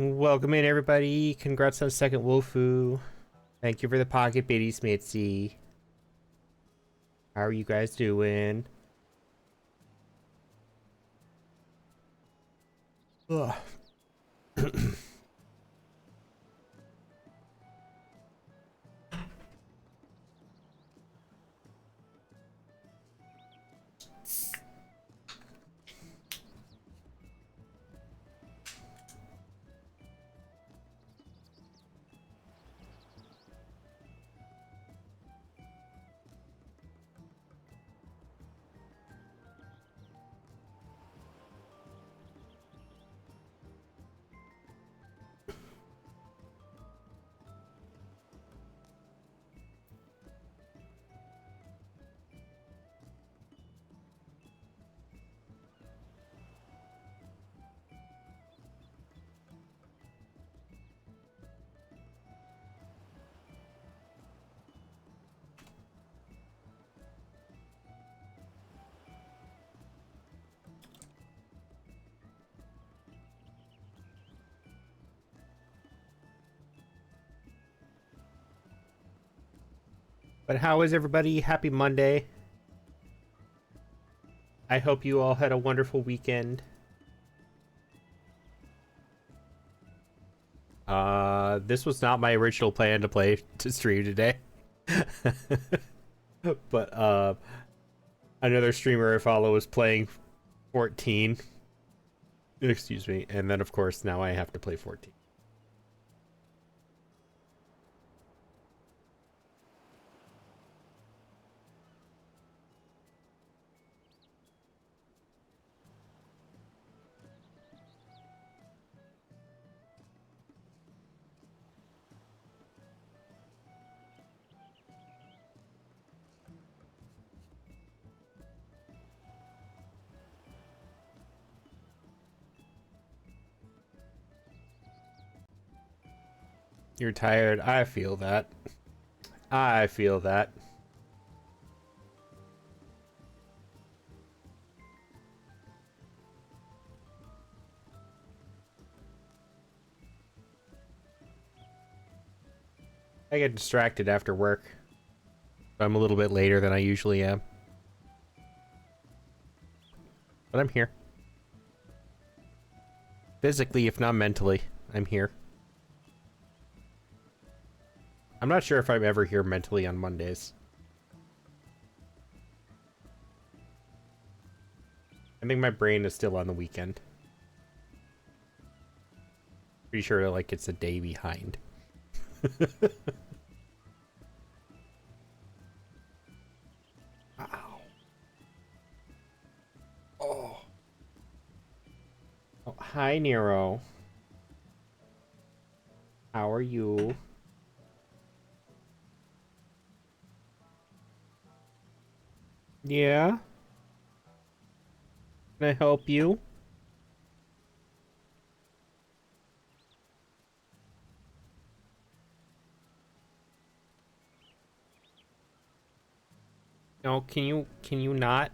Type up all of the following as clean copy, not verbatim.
Welcome in, everybody. Congrats on second Wolfu. Thank you for the pocket biddies, Mitzi. How are you guys doing? Ugh. But how is everybody? Happy Monday. I hope you all had a wonderful weekend. This was not my original plan to stream today. But another streamer I follow is playing 14. Excuse me. And then of course now I have to play 14. You're tired. I feel that. I feel that. I get distracted after work. I'm a little bit later than I usually am. But I'm here. Physically, if not mentally, I'm here. I'm not sure if I'm ever here mentally on Mondays. I think my brain is still on the weekend. Pretty sure, like, it's a day behind. Ow. Oh. Oh, hi, Nero. How are you? Yeah? Can I help you? No, can you not?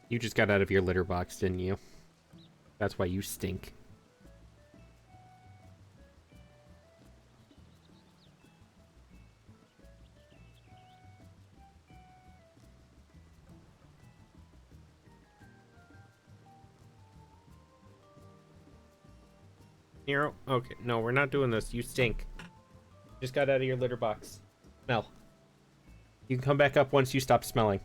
You just got out of your litter box, didn't you? That's why you stink. Nero? Okay, no, we're not doing this. You stink. Just got out of your litter box. Smell. You can come back up once you stop smelling.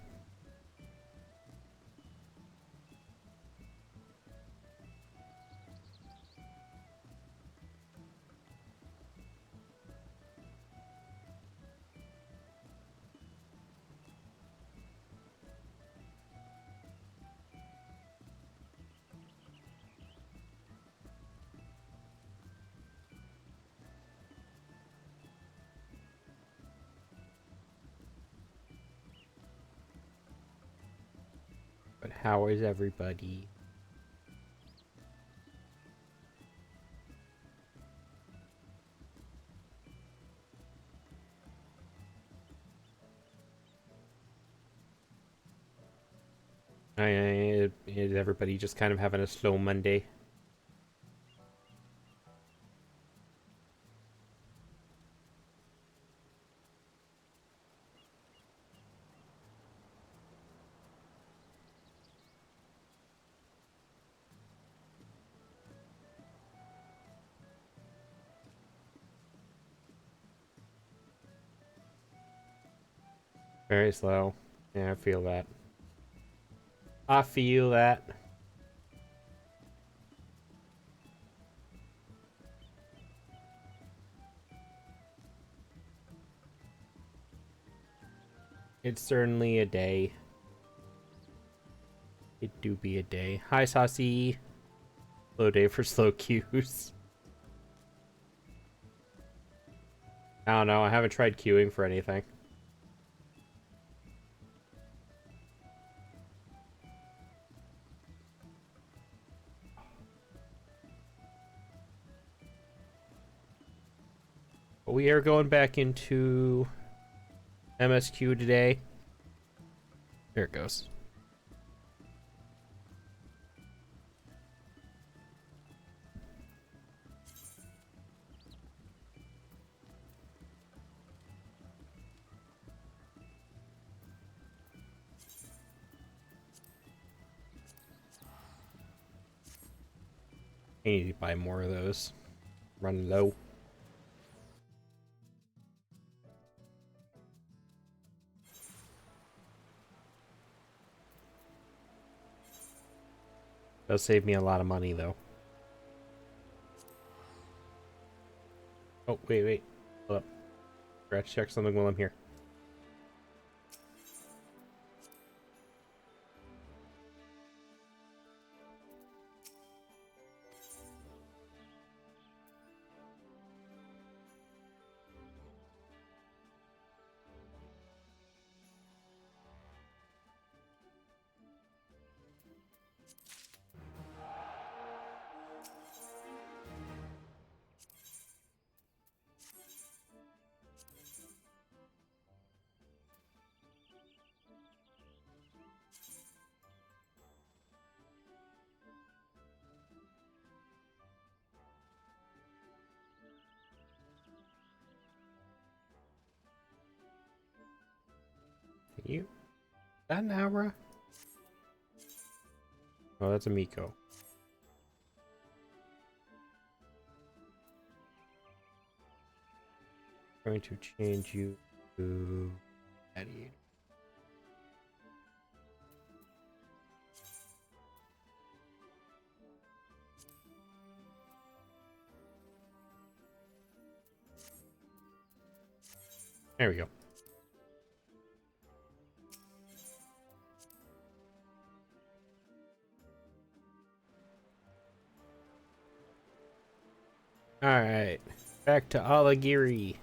But how is everybody? Is everybody just kind of having a slow Monday? Very slow. Yeah, I feel that. I feel that. It's certainly a day. It do be a day. Hi, Saucy. Slow day for slow queues. I don't know. I haven't tried queuing for anything. But we are going back into MSQ today. There it goes. I need to buy more of those. Run low. Does save me a lot of money, though. Oh, wait. Hold up. Forgot to check something while I'm here. You? That an Aura? Oh, that's a Miko. Going to change you to Eddie. There we go. Alright. Back to Alagiri.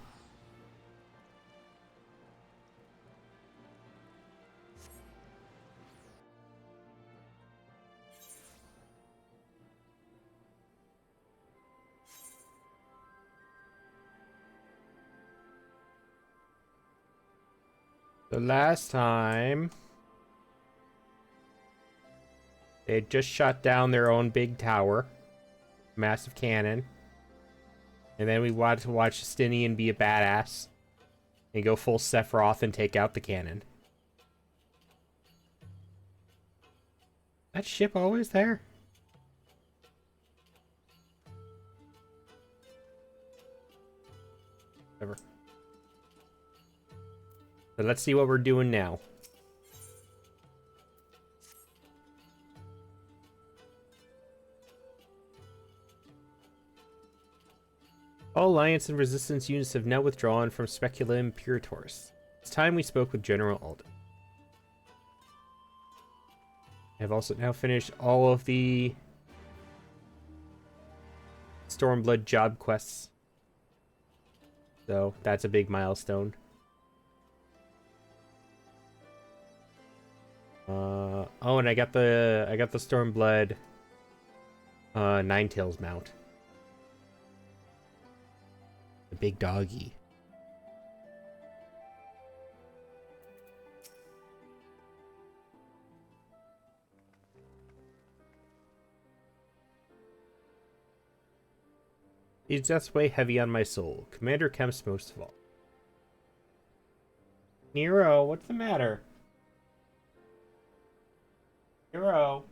The last time they had just shot down their own big tower, massive cannon, and then we wanted to watch Justinian be a badass and go full Sephiroth and take out the cannon. That ship always there? Whatever. But let's see what we're doing now. All Alliance and Resistance units have now withdrawn from Specula Imperators. It's time we spoke with General Alden. I have also now finished all of the Stormblood job quests. So that's a big milestone. Oh, and I got the Stormblood Ninetales mount. The big doggy. These deaths weigh heavy on my soul. Commander Kemp's most of all. Nero, what's the matter? Nero.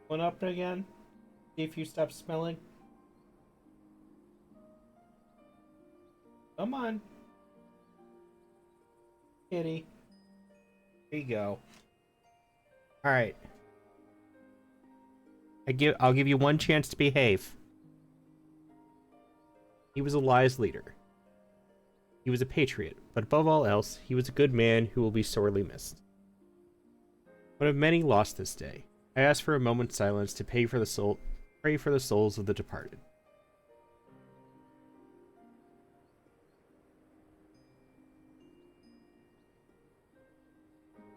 One up again? See if you stop smelling. Come on. Kitty. There you go. Alright. I'll give you one chance to behave. He was a wise leader. He was a patriot, but above all else, he was a good man who will be sorely missed. One of many lost this day. I ask for a moment's silence to pray for the souls of the departed.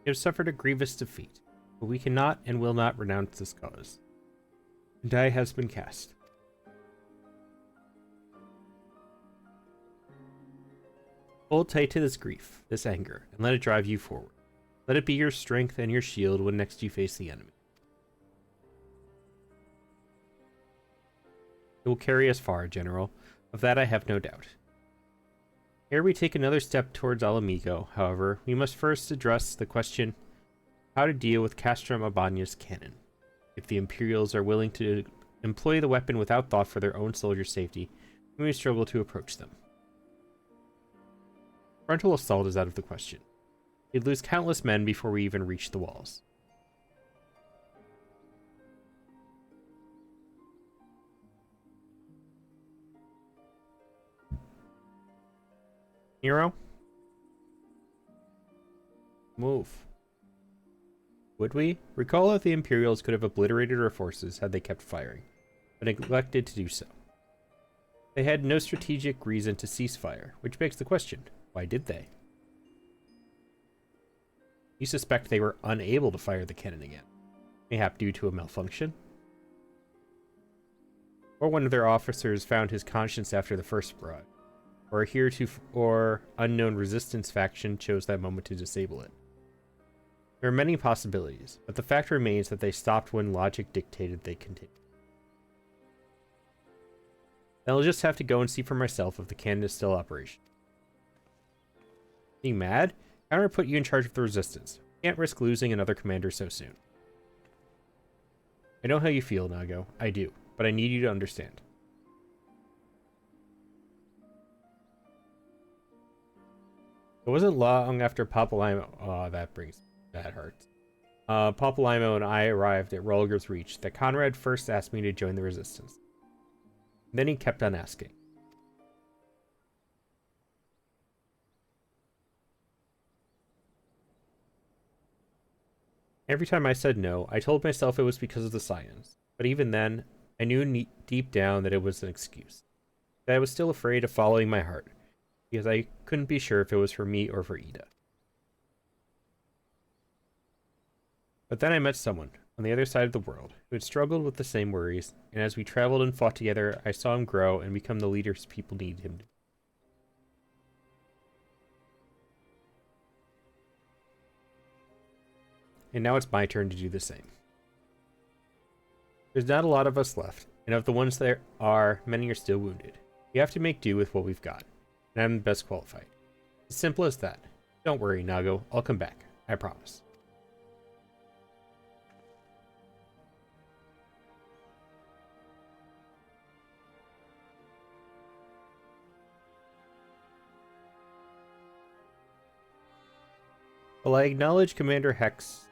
We have suffered a grievous defeat, but we cannot and will not renounce this cause. The die has been cast. Hold tight to this grief, this anger, and let it drive you forward. Let it be your strength and your shield when next you face the enemy. It will carry us far, General. Of that I have no doubt. Ere we take another step towards Alamigo, however, we must first address the question how to deal with Castrum Abana's cannon. If the Imperials are willing to employ the weapon without thought for their own soldiers' safety, we may struggle to approach them. Frontal assault is out of the question. We'd lose countless men before we even reach the walls. Nero? Move. Would we? Recall that the Imperials could have obliterated our forces had they kept firing, but neglected to do so. They had no strategic reason to cease fire, which begs the question, why did they? You suspect they were unable to fire the cannon again, mayhap due to a malfunction? Or one of their officers found his conscience after the first barrage, or a heretofore unknown resistance faction chose that moment to disable it. There are many possibilities, but the fact remains that they stopped when logic dictated they continued. I'll just have to go and see for myself if the cannon is still operational. Are you mad? Conrad put you in charge of the resistance. Can't risk losing another commander so soon. I know how you feel, Nago. I do, but I need you to understand. It wasn't long after Papalimo. Oh, that hurts. Papalimo and I arrived at Rolger's Reach that Conrad first asked me to join the resistance. Then he kept on asking. Every time I said no, I told myself it was because of the science. But even then, I knew deep down that it was an excuse. That I was still afraid of following my heart, because I couldn't be sure if it was for me or for Ida. But then I met someone, on the other side of the world, who had struggled with the same worries, and as we traveled and fought together, I saw him grow and become the leaders people need him to be. And now it's my turn to do the same. There's not a lot of us left, and of the ones there are, many are still wounded. We have to make do with what we've got, and I'm the best qualified. As simple as that. Don't worry, Nago, I'll come back. I promise. Well, I acknowledge Commander Heck's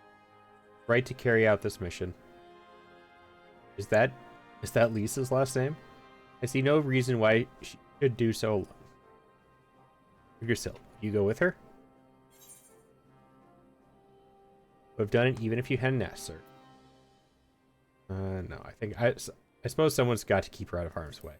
right to carry out this mission. Is that Lisa's last name? I see no reason why she should do so alone. Yourself, you go with her? Would have done it even if you hadn't asked, sir. No, I suppose someone's got to keep her out of harm's way.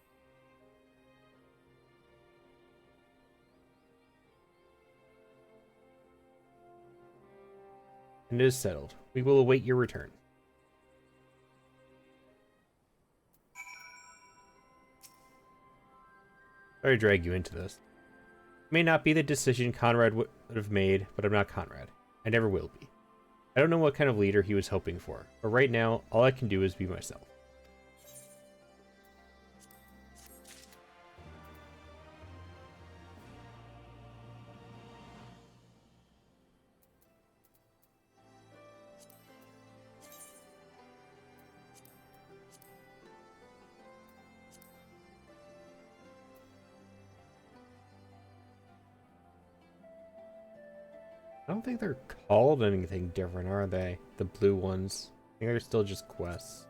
And it is settled. We will await your return. Sorry to drag you into this. It may not be the decision Conrad would have made, but I'm not Conrad. I never will be. I don't know what kind of leader he was hoping for, but right now, all I can do is be myself. I don't think they're called anything different, are they? The blue ones. I think they're still just quests.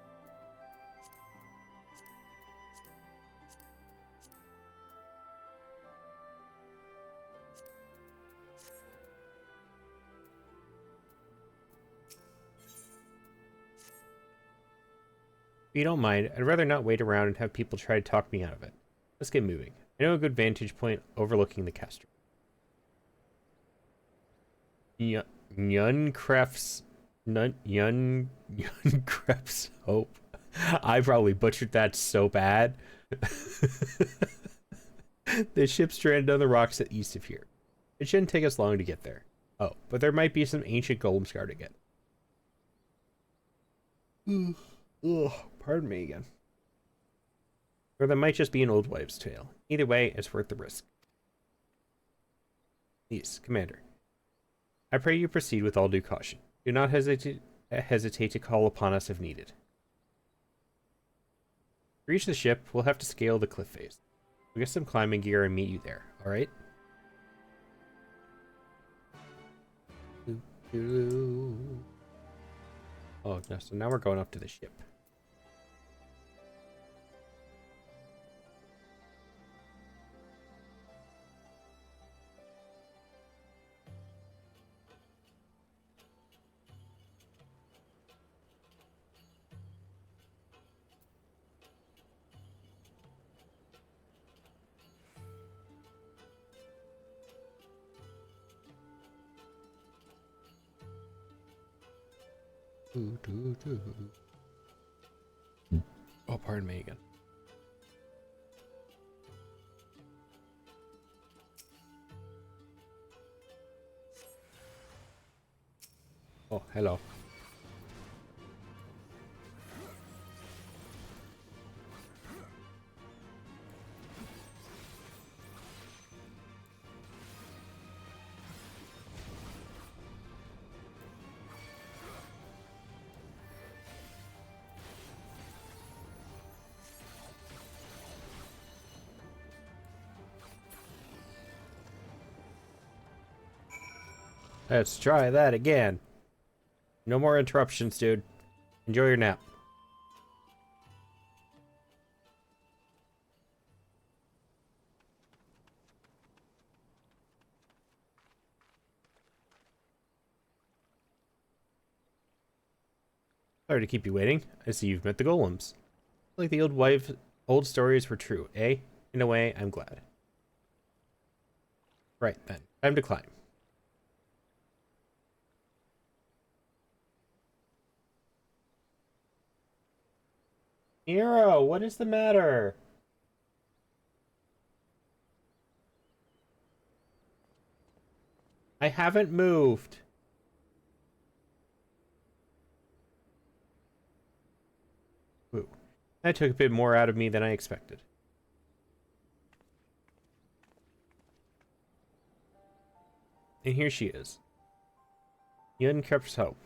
If you don't mind, I'd rather not wait around and have people try to talk me out of it. Let's get moving. I know a good vantage point overlooking the Castro. Yuncref's Hope. I probably butchered that so bad. The ship's stranded on the rocks at east of here. It shouldn't take us long to get there. Oh, but there might be some ancient golem scar to get. Ugh, pardon me again. Or that might just be an old wives' tale. Either way, it's worth the risk. Yes, Commander. I pray you proceed with all due caution. Do not hesitate to call upon us if needed. To reach the ship, we'll have to scale the cliff face. We'll get some climbing gear and meet you there, alright? Oh, no, so now we're going up to the ship. Oh, pardon me again. Oh, hello. Let's try that again. No more interruptions, dude. Enjoy your nap. Sorry to keep you waiting. I see you've met the golems. Like the old stories were true, eh? In a way, I'm glad. Right then, time to climb. Nero, what is the matter? I haven't moved. Ooh, that took a bit more out of me than I expected. And here she is. Yuncref's Hope.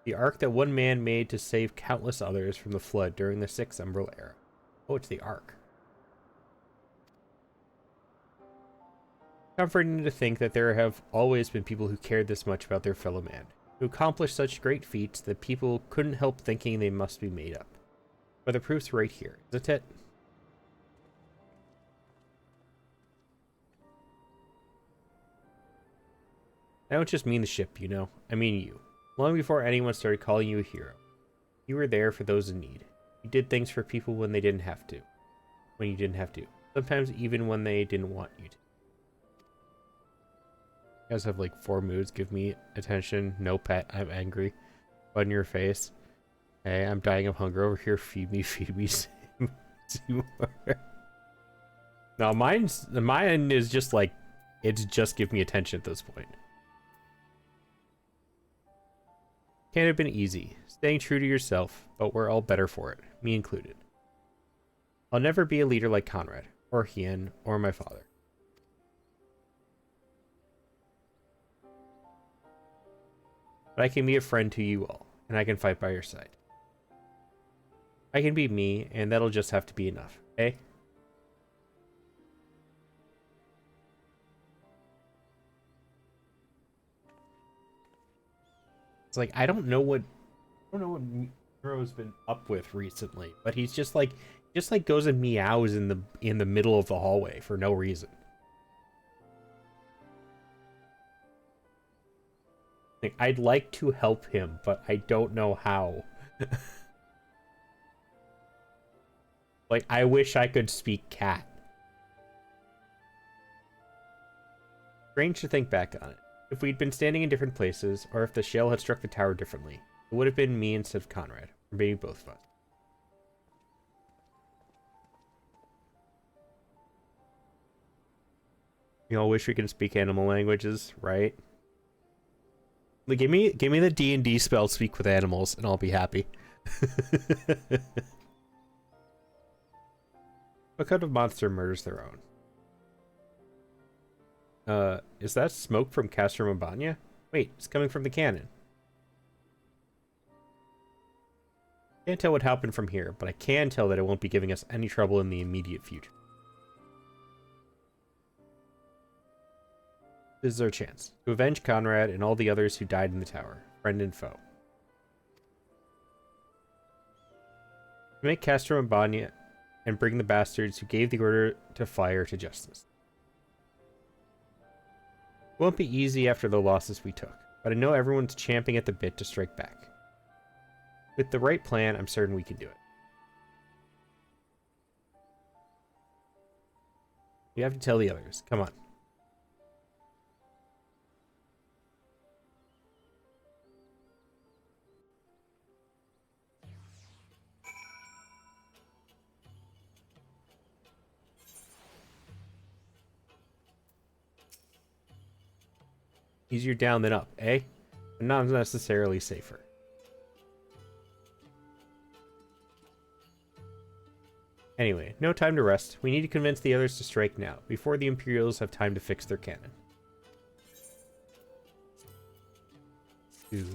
The ark that one man made to save countless others from the flood during the 6th Umbral era. Oh, it's the ark. Comforting to think that there have always been people who cared this much about their fellow man, who accomplished such great feats that people couldn't help thinking they must be made up. But the proof's right here, isn't it? I don't just mean the ship, you know. I mean you. Long before anyone started calling you a hero, you were there for those in need. You did things for people when they didn't have to. When you didn't have to. Sometimes even when they didn't want you to. You guys have like 4 moods. Give me attention. No pet. I'm angry. Button your face. Hey, I'm dying of hunger over here. Feed me, feed me. No, mine is just like, it's just give me attention at this point. Can't have been easy, staying true to yourself, but we're all better for it, me included. I'll never be a leader like Conrad, or Hien, or my father. But I can be a friend to you all, and I can fight by your side. I can be me, and that'll just have to be enough, okay? It's like, I don't know what Miro's been up with recently, but he's just like goes and meows in the middle of the hallway for no reason. Like, I'd like to help him, but I don't know how. Like, I wish I could speak cat. Strange to think back on it. If we'd been standing in different places, or if the shell had struck the tower differently, it would have been me instead of Conrad, or maybe both of us. You all wish we could speak animal languages, right? Like, give me the D&D spell speak with animals, and I'll be happy. What kind of monster murders their own? Is that smoke from Castro Mabania? Wait, it's coming from the cannon. Can't tell what happened from here, but I can tell that it won't be giving us any trouble in the immediate future. This is our chance to avenge Conrad and all the others who died in the tower, friend and foe. To make Castro Mabania and bring the bastards who gave the order to fire to justice. It won't be easy after the losses we took, but I know everyone's champing at the bit to strike back. With the right plan, I'm certain we can do it. We have to tell the others. Come on. Easier down than up, eh? But not necessarily safer. Anyway, no time to rest. We need to convince the others to strike now, before the Imperials have time to fix their cannon. Ooh.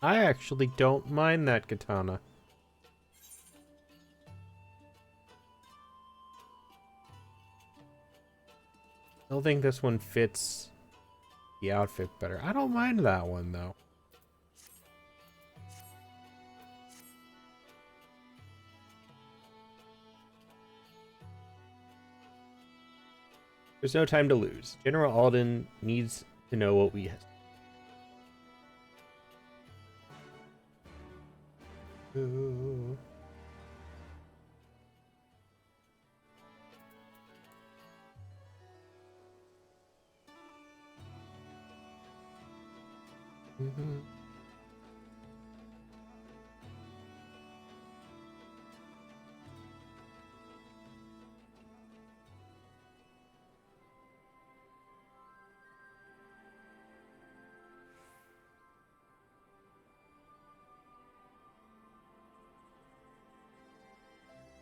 I actually don't mind that katana. I don't think this one fits the outfit better. I don't mind that one, though. There's no time to lose. General Alden needs to know what we have. Ooh. Mm-hmm.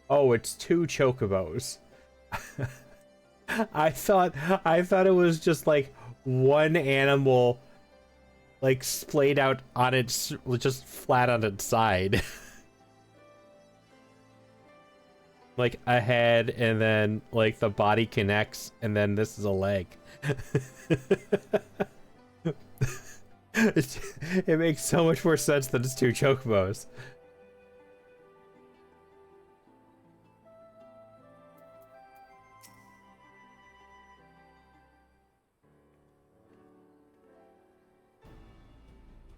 Oh, it's 2 chocobos. I thought it was just like one animal like splayed out on its just flat on its side. Like a head and then like the body connects and then this is a leg. It makes so much more sense that it's 2 chocobos.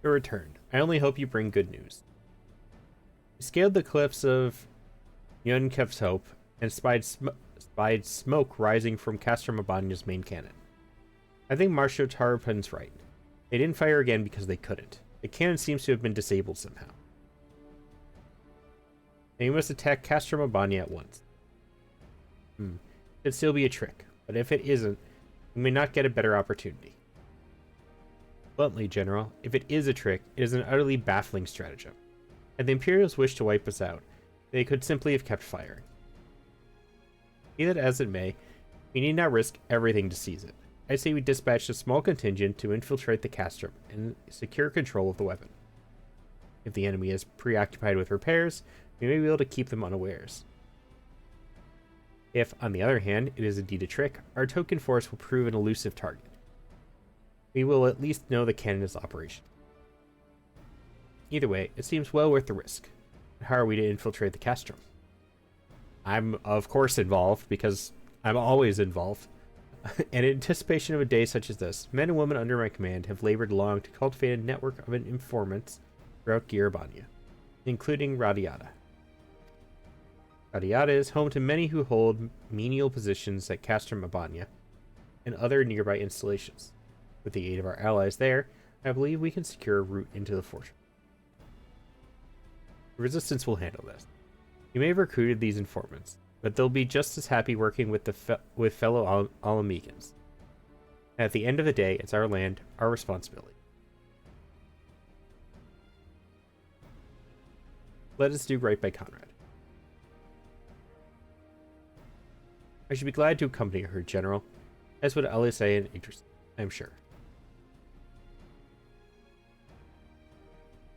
Your return. I only hope you bring good news. We scaled the cliffs of Yunkev's Hope and spied smoke rising from Castro Mabania's main cannon. I think Marshal Tarpin's right. They didn't fire again because they couldn't. The cannon seems to have been disabled somehow. and you must attack Castro Mabania at once. It'd still be a trick, but if it isn't, you may not get a better opportunity. Bluntly, General, if it is a trick, it is an utterly baffling stratagem. Had the Imperials wished to wipe us out, they could simply have kept firing. Be that as it may, we need not risk everything to seize it. I say we dispatch a small contingent to infiltrate the castrum and secure control of the weapon. If the enemy is preoccupied with repairs, we may be able to keep them unawares. If, on the other hand, it is indeed a trick, our token force will prove an elusive target. We will at least know the cannon is operational. Either way, it seems well worth the risk. How are we to infiltrate the castrum? I'm, of course, involved, because I'm always involved. And in anticipation of a day such as this, men and women under my command have labored long to cultivate a network of informants throughout Girabania, including Radiata. Radiata is home to many who hold menial positions at Castrum Mabania and other nearby installations. With the aid of our allies there, I believe we can secure a route into the fortress. The resistance will handle this. You may have recruited these informants, but they'll be just as happy working with fellow Alamegans. At the end of the day, it's our land, our responsibility. Let us do right by Conrad. I should be glad to accompany her, General, as would Alisa and Idris, I'm sure.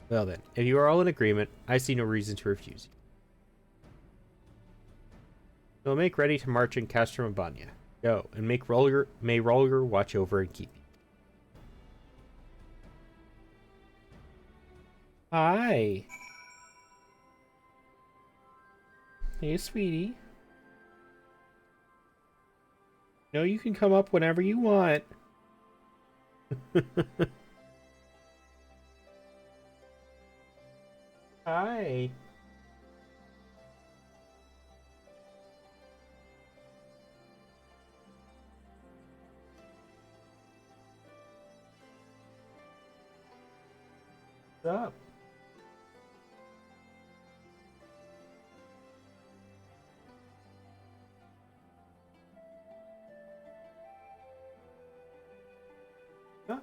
Well then, if you are all in agreement, I see no reason to refuse you. So make ready to march in Castrum Mabania. Go, and may Rolger watch over and keep you. Hi. Hey, sweetie. No, you can come up whenever you want. Hi. What's up? Huh?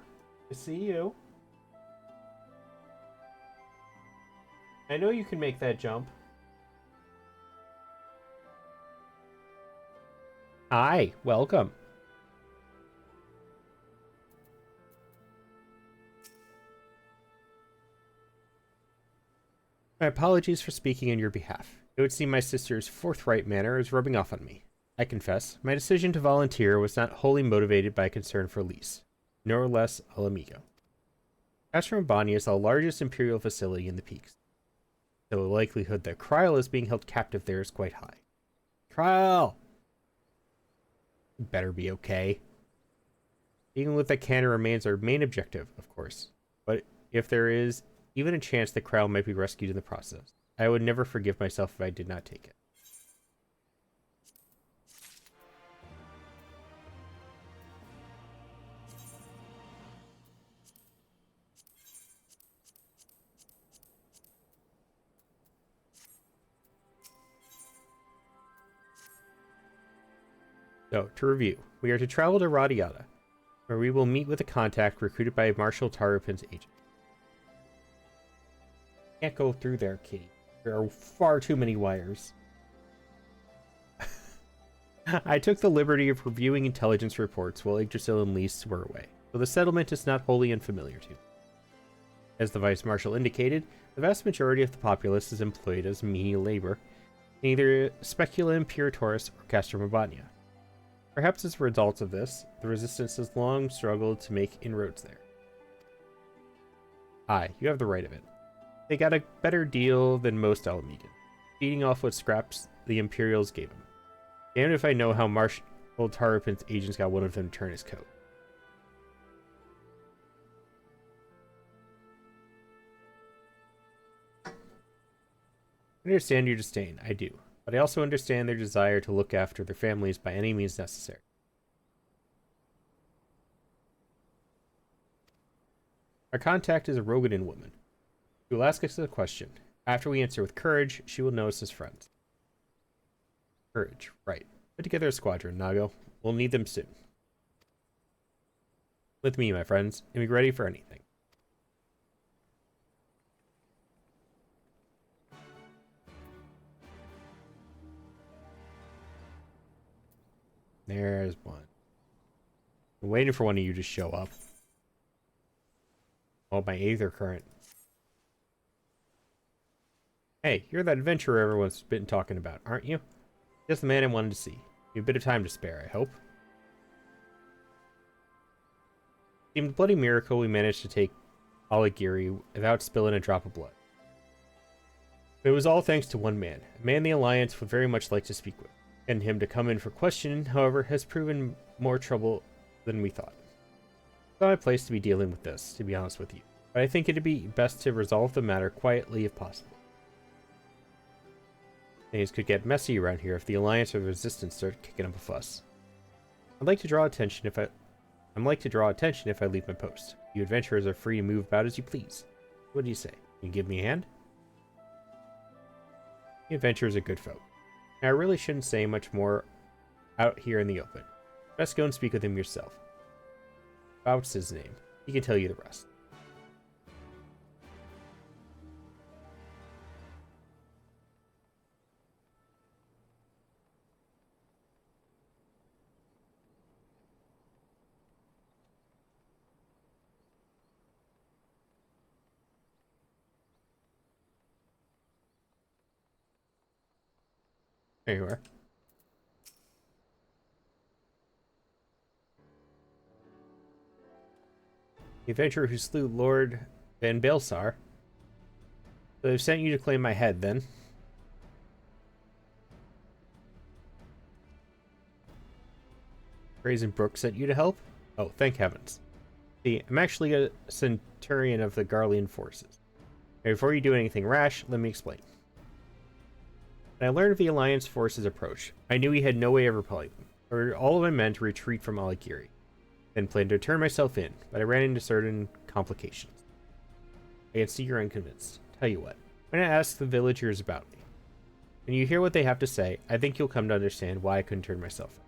I see you. I know you can make that jump. Hi, welcome. My apologies for speaking in your behalf. It would seem my sister's forthright manner is rubbing off on me. I confess, my decision to volunteer was not wholly motivated by concern for Lise, nor less Alamigo. Castrum Mabania is the largest Imperial facility in the Peaks, so the likelihood that Kryl is being held captive there is quite high. Kryl! You better be okay. Dealing with that cannon remains our main objective, of course, but if there is even a chance that Kryl might be rescued in the process, I would never forgive myself if I did not take it. So, to review, we are to travel to Radiata, where we will meet with a contact recruited by Marshal Tarupin's agent. Can't go through there, kitty. There are far too many wires. I took the liberty of reviewing intelligence reports while Yggdrasil and Lise were away, so the settlement is not wholly unfamiliar to me. As the Vice Marshal indicated, the vast majority of the populace is employed as menial labor in either Specula Imperatoris or Castrum Mabania. Perhaps as a result of this, the Resistance has long struggled to make inroads there. Aye, you have the right of it. They got a better deal than most Alamegans, feeding off what scraps the Imperials gave them. Damned if I know how Marshal Tarupin's agents got one of them to turn his coat. I understand your disdain, I do, but I also understand their desire to look after their families by any means necessary. Our contact is a Rogadan woman. She will ask us a question, After we answer with courage, she will know us as friends. Courage, right. Put together a squadron, Nago. We'll need them soon. With me, my friends, and be ready for anything. There's one. I'm waiting for one of you to show up. Oh, my Aether current. Hey, you're that adventurer everyone's been talking about, aren't you? Just the man I wanted to see. You have a bit of time to spare, I hope. It seemed a bloody miracle we managed to take Alighieri without spilling a drop of blood. But it was all thanks to one man, a man the Alliance would very much like to speak with. And him to come in for questioning, however, has proven more trouble than we thought. It's not my place to be dealing with this, to be honest with you. But I think it'd be best to resolve the matter quietly if possible. Things could get messy around here if the Alliance or the Resistance start kicking up a fuss. I'm like to draw attention if I leave my post. You adventurers are free to move about as you please. What do you say? Can you give me a hand? The adventurers are good folk. Now, I really shouldn't say much more out here in the open. Best go and speak with him yourself. What's his name? He can tell you the rest. There you are. The adventurer who slew Lord Van Balsar. So they've sent you to claim my head, then. Brazen Brook sent you to help? Oh, thank heavens. See, I'm actually a centurion of the Garlean forces. Now, before you do anything rash, let me explain. When I learned of the Alliance forces' approach, I knew he had no way of repelling them. I ordered all of my men to retreat from Alighieri, then planned to turn myself in, but I ran into certain complications. I can see you're unconvinced. Tell you what, I'm going to ask the villagers about me. When you hear what they have to say, I think you'll come to understand why I couldn't turn myself in.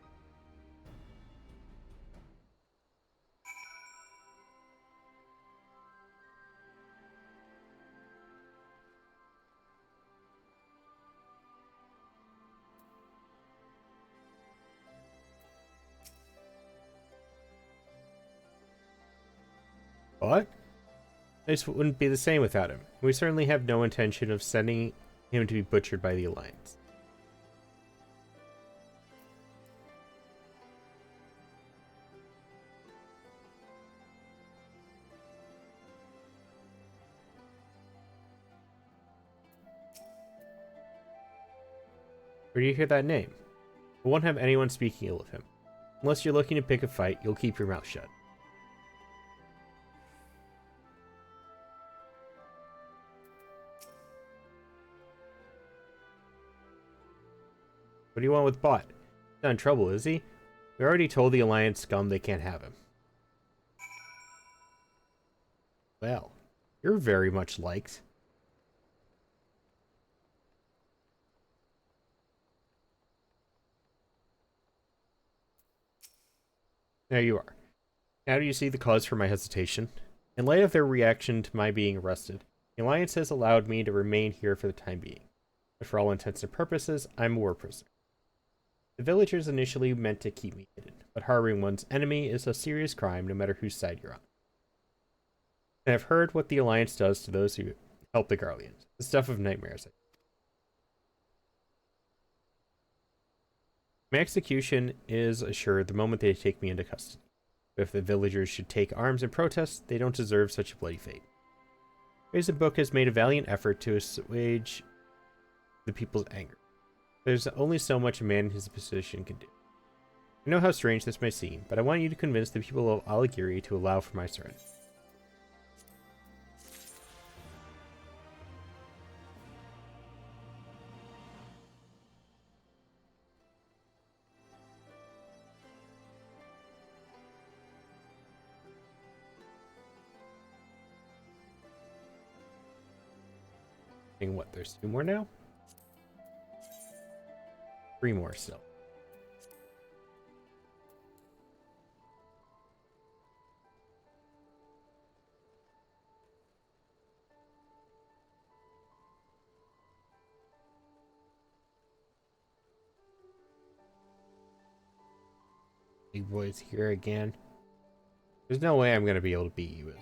What? This wouldn't be the same without him. We certainly have no intention of sending him to be butchered by the Alliance. Where do you hear that name? I won't have anyone speaking ill of him. Unless you're looking to pick a fight, you'll keep your mouth shut. What do you want with Bot? He's not in trouble, is he? We already told the Alliance scum they can't have him. Well, you're very much liked. There you are. Now do you see the cause for my hesitation? In light of their reaction to my being arrested, the Alliance has allowed me to remain here for the time being. But for all intents and purposes, I'm a war prisoner. The villagers initially meant to keep me hidden, but harboring one's enemy is a serious crime no matter whose side you're on. And I've heard what the Alliance does to those who help the Garleans. The stuff of nightmares. My execution is assured the moment they take me into custody. But if the villagers should take arms in protest, they don't deserve such a bloody fate. Brazen Book has made a valiant effort to assuage the people's anger. There's only so much a man in his position can do. I know how strange this may seem, but I want you to convince the people of Alighieri to allow for my surrender. And what, there's 2 more now? 3 more still. Big boy's here again. There's no way I'm gonna be able to beat you.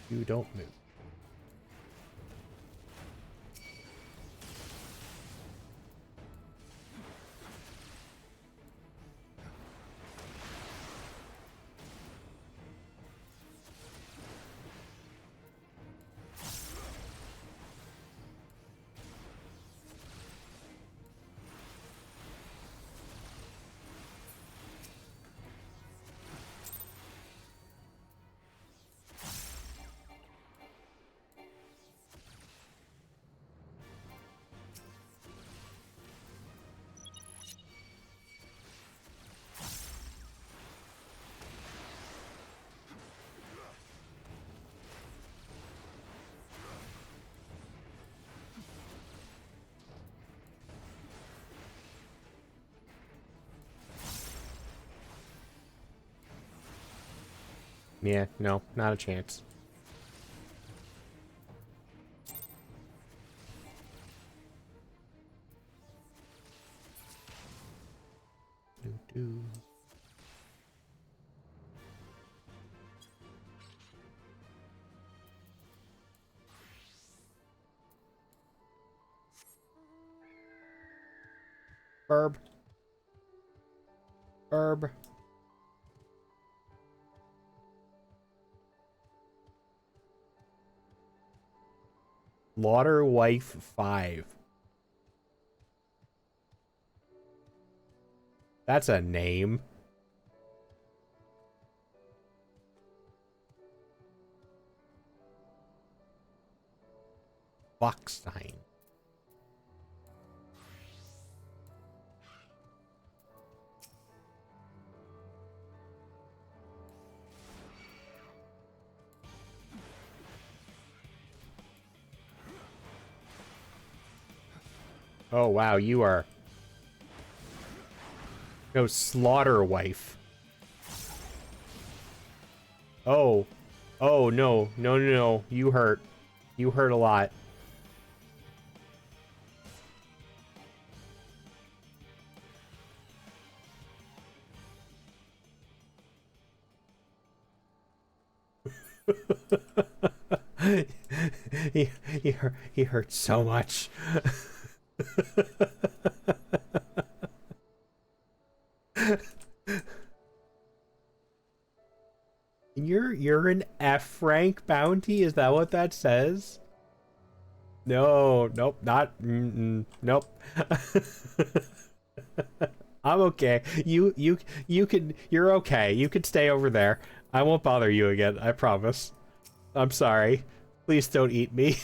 You don't move. Yeah, no, not a chance. Doo-doo. Herb. Herb. Lauder Wife 5. That's a name. Boxstein. Oh wow, you are... No, Slaughter Wife. Oh. Oh, no. No, no, no. You hurt. You hurt a lot. he hurt so much. You're an F rank bounty? Is that what that says? No, nope, not nope. I'm okay. You're okay. You can stay over there. I won't bother you again, I promise. I'm sorry. Please don't eat me.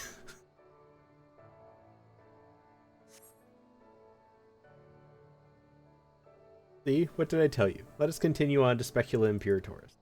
See? What did I tell you? Let us continue on to Specula Imperatorus.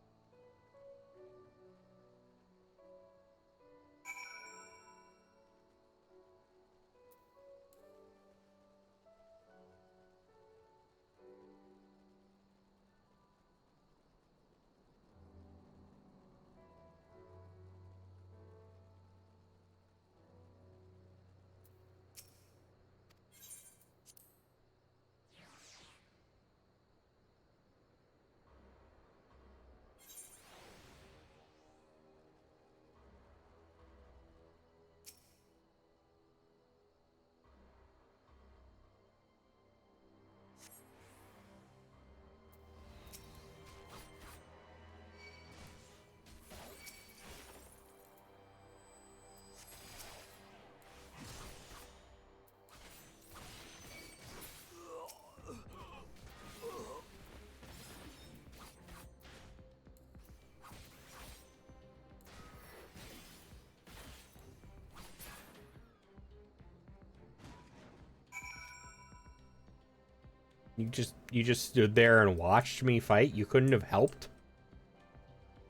You just stood there and watched me fight? You couldn't have helped?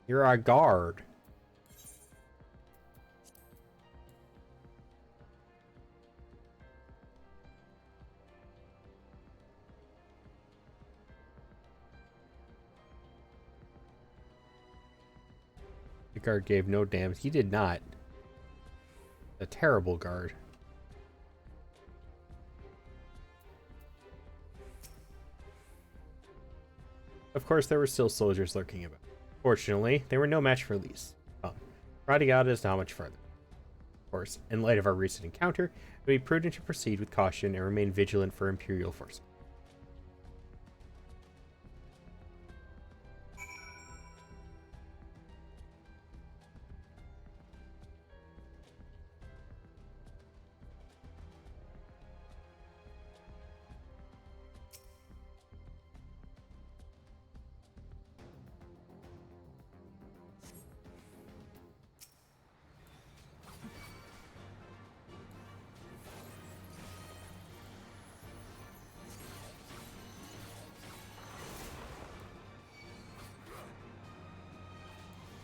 You're a guard. The guard gave no damn. He did not. A terrible guard. Of course, there were still soldiers lurking about. Fortunately, they were no match for Elise. Radiata is not much further. Of course, in light of our recent encounter, it would be prudent to proceed with caution and remain vigilant for Imperial forces.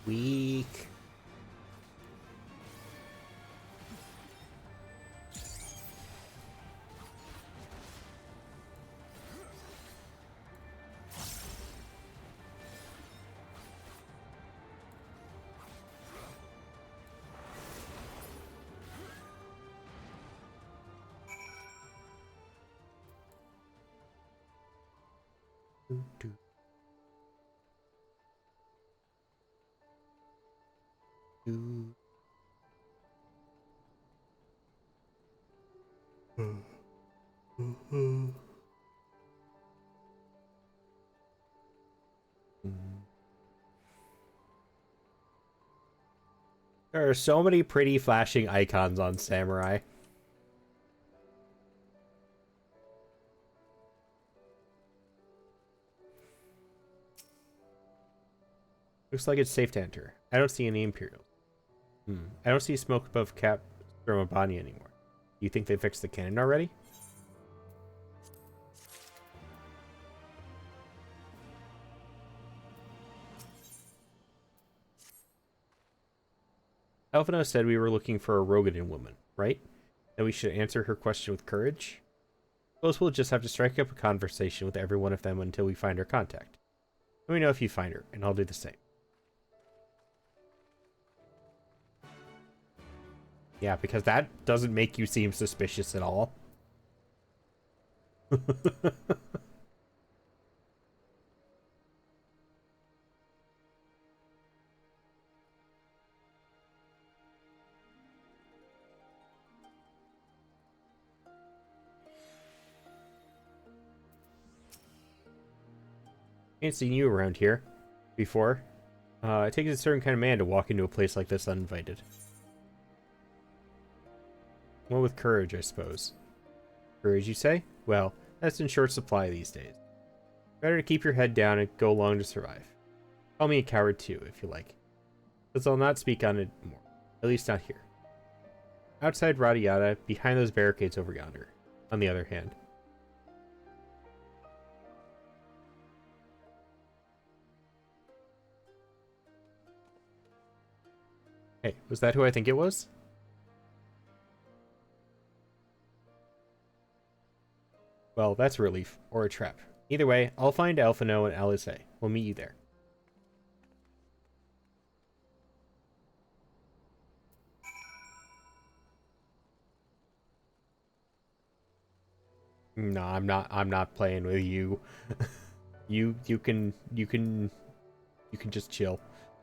Weak. There are so many pretty flashing icons on Samurai. Looks like it's safe to enter. I don't see any Imperials. I don't see smoke above Cap Stromabani anymore. Do you think they fixed the cannon already? Elfino said we were looking for a Rogadin woman, right? That we should answer her question with courage? Suppose we'll just have to strike up a conversation with every one of them until we find her contact. Let me know if you find her, and I'll do the same. Yeah, because that doesn't make you seem suspicious at all. Ain't seen you around here before. It takes a certain kind of man to walk into a place like this uninvited. Well, with courage, I suppose. Courage, you say? Well, that's in short supply these days. Better to keep your head down and go along to survive. Call me a coward too, if you like. But I'll not speak on it more. At least not here. Outside Radiata, behind those barricades over yonder. On the other hand. Hey, was that who I think it was? Well, that's a relief. Or a trap. Either way, I'll find Alphino and Alice. We'll meet you there. No, I'm not playing with you. you can just chill.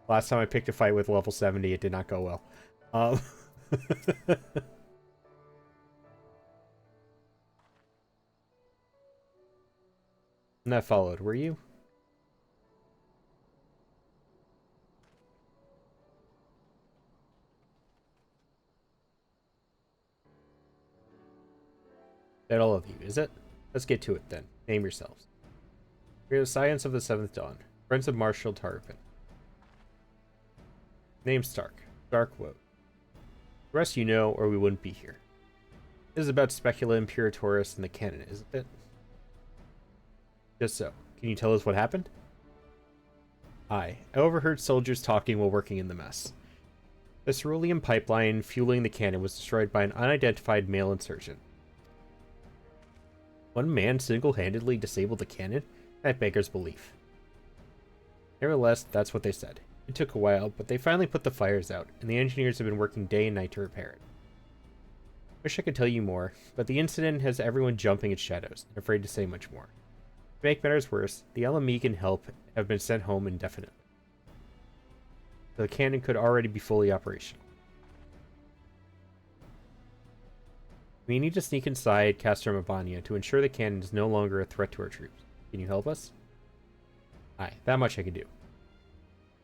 Last time I picked a fight with level 70, it did not go well. And that followed, were you? That all of you, is it? Let's get to it then. Name yourselves. We are the Science of the Seventh Dawn, friends of Marshal Tarpin. Name Stark. Darkwood. The rest you know, or we wouldn't be here. This is about Specula Imperatoris and the canon, isn't it? Just so. Can you tell us what happened? I overheard soldiers talking while working in the mess. The cerulean pipeline fueling the cannon was destroyed by an unidentified male insurgent. One man single-handedly disabled the cannon? That beggars belief. Nevertheless, that's what they said. It took a while, but they finally put the fires out, and the engineers have been working day and night to repair it. Wish I could tell you more, but the incident has everyone jumping at shadows, and afraid to say much more. To make matters worse, the Alameek and help have been sent home indefinitely. The cannon could already be fully operational. We need to sneak inside Castor Mabania to ensure the cannon is no longer a threat to our troops. Can you help us? Aye, that much I can do.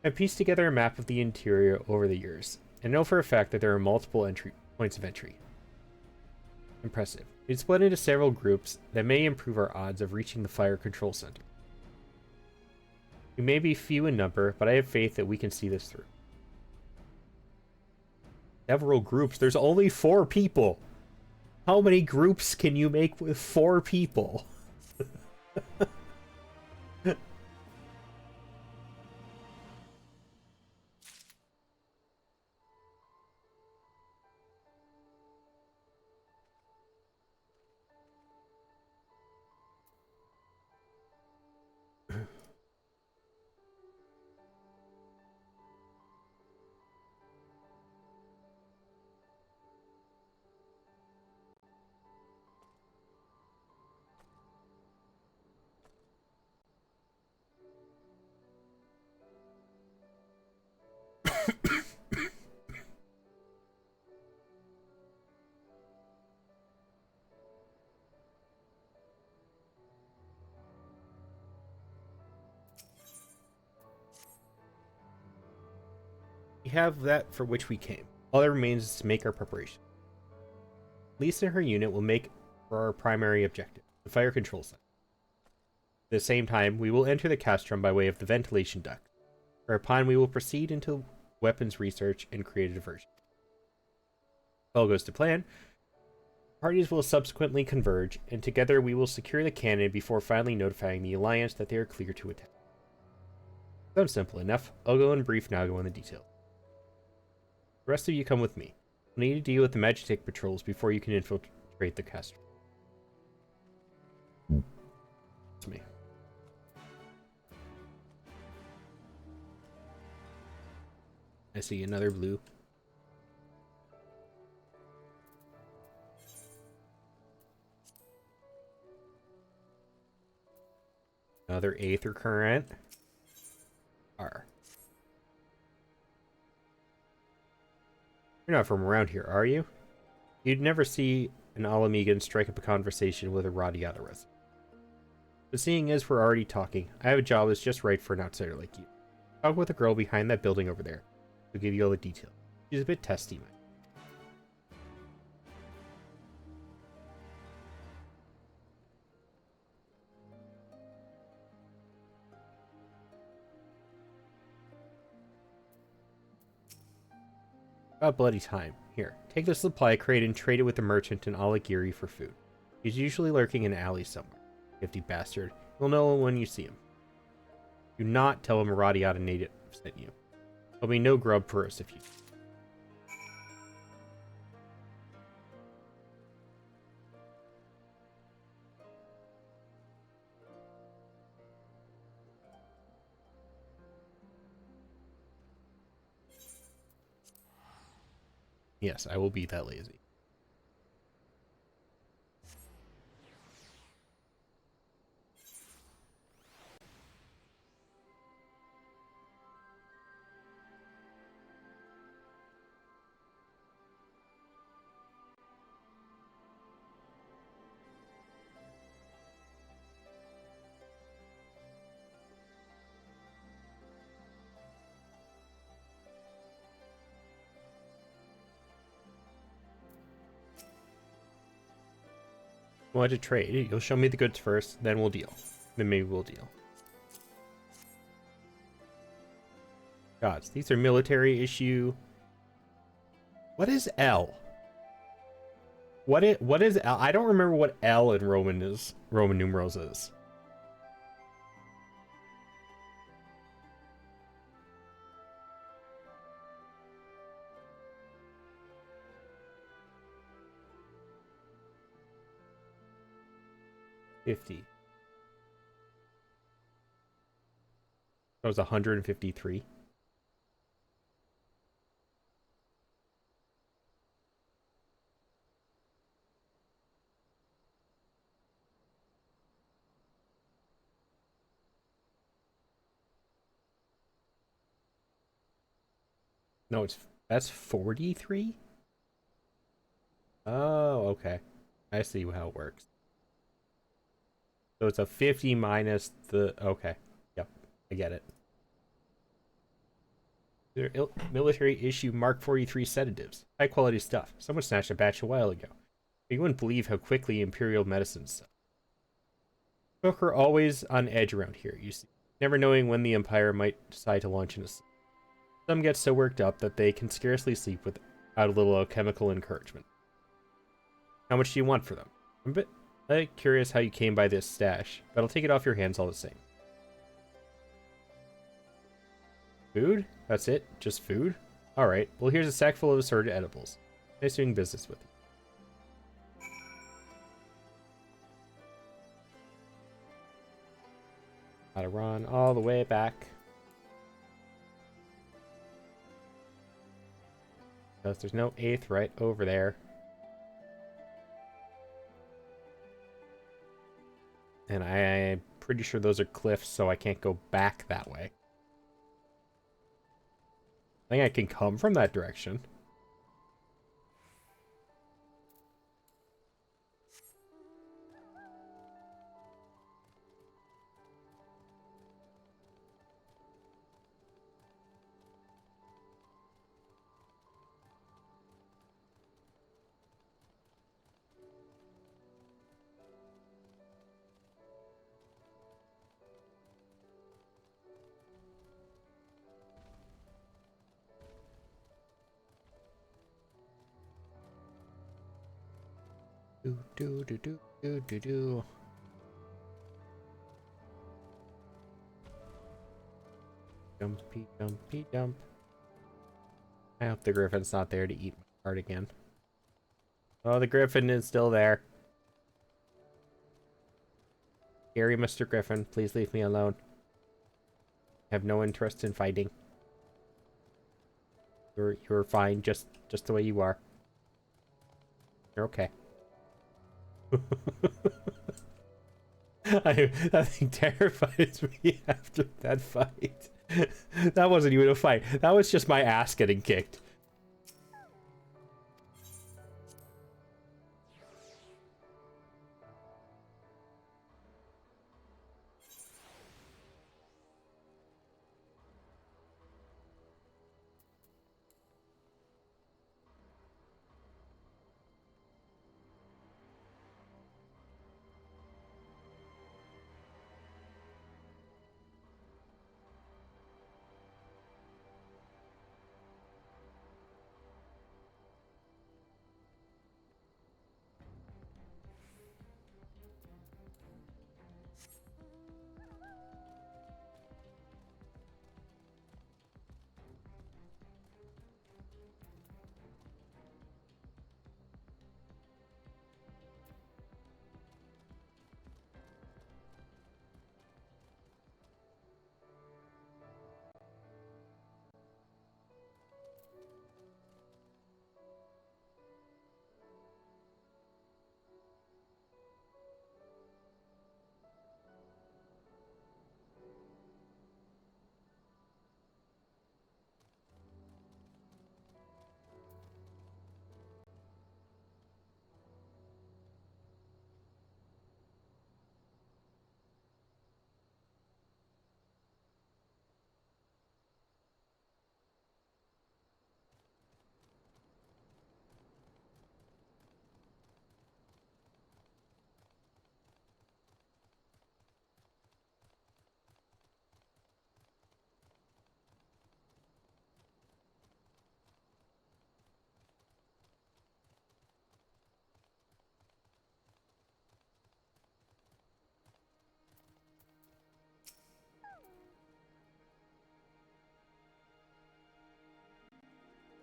I've pieced together a map of the interior over the years, and know for a fact that there are multiple points of entry. Impressive. It's split into several groups that may improve our odds of reaching the fire control center. We may be few in number, but I have faith that we can see this through. Several groups? There's only 4 people! How many groups can you make with 4 people? We have that for which we came. All that remains is to make our preparation. Lisa and her unit will make for our primary objective, the fire control center. At the same time, we will enter the castrum by way of the ventilation duct, whereupon we will proceed into weapons research and create a diversion. If all goes to plan, parties will subsequently converge, and together we will secure the cannon before finally notifying the Alliance that they are clear to attack. Sounds simple enough. I'll go in brief now, go into detail. The rest of you come with me. We'll need to deal with the Magitek patrols before you can infiltrate the castrum. It's me. I see another blue. Another Aether Current. R. You're not from around here, are you? You'd never see an Alamegan strike up a conversation with a Radiata resident. But seeing as we're already talking, I have a job that's just right for an outsider like you. Talk with the girl behind that building over there. She'll give you all the details. She's a bit testy, man. About bloody time. Here, take the supply crate and trade it with the merchant in Alagiri for food. He's usually lurking in an alley somewhere. Gifty bastard. You'll know when you see him. Do not tell him a Radiata native sent you. There'll be no grub for us if you... Yes, I will be that lazy. Want to trade? You'll show me the goods first, then we'll deal. Then maybe we'll deal. Gods, these are military issue. What is L? What is L? I don't remember what L in Roman numerals is. 50. That was 153. No, that's 43? Oh, okay. I see how it works. So it's a 50 minus the... Okay. Yep. I get it. They're military issue Mark 43 sedatives. High quality stuff. Someone snatched a batch a while ago. You wouldn't believe how quickly Imperial medicines. Folk are always on edge around here, you see. Never knowing when the Empire might decide to launch an assault. Some get so worked up that they can scarcely sleep without a little alchemical encouragement. How much do you want for them? I'm a bit curious how you came by this stash, but I'll take it off your hands all the same. Food? That's it? Just food? Alright, well here's a sack full of assorted edibles. Nice doing business with you. Gotta run all the way back. Because there's no 8th right over there. And I'm pretty sure those are cliffs, so I can't go back that way. I think I can come from that direction. Do do do do do do do. Jumpy jumpy jump. I hope the griffin's not there to eat my heart again. Oh, the griffin is still there. Scary Mr. Griffin, please leave me alone. I have no interest in fighting. You're fine, just the way you are. You're okay. That thing terrifies me after that fight. That wasn't even a fight. That was just my ass getting kicked.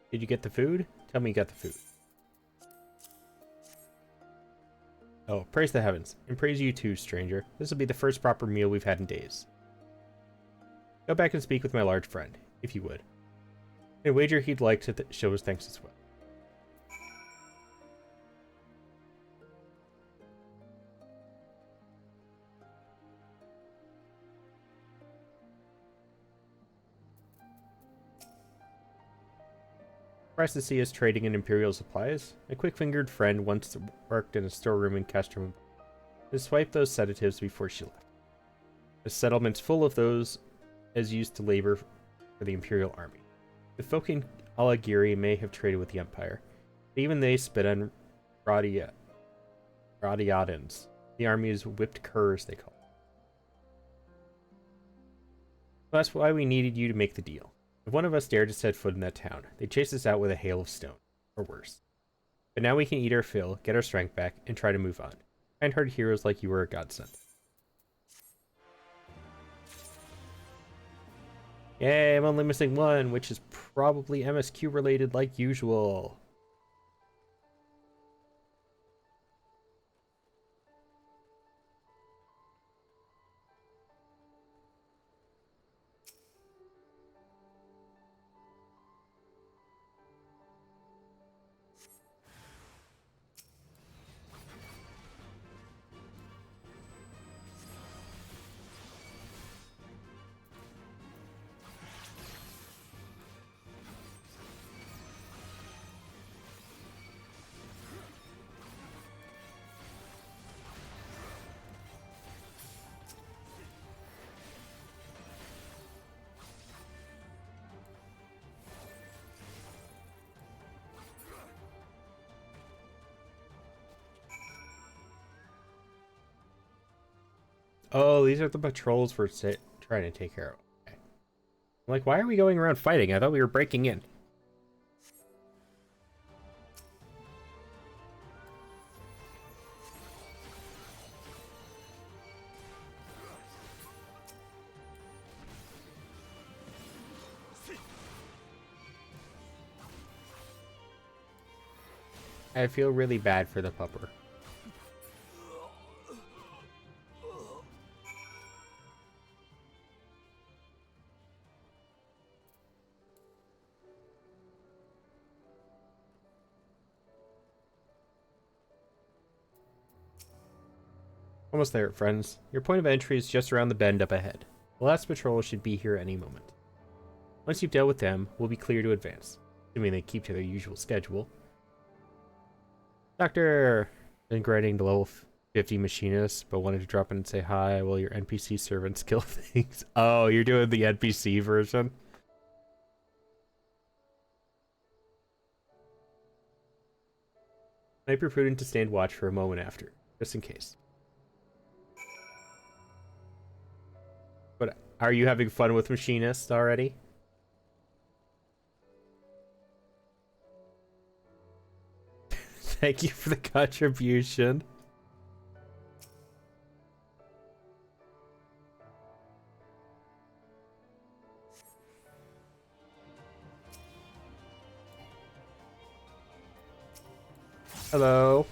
Did you get the food? Tell me you got the food. Oh, praise the heavens, and praise you too, stranger. This will be the first proper meal we've had in days. Go back and speak with my large friend, if you would. And wager he'd like to show his thanks as well. Surprised to see us trading in Imperial supplies. My quick-fingered friend once worked in a storeroom in Castro. To swipe those sedatives before she left. The settlement's full of those as used to labor for the Imperial army. The folk in Alagiri may have traded with the Empire, but even they spit on Radiadans. The army's whipped curs, they call it. Well, that's why we needed you to make the deal. If one of us dared to set foot in that town, they'd chase us out with a hail of stone, or worse. But now we can eat our fill, get our strength back, and try to move on. Kind-hearted heroes like you were a godsend. Yay, I'm only missing one, which is probably MSQ related like usual. Oh, these are the patrols we're trying to take care of. Okay. I'm like, why are we going around fighting? I thought we were breaking in. I feel really bad for the pupper. Almost there, friends. Your point of entry is just around the bend up ahead. The last patrol should be here any moment. Once you've dealt with them, we'll be clear to advance, assuming they keep to their usual schedule. Doctor! Been grading the level 50 machinist, but wanted to drop in and say hi while your NPC servants kill things. Oh, you're doing the NPC version? Might be prudent to stand watch for a moment after, just in case. But are you having fun with Machinist already? Thank you for the contribution. Hello.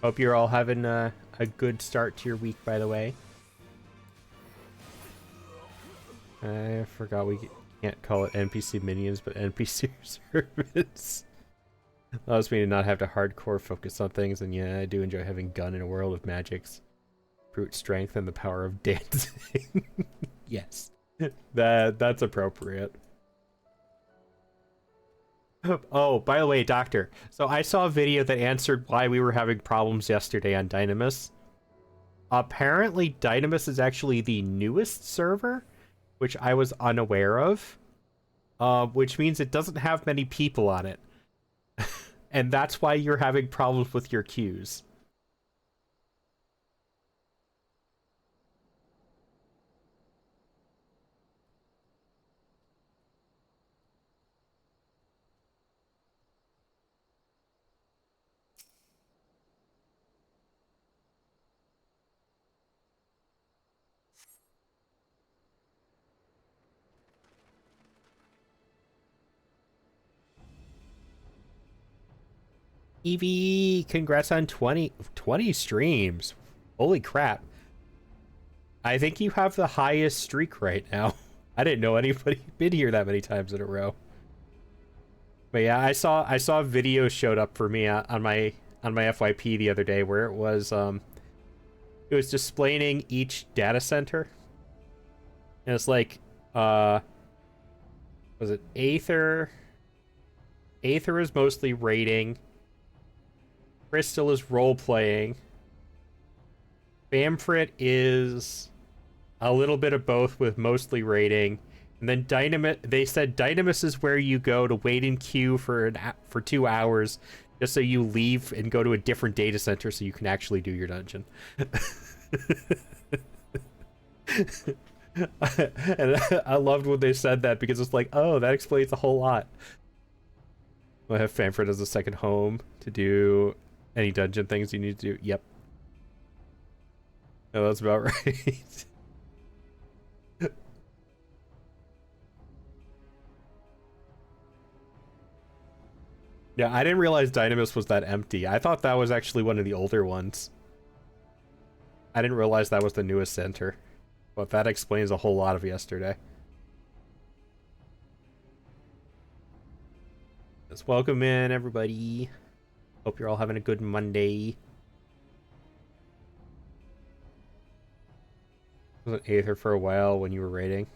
Hope you're all having a good start to your week, by the way. I forgot we can't call it NPC minions, but NPC servants. Allows me to not have to hardcore focus on things, and yeah, I do enjoy having gun in a world of magics. Brute strength and the power of dancing. Yes. That's appropriate. Oh, by the way, Doctor, so I saw a video that answered why we were having problems yesterday on Dynamis. Apparently, Dynamis is actually the newest server, which I was unaware of, which means it doesn't have many people on it. And that's why you're having problems with your queues. Evie, congrats on 20 streams. Holy crap. I think you have the highest streak right now. I didn't know anybody been here that many times in a row. But yeah, I saw a video showed up for me on my FYP the other day where it was displaying each data center. And it's like was it Aether? Aether is mostly raiding. Crystal is role playing. Bamfrit is a little bit of both with mostly raiding. And then they said Dynamis is where you go to wait in queue for 2 hours just so you leave and go to a different data center so you can actually do your dungeon. And I loved when they said that because it's like, oh, that explains a whole lot. We'll have Bamfrit as a second home to do any dungeon things you need to do. Yep. No, that's about right. Yeah, I didn't realize Dynamis was that empty. I thought that was actually one of the older ones. I didn't realize that was the newest center. But that explains a whole lot of yesterday. Let's welcome in, everybody. Hope you're all having a good Monday. I was an Aether for a while when you were raiding.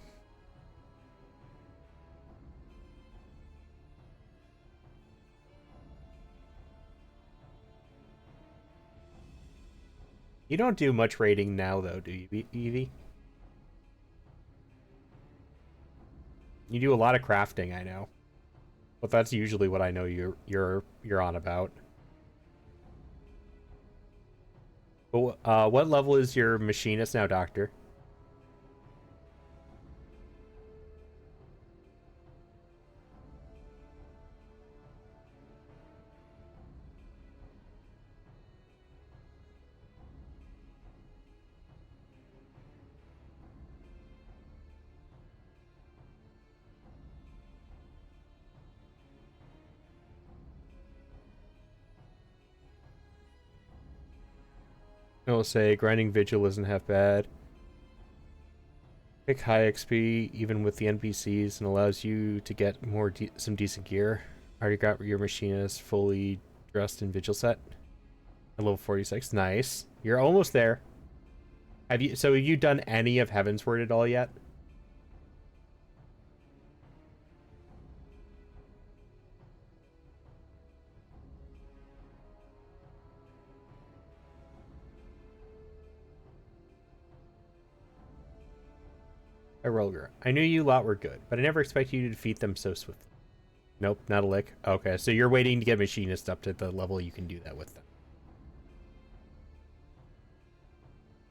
You don't do much raiding now, though, do you, Evie? You do a lot of crafting, I know. But that's usually what I know you're on about. But what level is your machinist now, Doctor? I'll say grinding vigil isn't half bad. Pick high XP even with the NPCs and allows you to get some decent gear. Already got your machinist fully dressed in vigil set. At level 46. Nice. You're almost there. Have you done any of Heavensward at all yet? Roger. I knew you lot were good, but I never expected you to defeat them so swiftly. Nope, not a lick. Okay, so you're waiting to get machinist up to the level you can do that with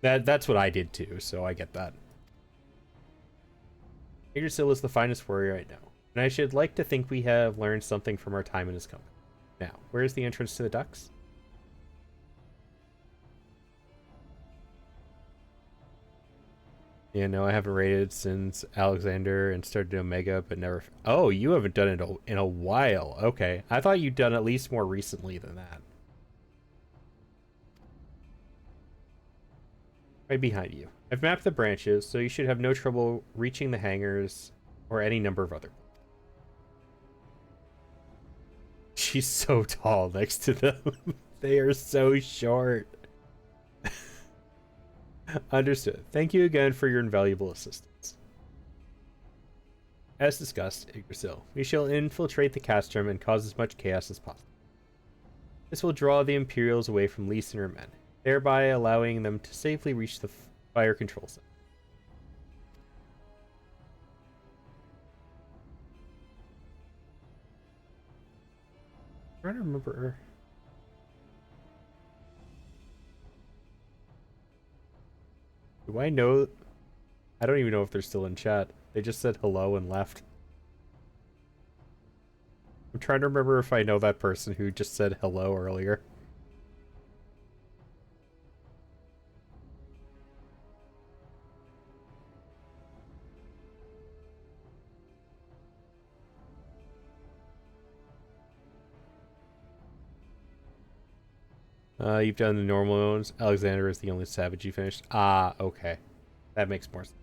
them. That's what I did too, so I get that. Yggdrasil is the finest warrior right now, and I should like to think we have learned something from our time in his company. Now, where is the entrance to the ducks? Yeah, no, I haven't raided since Alexander and started Omega, but never... Oh, you haven't done it in a while. Okay. I thought you'd done at least more recently than that. Right behind you. I've mapped the branches, so you should have no trouble reaching the hangars or any number of other. She's so tall next to them. They are so short. Understood. Thank you again for your invaluable assistance. As discussed, Yggdrasil, we shall infiltrate the castrum and cause as much chaos as possible. This will draw the Imperials away from Lee and her men, thereby allowing them to safely reach the fire control center. I'm trying to remember... Do I know... I don't even know if they're still in chat. They just said hello and left. I'm trying to remember if I know that person who just said hello earlier. You've done the normal ones. Alexander is the only savage you finished. Ah, okay. That makes more sense.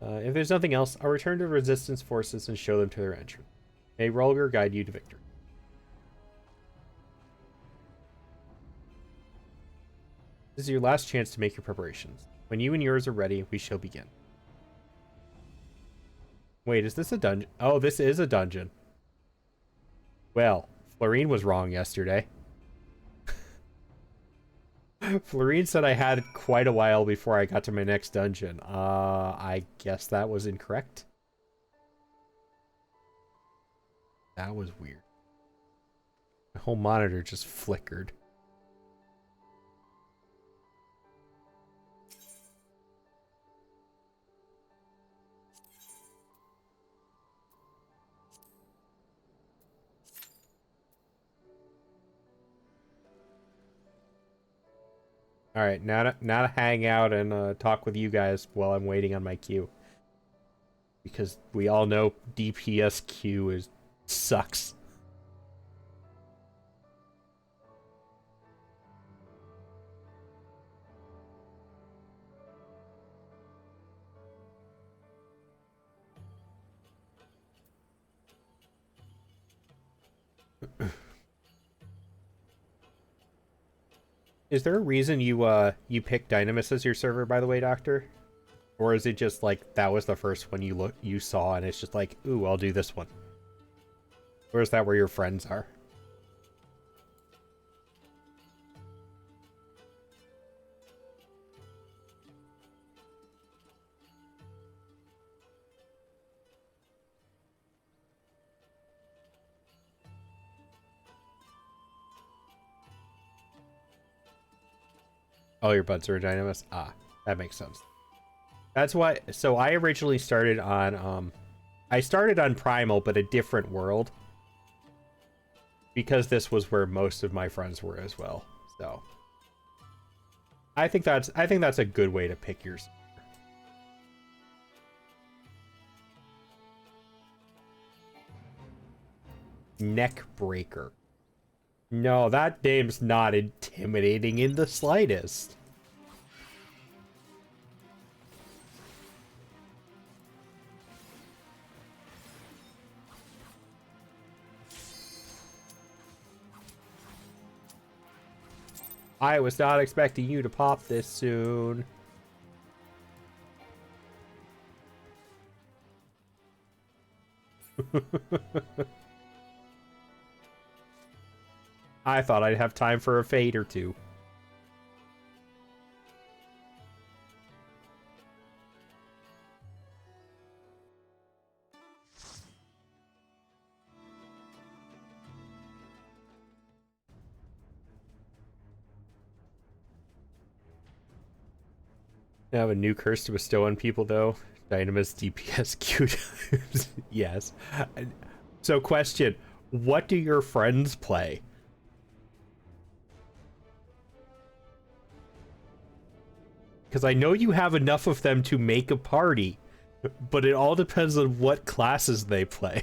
If there's nothing else, I'll return to resistance forces and show them to their entrance. May Rolger guide you to victory. This is your last chance to make your preparations. When you and yours are ready, we shall begin. Wait, is this a dungeon? Oh, this is a dungeon. Well, Florine was wrong yesterday. Florine said I had quite a while before I got to my next dungeon. I guess that was incorrect. That was weird. My whole monitor just flickered. All right, now to hang out and talk with you guys while I'm waiting on my queue, because we all know DPS queue sucks. Is there a reason you picked Dynamis as your server, by the way, Doctor? Or is it just like that was the first one you saw and it's just like, ooh, I'll do this one? Or is that where your friends are? Oh, your buds are a Dynamis? Ah, that makes sense. That's why. So I originally started on Primal, but a different world, because this was where most of my friends were as well. So I think that's a good way to pick yours. Neckbreaker. No, that name's not intimidating in the slightest. I was not expecting you to pop this soon. I thought I'd have time for a fade or two. I have a new curse to bestow on people, though. Dynamis DPS Q times. Yes. So, question. What do your friends play? Because I know you have enough of them to make a party, but it all depends on what classes they play.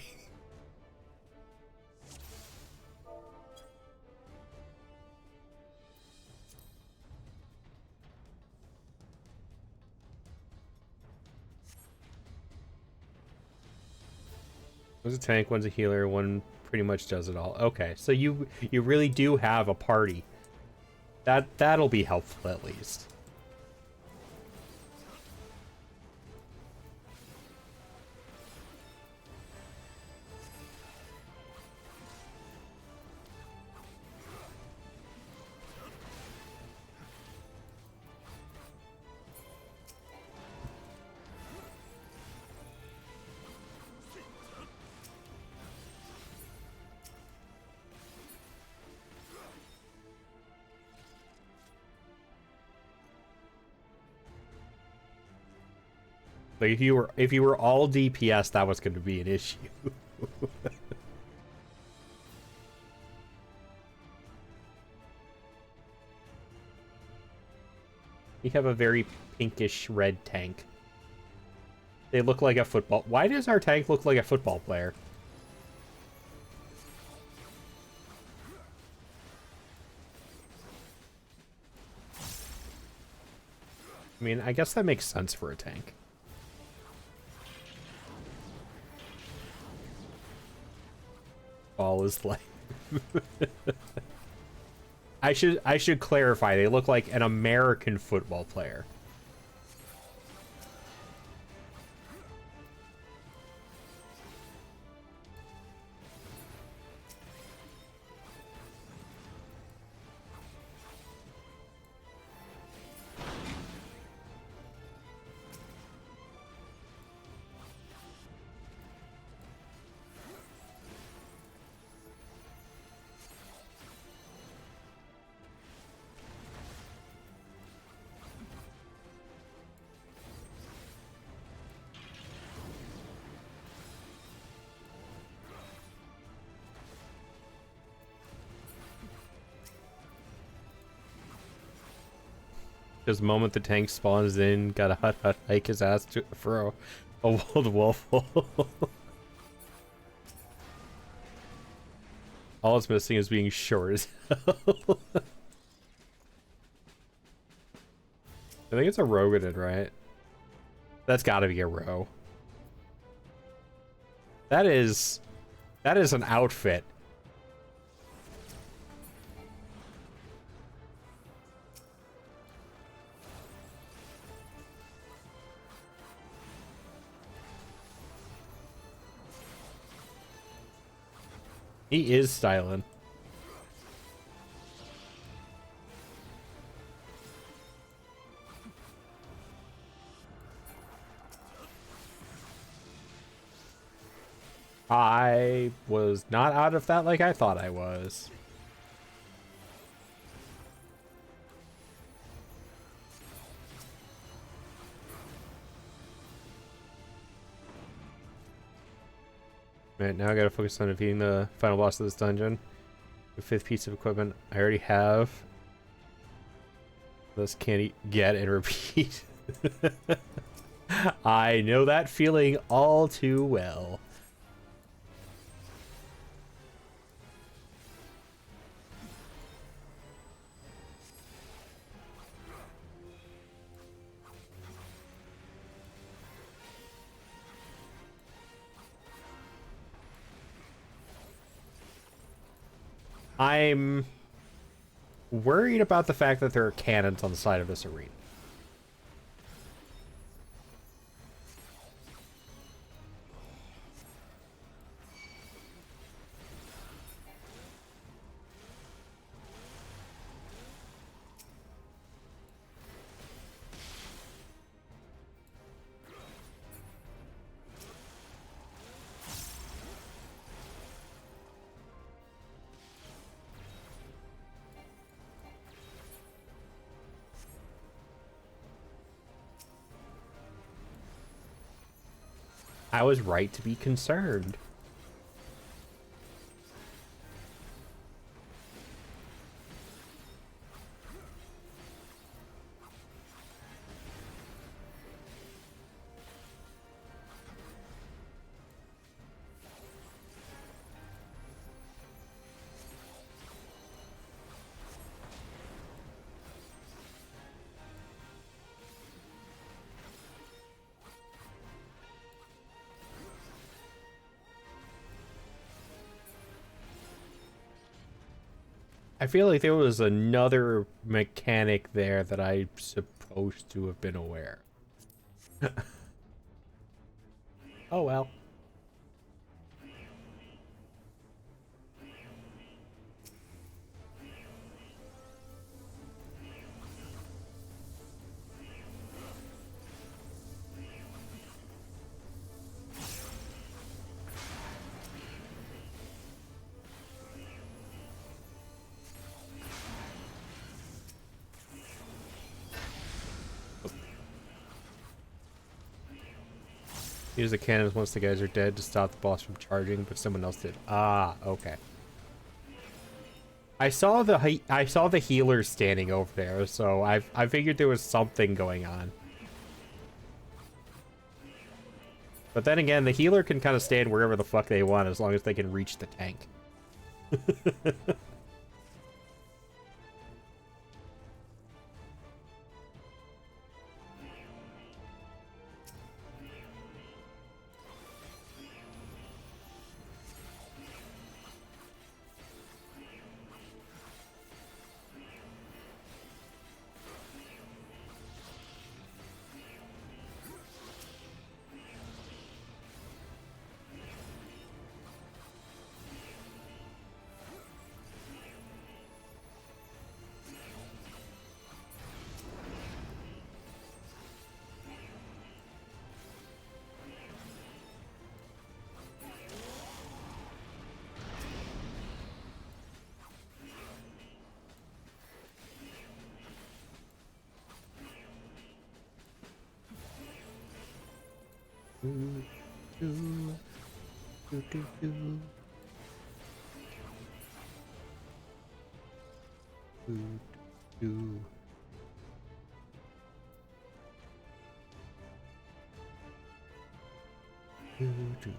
One's a tank, one's a healer, one pretty much does it all. Okay, so you really do have a party. That'll be helpful at least. Like if you were all DPS, that was going to be an issue. You have a very pinkish red tank. They look like a football. Why does our tank look like a football player? I mean, I guess that makes sense for a tank. Ball is like... I should clarify, they look like an American football player. Just the moment the tank spawns in, gotta hut hike his ass for a world waffle. All it's missing is being short as hell. I think it's a Rogadin, right? That's gotta be a row. That is an outfit. He is styling. I was not out of that like I thought I was. Right, now I gotta focus on defeating the final boss of this dungeon. The 5th piece of equipment I already have. This can't get and repeat. I know that feeling all too well. I'm worried about the fact that there are cannons on the side of this arena. I was right to be concerned. I feel like there was another mechanic there that I'm supposed to have been aware. Oh well. Use the cannons once the guys are dead to stop the boss from charging, but someone else did. Ah, okay. I saw the healer standing over there, so I figured there was something going on. But then again, the healer can kind of stand wherever the fuck they want as long as they can reach the tank. Do, do, do, do, do. Do, do. Do, do.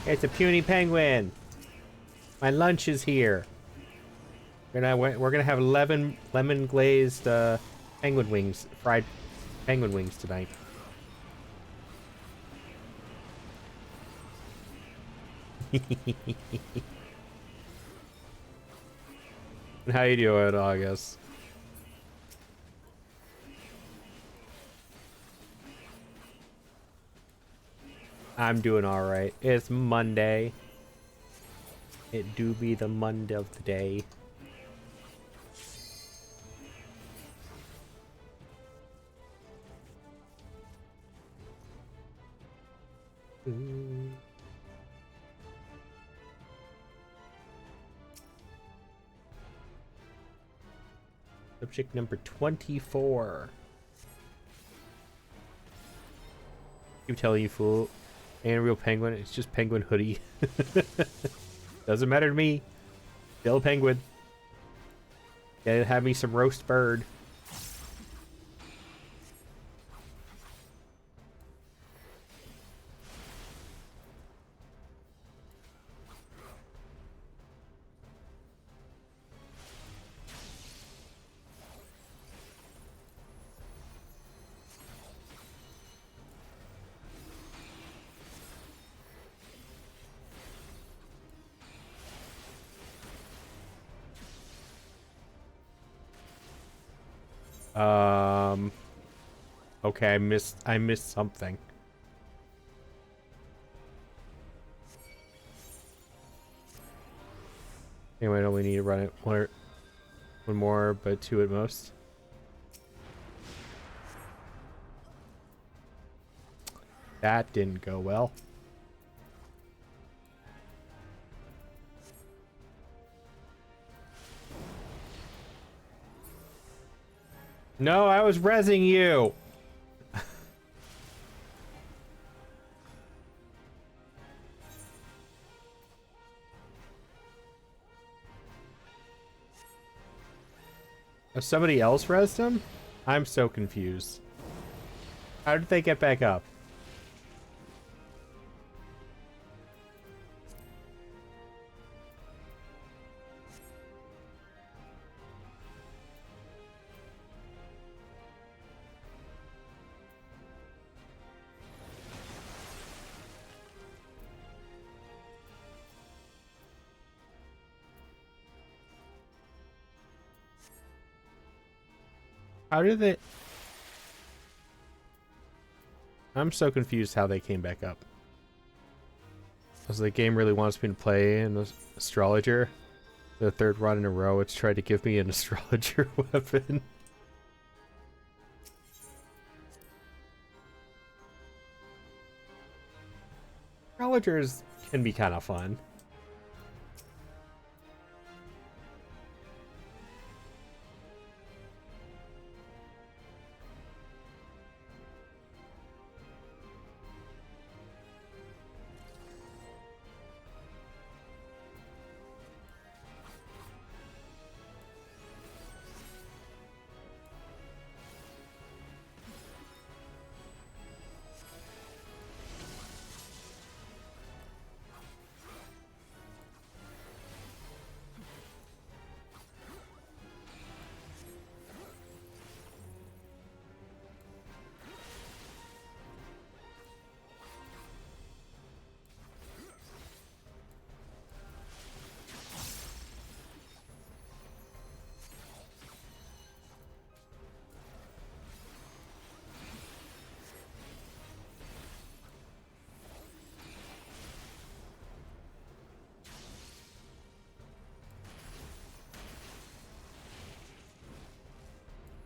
It's a puny penguin. My lunch is here. We're gonna have lemon glazed penguin wings, fried penguin wings tonight. How you doing, August? I'm doing alright. It's Monday. It do be the Monday of the day. Ooh. Subject number 24. Keep telling you, fool. Ain't a real penguin. It's just penguin hoodie. Doesn't matter to me. Still a penguin. Gotta have me some roast bird. Okay, I missed something. Anyway, don't we need to run it one more, but two at most? That didn't go well. No, I was rezzing you. Oh, somebody else rezzed him? I'm so confused. How did they get back up? How did they... I'm so confused how they came back up. Because the game really wants me to play an astrologer. The third run in a row, it's tried to give me an astrologer weapon. Astrologers can be kind of fun.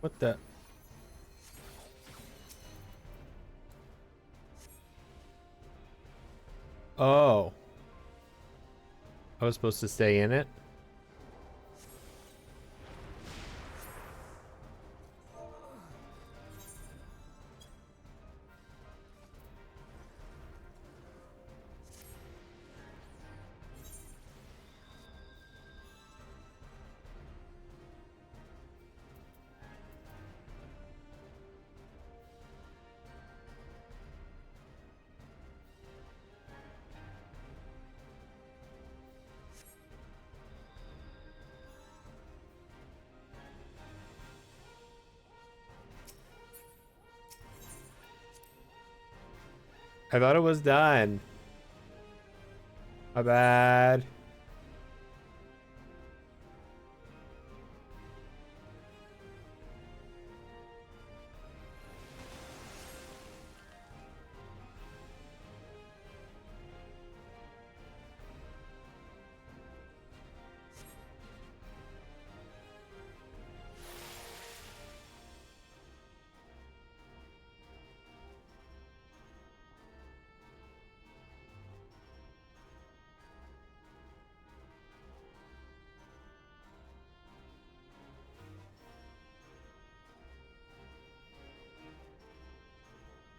What the? Oh. I was supposed to stay in it? I thought it was done. My bad.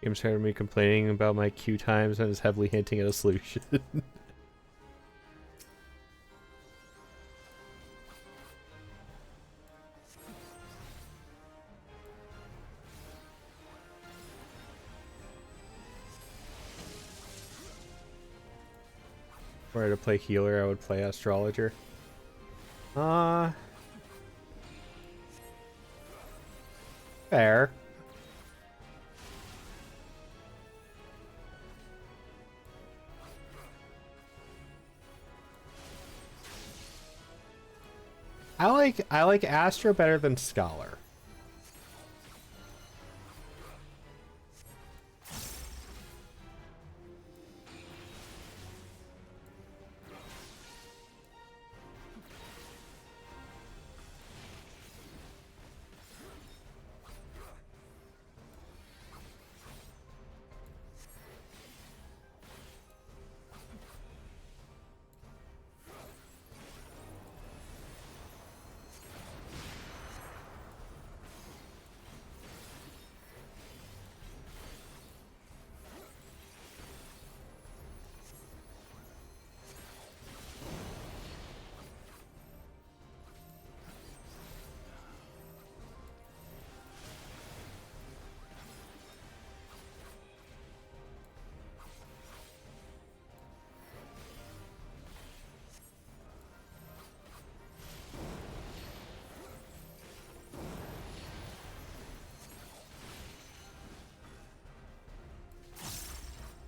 I'm tired of me complaining about my queue times and is heavily hinting at a solution. Were I to play healer, I would play astrologer. Fair. I like Astro better than Scholar.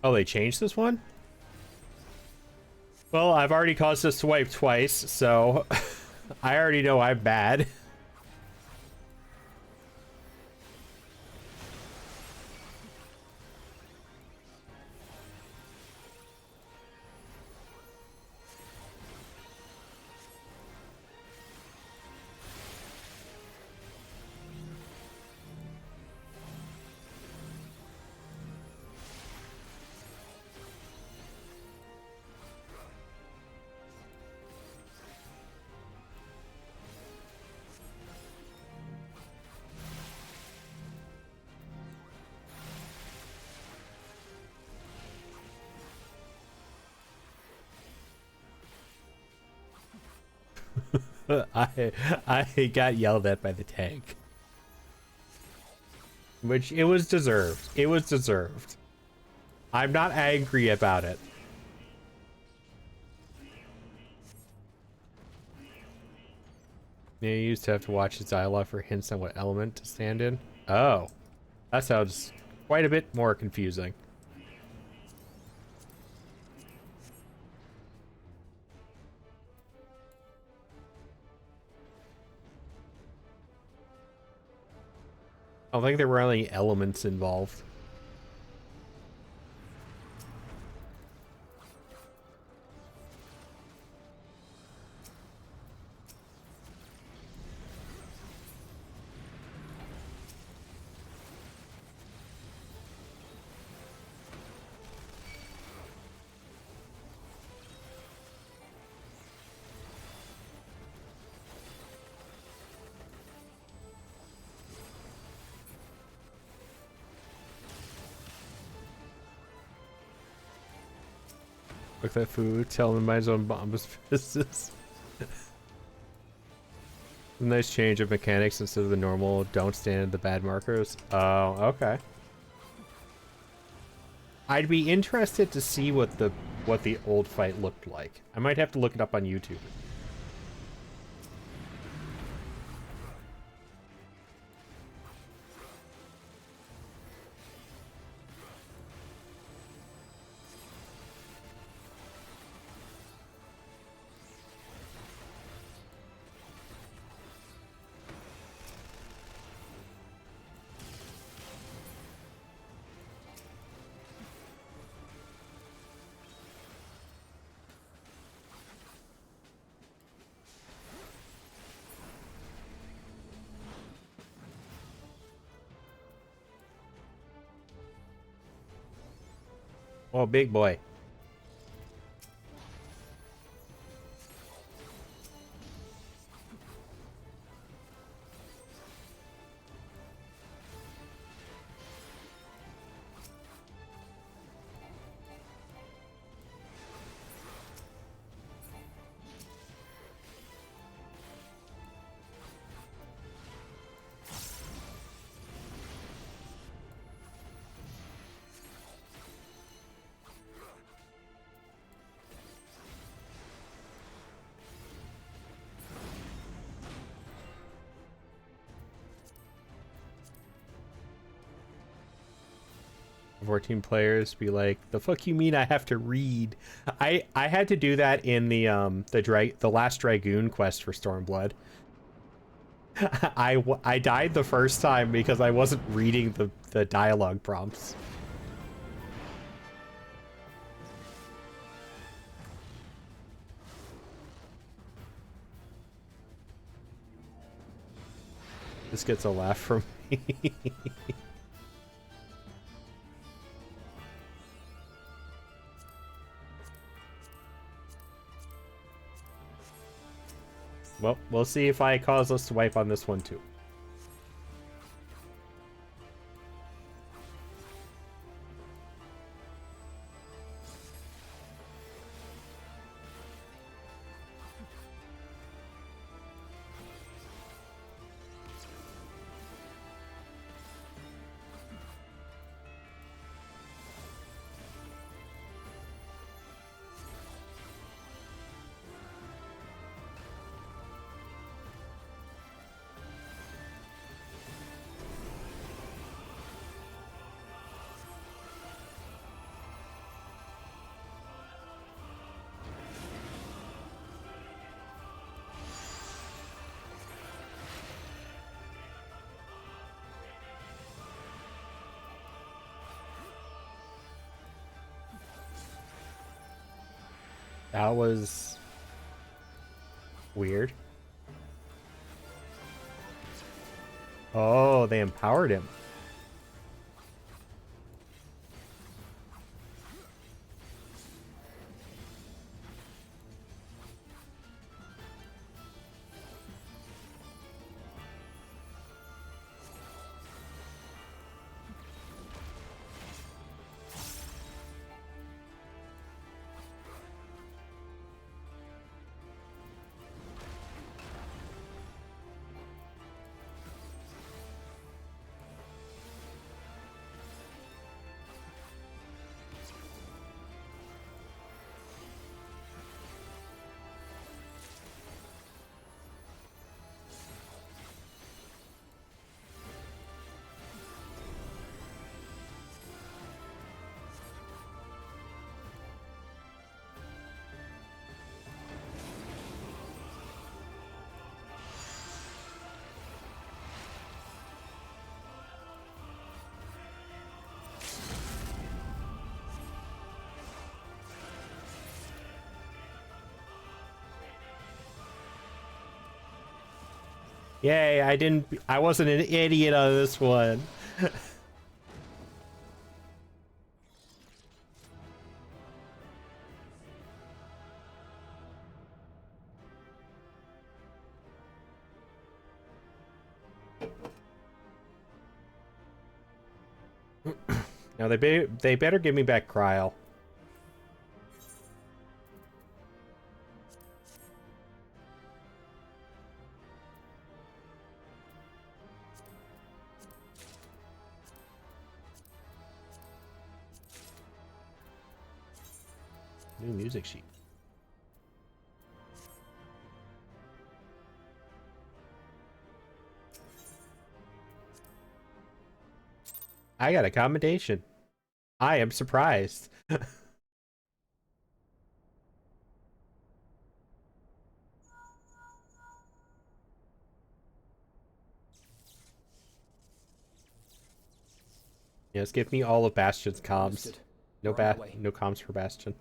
Oh, they changed this one? Well, I've already caused this to wipe twice, so I already know I'm bad. I got yelled at by the tank. Which, it was deserved. It was deserved. I'm not angry about it. You used to have to watch his dialogue for hints on what element to stand in. Oh. That sounds quite a bit more confusing. I don't think there were any elements involved. Look at that food. Tell him mind his own bombs business. Nice change of mechanics instead of the normal don't stand the bad markers. Oh, okay. I'd be interested to see what the old fight looked like. I might have to look it up on YouTube. 'Oh, big boy. Fourteen players be like, the fuck you mean I have to read? I had to do that in the last Dragoon quest for Stormblood. I died the first time because I wasn't reading the dialogue prompts. This gets a laugh from me. Well, we'll see if I cause us to wipe on this one too. That was weird. Oh, they empowered him. Yay, I wasn't an idiot on this one. Now they better give me back Cryle. New music sheet. I got a commendation. I am surprised. Yes, give me all of Bastion's comms. No comms for Bastion.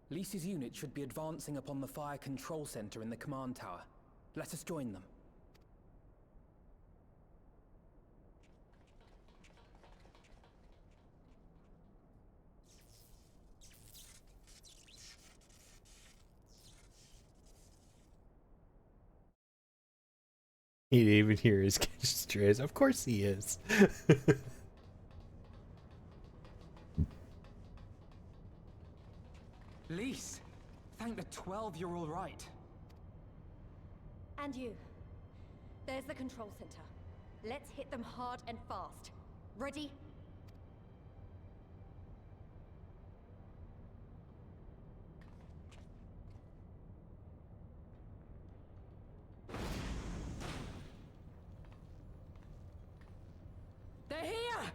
Lisa's unit should be advancing upon the fire control center in the command tower. Let us join them. He didn't even hear his strays. Of course he is. Lise, thank the 12 you're all right. And you. There's the control center. Let's hit them hard and fast. Ready? They're here!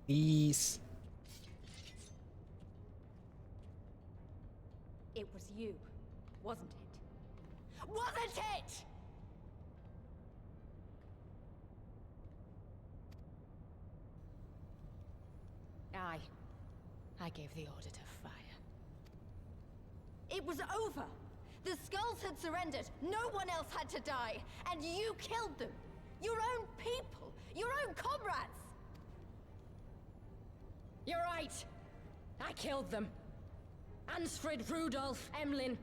Peace. It was you, wasn't it? Wasn't it? I gave the order to fire. It was over. The Skulls had surrendered. No one else had to die. And you killed them. Your own people. Your own comrades. You're right. I killed them. Ansfrid, Rudolph, Emlyn,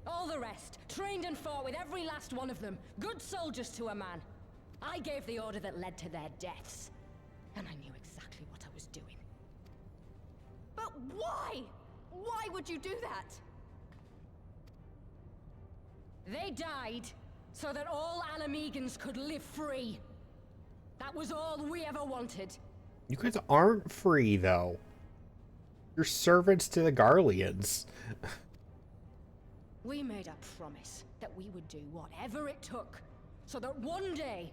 all the rest. Trained and fought with every last one of them. Good soldiers to a man. I gave the order that led to their deaths. And I knew exactly what I was doing. But why? Why would you do that? They died so that all Alamegans could live free. That was all we ever wanted. You guys aren't free, though. You're servants to the Garleans. We made a promise that we would do whatever it took, so that one day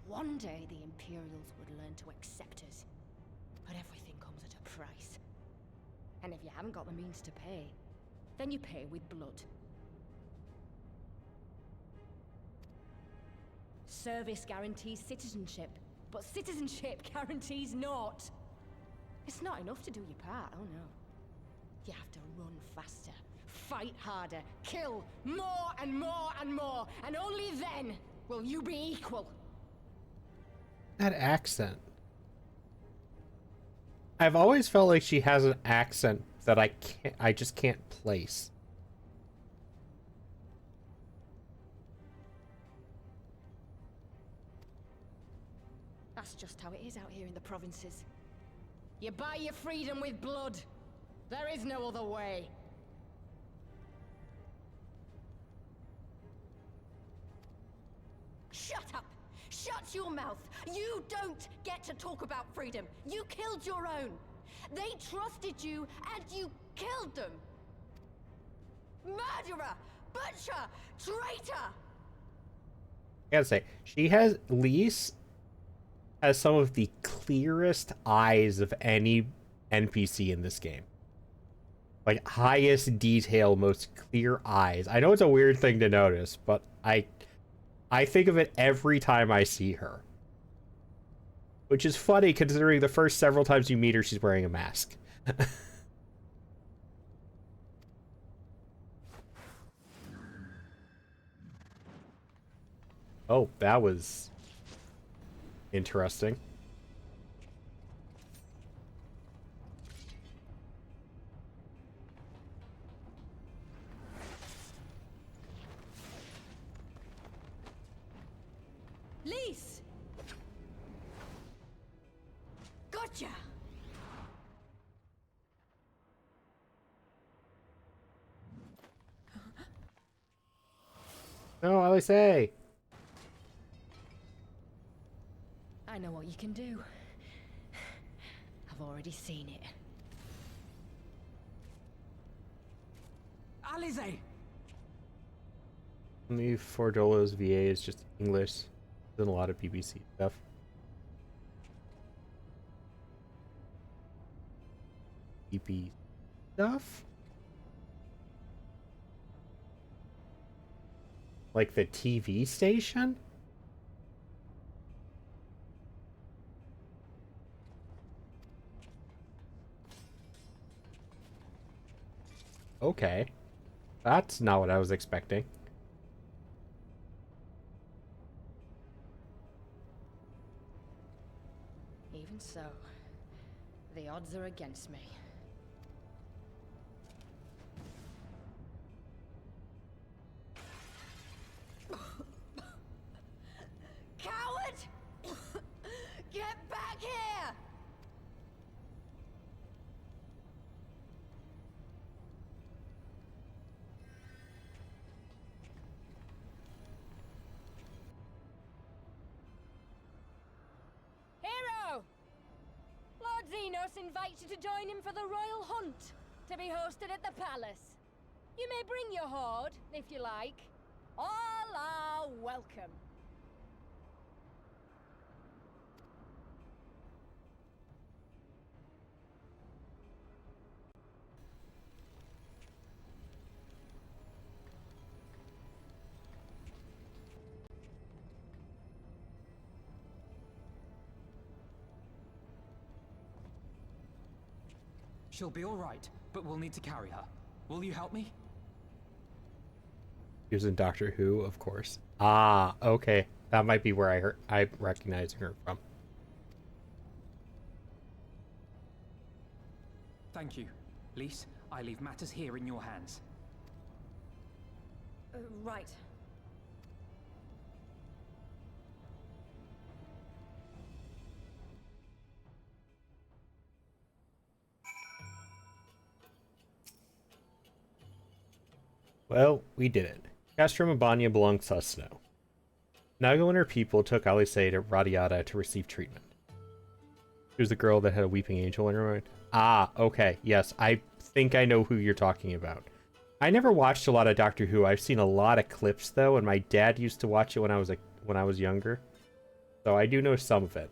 the Imperials would learn to accept us. But everything comes at a price. And if you haven't got the means to pay, then you pay with blood. Service guarantees citizenship, but citizenship guarantees naught. It's not enough to do your part, oh no. You have to run faster, fight harder, kill more and more and more, and only then will you be equal. That accent. I've always felt like she has an accent that I just can't place. That's just how it is out here in the provinces. You buy your freedom with blood. There is no other way. Shut up! Shut your mouth! You don't get to talk about freedom. You killed your own. They trusted you, and you killed them. Murderer! Butcher! Traitor! I gotta say, Lise has some of the clearest eyes of any NPC in this game. Like, highest detail, most clear eyes. I know it's a weird thing to notice, but I think of it every time I see her. Which is funny, considering the first several times you meet her, she's wearing a mask. Oh, that was interesting. Lise! Gotcha! No, I say. I know what you can do. I've already seen it. Alize! Only Fordolo's VA is just English. There's a lot of BBC stuff. BP stuff? Like the TV station? Okay. That's not what I was expecting. Even so, the odds are against me. Coward! Get back here! Hero! Lord Xenos invites you to join him for the royal hunt, to be hosted at the palace. You may bring your horde, if you like. All are welcome. She'll be all right, but we'll need to carry her. Will you help me? He was in Doctor Who, of course. Ah, okay. That might be where I recognize her from. Thank you. Lise, I leave matters here in your hands. Right. Well, we did it. Castro Mabania belongs to us now. Nago and her people took Alice to Radiata to receive treatment. She was the girl that had a weeping angel in her mind. Ah, okay. Yes, I think I know who you're talking about. I never watched a lot of Doctor Who. I've seen a lot of clips though, and my dad used to watch it when I was younger. So I do know some of it.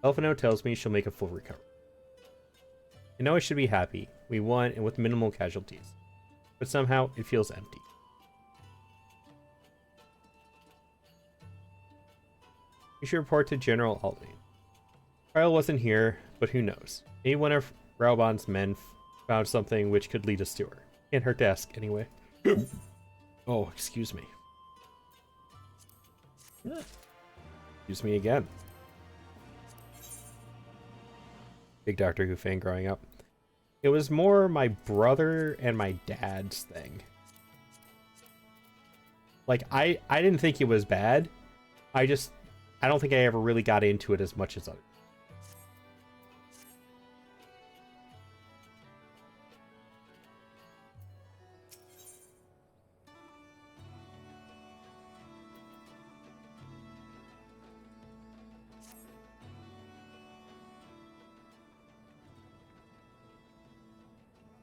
Elfino tells me she'll make a full recovery. I know I should be happy. We won, and with minimal casualties. But somehow, it feels empty. We should report to General Aldine. Kyle wasn't here, but who knows? Maybe one of Raubon's men found something which could lead us to her. In her desk, anyway. Oh, excuse me. Excuse me again. Big Doctor Who fan growing up. It was more my brother and my dad's thing. Like, I didn't think it was bad. I don't think I ever really got into it as much as others.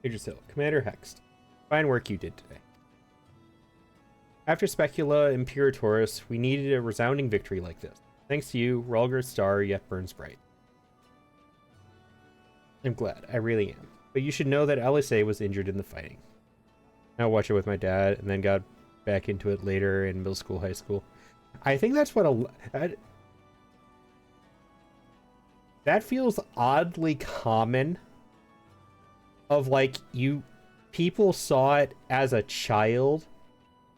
Idris Hill, Commander Hext. Fine work you did today. After Specula and Imperatorus, we needed a resounding victory like this. Thanks to you, Rulger's star yet burns bright. I'm glad, I really am. But you should know that LSA was injured in the fighting. I watched it with my dad, and then got back into it later in middle school, high school. I think that's what that feels oddly common. Of like, people saw it as a child,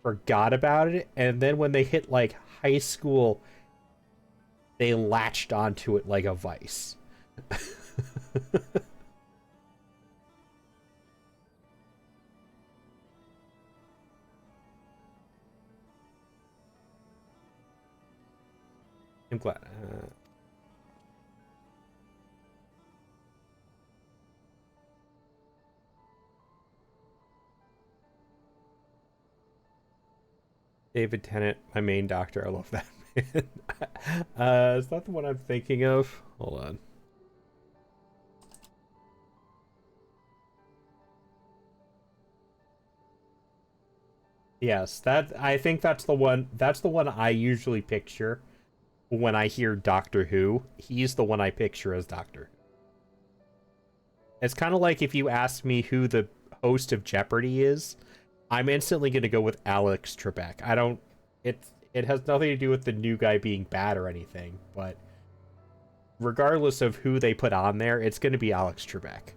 forgot about it, and then when they hit like high school, they latched onto it like a vice. I'm glad. David Tennant, my main doctor. I love that. Is that the one I'm thinking of? Hold on. Yes, I think that's the one. That's the one I usually picture when I hear Doctor Who. He's the one I picture as Doctor Who. It's kind of like if you ask me who the host of Jeopardy is, I'm instantly going to go with Alex Trebek. I don't. It has nothing to do with the new guy being bad or anything, but regardless of who they put on there, it's going to be Alex Trebek.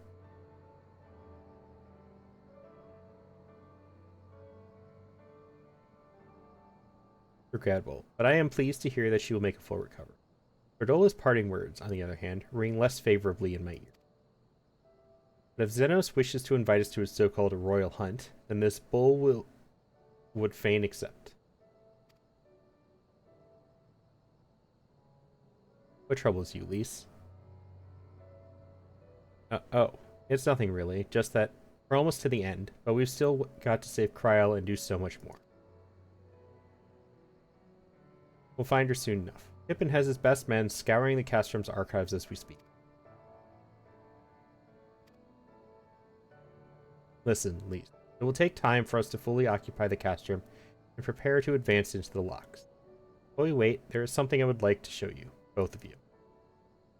Regrettable, but I am pleased to hear that she will make a full recovery. Verdola's parting words, on the other hand, ring less favorably in my ear. But if Xenos wishes to invite us to his so-called royal hunt, then this bull would fain accept. What troubles you, Lise? Oh, it's nothing really, just that we're almost to the end, but we've still got to save Kryl and do so much more. We'll find her soon enough. Pippin has his best men scouring the Castrom's archives as we speak. Listen, Lise. It will take time for us to fully occupy the Castrum and prepare to advance into the locks. While we wait, there is something I would like to show you, both of you.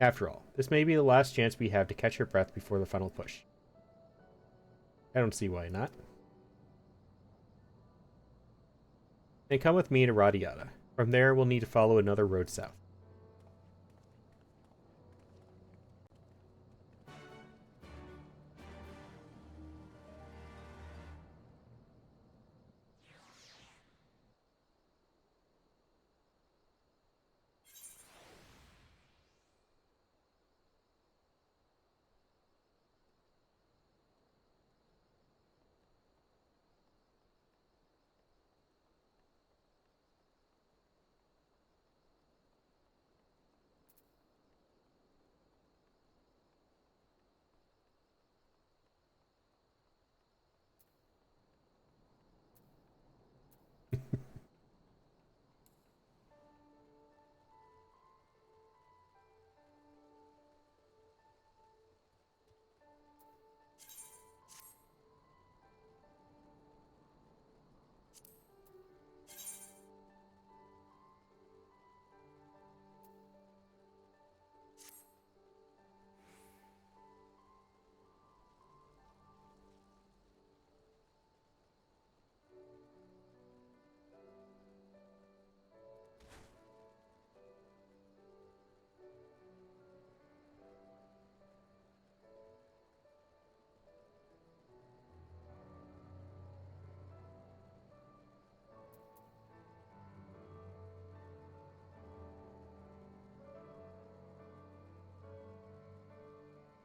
After all, this may be the last chance we have to catch your breath before the final push. I don't see why not. Then come with me to Radiata. From there, we'll need to follow another road south.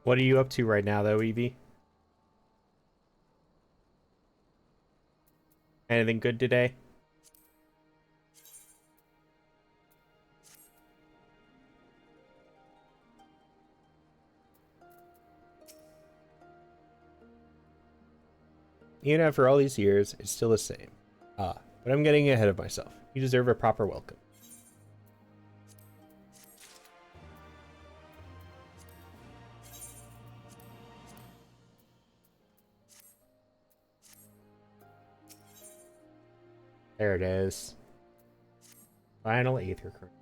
What are you up to right now, though, Evie? Anything good today? Even after all these years, it's still the same. Ah, but I'm getting ahead of myself. You deserve a proper welcome. There it is. Final Aether Current.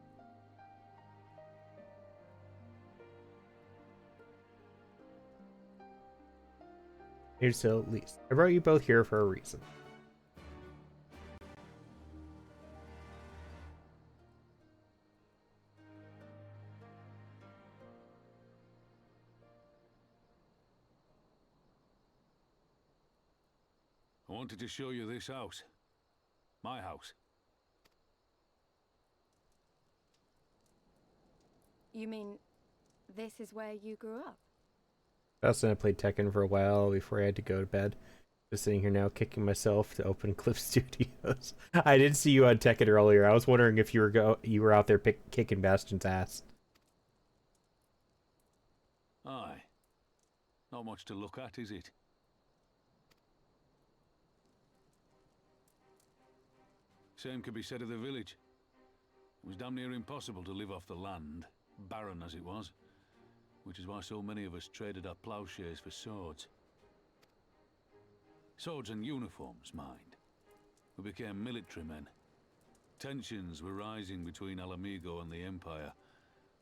Here's to at least. I brought you both here for a reason. I wanted to show you this house. My house. You mean this is where you grew up? I played Tekken for a while before I had to go to bed. Just sitting here now kicking myself to open Cliff Studios. I did see you on Tekken earlier. I was wondering if you were out there kicking Bastion's ass. Aye. Not much to look at, is it? Same could be said of the village. It was damn near impossible to live off the land, barren as it was, which is why so many of us traded our plowshares for swords. Swords and uniforms, mind. We became military men. Tensions were rising between Alamigo and the Empire,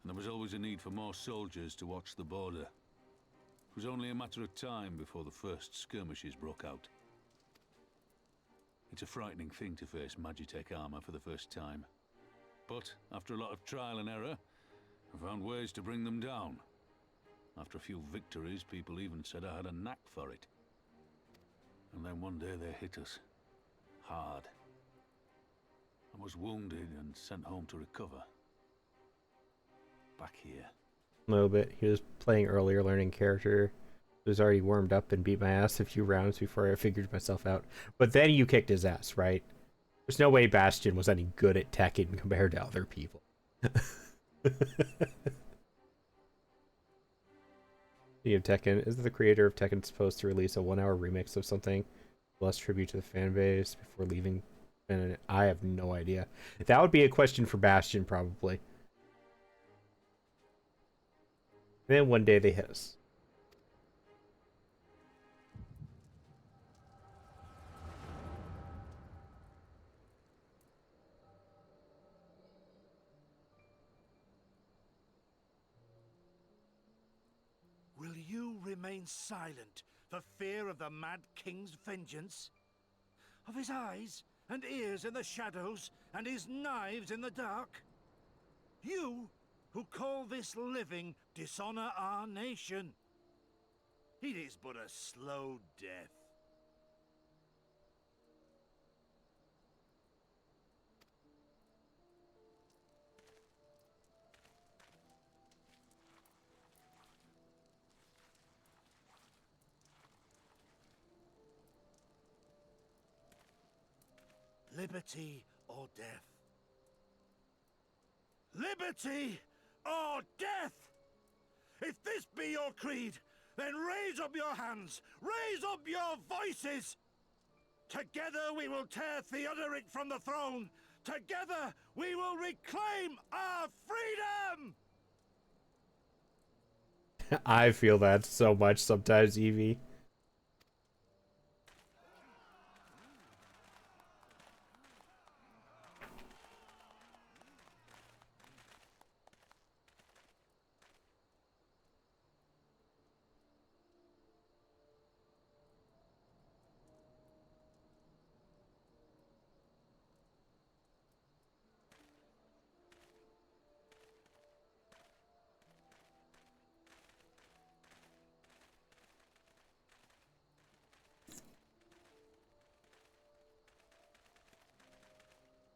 and there was always a need for more soldiers to watch the border. It was only a matter of time before the first skirmishes broke out. It's a frightening thing to face Magitech armor for the first time. But after a lot of trial and error, I found ways to bring them down. After a few victories, people even said I had a knack for it. And then one day they hit us. Hard. I was wounded and sent home to recover. Back here. A little bit. He was playing earlier, learning character. He was already warmed up and beat my ass a few rounds before I figured myself out. But then you kicked his ass, right? There's no way Bastion was any good at Tekken compared to other people. Of Tekken, is the creator of Tekken supposed to release a 1-hour remix of something, less tribute to the fan base before leaving? And I have no idea. That would be a question for Bastion, probably. And then one day they hit us. Will you remain silent for fear of the Mad King's vengeance? Of his eyes and ears in the shadows and his knives in the dark? You, who call this living dishonor our nation. It is but a slow death. Liberty or death? Liberty or death? If this be your creed, then raise up your hands, raise up your voices! Together we will tear Theodoric from the throne! Together we will reclaim our freedom! I feel that so much sometimes, Evie.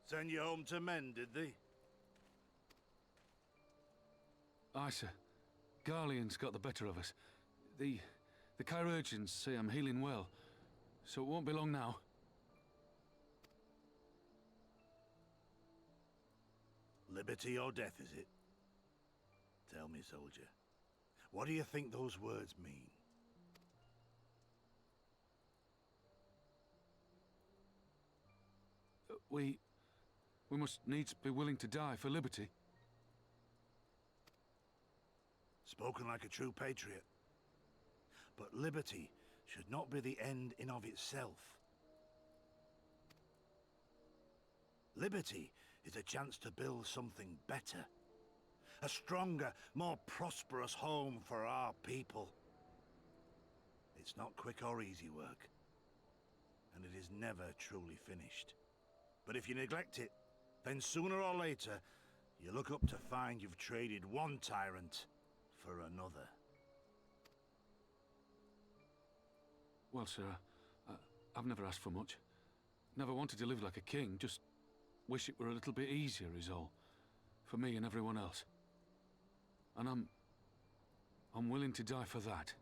Send you home to mend, did they? Aye, sir. Garlean's got the better of us. The chirurgeons say I'm healing well, so it won't be long now. Liberty or death, is it? Tell me, soldier, what do you think those words mean? We must needs be willing to die for liberty. Spoken like a true patriot. But liberty should not be the end in of itself. Liberty is a chance to build something better. A stronger, more prosperous home for our people. It's not quick or easy work. And it is never truly finished. But if you neglect it, then sooner or later, you look up to find you've traded one tyrant for another. Well, sir, I've never asked for much. Never wanted to live like a king, just wish it were a little bit easier is all. For me and everyone else. And I'm willing to die for that,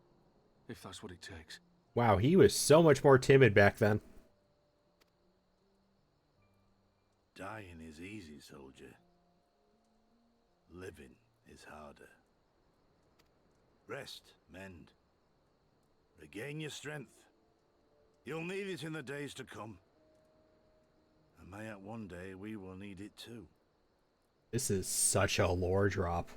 if that's what it takes. Wow, he was so much more timid back then. Dying is easy, soldier. Living is harder. Rest, mend. Regain your strength. You'll need it in the days to come. And mayhap one day we will need it too. This is such a lore drop.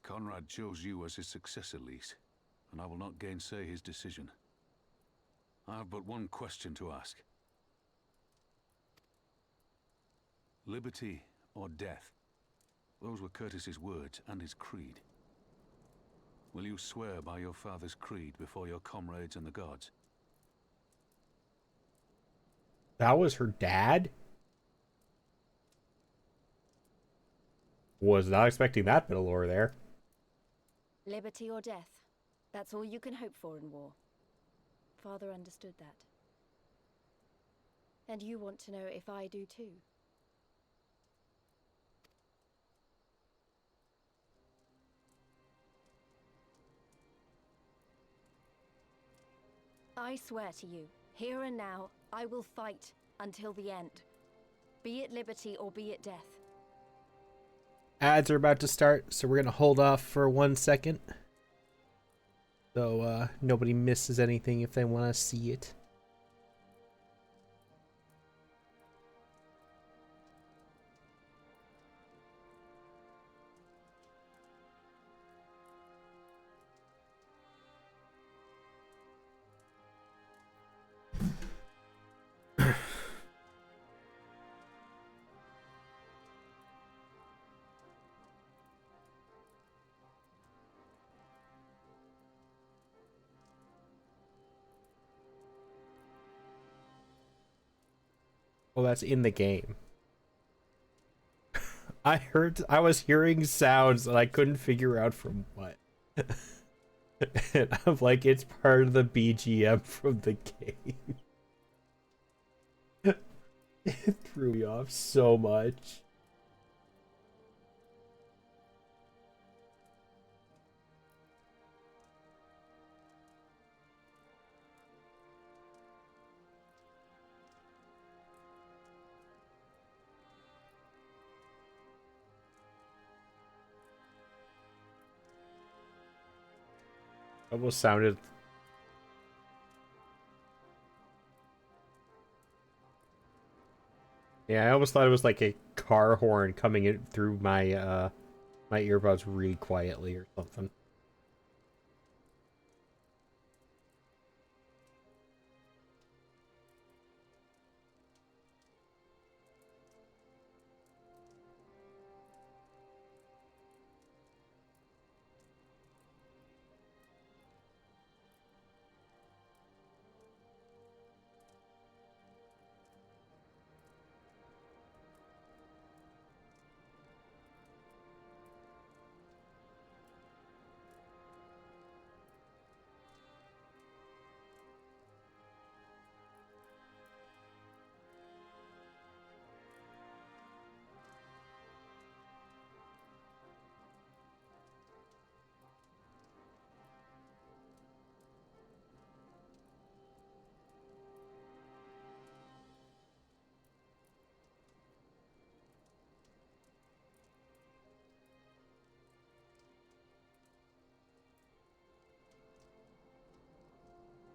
Conrad chose you as his successor, Lise, and I will not gainsay his decision. I have but one question to ask. Liberty or death? Those were Curtis's words and his creed. Will you swear by your father's creed before your comrades and the gods? That was her dad? Was not expecting that bit of lore there. Liberty or death. That's all you can hope for in war. Father understood that. And you want to know if I do too. I swear to you, here and now, I will fight until the end. Be it liberty or be it death. Ads are about to start, so we're going to hold off for 1 second. So nobody misses anything if they want to see it. Well, that's in the game. I was hearing sounds and I couldn't figure out from what. And I'm like, it's part of the BGM from the game. It threw me off so much. Almost sounded. Yeah, I almost thought it was like a car horn coming in through my my earbuds really quietly or something.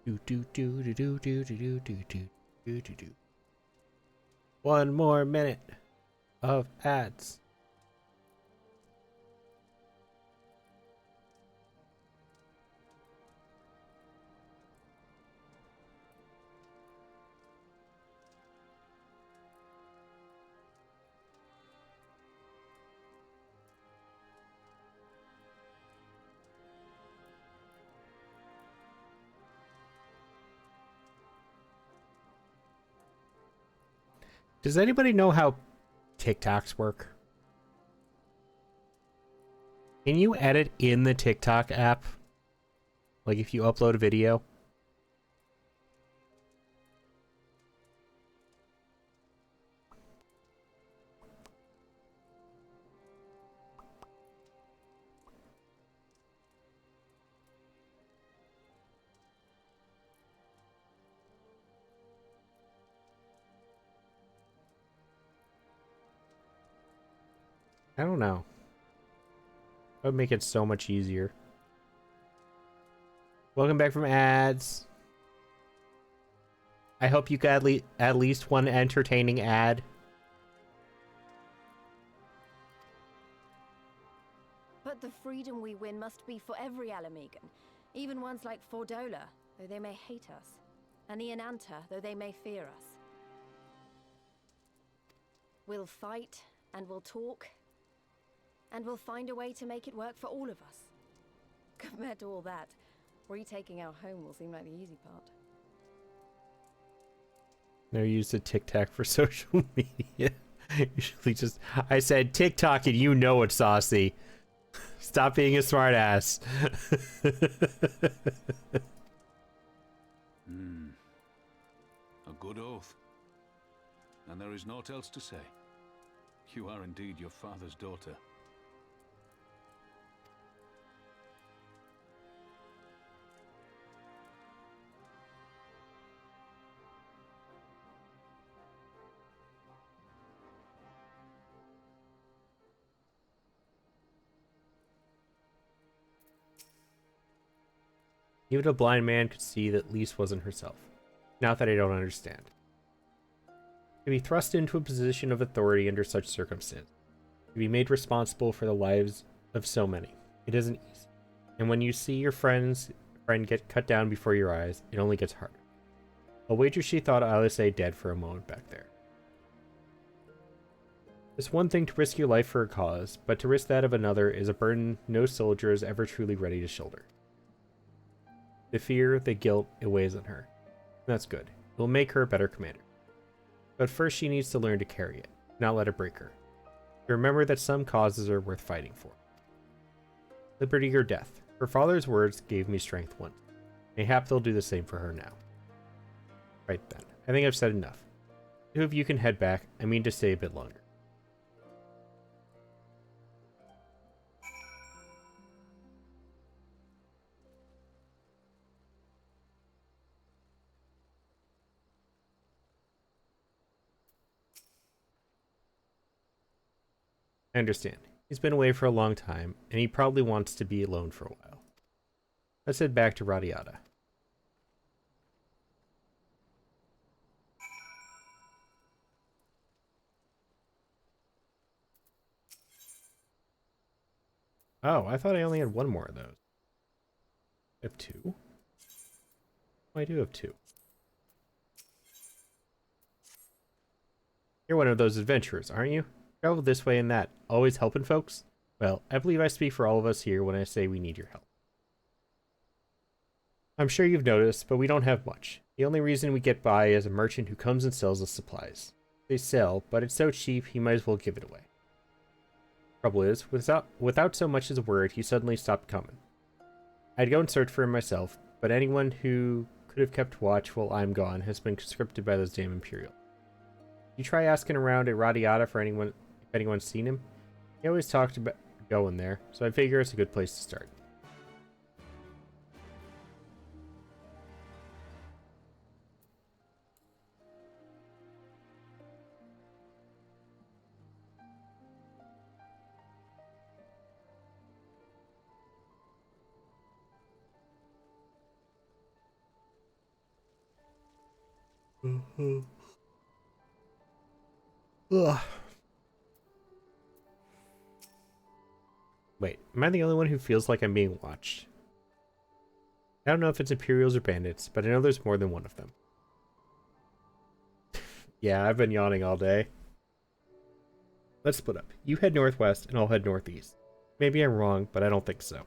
Do do do do do do do do do do do do. 1 more minute of ads. Does anybody know how TikToks work? Can you edit in the TikTok app? Like if you upload a video? I don't know. That would make it so much easier. Welcome back from ads. I hope you got at least one entertaining ad. But the freedom we win must be for every Alamegan, even ones like Fordola, though they may hate us, and the Ananta, though they may fear us. We'll fight, and we'll talk, and we'll find a way to make it work for all of us. Compared to all that, retaking our home will seem like the easy part. Never used a TikTok for social media. Usually just, I said TikTok and you know it's saucy. Stop being a smartass. A good oath. And there is naught else to say. You are indeed your father's daughter. Even a blind man could see that Lise wasn't herself. Not that I don't understand. To be thrust into a position of authority under such circumstances, to be made responsible for the lives of so many, it isn't easy. And when you see your friend get cut down before your eyes, it only gets harder. I'll wager she thought Alisaie dead for a moment back there. It's one thing to risk your life for a cause, but to risk that of another is a burden no soldier is ever truly ready to shoulder. The fear, the guilt, it weighs on her. That's good. It will make her a better commander. But first she needs to learn to carry it, not let it break her. To remember that some causes are worth fighting for. Liberty or death. Her father's words gave me strength once. Mayhap they'll do the same for her now. Right then. I think I've said enough. Two of you can head back. I mean to stay a bit longer. I understand. He's been away for a long time, and he probably wants to be alone for a while. Let's head back to Radiata. Oh, I thought I only had one more of those. I have two? Oh, I do have two. You're one of those adventurers, aren't you? Travel this way and that, always helping folks? Well, I believe I speak for all of us here when I say we need your help. I'm sure you've noticed, but we don't have much. The only reason we get by is a merchant who comes and sells us supplies. They sell, but it's so cheap he might as well give it away. Trouble is, without so much as a word, he suddenly stopped coming. I'd go and search for him myself, but anyone who could have kept watch while I'm gone has been conscripted by those damn Imperials. You try asking around at Radiata for anyone if anyone's seen him. He always talked about going there, so I figure it's a good place to start. Ugh. Wait, am I the only one who feels like I'm being watched? I don't know if it's Imperials or bandits, but I know there's more than one of them. Yeah, I've been yawning all day. Let's split up. You head northwest, and I'll head northeast. Maybe I'm wrong, but I don't think so.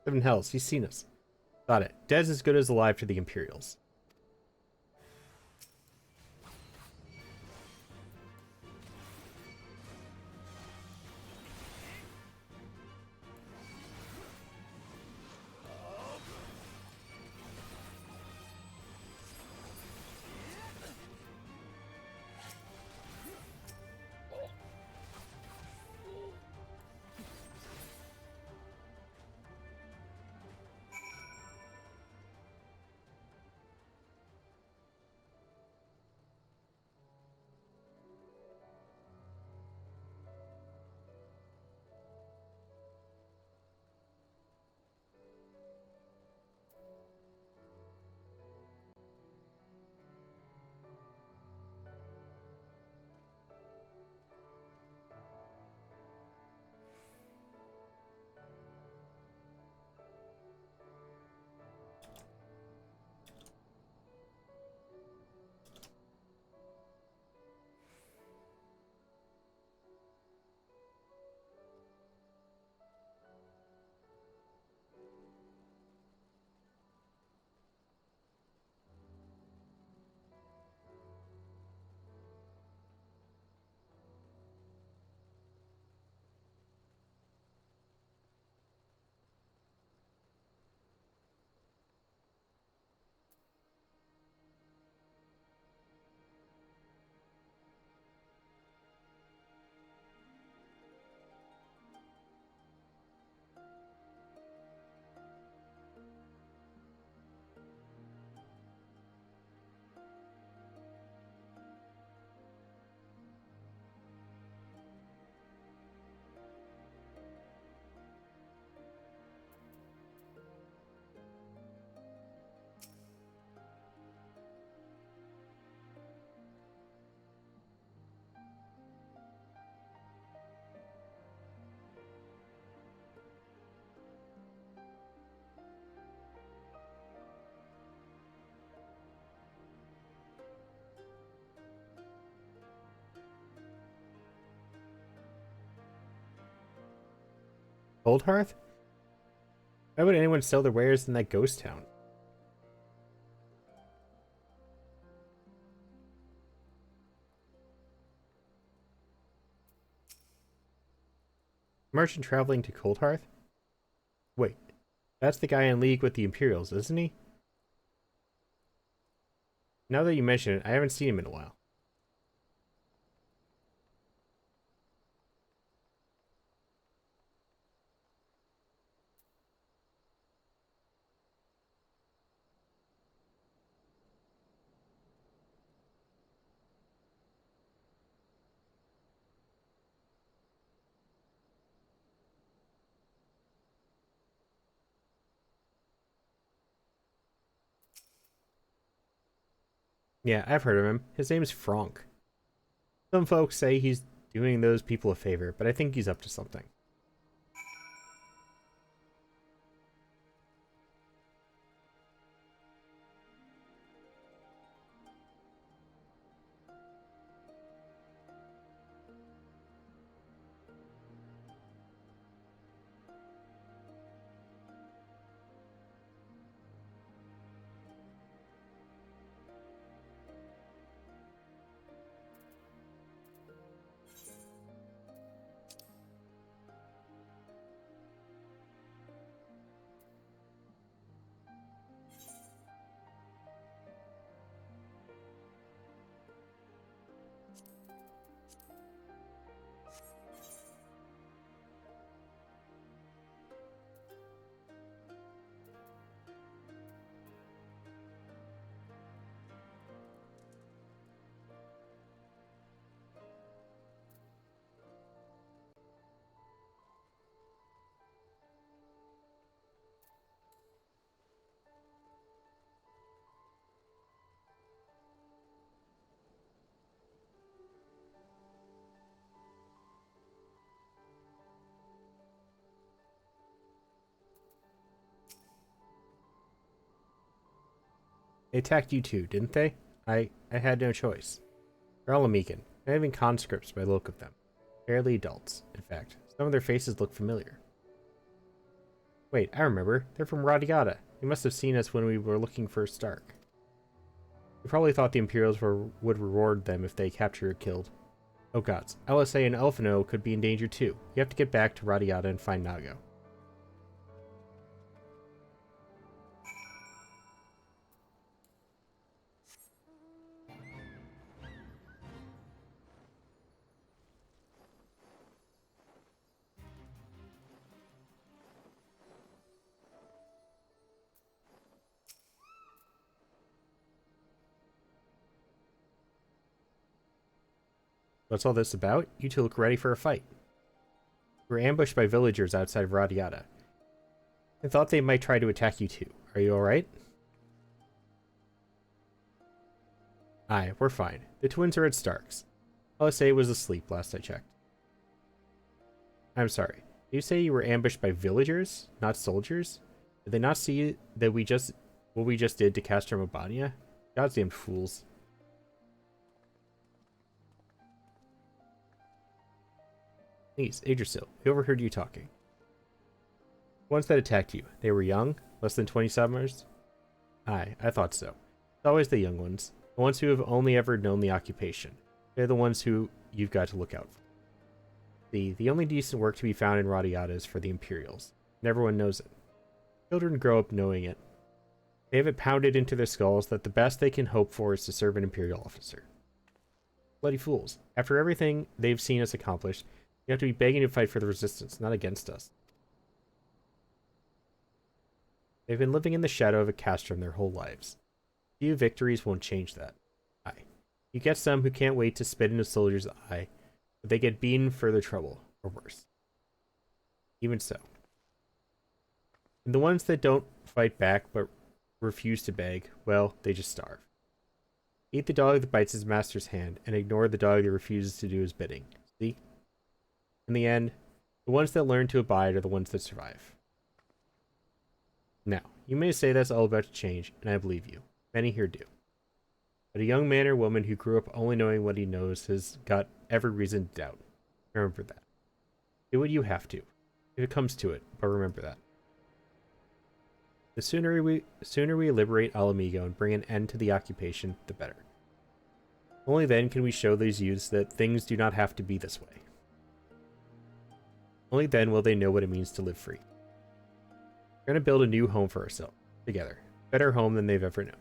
Seven hells, he's seen us. Got it. Dead's as good as alive to the Imperials. Cold Hearth? Why would anyone sell their wares in that ghost town? Merchant traveling to Cold Hearth? Wait, that's the guy in league with the Imperials, isn't he? Now that you mention it, I haven't seen him in a while. Yeah, I've heard of him. His name's Franck. Some folks say he's doing those people a favor, but I think he's up to something. They attacked you too, didn't they? I had no choice. They're all Amican, not even conscripts by the look of them. Barely adults, in fact. Some of their faces look familiar. Wait, I remember. They're from Radiata. They must have seen us when we were looking for Stark. They probably thought the Imperials would reward them if they captured or killed. Oh gods, LSA and Elfino could be in danger too. You have to get back to Radiata and find Nago. What's all this about? You two look ready for a fight. We were ambushed by villagers outside of Radiata. I thought they might try to attack you too. Are you alright? Aye, we're fine. The twins are at Stark's. LSA was asleep last I checked. I'm sorry. Did you say you were ambushed by villagers, not soldiers? Did they not see that what we just did to Castro Mabania? Goddamn fools. Please, Idrisil, we overheard you talking. The ones that attacked you, they were young? Less than 20 summers? Aye, I thought so. It's always the young ones. The ones who have only ever known the occupation. They're the ones who you've got to look out for. The only decent work to be found in Radiata is for the Imperials, and everyone knows it. Children grow up knowing it. They have it pounded into their skulls that the best they can hope for is to serve an Imperial officer. Bloody fools. After everything they've seen us accomplish, you have to be begging to fight for the Resistance, not against us. They've been living in the shadow of a castrum their whole lives. Few victories won't change that. Aye. You get some who can't wait to spit in a soldier's eye, but they get beaten for their trouble, or worse. Even so. And the ones that don't fight back but refuse to beg, well, they just starve. Eat the dog that bites his master's hand, and ignore the dog that refuses to do his bidding. See? In the end, the ones that learn to abide are the ones that survive. Now, you may say that's all about to change, and I believe you. Many here do. But a young man or woman who grew up only knowing what he knows has got every reason to doubt. Remember that. Do what you have to. if it comes to it, but remember that. The sooner we liberate Alamigo and bring an end to the occupation, the better. Only then can we show these youths that things do not have to be this way. Only then will they know what it means to live free. We're going to build a new home for ourselves, together. A better home than they've ever known.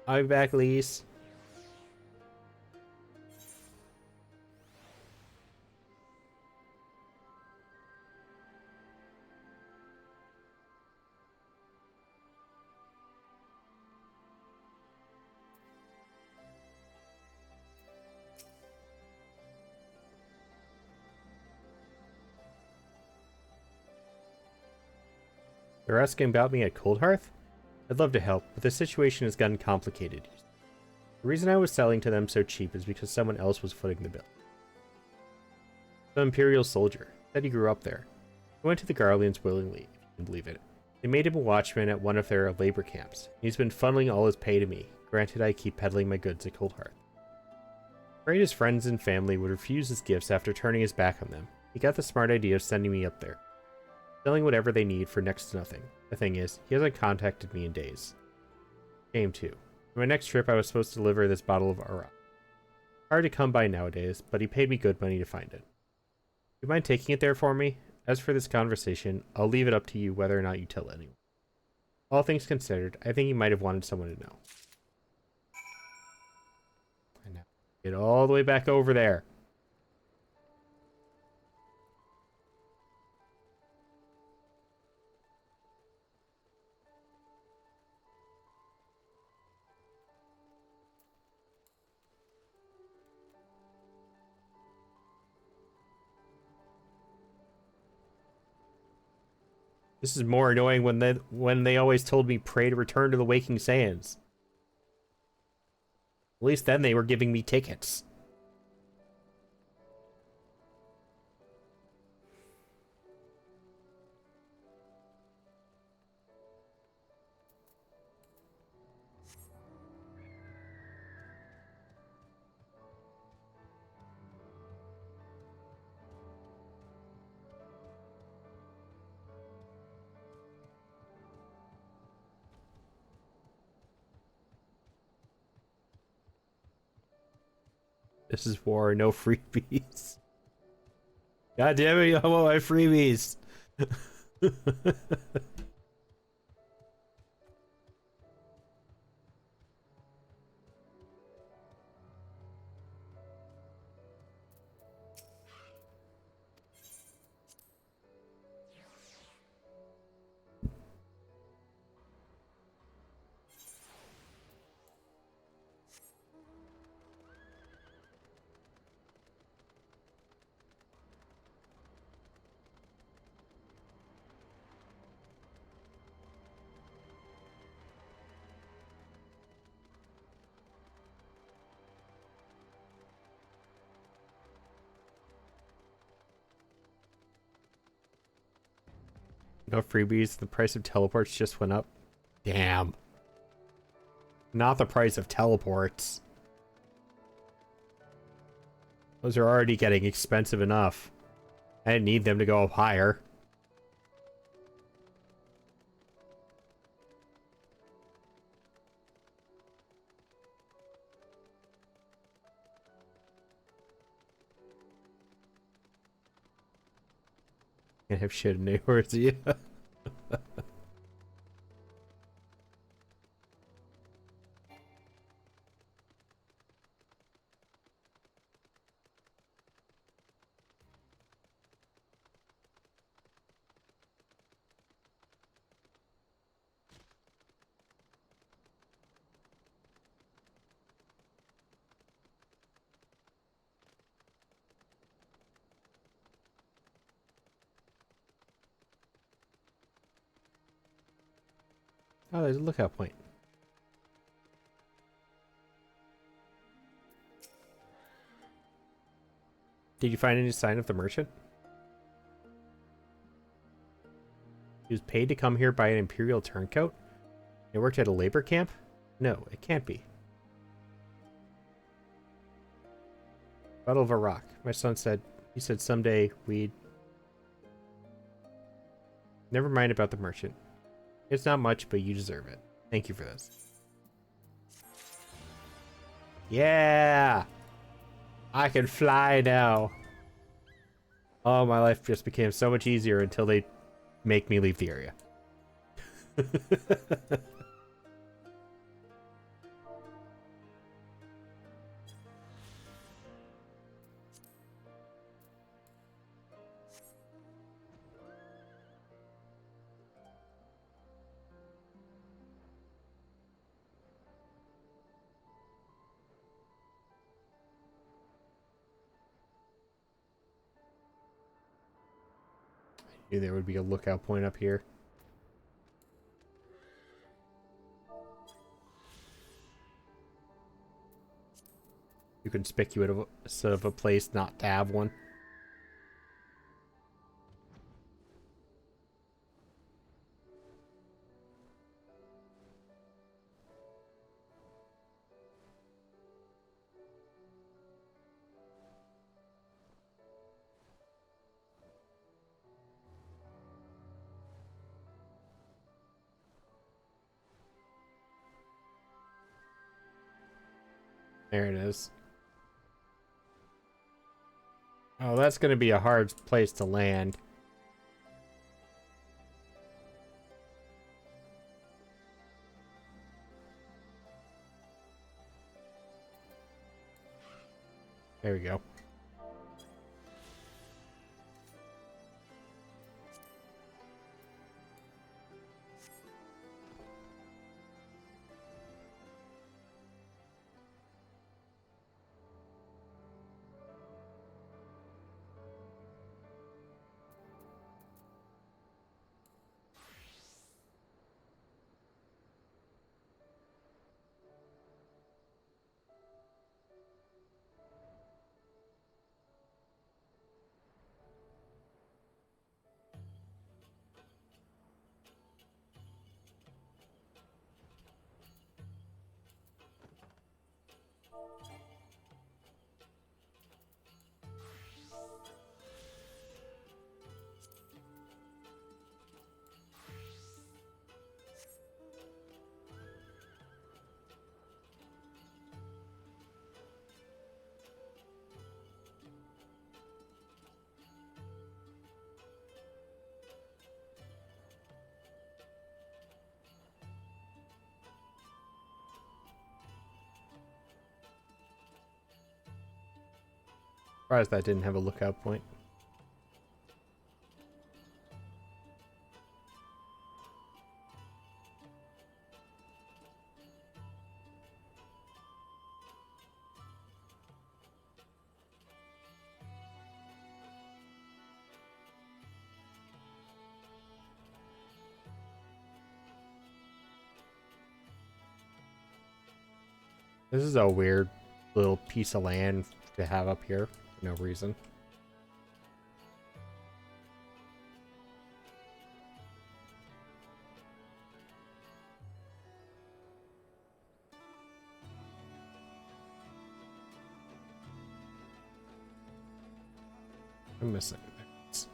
I'll be back, Lise. They're asking about me at Cold Hearth? I'd love to help, but the situation has gotten complicated. The reason I was selling to them so cheap is because someone else was footing the bill. Some Imperial soldier. Said he grew up there. He went to the Garlands willingly, if you can believe it. They made him a watchman at one of their labor camps. He's been funneling all his pay to me, granted I keep peddling my goods at Cold Hearth. Afraid his friends and family would refuse his gifts after turning his back on them. He got the smart idea of sending me up there, selling whatever they need for next to nothing. The thing is, he hasn't contacted me in days. Shame too. For my next trip, I was supposed to deliver this bottle of Ara. Hard to come by nowadays, but he paid me good money to find it. You mind taking it there for me? As for this conversation, I'll leave it up to you whether or not you tell anyone. All things considered, I think he might have wanted someone to know. I know. Get all the way back over there. This is more annoying when they always told me pray to return to the Waking Sands. At least then they were giving me tickets. This is war, no freebies. God damn it, I want my freebies. No freebies, the price of teleports just went up. Damn. Not the price of teleports. Those are already getting expensive enough. I didn't need them to go up higher. Can't have shit in neighbors, yeah. Oh, there's a lookout point. Did you find any sign of the merchant? He was paid to come here by an Imperial turncoat? He worked at a labor camp? No, it can't be. Battle of a rock. My son said, he said someday we'd... Never mind about the merchant. It's not much, but you deserve it. Thank you for this. Yeah! I can fly now. Oh, my life just became so much easier until they make me leave the area. Knew there would be a lookout point up here. You conspicuous of a place not to have one. There it is. Oh, that's going to be a hard place to land. There we go. Surprised that didn't have a lookout point. This is a weird little piece of land to have up here for no reason. I'm missing things.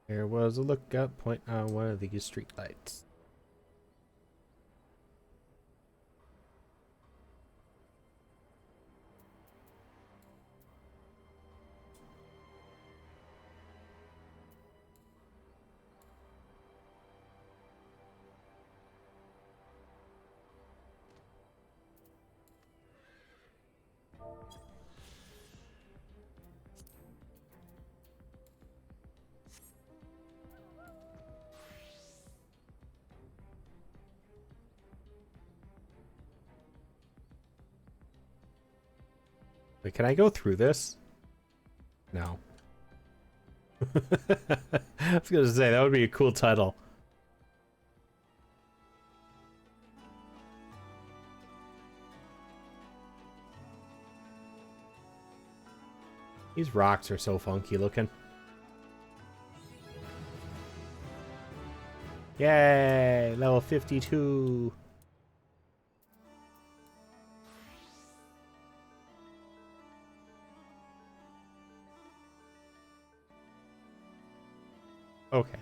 There was a lookout point on one of these streetlights. Wait, can I go through this? No. I was gonna say, that would be a cool title. These rocks are so funky looking. Yay! Level 52. Okay.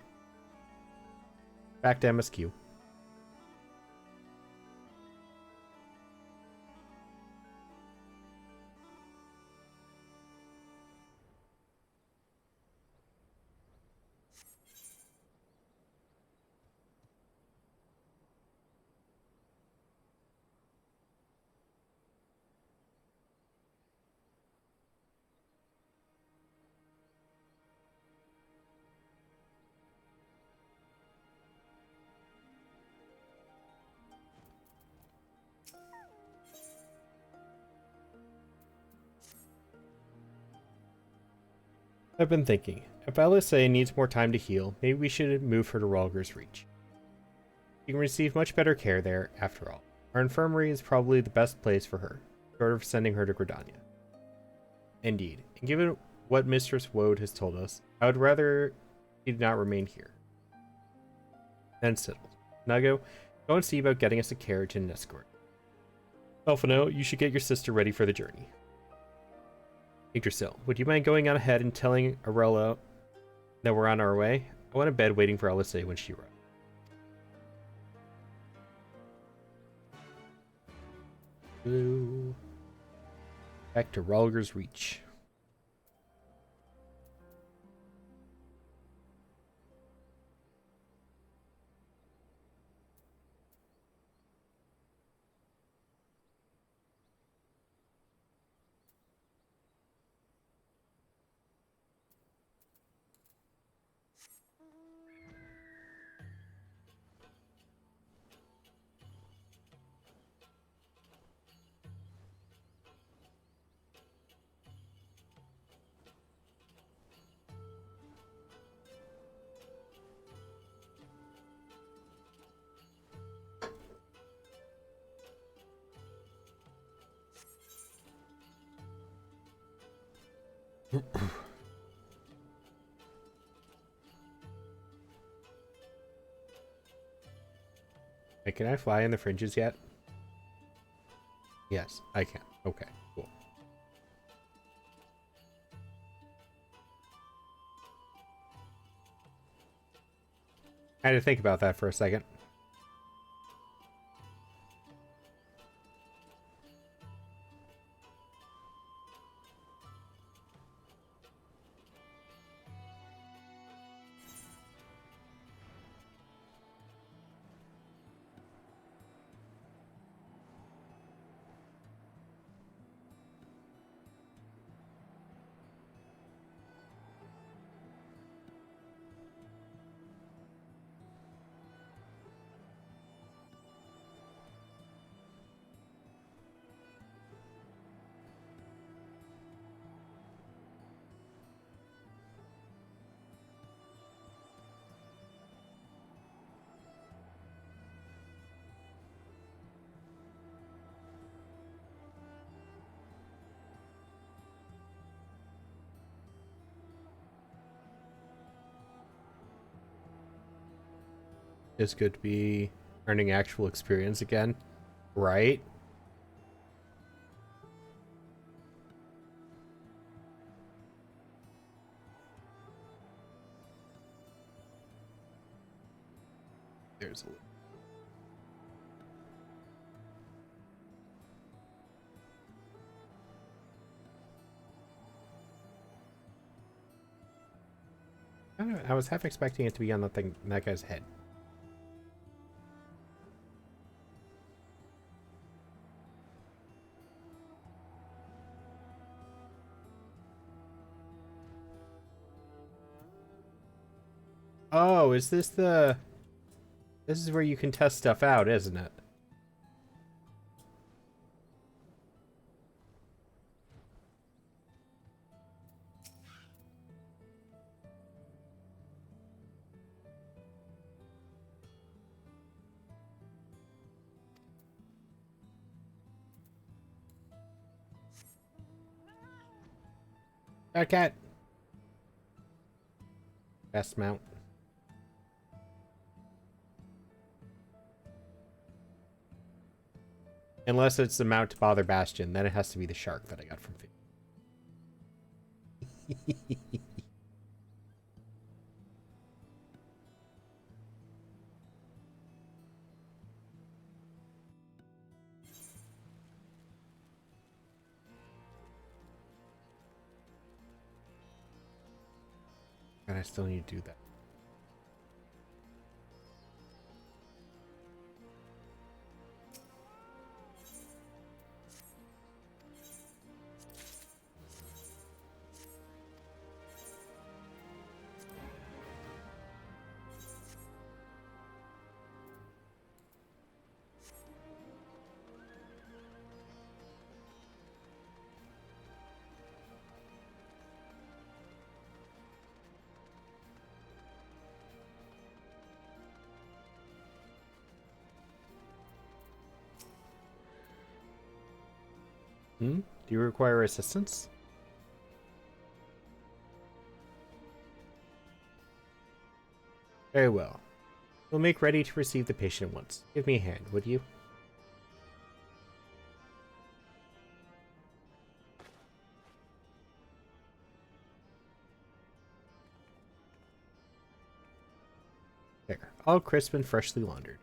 Back to MSQ. I've been thinking, if LSA needs more time to heal, maybe we should move her to Ralger's Reach. She can receive much better care there, after all. Our infirmary is probably the best place for her, short of sending her to Gridania. Indeed, and given what Mistress Woad has told us, I would rather she did not remain here. Then settled. Nago, go and see about getting us a carriage and an escort. Alphino, you should get your sister ready for the journey. Yggdrasil, would you mind going on ahead and telling Arella that we're on our way? I want a bed waiting for LSA when she arrives. Blue. Back to Ralger's Reach. Hey, can I fly in the fringes yet? Yes, I can. Okay, cool. I had to think about that for a second. It's good to be earning actual experience again, right? There's a I don't know, I was half expecting it to be on that guy's head. Oh, is this the... This is where you can test stuff out, isn't it? A cat. Best mount. Unless it's the mount to bother Bastion, then it has to be the shark that I got from and I still need to do that. Do you require assistance? Very well. We'll make ready to receive the patient at once. Give me a hand, would you? There, all crisp and freshly laundered.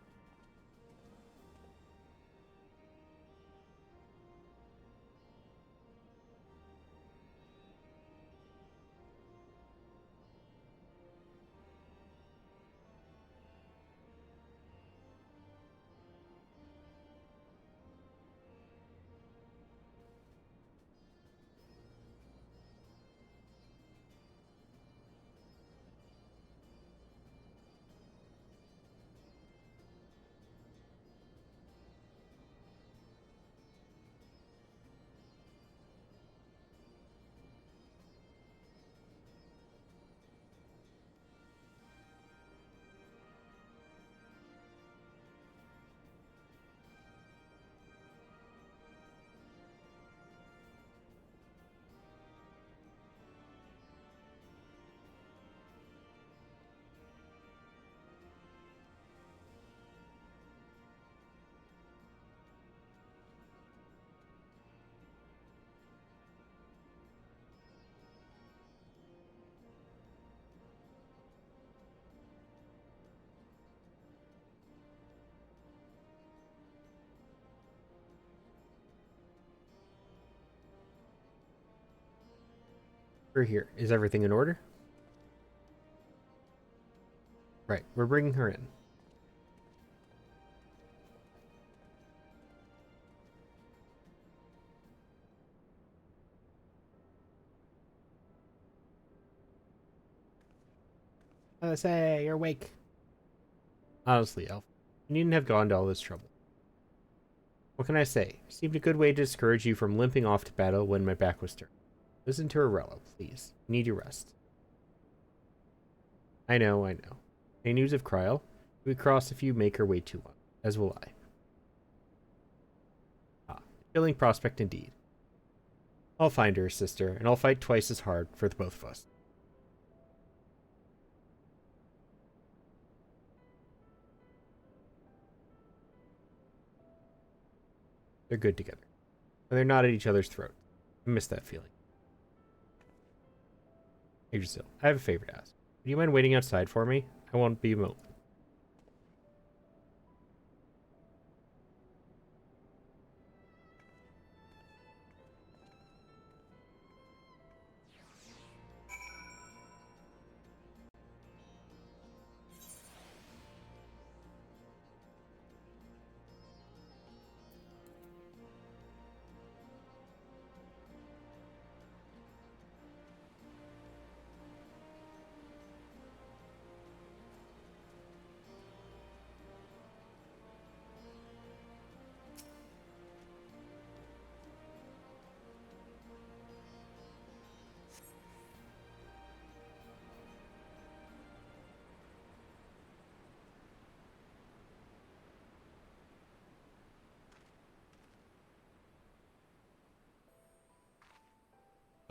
We're here. Is everything in order? Right, we're bringing her in. Say, you're awake. Honestly, Elf, you needn't have gone to all this trouble. What can I say? Seemed a good way to discourage you from limping off to battle when my back was turned. Listen to Arella, please. You need your rest. I know, I know. Any news of Kryl? We cross if you make her wait too long, as will I. Ah, chilling prospect indeed. I'll find her, sister, and I'll fight twice as hard for the both of us. They're good together. And they're not at each other's throats. I miss that feeling. Yggdrasil, I have a favor to ask. Would you mind waiting outside for me? I won't be a moment.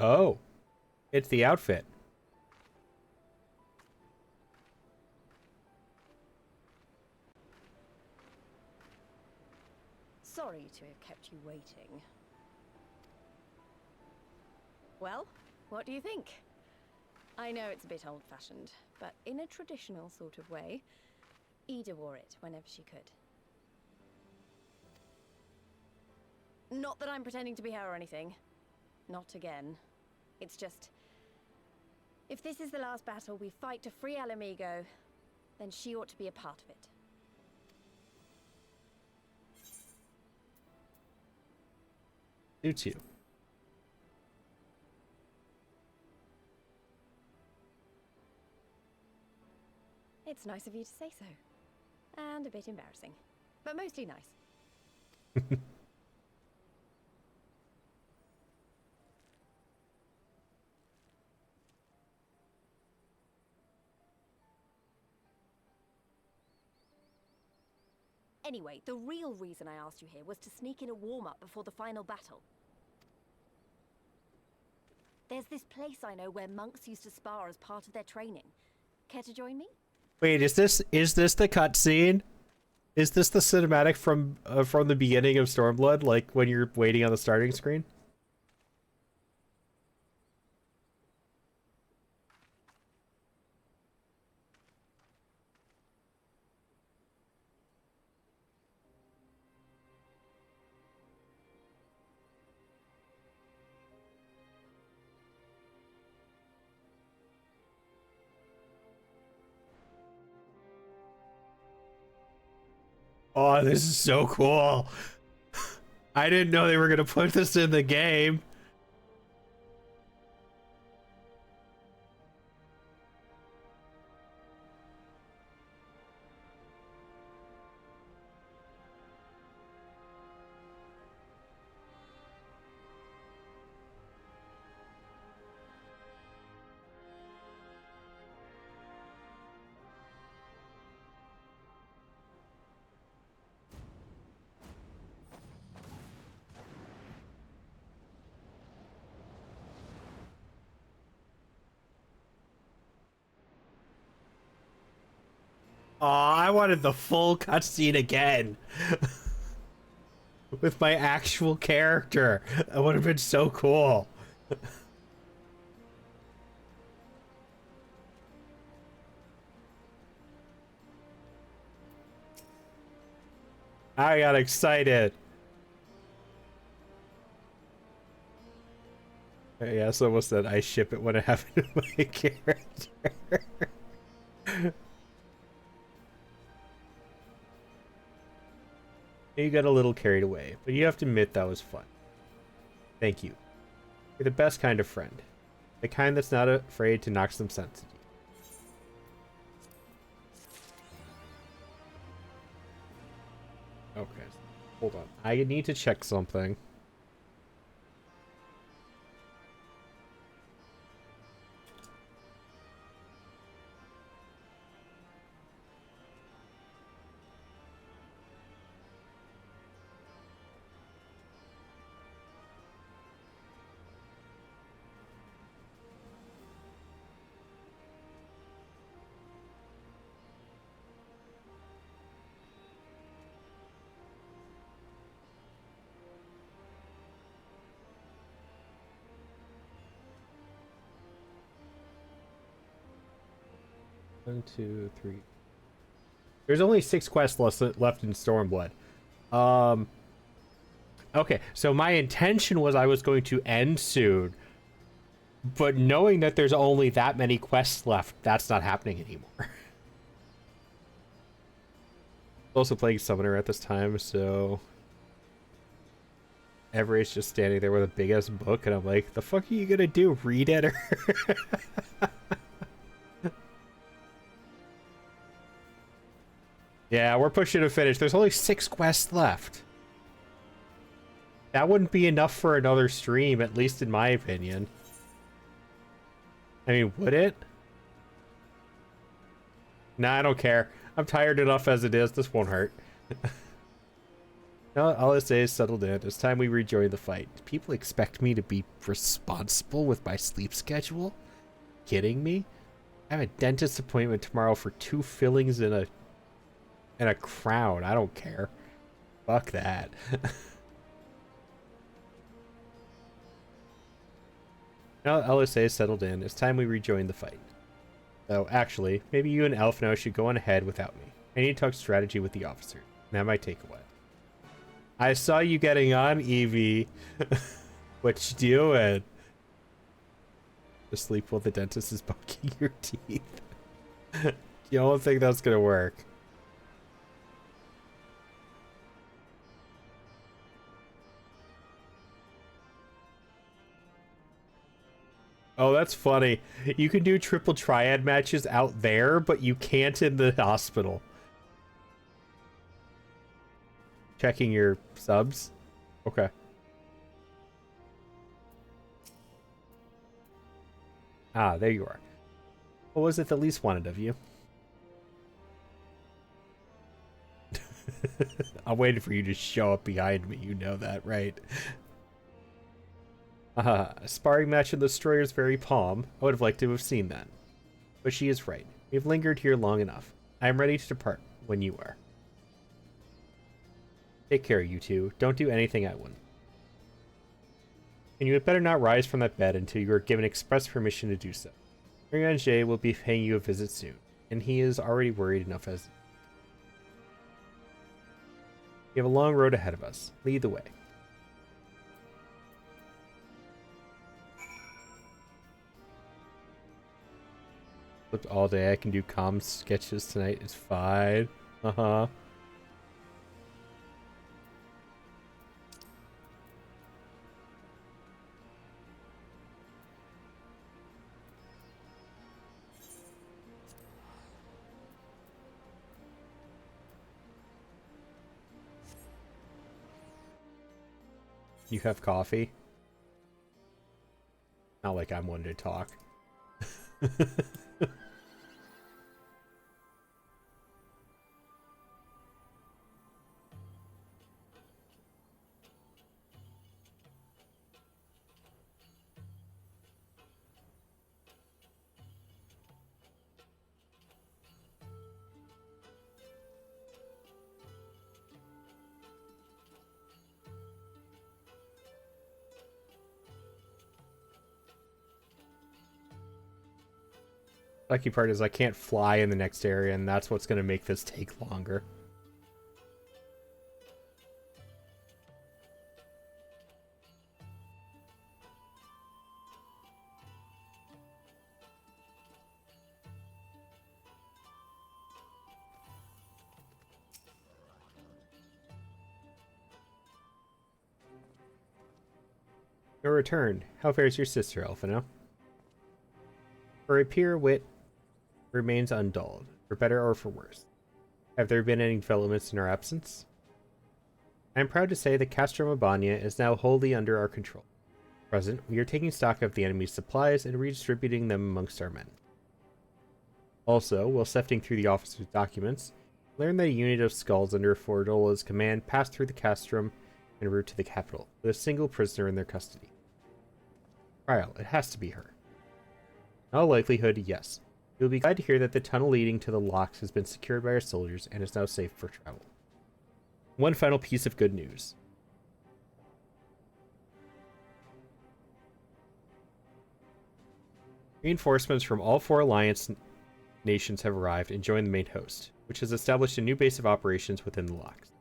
Oh. It's the outfit. Sorry to have kept you waiting. Well, what do you think? I know it's a bit old-fashioned, but in a traditional sort of way, Ida wore it whenever she could. Not that I'm pretending to be her or anything. Not again. It's just... if this is the last battle we fight to free Alamigo, then she ought to be a part of it. Suits you. It's nice of you to say so. And a bit embarrassing. But mostly nice. Anyway, the real reason I asked you here was to sneak in a warm-up before the final battle. There's this place I know where monks used to spar as part of their training. Care to join me? Wait, is this the cutscene? Is this the cinematic from the beginning of Stormblood, like when you're waiting on the starting screen? Oh, this is so cool. I didn't know they were gonna put this in the game. Aw, I wanted the full cutscene again. With my actual character. That would have been so cool. I got excited. Yeah, someone said I ship it when it happened to my character. You got a little carried away, but you have to admit that was fun. Thank you. You're the best kind of friend. The kind that's not afraid to knock some sense into you. Okay, hold on. I need to check something. One, two, three. There's only 6 quests left in Stormblood. Okay, so my intention was I was going to end soon, but knowing that there's only that many quests left, that's not happening anymore. Also playing Summoner at this time, so Everett's just standing there with a big ass book, and I'm like, the fuck are you gonna do? Read it? Or yeah, we're pushing to finish. There's only 6 quests left. That wouldn't be enough for another stream, at least in my opinion. I mean, would it? Nah, I don't care. I'm tired enough as it is. This won't hurt. Now LSA is settled in. It's time we rejoin the fight. People expect me to be responsible with my sleep schedule? Kidding me? I have a dentist appointment tomorrow for 2 fillings and a crown. I don't care. Fuck that. Now LSA is settled in. It's time we rejoin the fight. So actually, maybe you and Elfno should go on ahead without me. I need to talk strategy with the officer. That might take a while. I saw you getting on, Evie. What you doing? To sleep while the dentist is bucking your teeth. You don't think that's gonna work? Oh, that's funny. You can do triple triad matches out there, but you can't in the hospital. Checking your subs? Okay. Ah, there you are. What was it the least wanted of you? I'm waiting for you to show up behind me. You know that, right? A sparring match in the Destroyer's very palm. I would have liked to have seen that. But she is right. We've lingered here long enough. I am ready to depart when you are. Take care, you two. Don't do anything I wouldn't. And you had better not rise from that bed until you are given express permission to do so. Ringange will be paying you a visit soon, and he is already worried enough as... We have a long road ahead of us. Lead the way. Flipped all day. I can do comm sketches tonight. It's fine. Uh-huh. You have coffee? Not like I'm one to talk. Lucky part is I can't fly in the next area, and that's what's going to make this take longer. Your return. How fares your sister, Elfino? Her pure wit remains undulled, for better or for worse. Have there been any developments in our absence? I am proud to say that Castro Mabania is now wholly under our control. At present, we are taking stock of the enemy's supplies and redistributing them amongst our men. Also, while sifting through the officer's documents, I learned that a unit of skulls under Fordola's command passed through the castrum en route to the capital, with a single prisoner in their custody. Trial, it has to be her. In all likelihood, yes. You will be glad to hear that the tunnel leading to the locks has been secured by our soldiers and is now safe for travel. One final piece of good news. Reinforcements from all 4 alliance nations have arrived and joined the main host, which has established a new base of operations within the locks.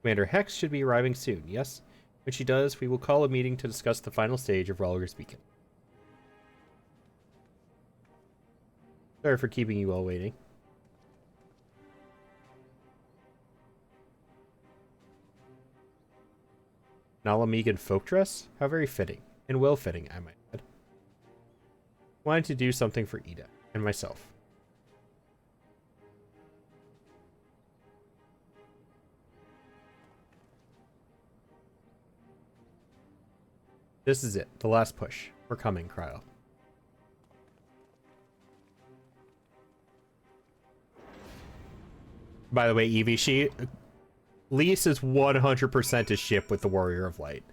Commander Hex should be arriving soon, yes? When she does, we will call a meeting to discuss the final stage of Ralger's Beacon. Sorry for keeping you all waiting. Nalamegan folk dress? How very fitting. And well fitting, I might add. Wanted to do something for Ida and myself. This is it. The last push. We're coming, Cryo. By the way, Evie, Lys is 100% a ship with the Warrior of Light.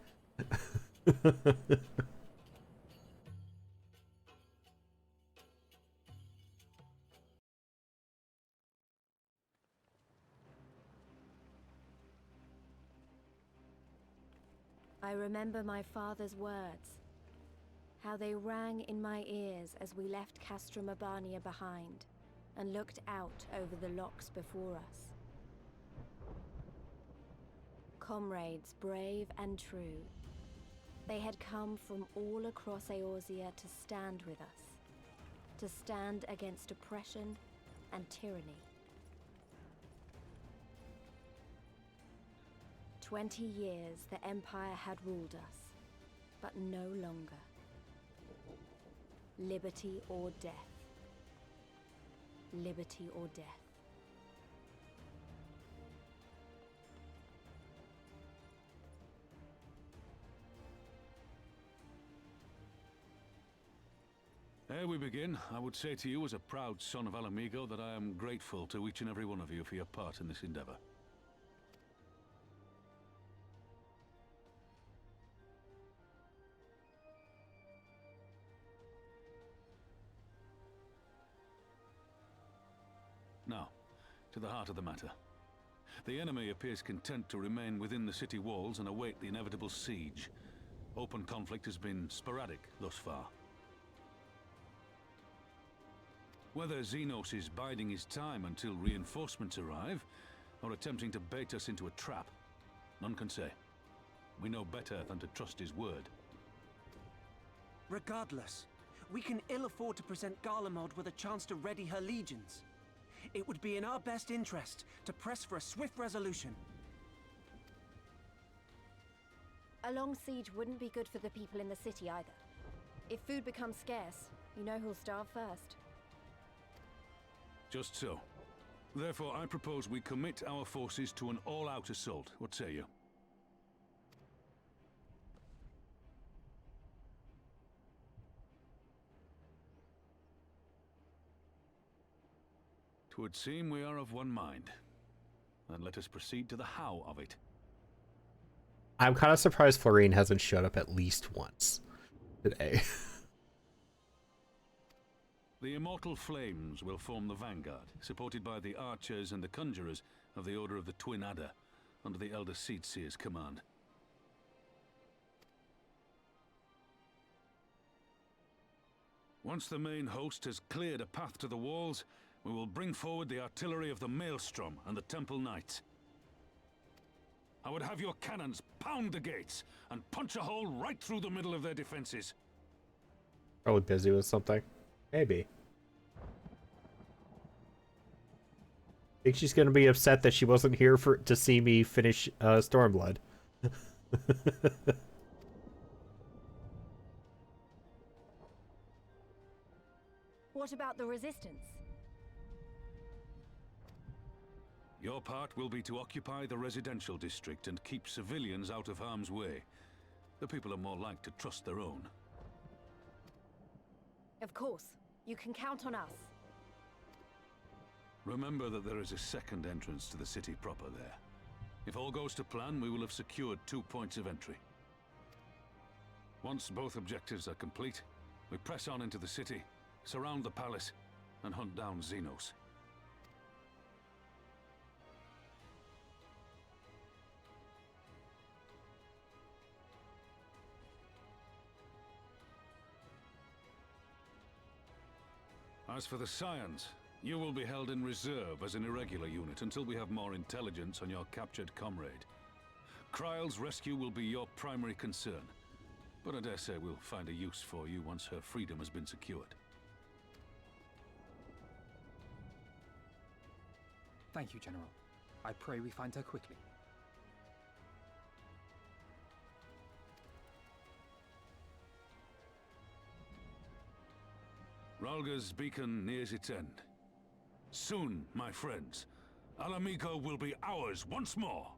I remember my father's words, how they rang in my ears as we left Castra Mabania behind and looked out over the locks before us. Comrades brave and true, they had come from all across Eorzea to stand with us, to stand against oppression and tyranny. 20 years the Empire had ruled us, but no longer. Liberty or death. Liberty or death. Ere we begin, I would say to you as a proud son of Alamigo that I am grateful to each and every one of you for your part in this endeavor. Now, to the heart of the matter. The enemy appears content to remain within the city walls and await the inevitable siege. Open conflict has been sporadic thus far. Whether Xenos is biding his time until reinforcements arrive, or attempting to bait us into a trap, none can say. We know better than to trust his word. Regardless, we can ill afford to present Garlemald with a chance to ready her legions. It would be in our best interest to press for a swift resolution. A long siege wouldn't be good for the people in the city either. If food becomes scarce, you know who'll starve first. Just so. Therefore, I propose we commit our forces to an all-out assault. What say you? Twould seem we are of one mind. Then let us proceed to the how of it. I'm kind of surprised Florine hasn't showed up at least once today. The Immortal Flames will form the vanguard, supported by the archers and the conjurers of the Order of the Twin Adder, under the Elder Seedseer's command. Once the main host has cleared a path to the walls, we will bring forward the artillery of the Maelstrom and the Temple Knights. I would have your cannons pound the gates and punch a hole right through the middle of their defenses. Probably busy with something. Maybe. Think she's gonna be upset that she wasn't here to see me finish Stormblood. What about the resistance? Your part will be to occupy the residential district and keep civilians out of harm's way. The people are more like to trust their own. Of course. You can count on us. Remember that there is a second entrance to the city proper there. If all goes to plan, we will have secured 2 points of entry. Once both objectives are complete, we press on into the city, surround the palace, and hunt down Xenos. As for the Scions, you will be held in reserve as an irregular unit until we have more intelligence on your captured comrade. Kryle's rescue will be your primary concern, but I dare say we'll find a use for you once her freedom has been secured. Thank you, General. I pray we find her quickly. Rhalga's beacon nears its end. Soon, my friends, Alamigo will be ours once more!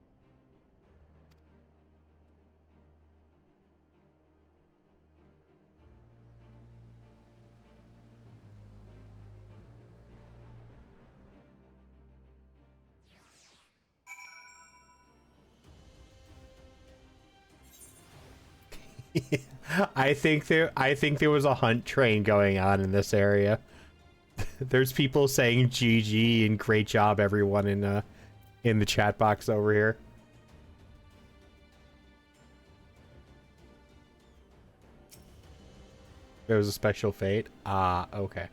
I think there was a hunt train going on in this area. There's people saying GG and great job everyone in the chat box over here. There was a special fate. Ah, okay.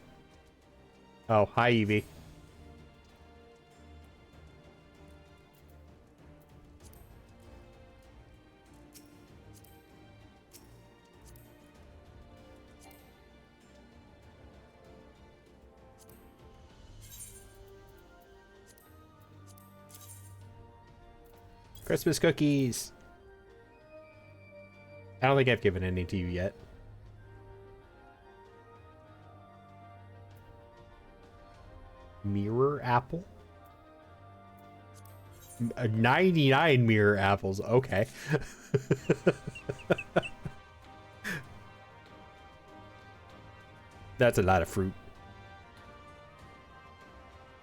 Oh, hi Evie. Christmas cookies. I don't think I've given any to you yet. Mirror apple? 99 mirror apples. Okay. That's a lot of fruit.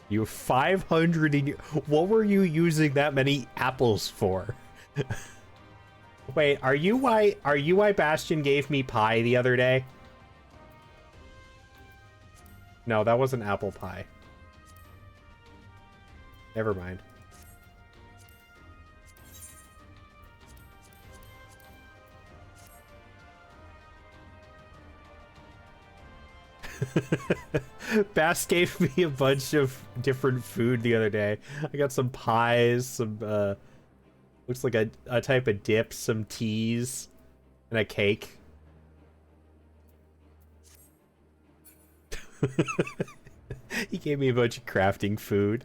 You have 500 in your... What were you using that many apples for? Wait, are you why Bastion gave me pie the other day? No, that wasn't apple pie. Never mind. Bass gave me a bunch of different food the other day. I got some pies, some looks like a type of dip, some teas, and a cake. He gave me a bunch of crafting food.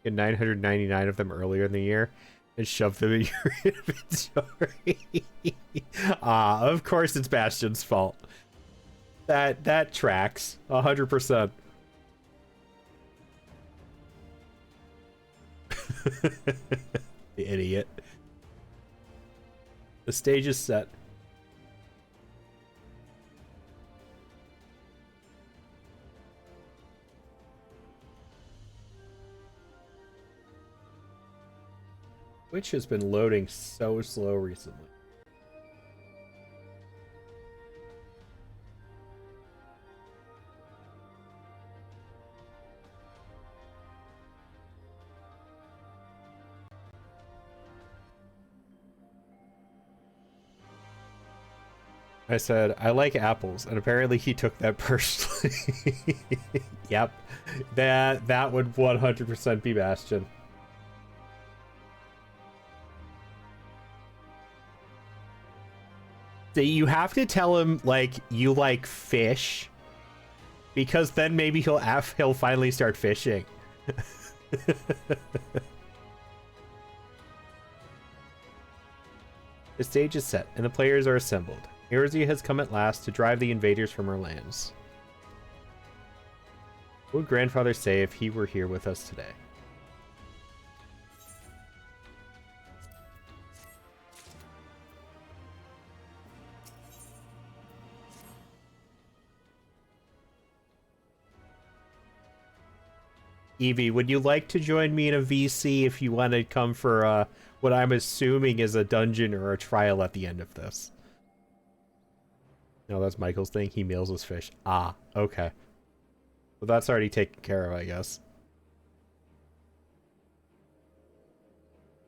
Get 999 of them earlier in the year and shove them in your inventory. Ah, of course it's Bastion's fault. That tracks 100%. The idiot. The stage is set. Which has been loading so slow recently. I said, I like apples, and apparently he took that personally. Yep. That would 100% be Bastion. So you have to tell him, like, you like fish, because then maybe he'll finally start fishing. The stage is set, and the players are assembled. Heresy has come at last to drive the invaders from our lands. What would Grandfather say if he were here with us today? Evie, would you like to join me in a VC if you want to come for what I'm assuming is a dungeon or a trial at the end of this? No, that's Michael's thing. He meals his fish. Ah, okay. Well, that's already taken care of, I guess.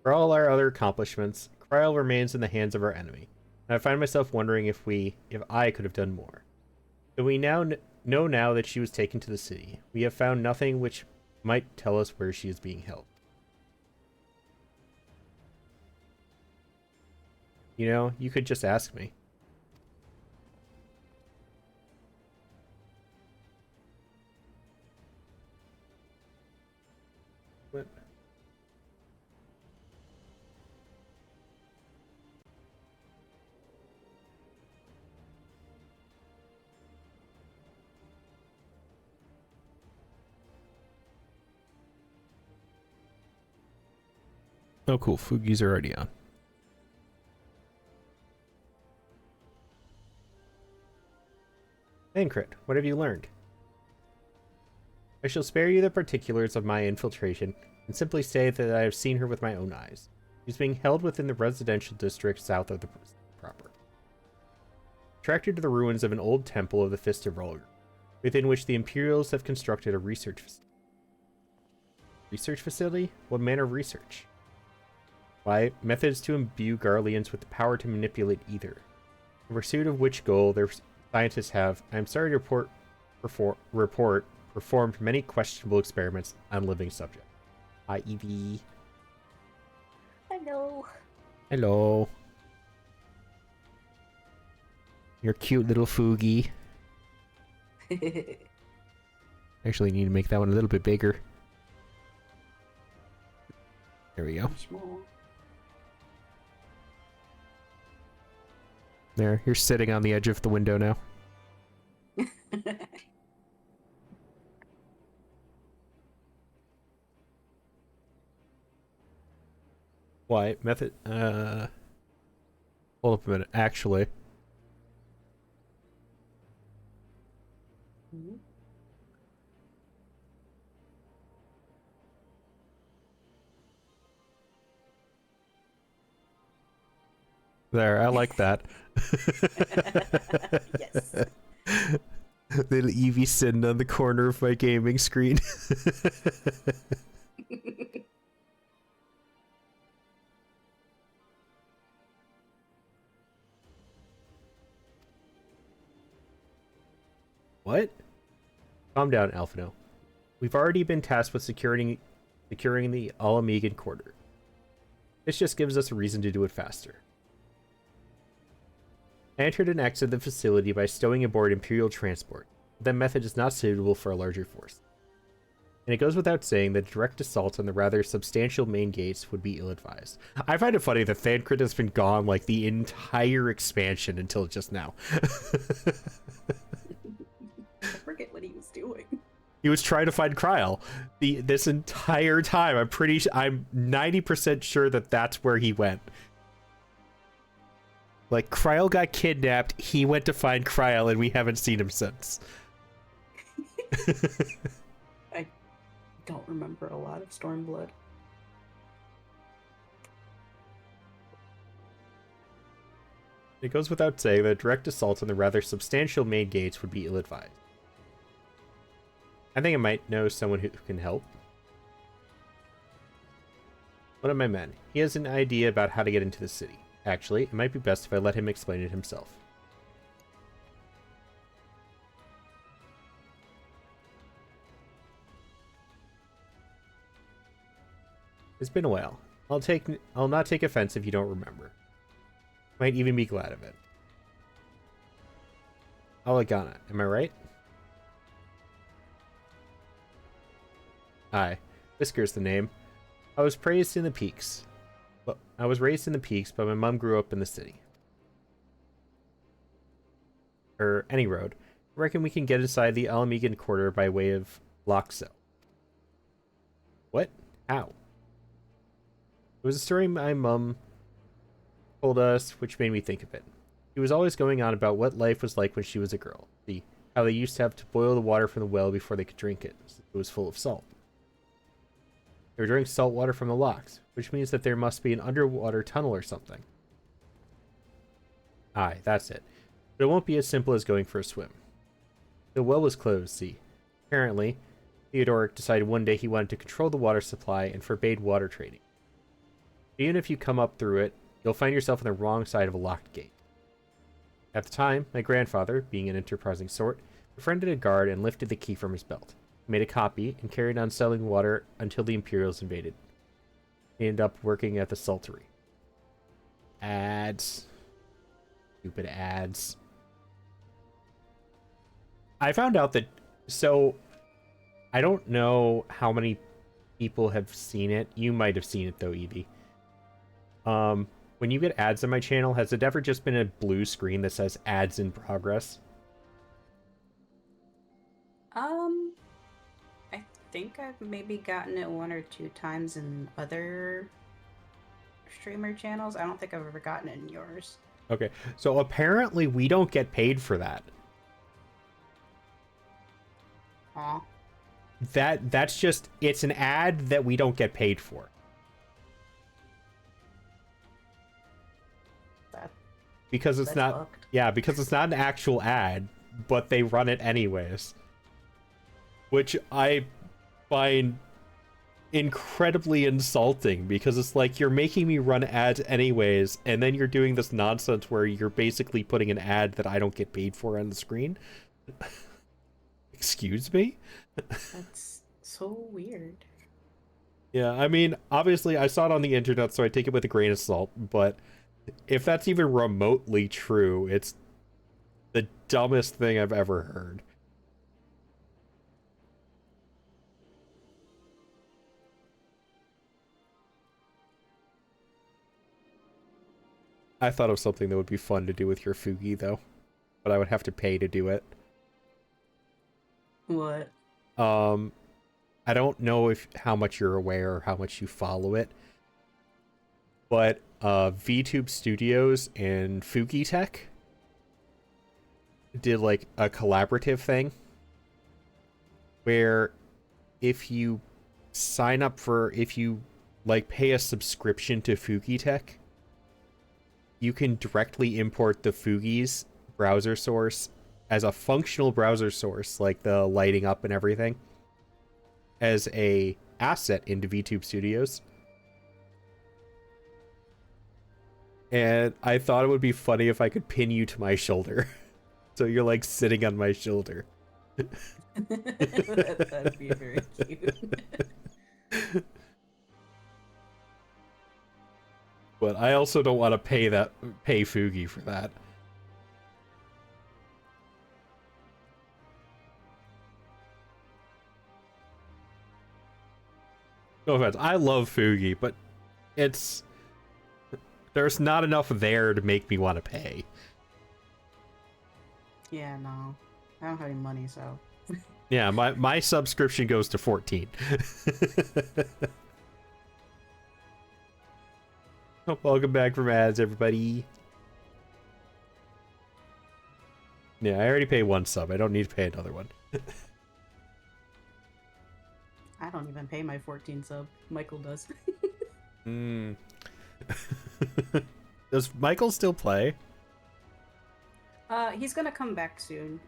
For all our other accomplishments, Kryl remains in the hands of our enemy. And I find myself wondering if I could have done more. But we now know now that she was taken to the city. We have found nothing which might tell us where she is being held. You know, you could just ask me. What? Oh, cool. Fugi's are already on. Thancred, what have you learned? I shall spare you the particulars of my infiltration and simply say that I have seen her with my own eyes. She's being held within the residential district south of the prison proper. Attracted to the ruins of an old temple of the Fist of Rolger, within which the Imperials have constructed a research facility. Research facility? What manner of research? Why, methods to imbue Garleans with the power to manipulate either. In pursuit of which goal their scientists have, I am sorry to report, performed many questionable experiments on living subjects. Hi, Evie. Hello. Hello. Your cute little Foogie. Actually, need to make that one a little bit bigger. There we go. There, you're sitting on the edge of the window now. Why? Method, hold up a minute, actually. There, I like that. Yes. Little Evie sitting on the corner of my gaming screen. What? Calm down, Alphino. We've already been tasked with securing the Alamegan quarter. This just gives us a reason to do it faster. I entered and exited the facility by stowing aboard Imperial transport. That method is not suitable for a larger force. And it goes without saying that direct assault on the rather substantial main gates would be ill-advised. I find it funny that Thancred has been gone like the entire expansion until just now. I forget what he was doing. He was trying to find Kryl this entire time. I'm 90% sure that that's where he went. Like, Kryl got kidnapped, he went to find Kryl, and we haven't seen him since. I don't remember a lot of Stormblood. It goes without saying that direct assault on the rather substantial main gates would be ill-advised. I think I might know someone who can help. One of my men. He has an idea about how to get into the city. Actually, it might be best if I let him explain it himself. It's been a while. I'll not take offense if you don't remember. Might even be glad of it. Aligana, am I right? Aye. Whisker's the name. I was raised in the peaks, but my mom grew up in the city. Any road. I reckon we can get inside the Alamegan quarter by way of Loxo. What? How? It was a story my mum told us, which made me think of it. She was always going on about what life was like when she was a girl. See, how they used to have to boil the water from the well before they could drink it, since it was full of salt. They were drinking salt water from the locks, which means that there must be an underwater tunnel or something. Aye, that's it. But it won't be as simple as going for a swim. The well was closed, see. Apparently, Theodoric decided one day he wanted to control the water supply and forbade water trading. Even if you come up through it, you'll find yourself on the wrong side of a locked gate. At the time, my grandfather, being an enterprising sort, befriended a guard and lifted the key from his belt. He made a copy and carried on selling water until the Imperials invaded. He ended up working at the saltery. Ads. Stupid ads. I found out that... So, I don't know how many people have seen it. You might have seen it though, Evie. When you get ads on my channel, has it ever just been a blue screen that says ads in progress? I think I've maybe gotten it 1 or 2 times in other streamer channels. I don't think I've ever gotten it in yours. Okay, so apparently we don't get paid for that. Aw. That's just, it's an ad that we don't get paid for. Because it's not fucked. Yeah, because it's not an actual ad, but they run it anyways. Which I find incredibly insulting, because it's like, you're making me run ads anyways, and then you're doing this nonsense where you're basically putting an ad that I don't get paid for on the screen. Excuse me? That's so weird. Yeah, I mean, obviously I saw it on the internet, so I take it with a grain of salt, but if that's even remotely true, it's the dumbest thing I've ever heard. I thought of something that would be fun to do with your Fugi, though, but I would have to pay to do it. What? I don't know how much you're aware or how much you follow it, but VTube Studios and Fugi Tech did like a collaborative thing where if you like pay a subscription to Fugi Tech, you can directly import the Fugi's browser source as a functional browser source, like the lighting up and everything, as a asset into VTube Studios. And I thought it would be funny if I could pin you to my shoulder. So you're like sitting on my shoulder. That'd be very cute. But I also don't want to pay Fugi for that. No offense, I love Fugi, but there's not enough there to make me want to pay. Yeah, no. I don't have any money, so... Yeah, my subscription goes to 14. Welcome back from ads, everybody. Yeah, I already paid one sub. I don't need to pay another one. I don't even pay my 14 sub. Michael does. Does Michael still play? He's gonna come back soon.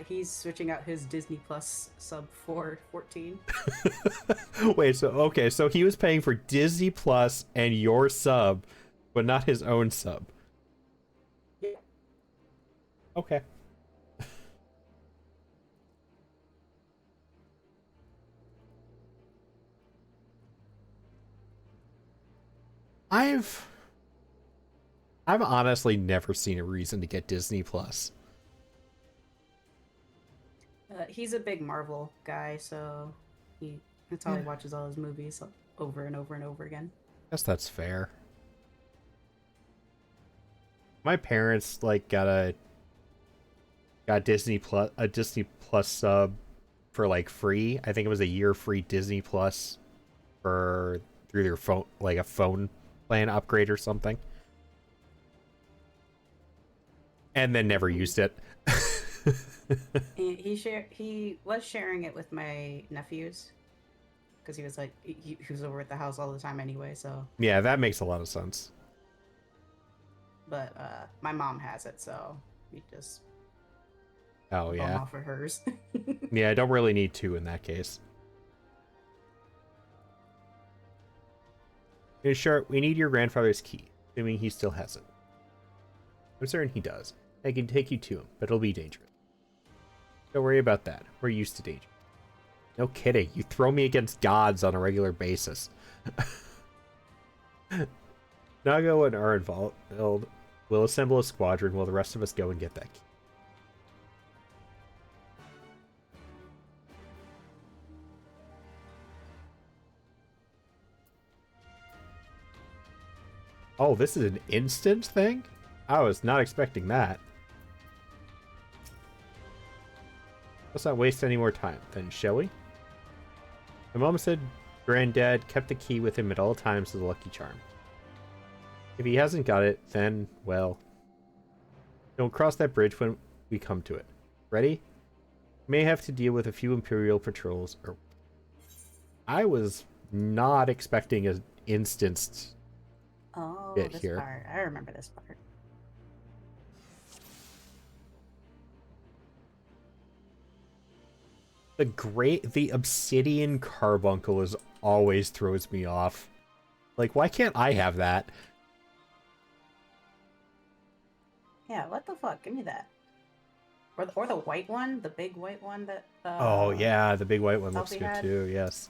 He's switching out his Disney Plus sub for 14. Wait, so he was paying for Disney Plus and your sub, but not his own sub. Yeah. Okay. I've honestly never seen a reason to get Disney Plus. He's a big Marvel guy, so that's how he watches all his movies over and over and over again. Guess that's fair. My parents like got Disney Plus, a Disney Plus sub for like free. I think it was a year free Disney Plus through their phone, like a phone plan upgrade or something. And then never used it. He was sharing it with my nephews because he was like he was over at the house all the time anyway. So yeah, that makes a lot of sense. But my mom has it, so we just off of hers. Yeah, I don't really need two in that case. In short, we need your grandfather's key, assuming he still has it. I'm certain he does. I can take you to him, but it'll be dangerous. Don't worry about that. We're used to danger. No kidding. You throw me against gods on a regular basis. Nago and Arenvald will assemble a squadron while the rest of us go and get that key. Oh, this is an instant thing? I was not expecting that. Let's not waste any more time, then, shall we? My mom said Granddad kept the key with him at all times as a lucky charm. If he hasn't got it, then, well... Don't cross that bridge when we come to it. Ready? May have to deal with a few Imperial patrols. I was not expecting an instanced bit this here. part. I remember this part. The obsidian carbuncle always throws me off. Like, why can't I have that? Yeah, what the fuck? Give me that. Or the white one, the big white one that. Oh yeah, the big white one looks Selfie good had. too. Yes.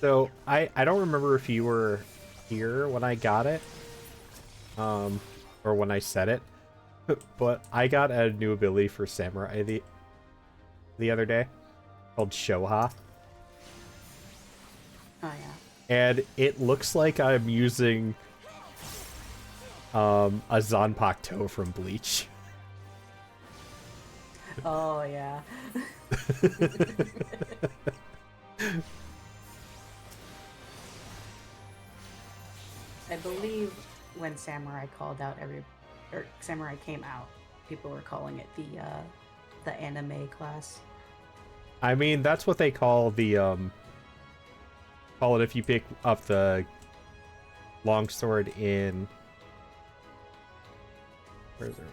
So I don't remember if you were here when I got it, or when I said it, but I got a new ability for Samurai the other day called Shoha. Oh yeah. And it looks like I'm using a Zanpakuto from Bleach. Oh yeah. I believe when Samurai called out Samurai came out, people were calling it the anime class. I mean, that's what they call the call it if you pick up the longsword in where is it?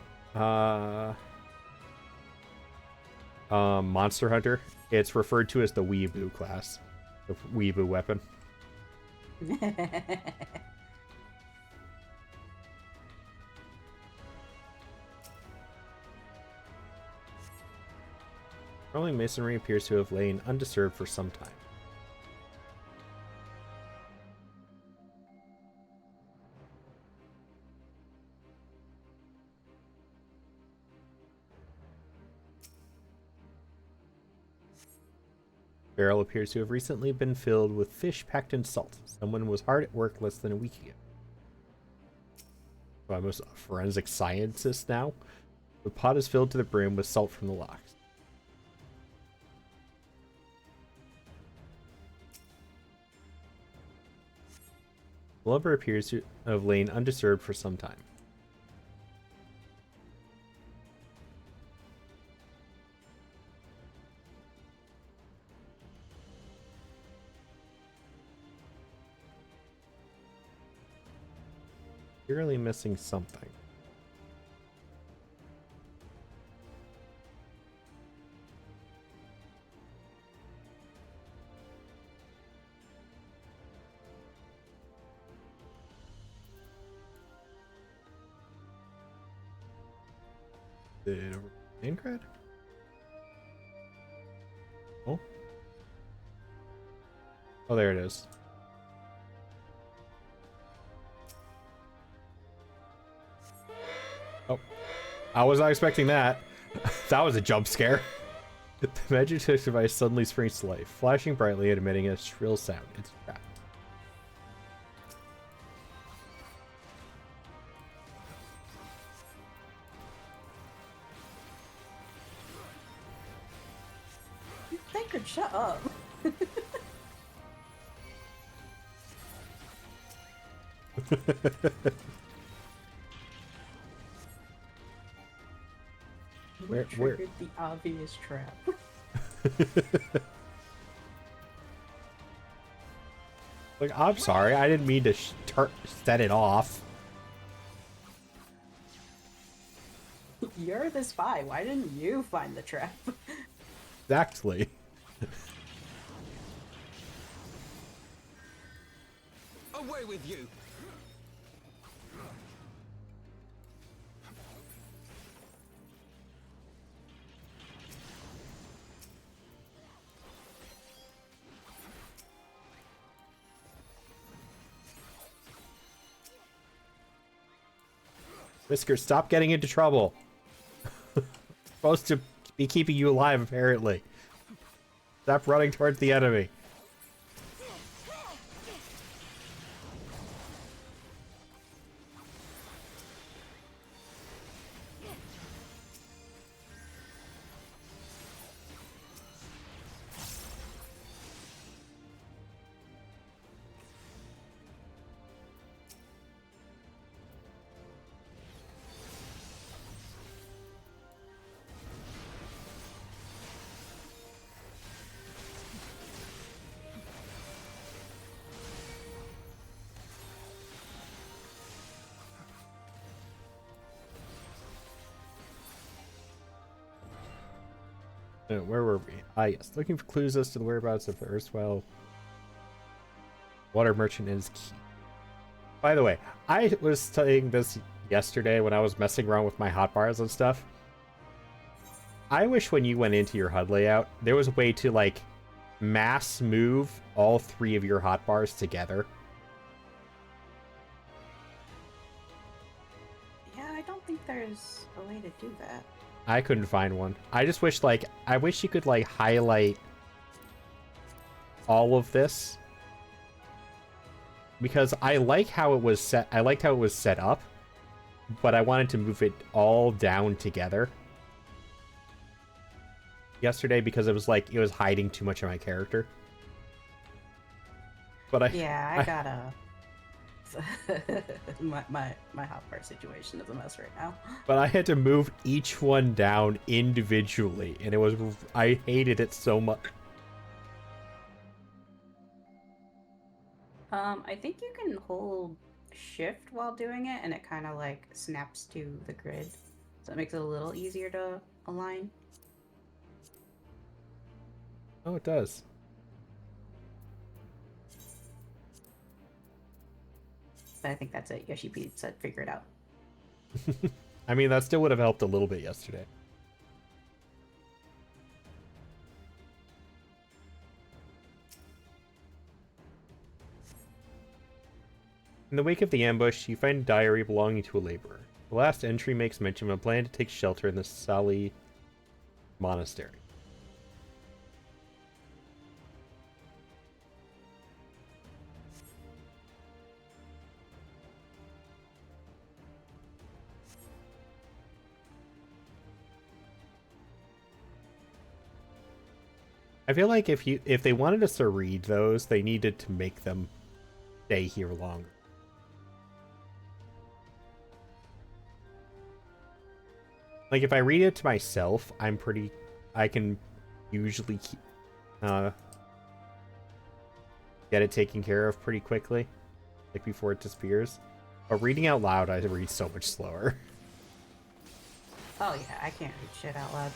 Monster Hunter. It's referred to as the Weeaboo class, the Weeaboo weapon. Rolling Masonry appears to have lain undisturbed for some time. Barrel appears to have recently been filled with fish packed in salt. Someone was hard at work less than a week ago. So I'm a forensic scientist now. The pot is filled to the brim with salt from the locks. Lumber appears to have lain undisturbed for some time. Clearly missing something. Incred? Oh. Oh, there it is. Oh. I was not expecting that. That was a jump scare. The magic device suddenly springs to life, flashing brightly and emitting a shrill sound. It's trapped. They could shut up. Where? Triggered the obvious trap. Like, I'm sorry, I didn't mean to set it off. You're the spy. Why didn't you find the trap? Exactly. Away with you! Whisker, stop getting into trouble. Supposed to be keeping you alive, apparently. Stop running towards the enemy. Where were we? Ah, yes. Looking for clues as to the whereabouts of the erstwhile water merchant and his key. By the way, I was saying this yesterday when I was messing around with my hotbars and stuff. I wish when you went into your HUD layout, there was a way to, like, mass move all 3 of your hotbars together. Yeah, I don't think there's a way to do that. I couldn't find one. I just wish, like, I wish you could, like, highlight all of this. Because I like how it was set. I liked how it was set up, but I wanted to move it all down together yesterday because it was like it was hiding too much of my character. But I gotta. my hotbar situation is a mess right now. But I had to move each one down individually, and I hated it so much. I think you can hold shift while doing it, and it kind of like snaps to the grid, so it makes it a little easier to align. Oh, it does. But I think that's it. Yoshi P said figure it out. I mean, that still would have helped a little bit yesterday. In the wake of the ambush, you find a diary belonging to a laborer. The last entry makes mention of a plan to take shelter in the Sali monastery. I feel like if they wanted us to read those, they needed to make them stay here longer. Like, if I read it to myself, I can usually get it taken care of pretty quickly, like before it disappears. But reading out loud, I read so much slower. Oh yeah, I can't read shit out loud.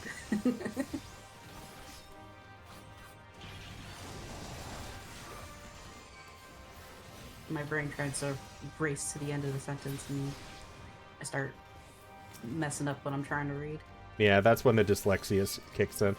My brain tries to race to the end of the sentence and I start messing up what I'm trying to read. Yeah, that's when the dyslexia kicks in.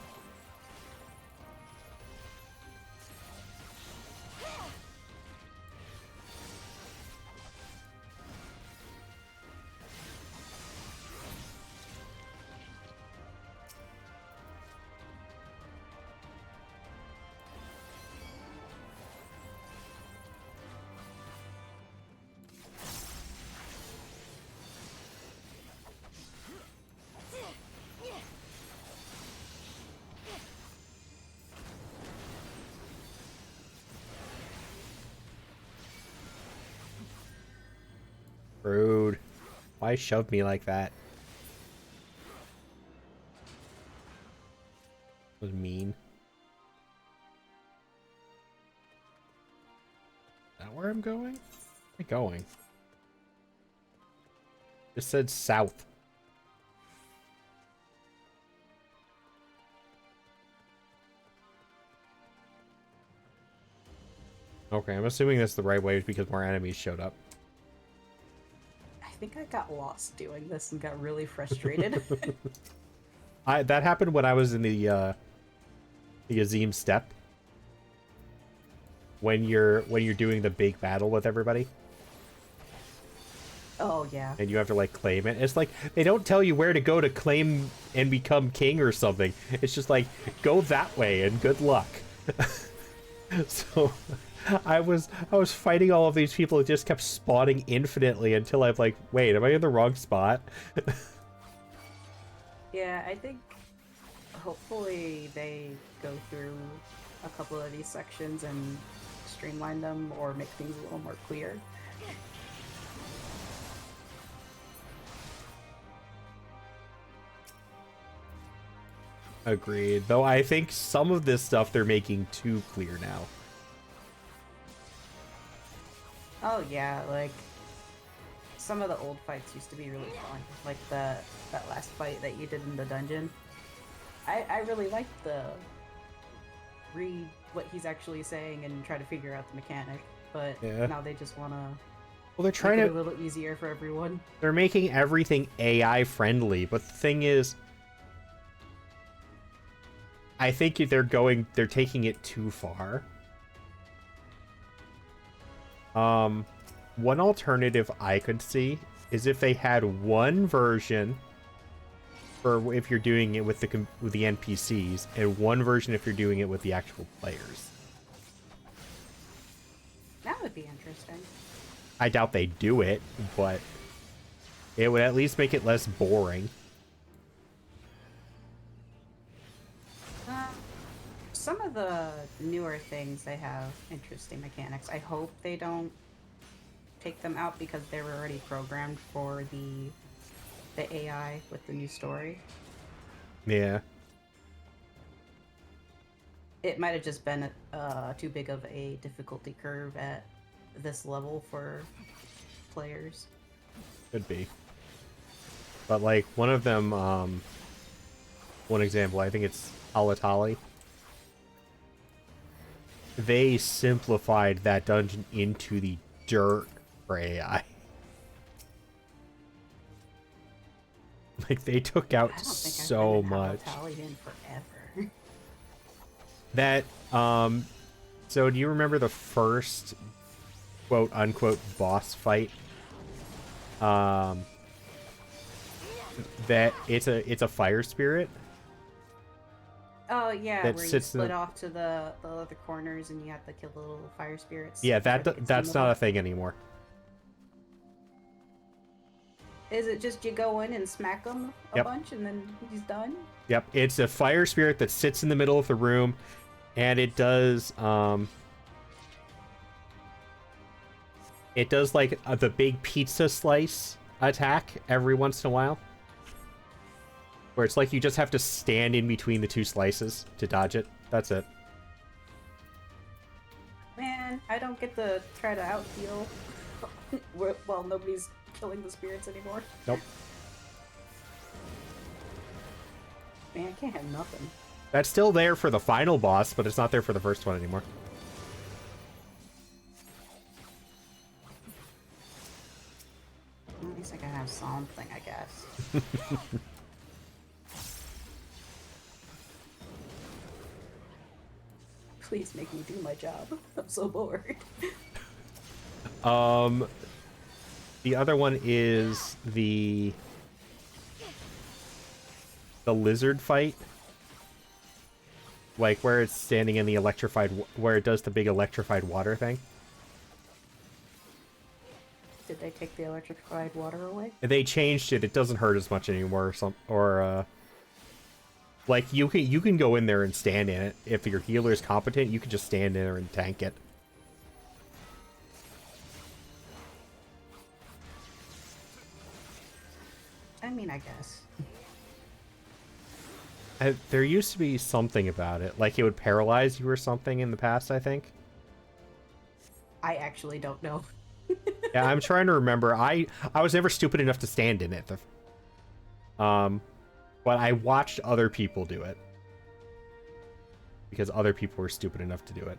Rude. Why shove me like that? That was mean. Is that where I'm going? Where am I going? Just said south. Okay, I'm assuming that's the right way because more enemies showed up. I think I got lost doing this and got really frustrated. That happened when I was in the Azim step. When you're doing the big battle with everybody. Oh yeah. And you have to like claim it. It's like they don't tell you where to go to claim and become king or something. It's just like go that way and good luck. So I was fighting all of these people. It just kept spawning infinitely until I'm like, wait, am I in the wrong spot? Yeah, I think hopefully they go through a couple of these sections and streamline them or make things a little more clear. Agreed. Though I think some of this stuff they're making too clear now. Oh yeah, like some of the old fights used to be really fun. Like that last fight that you did in the dungeon. I really like the read what he's actually saying and try to figure out the mechanic, but Yeah. now they just want to Well, they're trying make to... it a little easier for everyone. They're making everything AI friendly, but the thing is, I think they're taking it too far. One alternative I could see is if they had one version for if you're doing it with the NPCs, and one version if you're doing it with the actual players. That would be interesting. I doubt they do it, but it would at least make it less boring. Some of the newer things, they have interesting mechanics. I hope they don't take them out because they were already programmed for the AI with the new story. Yeah. It might have just been too big of a difficulty curve at this level for players. Could be. But like one of them, one example, I think it's Alatali. They simplified that dungeon into the dirt for AI. Like they took out so much. In forever. That so do you remember the first quote unquote boss fight? That it's a fire spirit. Oh yeah, that where you sits split off to the other corners and you have to kill the little fire spirits. Yeah, that's not a thing anymore. Is it just you go in and smack him a bunch and then he's done? Yep, it's a fire spirit that sits in the middle of the room, and it does like the big pizza slice attack every once in a while, where it's like you just have to stand in between the two slices to dodge it. That's it. Man, I don't get to try to out-heal while nobody's killing the spirits anymore. Nope. Man, I can't have nothing. That's still there for the final boss, but it's not there for the first one anymore. At least I can have something, I guess. Please make me do my job. I'm so bored. The other one is the lizard fight. Like where it's standing in the electrified, where it does the big electrified water thing. Did they take the electrified water away? They changed it. It doesn't hurt as much anymore. Like you can go in there and stand in it. If your healer is competent, you can just stand in there and tank it. I mean, I guess. There used to be something about it, like it would paralyze you or something in the past, I think. I actually don't know. Yeah, I'm trying to remember. I was never stupid enough to stand in it. But I watched other people do it. Because other people were stupid enough to do it.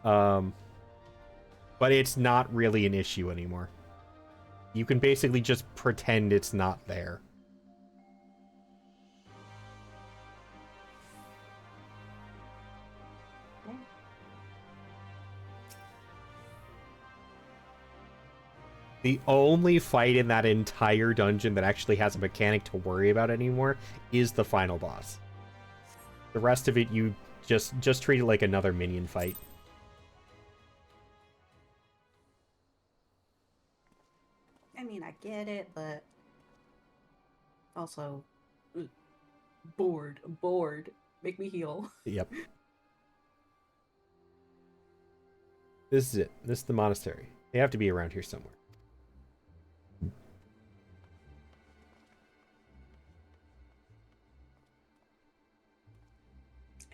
But it's not really an issue anymore. You can basically just pretend it's not there. The only fight in that entire dungeon that actually has a mechanic to worry about anymore is the final boss. The rest of it, you just treat it like another minion fight. I mean, I get it, but also bored. Make me heal. Yep. This is it. This is the monastery. They have to be around here somewhere.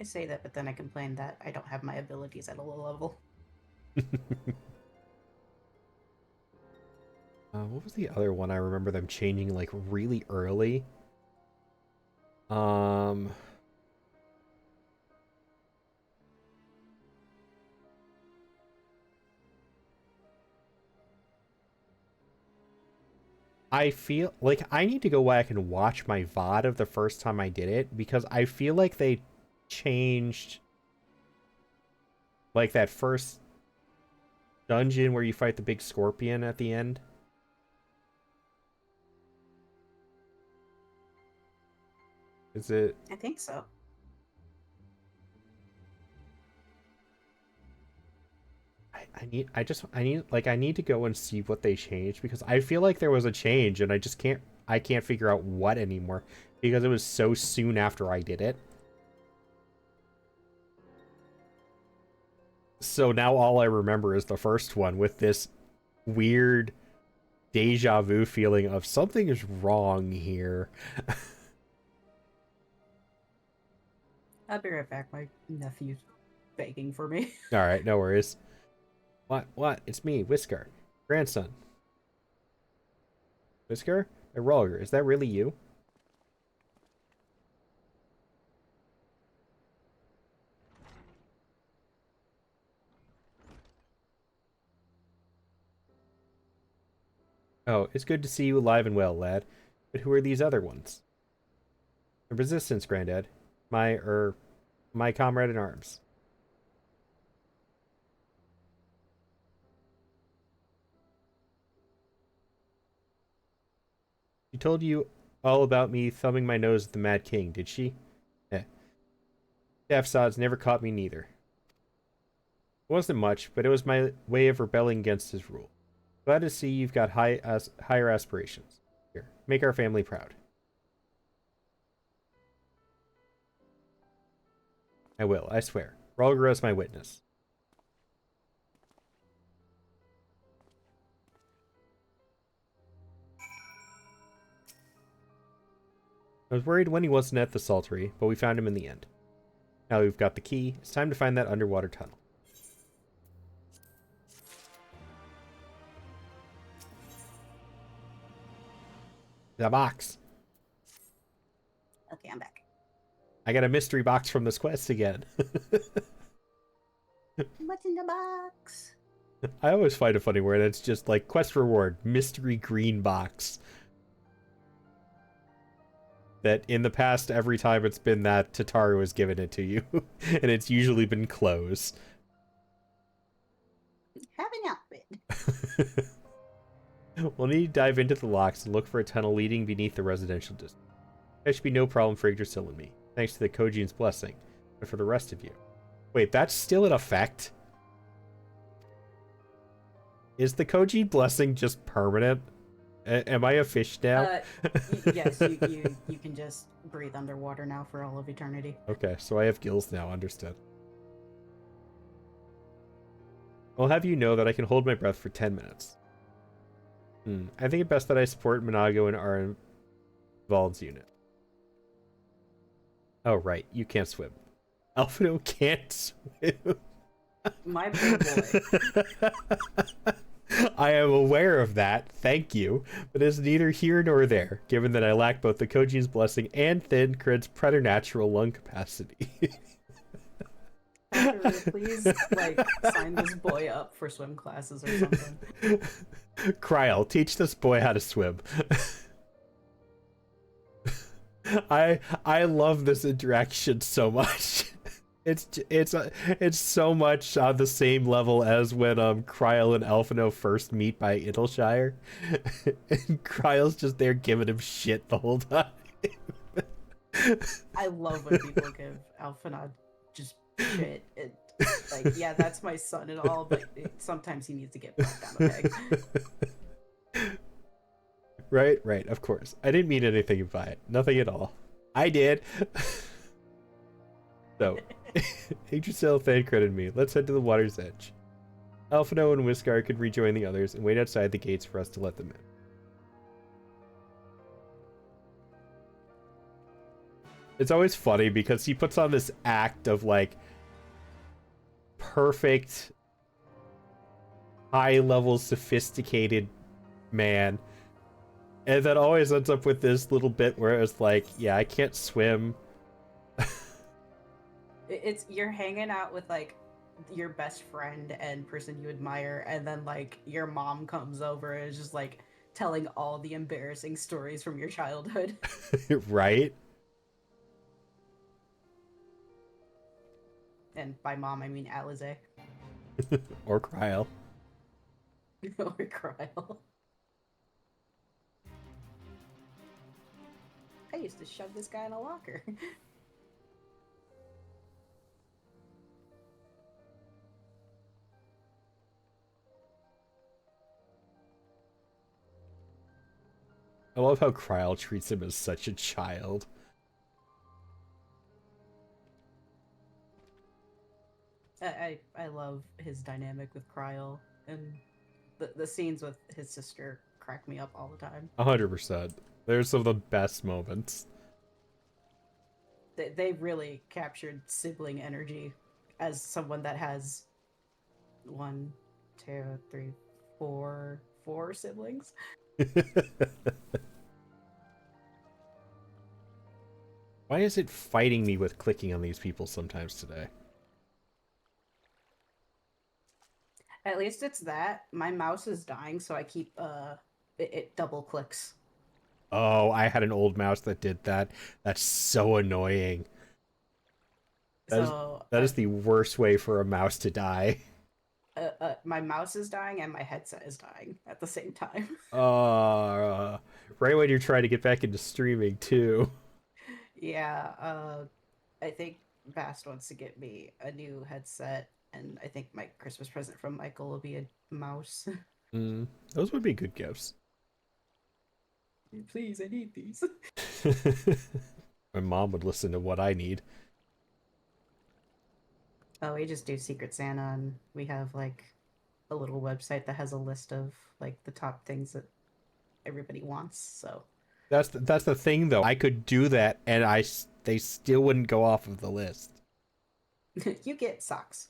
I say that, but then I complain that I don't have my abilities at a low level. What was the other one I remember them changing like really early? Um. I feel like I need to go back and watch my VOD of the first time I did it, because I feel like they changed like that first dungeon where you fight the big scorpion at the end. Is it? I think so. I need to go and see what they changed, because I feel like there was a change and I can't figure out what anymore, because it was so soon after I did it. So now all I remember is the first one with this weird deja vu feeling of something is wrong here. I'll be right back. My nephew's begging for me. All right, no worries. What? It's me, Whisker. Grandson. Whisker? Hey, Rolger, is that really you? Oh, it's good to see you alive and well, lad. But who are these other ones? The Resistance, Granddad. My comrade in arms. She told you all about me thumbing my nose at the Mad King, did she? Eh. Daft sods never caught me neither. It wasn't much, but it was my way of rebelling against his rule. Glad to see you've got higher aspirations. Here, make our family proud. I will, I swear. Rolger is my witness. I was worried when he wasn't at the Saltery, but we found him in the end. Now we've got the key, it's time to find that underwater tunnel. The box. Okay, I'm back. I got a mystery box from this quest again. What's in the box? I always find it funny where it's just like quest reward, mystery green box. That in the past, every time it's been that, Tataru has given it to you. And it's usually been clothes. Have an outfit. We'll need to dive into the locks and look for a tunnel leading beneath the residential district. That should be no problem for Yggdrasil and me, thanks to the Kojin's blessing. But for the rest of you... Wait, that's still in effect? Is the Kojin blessing just permanent? Am I a fish now? Yes, you can just breathe underwater now for all of eternity. Okay, so I have gills now, understood. I'll have you know that I can hold my breath for 10 minutes. I think it best that I support Minago and our Vald's unit. Oh, right, you can't swim. Alphino can't swim. My poor boy. I am aware of that, thank you, but it's neither here nor there, given that I lack both the Kojin's blessing and Thin Crit's preternatural lung capacity. Please, like, sign this boy up for swim classes or something. Kryl, teach this boy how to swim. I love this interaction so much. It's so much on the same level as when Kryl and Alphino first meet by Idyllshire. And Kryl's just there giving him shit the whole time. I love when people give Alphinaud just shit. Like, yeah, that's my son and all, but sometimes he needs to get back down a peg. Right, of course. I didn't mean anything by it. Nothing at all. I did. So, Yggdrasil, Thancred, and me. Let's head to the water's edge. Alphino and Whiskar could rejoin the others and wait outside the gates for us to let them in. It's always funny because he puts on this act of, like, perfect, high-level, sophisticated man. And that always ends up with this little bit where it's like, yeah, I can't swim. It's you're hanging out with like your best friend and person you admire, and then like your mom comes over and is just like telling all the embarrassing stories from your childhood. Right? And by mom, I mean Alize. Or Cryle. Or Cryle. I used to shove this guy in a locker. I love how Cryle treats him as such a child. I love his dynamic with Cryle, and the scenes with his sister crack me up all the time. 100%. They're some of the best moments. They really captured sibling energy as someone that has 1, 2, 3, 4 siblings. Why is it fighting me with clicking on these people sometimes today? At least it's that. My mouse is dying, so I keep it double clicks. Oh, I had an old mouse that did that. That's so annoying. That is the worst way for a mouse to die. My mouse is dying and my headset is dying at the same time. Right when you're trying to get back into streaming too. Yeah, I think Bast wants to get me a new headset, and I think my Christmas present from Michael will be a mouse. Those would be good gifts. Please, I need these. My mom would listen to what I need. Oh, we just do Secret Santa, and we have like a little website that has a list of like the top things that everybody wants. So that's the thing, though. I could do that, and they still wouldn't go off of the list. you get socks.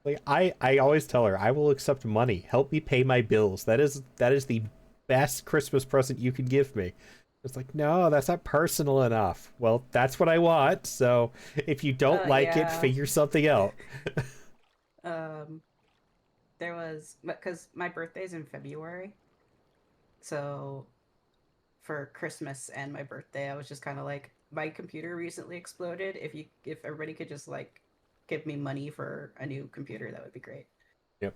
Like I always tell her, I will accept money. Help me pay my bills. That is the best Christmas present you can give me. It's like, no, that's not personal enough. Well, that's what I want. So if you don't like it, figure something out. There was, because my birthday's in February, so for Christmas and my birthday, I was just kind of like, my computer recently exploded. If everybody could just like give me money for a new computer, that would be great. Yep.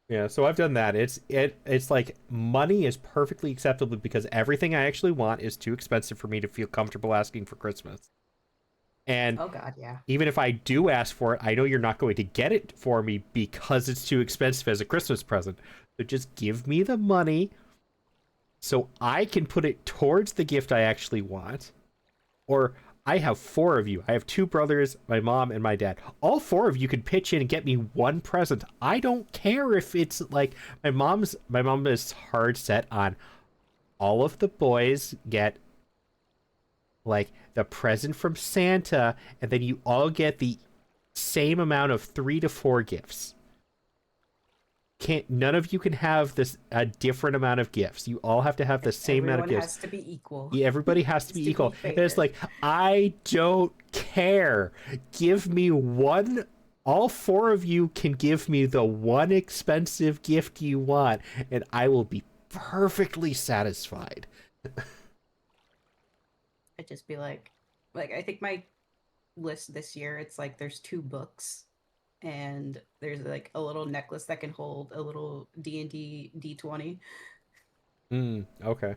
Yeah, so I've done that. It's like money is perfectly acceptable because everything I actually want is too expensive for me to feel comfortable asking for Christmas. And oh god, yeah. Even if I do ask for it, I know you're not going to get it for me because it's too expensive as a Christmas present. So just give me the money so I can put it towards the gift I actually want. Or I have 4 of you. I have 2 brothers, my mom, and my dad. All 4 of you can pitch in and get me one present. I don't care if it's like my mom is hard set on all of the boys get like the present from Santa, and then you all get the same amount of 3 to 4 gifts. None of you can have a different amount of gifts. You all have to have the same amount of gifts. Everyone has to be equal. Yeah, everybody has to be equal. And it's like, I don't care. Give me one. All 4 of you can give me the one expensive gift you want, and I will be perfectly satisfied. I'd just be like I think my list this year, it's like there's 2 books, and there's like a little necklace that can hold a little D&D D20. Okay.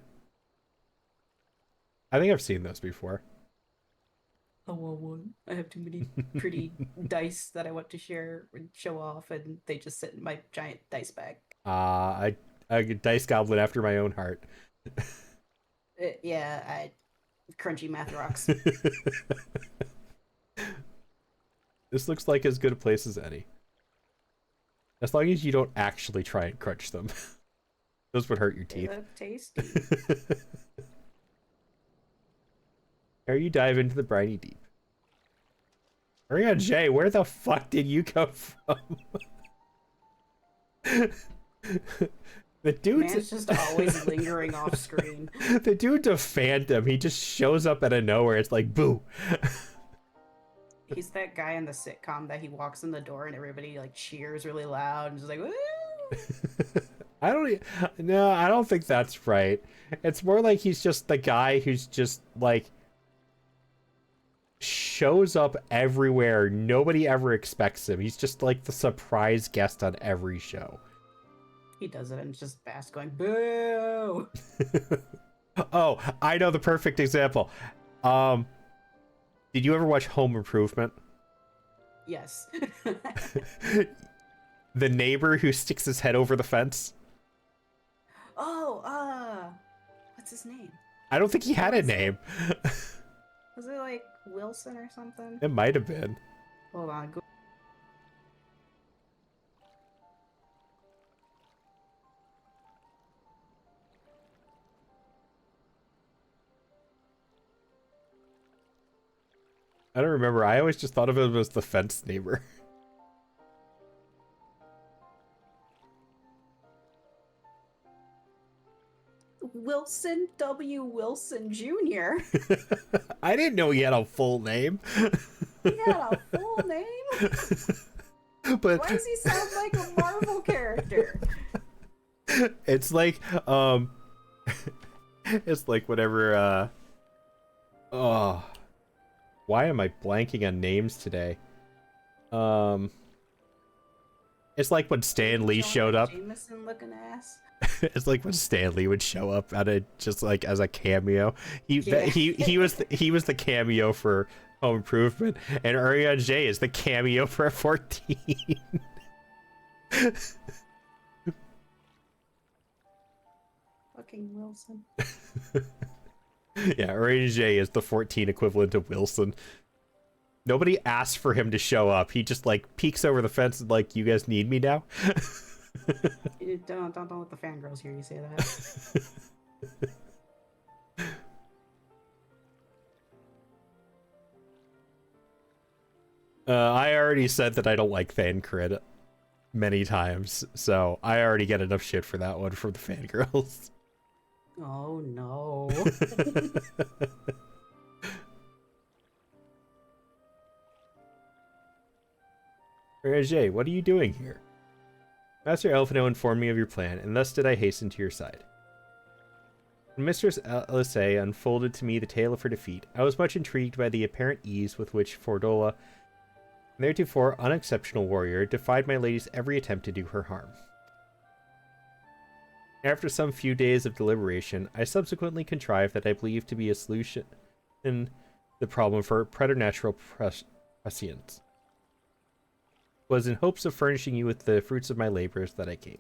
I think I've seen those before. I want one. I have too many pretty dice that I want to share and show off, and they just sit in my giant dice bag. I dice goblin after my own heart. Yeah, crunchy math rocks. This looks like as good a place as any. As long as you don't actually try and crunch them. Those would hurt your teeth. They look tasty. Here you dive into the briny deep. Maria J, where the fuck did you come from? The dude's Man's just always lingering off screen. the dude's a phantom. He just shows up out of nowhere. It's like, boo. He's that guy in the sitcom that he walks in the door and everybody like cheers really loud and just like, woo! I don't think that's right. It's more like he's just the guy who's just like shows up everywhere. Nobody ever expects him. He's just like the surprise guest on every show. He does it and it's just Bass going, boo! Oh, I know the perfect example. Did you ever watch Home Improvement? Yes. The neighbor who sticks his head over the fence? Oh, what's his name? I don't think he had a name. Was it like Wilson or something? It might have been. Hold on. I don't remember. I always just thought of him as the fence neighbor. Wilson W. Wilson Jr. I didn't know he had a full name. He had a full name? But why does he sound like a Marvel character? It's like, it's like whatever, oh, why am I blanking on names today? It's like when Stan Lee showed up. Jameson looking ass. It's like when Stan Lee would show up at a just like as a cameo. He was the cameo for Home Improvement, and Uriah J is the cameo for 14. Fucking Wilson. Yeah, Uriah J is the 14 equivalent of Wilson. Nobody asked for him to show up. He just like peeks over the fence and like, you guys need me now? Don't let the fangirls hear you say that. I already said that I don't like fan crit many times, so I already get enough shit for that one from the fangirls. Oh no. Roger, what are you doing here? Master Elfino informed me of your plan, and thus did I hasten to your side. When Mistress Elisée unfolded to me the tale of her defeat, I was much intrigued by the apparent ease with which Fordola, theretofore unexceptional warrior, defied my lady's every attempt to do her harm. After some few days of deliberation, I subsequently contrived that I believed to be a solution in the problem for preternatural prescience. Was in hopes of furnishing you with the fruits of my labors that I came.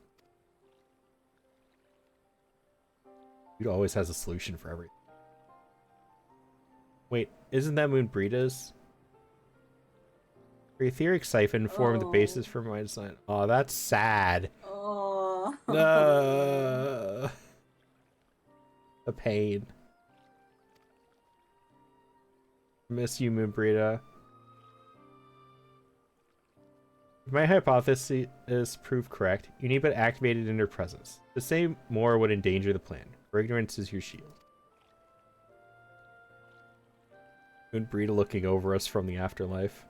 Dude always has a solution for everything. Wait, isn't that Moonbreeda's? Her etheric siphon formed the basis for my design. Oh, that's sad. Oh. The pain. Miss you, Moonbreeda. If my hypothesis proved correct, you need but activate it in her presence. To say more would endanger the plan, for ignorance is your shield. Moonbreeda looking over us from the afterlife.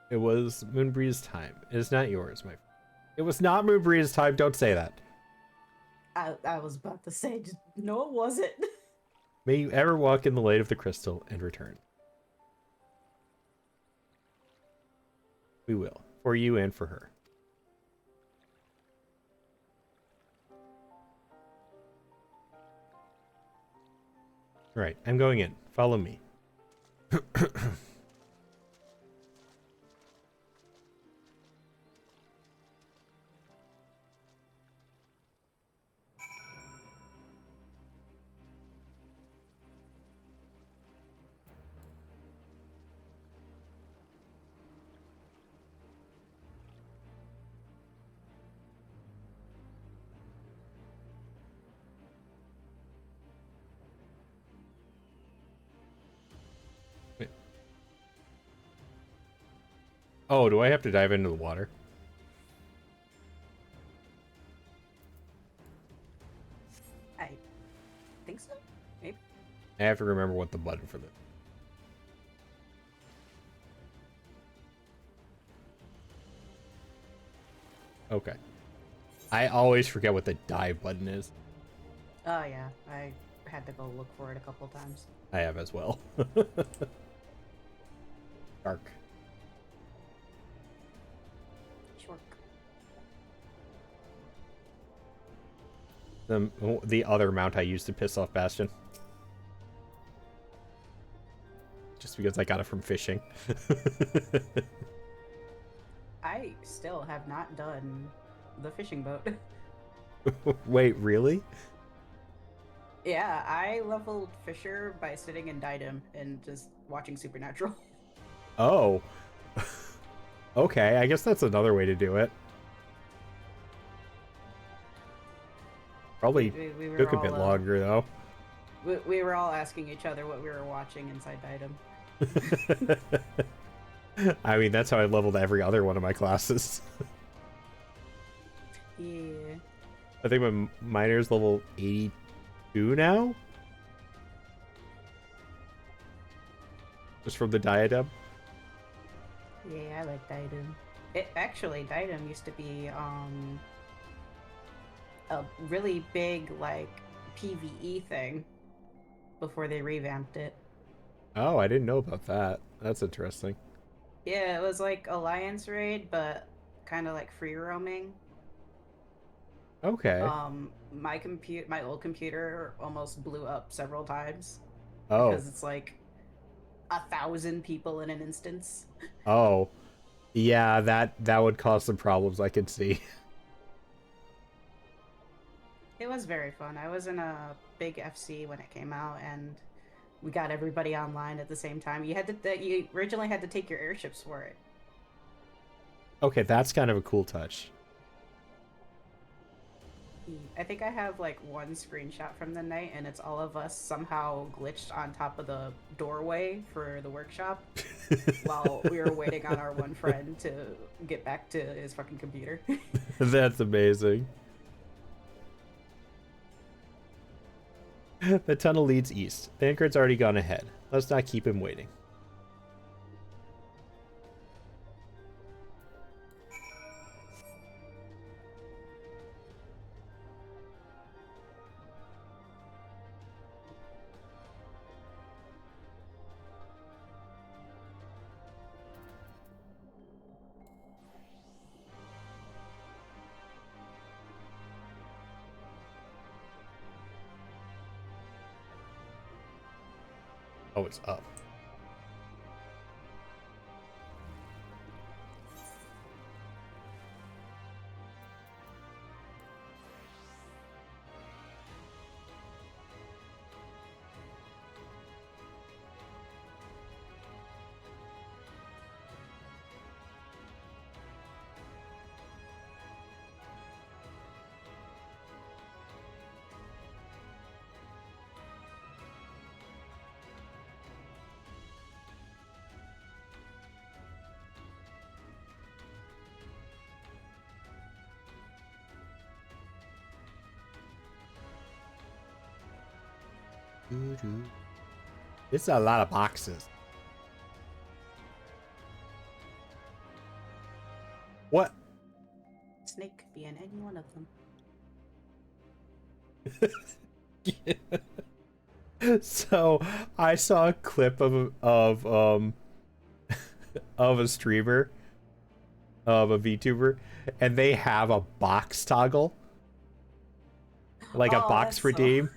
It was Moonbreeda's time. It is not yours, my friend. It was not Moonbreeda's time, don't say that. I was about to say, just, no it wasn't. May you ever walk in the light of the crystal and return. We will, for you and for her. Alright, I'm going in. Follow me. Oh, do I have to dive into the water? I think so. Maybe. I have to remember what the button for the... Okay. I always forget what the dive button is. Oh yeah, I had to go look for it a couple times. I have as well. Dark. Sure. The other mount I used to piss off Bastion. Just because I got it from fishing. I still have not done the fishing boat. Wait, really? Yeah, I leveled Fisher by sitting in Diadem and just watching Supernatural. Oh. Okay, I guess that's another way to do it. Probably We were took a all, bit longer, though. We were all asking each other what we were watching inside Diadem. I mean, that's how I leveled every other one of my classes. Yeah. I think my miner's level 82 now? Just from the diadem? Yeah, I like Diadem. Actually, Diadem used to be a really big like PvE thing before they revamped it. Oh, I didn't know about that. That's interesting. Yeah, it was like Alliance raid, but kind of like free roaming. Okay. My old computer almost blew up several times Oh. because it's like 1,000 people in an instance. Oh. Yeah, that would cause some problems, I can see. It was very fun. I was in a big FC when it came out, and we got everybody online at the same time. You originally had to take your airships for it. Okay, that's kind of a cool touch. I think I have like one screenshot from the night, and it's all of us somehow glitched on top of the doorway for the workshop while we were waiting on our one friend to get back to his fucking computer. That's amazing. The tunnel leads east. Vanguard's already gone ahead. Let's not keep him waiting. Oh, it's up. This is a lot of boxes. What? Snake could be in any one of them. So I saw a clip of of a streamer, of a VTuber, and they have a box toggle, like a box redeem.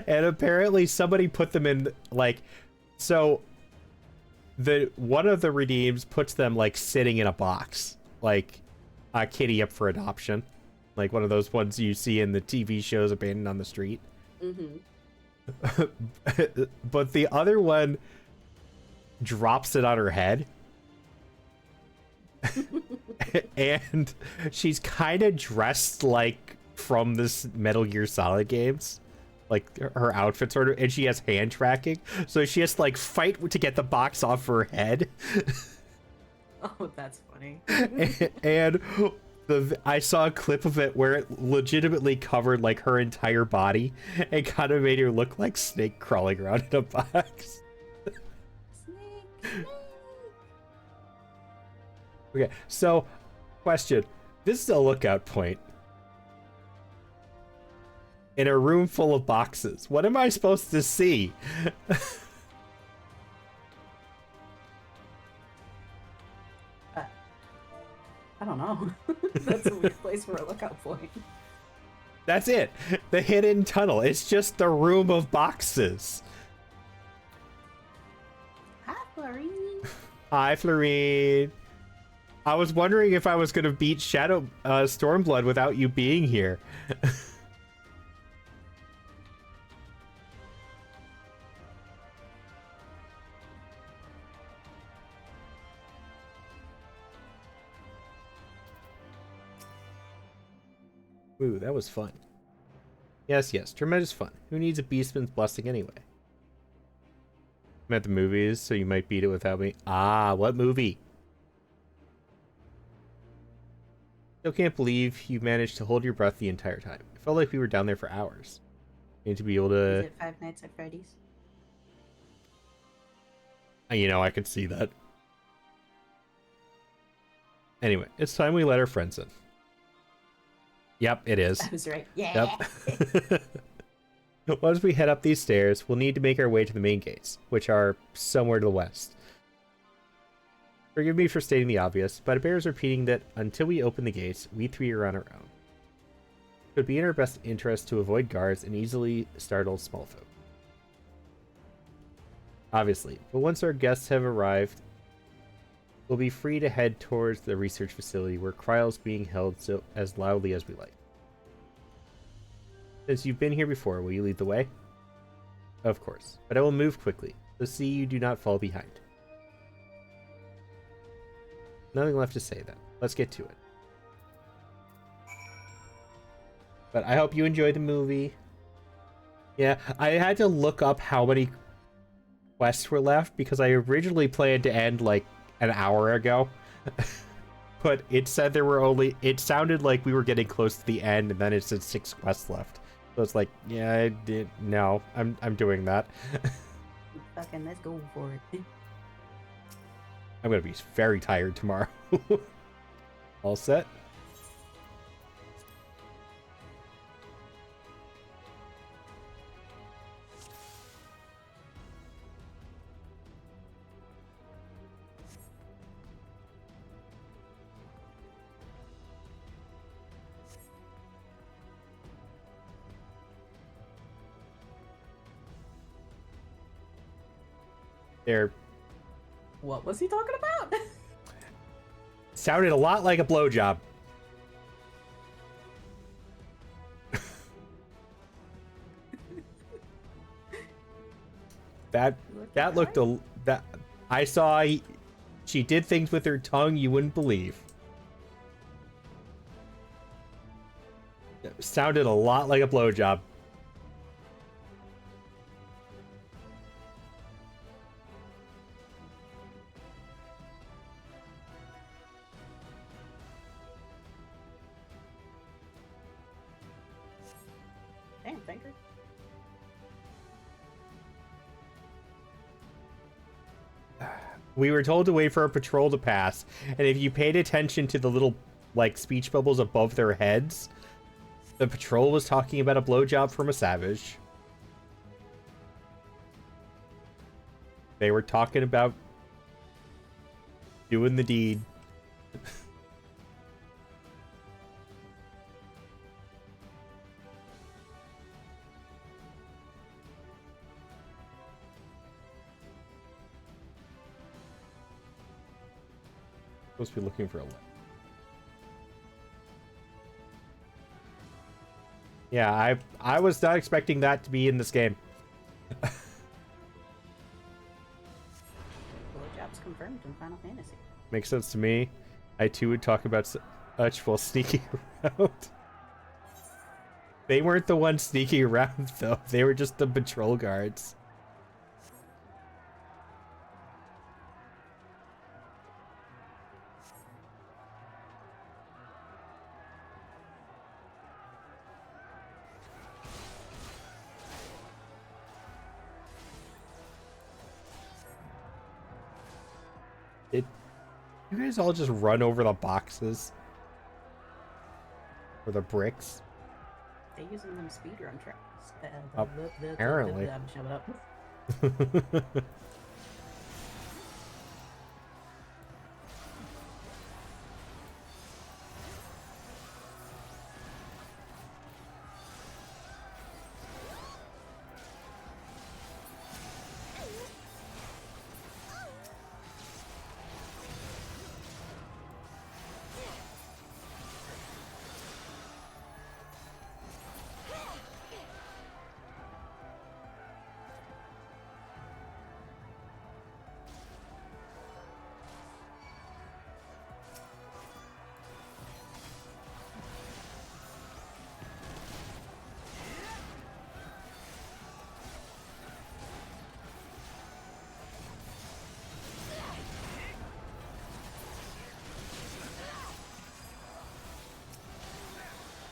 And apparently somebody put them in, like, so the one of the redeems puts them like sitting in a box, like a kitty up for adoption, like one of those ones you see in the TV shows abandoned on the street. Mm-hmm. But the other one drops it on her head. And she's kind of dressed like from this Metal Gear Solid games. like her outfit sort of, and she has hand tracking, so she has to like fight to get the box off her head. Oh, that's funny. And I saw a clip of it where it legitimately covered like her entire body and kind of made her look like Snake crawling around in a box. Snake. Okay, so question. This is a lookout point. In a room full of boxes. What am I supposed to see? I don't know. That's a weird place for a lookout point. That's it. The hidden tunnel. It's just the room of boxes. Hi, Florine. Hi, Florine. I was wondering if I was going to beat Shadow Stormblood without you being here. Ooh, that was fun. Yes, yes, tremendous fun. Who needs a Beastman's blessing anyway? I'm at the movies, so you might beat it without me. Ah, what movie? Still can't believe you managed to hold your breath the entire time. It felt like we were down there for hours. You need to be able to... Is it Five Nights at Freddy's? You know, I could see that. Anyway, it's time we let our friends in. Yep, it is. I was right. Yeah. Yep. Once we head up these stairs, we'll need to make our way to the main gates, which are somewhere to the west. Forgive me for stating the obvious, but it bears repeating that until we open the gates, we three are on our own. It would be in our best interest to avoid guards and easily startle small folk. Obviously, but once our guests have arrived, we'll be free to head towards the research facility where Kryle's being held so as loudly as we like. Since you've been here before, will you lead the way? Of course, but I will move quickly, so see you do not fall behind. Nothing left to say then. Let's get to it. But I hope you enjoyed the movie. Yeah, I had to look up how many quests were left because I originally planned to end like an hour ago. But it said there were only... It sounded like we were getting close to the end, and then it said 6 quests left. So it's like, yeah, I did... No, I'm doing that. Fucking let's go for it. I'm gonna be very tired tomorrow. All set? There. What was he talking about? Sounded a lot like a blowjob. that looked a that I saw. She did things with her tongue you wouldn't believe. It sounded a lot like a blowjob. Damn, thinker. We were told to wait for a patrol to pass, and if you paid attention to the little, like, speech bubbles above their heads, the patrol was talking about a blowjob from a savage. They were talking about doing the deed. Supposed to be looking for a... Yeah, I was not expecting that to be in this game. Blowjobs confirmed in Final Fantasy. Makes sense to me. I too would talk about such while sneaking around. They weren't the ones sneaking around, though. They were just the patrol guards. You guys all just run over the boxes? Or the bricks? They're using them speedrun tracks. Apparently. Shut up.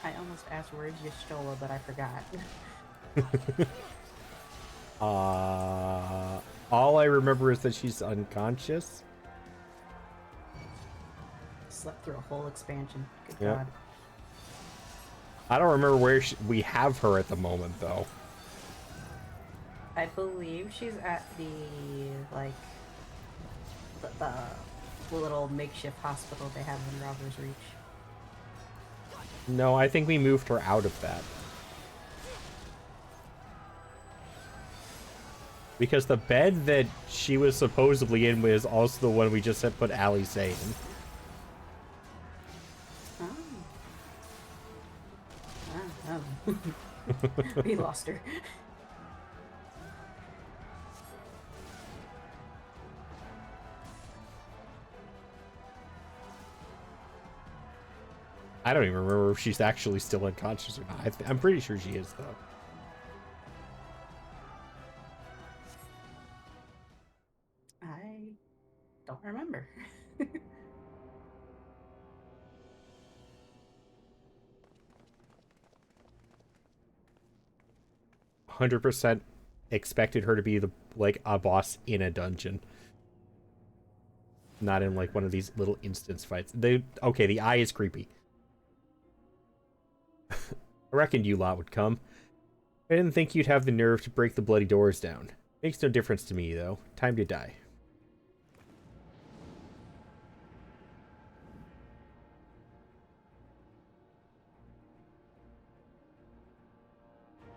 I almost asked where's Y'shtola, but I forgot. All I remember is that she's unconscious. Slept through a whole expansion. Good Yep. God. I don't remember where we have her at the moment, though. I believe she's at the, like, the little makeshift hospital they have in Robbers Reach. No, I think we moved her out of that. Because the bed that she was supposedly in was also the one we just had put Alice in. Oh. We lost her. I don't even remember if she's actually still unconscious or not. I'm pretty sure she is, though. I don't remember. 100% expected her to be like a boss in a dungeon. Not in like one of these little instance fights. Okay, the eye is creepy. I reckoned you lot would come. I didn't think you'd have the nerve to break the bloody doors down. Makes no difference to me, though. Time to die.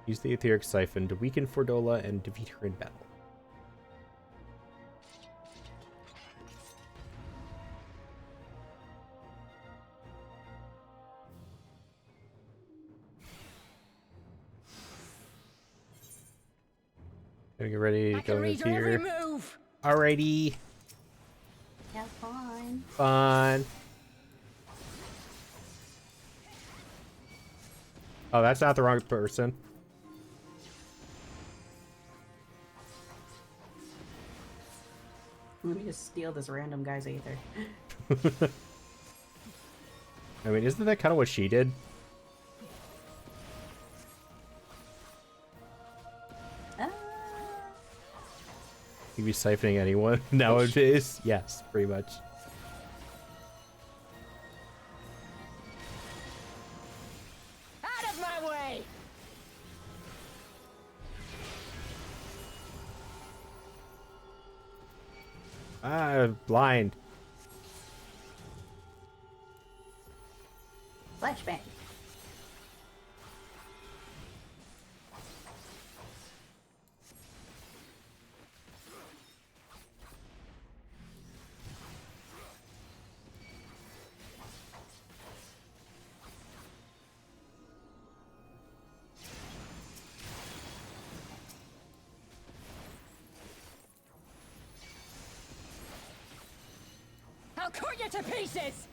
Use the etheric siphon to weaken Fordola and defeat her in battle. Gonna get ready to go into here. Alrighty. Yeah, fine. Fun. Oh, that's not the wrong person. Let me just steal this random guy's aether. I mean, isn't that kind of what she did? You be siphoning anyone nowadays? Yes, pretty much. Out of my way! Blind. Flashbang. I'll cut you to pieces!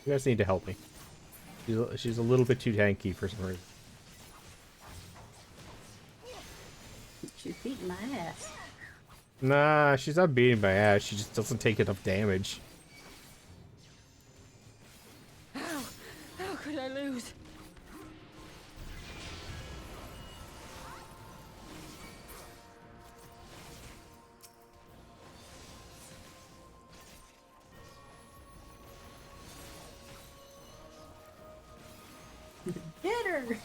You guys need to help me. She's a little bit too tanky for some reason. She's beating my ass. Nah, she's not beating my ass. She just doesn't take enough damage. How could I lose? Get her!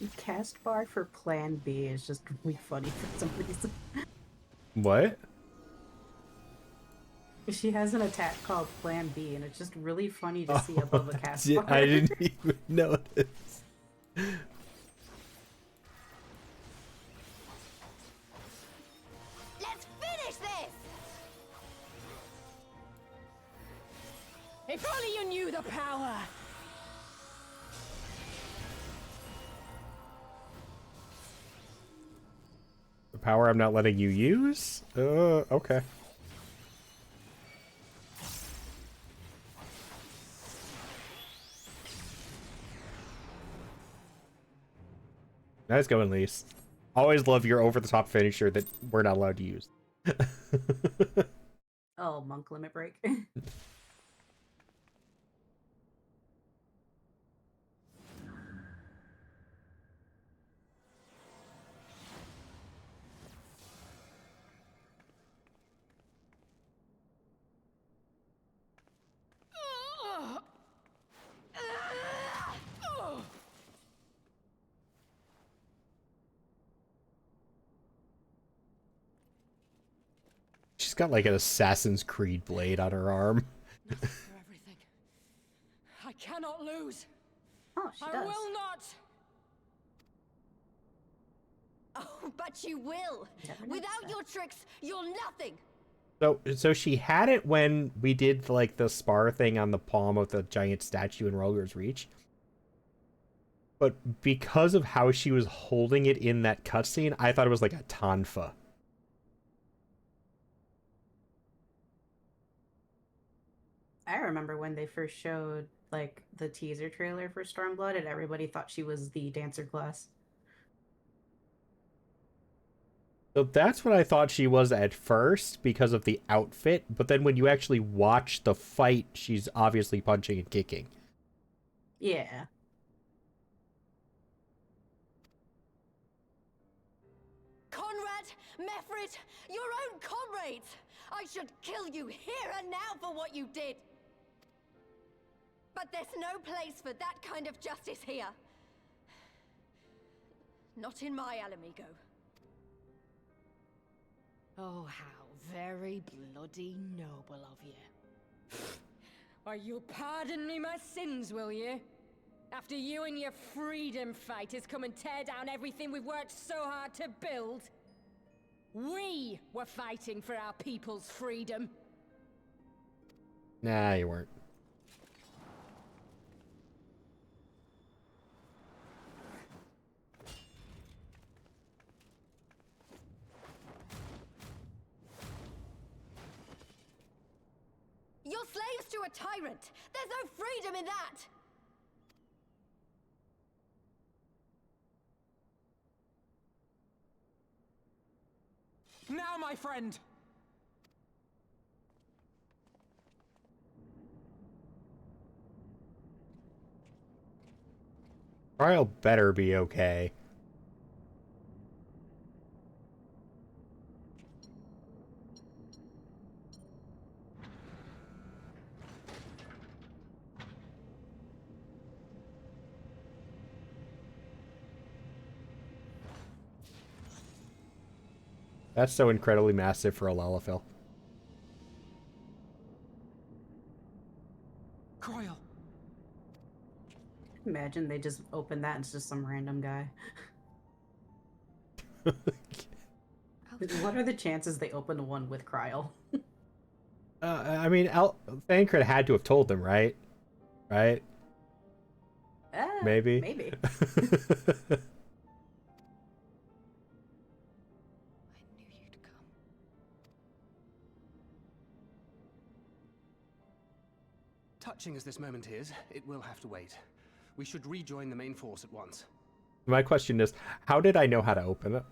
The cast bar for Plan B is just really funny for some reason. What? She has an attack called Plan B, and it's just really funny to see above a cast bar. I didn't even notice. Let's finish this! If only you knew the power! The power I'm not letting you use? Okay. Nice going, Lise. Always love your over-the-top finisher that we're not allowed to use. Oh, monk limit break. She's got like an Assassin's Creed blade on her arm. Not for everything. I cannot lose. Oh, she I does. will not. Oh, but you will! Without your tricks, you're nothing! So she had it when we did like the spar thing on the palm of the giant statue in Roger's Reach. But because of how she was holding it in that cutscene, I thought it was like a tonfa. I remember when they first showed like the teaser trailer for Stormblood, and everybody thought she was the dancer class. So that's what I thought she was at first because of the outfit, but then when you actually watch the fight, she's obviously punching and kicking. Yeah. Conrad, Mefrit, your own comrades! I should kill you here and now for what you did! But there's no place for that kind of justice here. Not in my Alamigo. Oh, how very bloody noble of you. Why, you'll pardon me my sins, will you? After you and your freedom fighters come and tear down everything we've worked so hard to build? We were fighting for our people's freedom. Nah, you weren't. You're slaves to a tyrant! There's no freedom in that! Now, my friend! Trial better be okay. That's so incredibly massive for a Lalafell. Croyle! Imagine they just open that and it's just some random guy. What are the chances they open one with Kryl? I mean, Thancred had to have told them, right? Right? Maybe. Maybe. I knew you'd come. Touching as this moment is, it will have to wait. We should rejoin the main force at once. My question is, how did I know how to open it?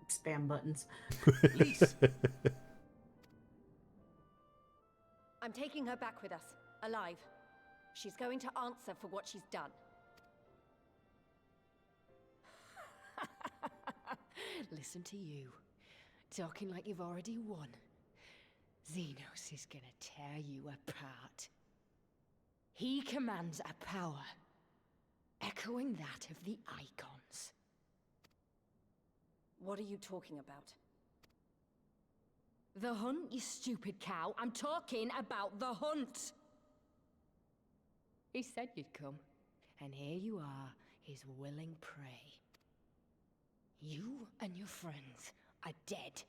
Spam buttons. Lise! I'm taking her back with us, alive. She's going to answer for what she's done. Listen to you. Talking like you've already won. Xenos is gonna tear you apart. He commands a power echoing that of the Icons. What are you talking about? The hunt, you stupid cow. I'm talking about the hunt. He said you'd come, and here you are, his willing prey. You and your friends are dead,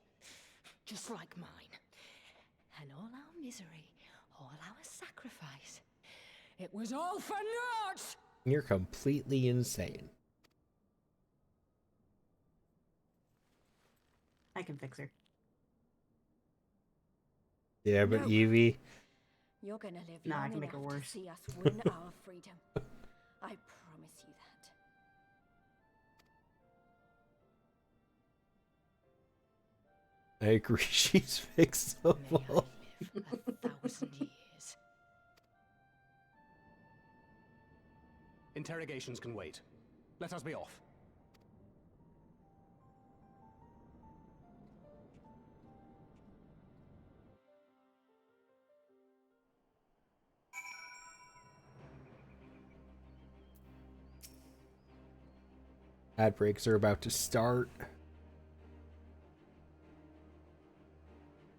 just like mine. And all our misery, all our sacrifice, it was all for naught! You're completely insane. I can fix her. Yeah, but No. Evie... You're gonna live Nah, I long can make it enough to worse. see us win our freedom. I promise you that. I agree, she's fixable. May I live 1,000 years. Interrogations can wait. Let us be off. Ad breaks are about to start.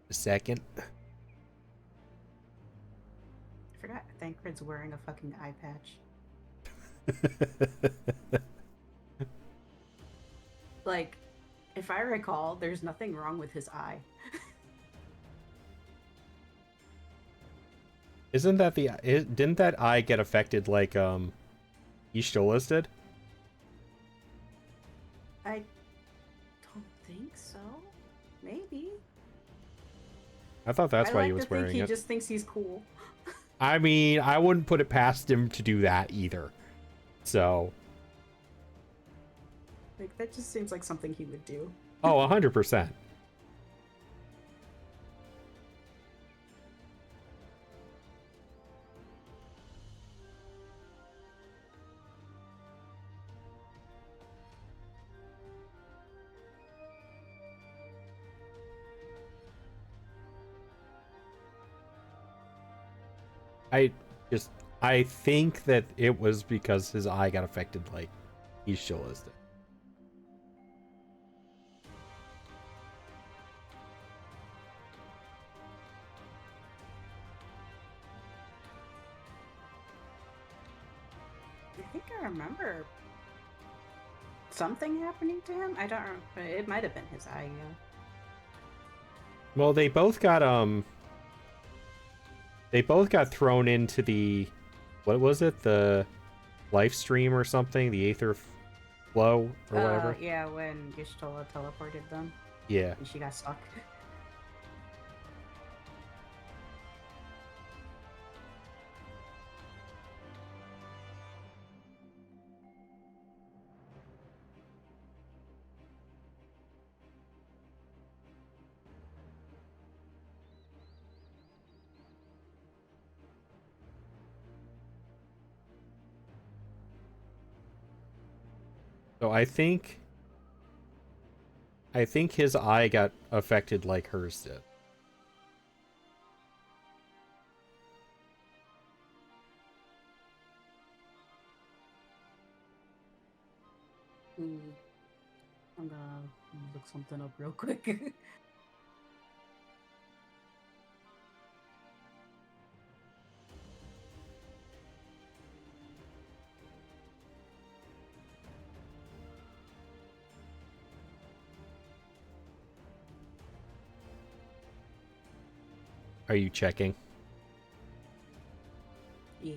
A second. I forgot Thancred's wearing a fucking eye patch. Like, if I recall, there's nothing wrong with his eye. Isn't that the... Didn't that eye get affected like, Ishtolas did? I don't think so. Maybe. I thought that's I why like he was to think wearing he it. just thinks he's cool. I mean, I wouldn't put it past him to do that either. So... Like, that just seems like something he would do. Oh, 100%. I think that it was because his eye got affected like Ishtolas did. I think I remember something happening to him. I don't remember. It might have been his eye, yeah. Well, they both got thrown into the, what was it? The life stream or something? The aether flow or whatever? Yeah, when Y'shtola teleported them. Yeah. And she got stuck. So I think his eye got affected like hers did. look something up real quick. Are you checking? Yeah.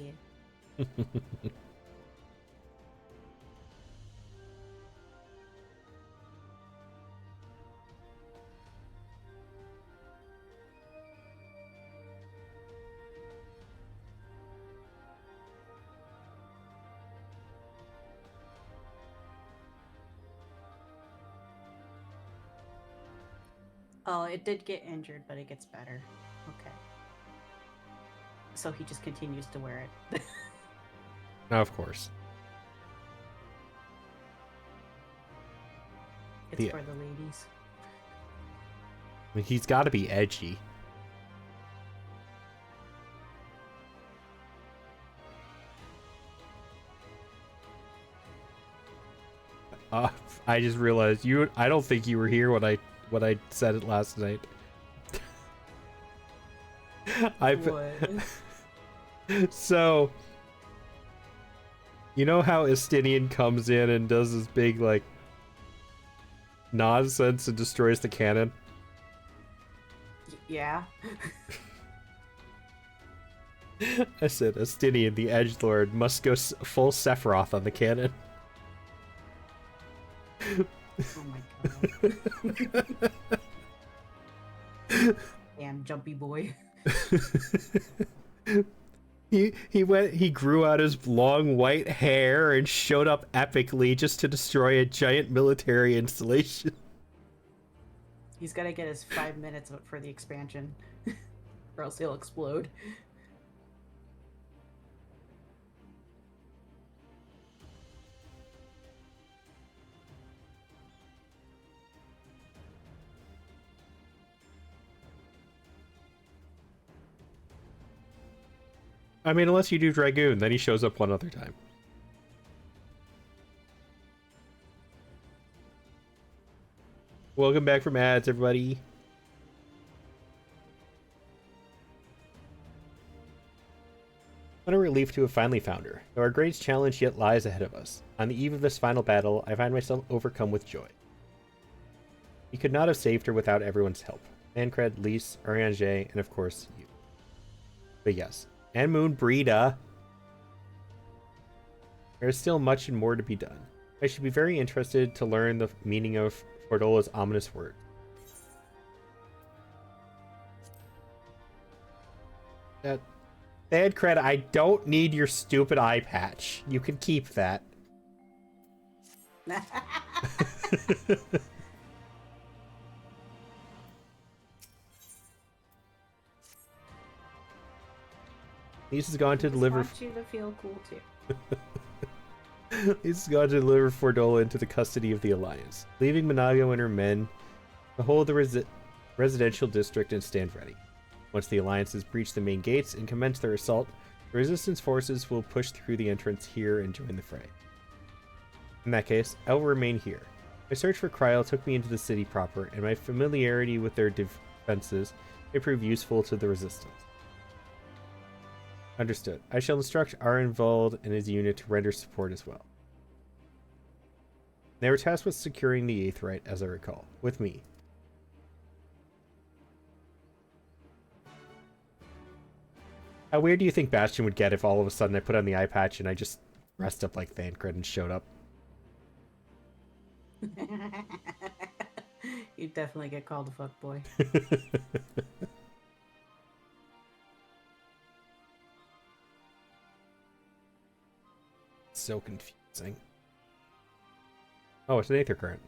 Oh, it did get injured, but it gets better. Okay. So he just continues to wear it. Of course. It's Yeah. for the ladies. I mean, he's got to be edgy. I just realized I don't think you were here when I said it last night. What? So, you know how Estinian comes in and does this big like nonsense and destroys the cannon? Yeah. I said Estinian, the edgelord, must go full Sephiroth on the cannon. Oh my god. Damn jumpy boy. He grew out his long white hair and showed up epically just to destroy a giant military installation. He's gotta get his 5 minutes for the expansion, or else he'll explode. I mean, unless you do Dragoon, then he shows up one other time. Welcome back from ads, everybody. What a relief to have finally found her. Though our greatest challenge yet lies ahead of us. On the eve of this final battle, I find myself overcome with joy. We could not have saved her without everyone's help. Tancred, Lys, Urianger, and of course, you. But yes. And Moon Brita. There is still much and more to be done. I should be very interested to learn the meaning of Fordola's ominous word. Tancred, I don't need your stupid eye patch. You can keep that. Lys has gone to deliver. I want you to feel cool too. Lys has gone to deliver Fordola into the custody of the Alliance, leaving Minago and her men to hold the residential district and stand ready. Once the Alliance has breached the main gates and commenced their assault, the Resistance forces will push through the entrance here and join the fray. In that case, I will remain here. My search for Kryl took me into the city proper, and my familiarity with their defenses may prove useful to the Resistance. Understood. I shall instruct Arenvald and his unit to render support as well. They were tasked with securing the Aetheryte, as I recall, with me. How weird do you think Bastion would get if all of a sudden I put on the eye patch and I just dressed up like Thancred and showed up? You'd definitely get called a fuckboy. So confusing. Oh, it's an Aether Current.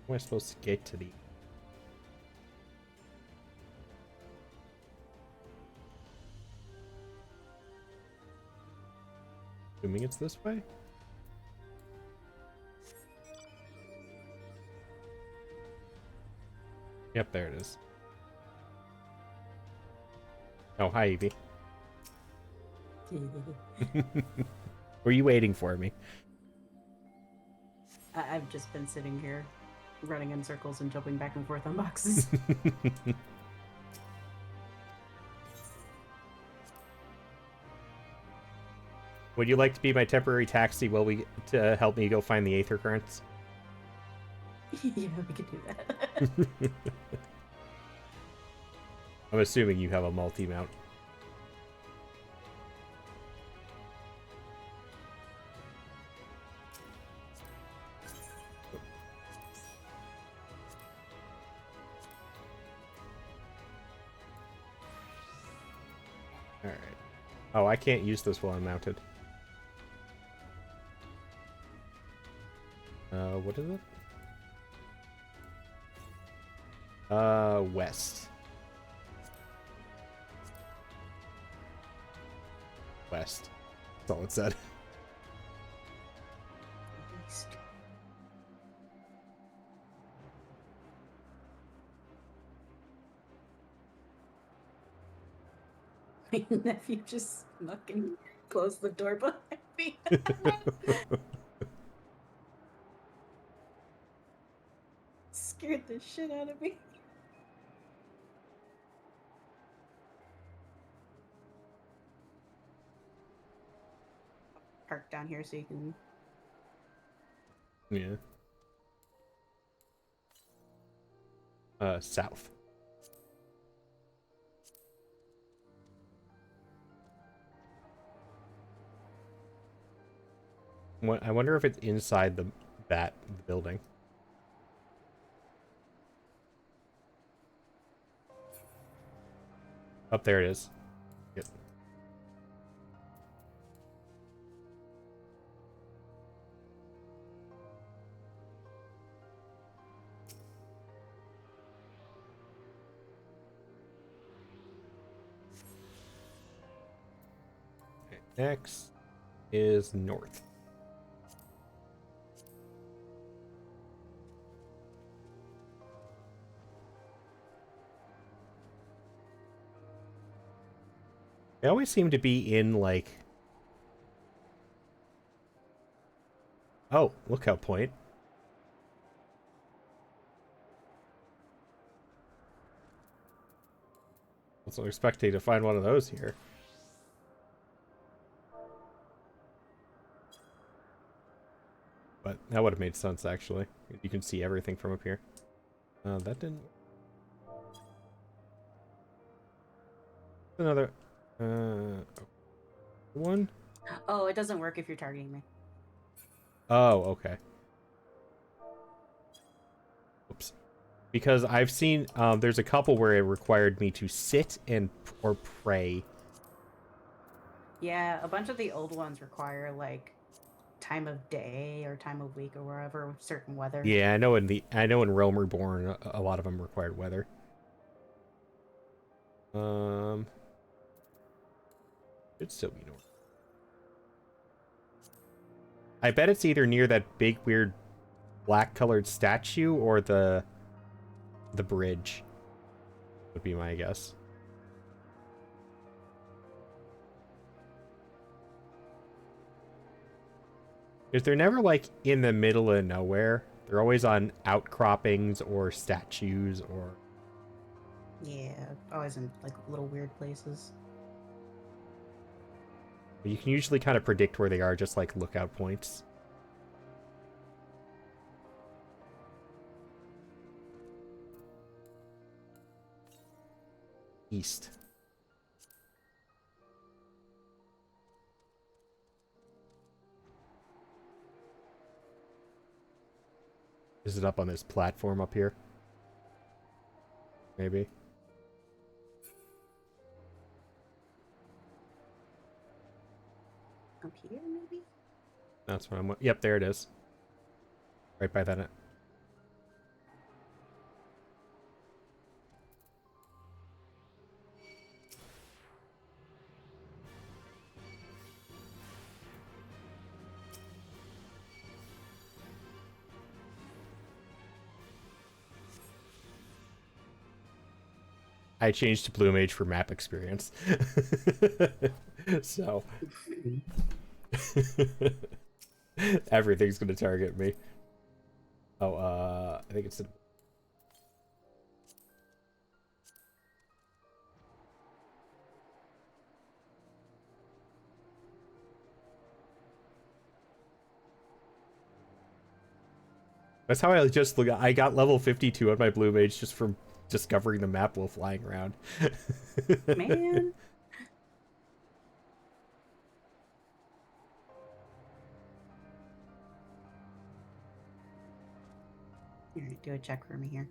How am I supposed to get to the... Assuming it's this way? Yep, there it is. Oh, hi, Evie. Were you waiting for me? I've just been sitting here, running in circles and jumping back and forth on boxes. Would you like to be my temporary taxi while to help me go find the Aether Currents? Yeah, we could do that. I'm assuming you have a multi-mount. Alright. Oh, I can't use this while I'm mounted. What is it? West. West. That's all it said. My nephew just snuck and closed the door behind me. Scared the shit out of me. Park down here so you can... Yeah. South. I wonder if it's inside the building. Up there it is. Yep. Okay, next is north. They always seem to be in, like... Oh, lookout point. Wasn't expecting to find one of those here. But that would have made sense, actually. You can see everything from up here. That didn't... Another... one? Oh, it doesn't work if you're targeting me. Oh, okay. Oops. Because I've seen, there's a couple where it required me to sit or pray. Yeah, a bunch of the old ones require, like, time of day or time of week or wherever with certain weather. Yeah, I know in Realm Reborn, a lot of them required weather. It'd still be north. I bet it's either near that big weird black colored statue or the bridge would be my guess. Because they're never like in the middle of nowhere. They're always on outcroppings or statues or... Yeah, always in, like, little weird places. You can usually kind of predict where they are, just like lookout points. East. Is it up on this platform up here? Maybe. Up here, maybe? That's what I'm... Yep, there it is. Right by that. I changed to Blue Mage for map experience. So everything's gonna target me. Oh, I think it's that's how I just look. I got level 52 on my Blue Mage just from discovering the map while flying around. Man. Here, do a check for me here.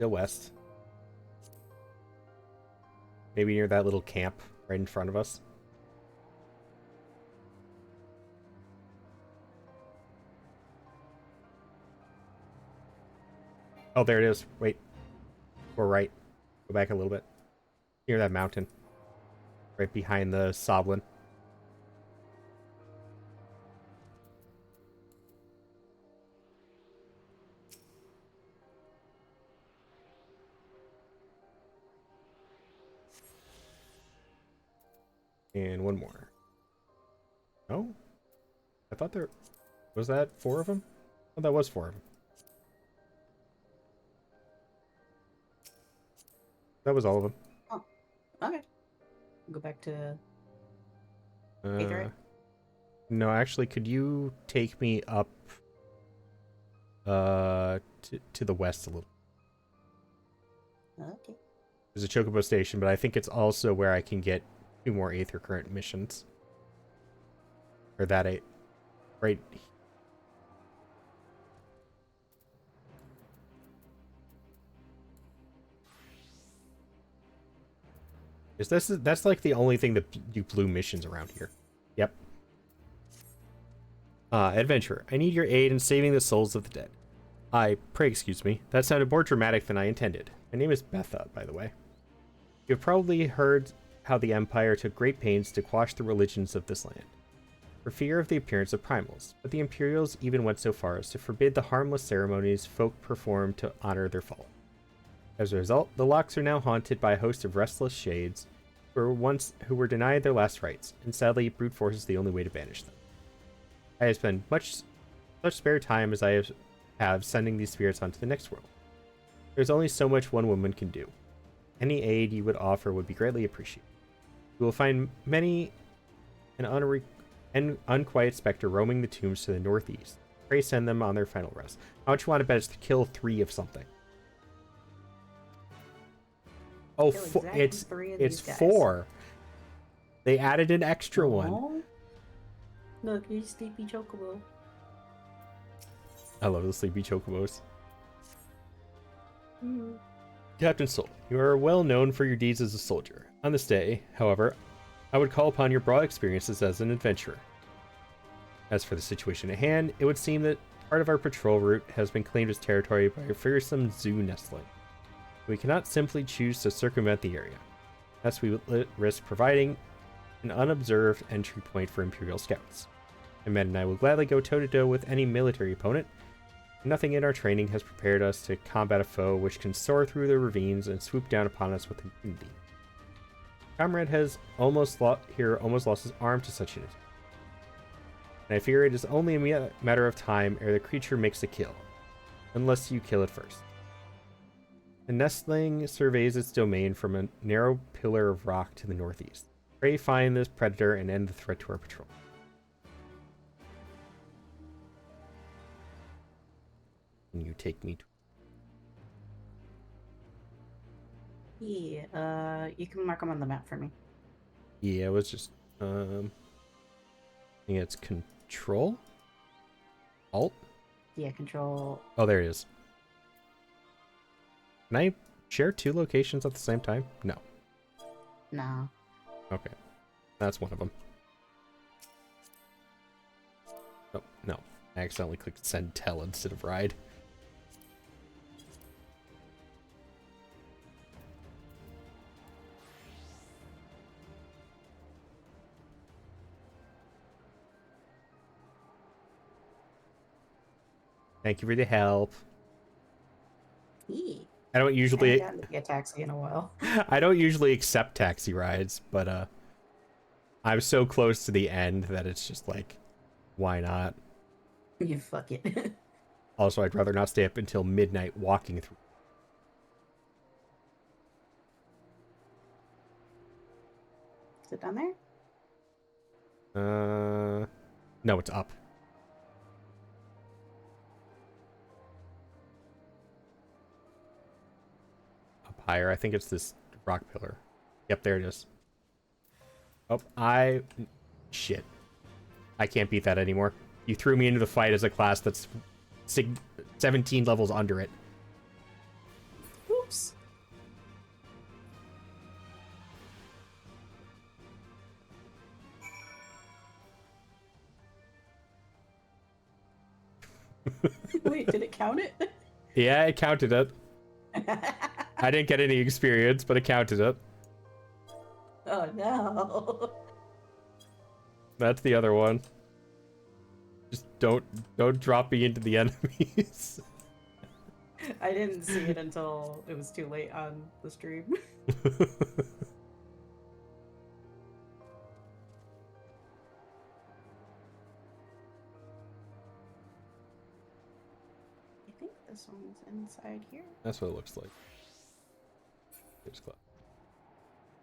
Go west. Maybe near that little camp right in front of us. Oh, there it is. Wait. Or right. Go back a little bit. Near that mountain. Right behind the Soblin. And one more. Oh? I thought there... Was that 4 of them? Oh, that was 4 of them. That was all of them. Oh, okay. Go back to... right? No, actually, could you take me up to the west a little? Okay. There's a Chocobo station, but I think it's also where I can get 2 more Aether Current missions. Or that right. That's like the only thing that do blue missions around here. Yep. Adventurer, I need your aid in saving the souls of the dead. Pray excuse me. That sounded more dramatic than I intended. My name is Betha, by the way. You have probably heard how the Empire took great pains to quash the religions of this land, for fear of the appearance of primals, but the Imperials even went so far as to forbid the harmless ceremonies folk performed to honor their fallen. As a result, the locks are now haunted by a host of restless shades who were denied their last rites, and sadly, brute force is the only way to banish them. I have spent such spare time as I have sending these spirits onto the next world. There's only so much one woman can do. Any aid you would offer would be greatly appreciated. You will find many an unquiet specter roaming the tombs to the northeast. Pray send them on their final rest. How much you want to bet is to kill 3 of something? Oh, it's 4. They added an extra one. Look, here's Sleepy Chocobo. I love the Sleepy Chocobos. Captain Soul, you are well known for your deeds as a soldier. On this day, however, I would call upon your broad experiences as an adventurer. As for the situation at hand, it would seem that part of our patrol route has been claimed as territory by a fearsome zoo nestling. We cannot simply choose to circumvent the area. Thus, we would risk providing an unobserved entry point for Imperial scouts. My men and I will gladly go toe-to-toe with any military opponent. Nothing in our training has prepared us to combat a foe which can soar through the ravines and swoop down upon us with impunity. Comrade has almost lost his arm to such an attack, and I fear it is only a matter of time ere the creature makes a kill, unless you kill it first. The nestling surveys its domain from a narrow pillar of rock to the northeast. Pray find this predator and end the threat to our patrol. Can you take me to... Yeah, you can mark them on the map for me. Yeah, it was just, I think it's Control? Alt? Yeah, Control. Oh, there it is. Can I share 2 locations at the same time? No. No. Okay. That's one of them. Oh, no. I accidentally clicked send tell instead of ride. Thank you for the help. Yeah. I don't I haven't usually gotten to get a taxi in a while. I don't usually accept taxi rides, but I'm so close to the end that it's just like, why not? You fuck it. Also, I'd rather not stay up until midnight walking through. Is it down there? No, it's up. Up higher. I think it's this rock pillar. Yep, there it is. Oh, shit. I can't beat that anymore. You threw me into the fight as a class that's 17 levels under it. Oops. Wait, did it count it? Yeah, it counted it. I didn't get any experience, but it counted it. Oh no. That's the other one. Just don't drop me into the enemies. I didn't see it until it was too late on the stream. I think this one's inside here. That's what it looks like.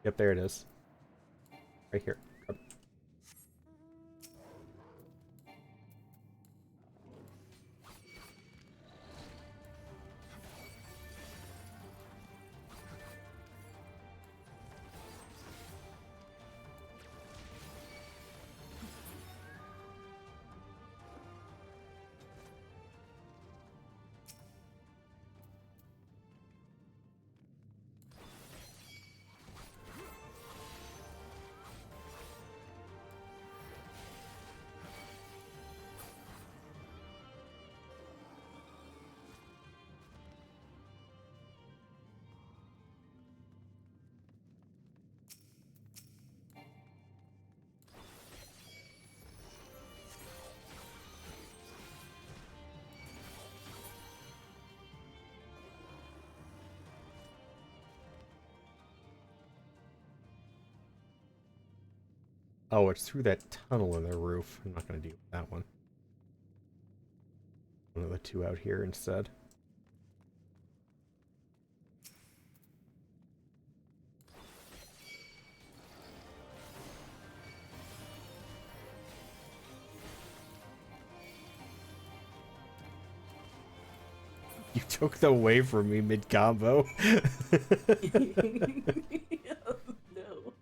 Yep, there it is. Right here. Oh, it's through that tunnel in the roof. I'm not going to deal with that one. One of the two out here instead. You took them away from me mid-combo. No.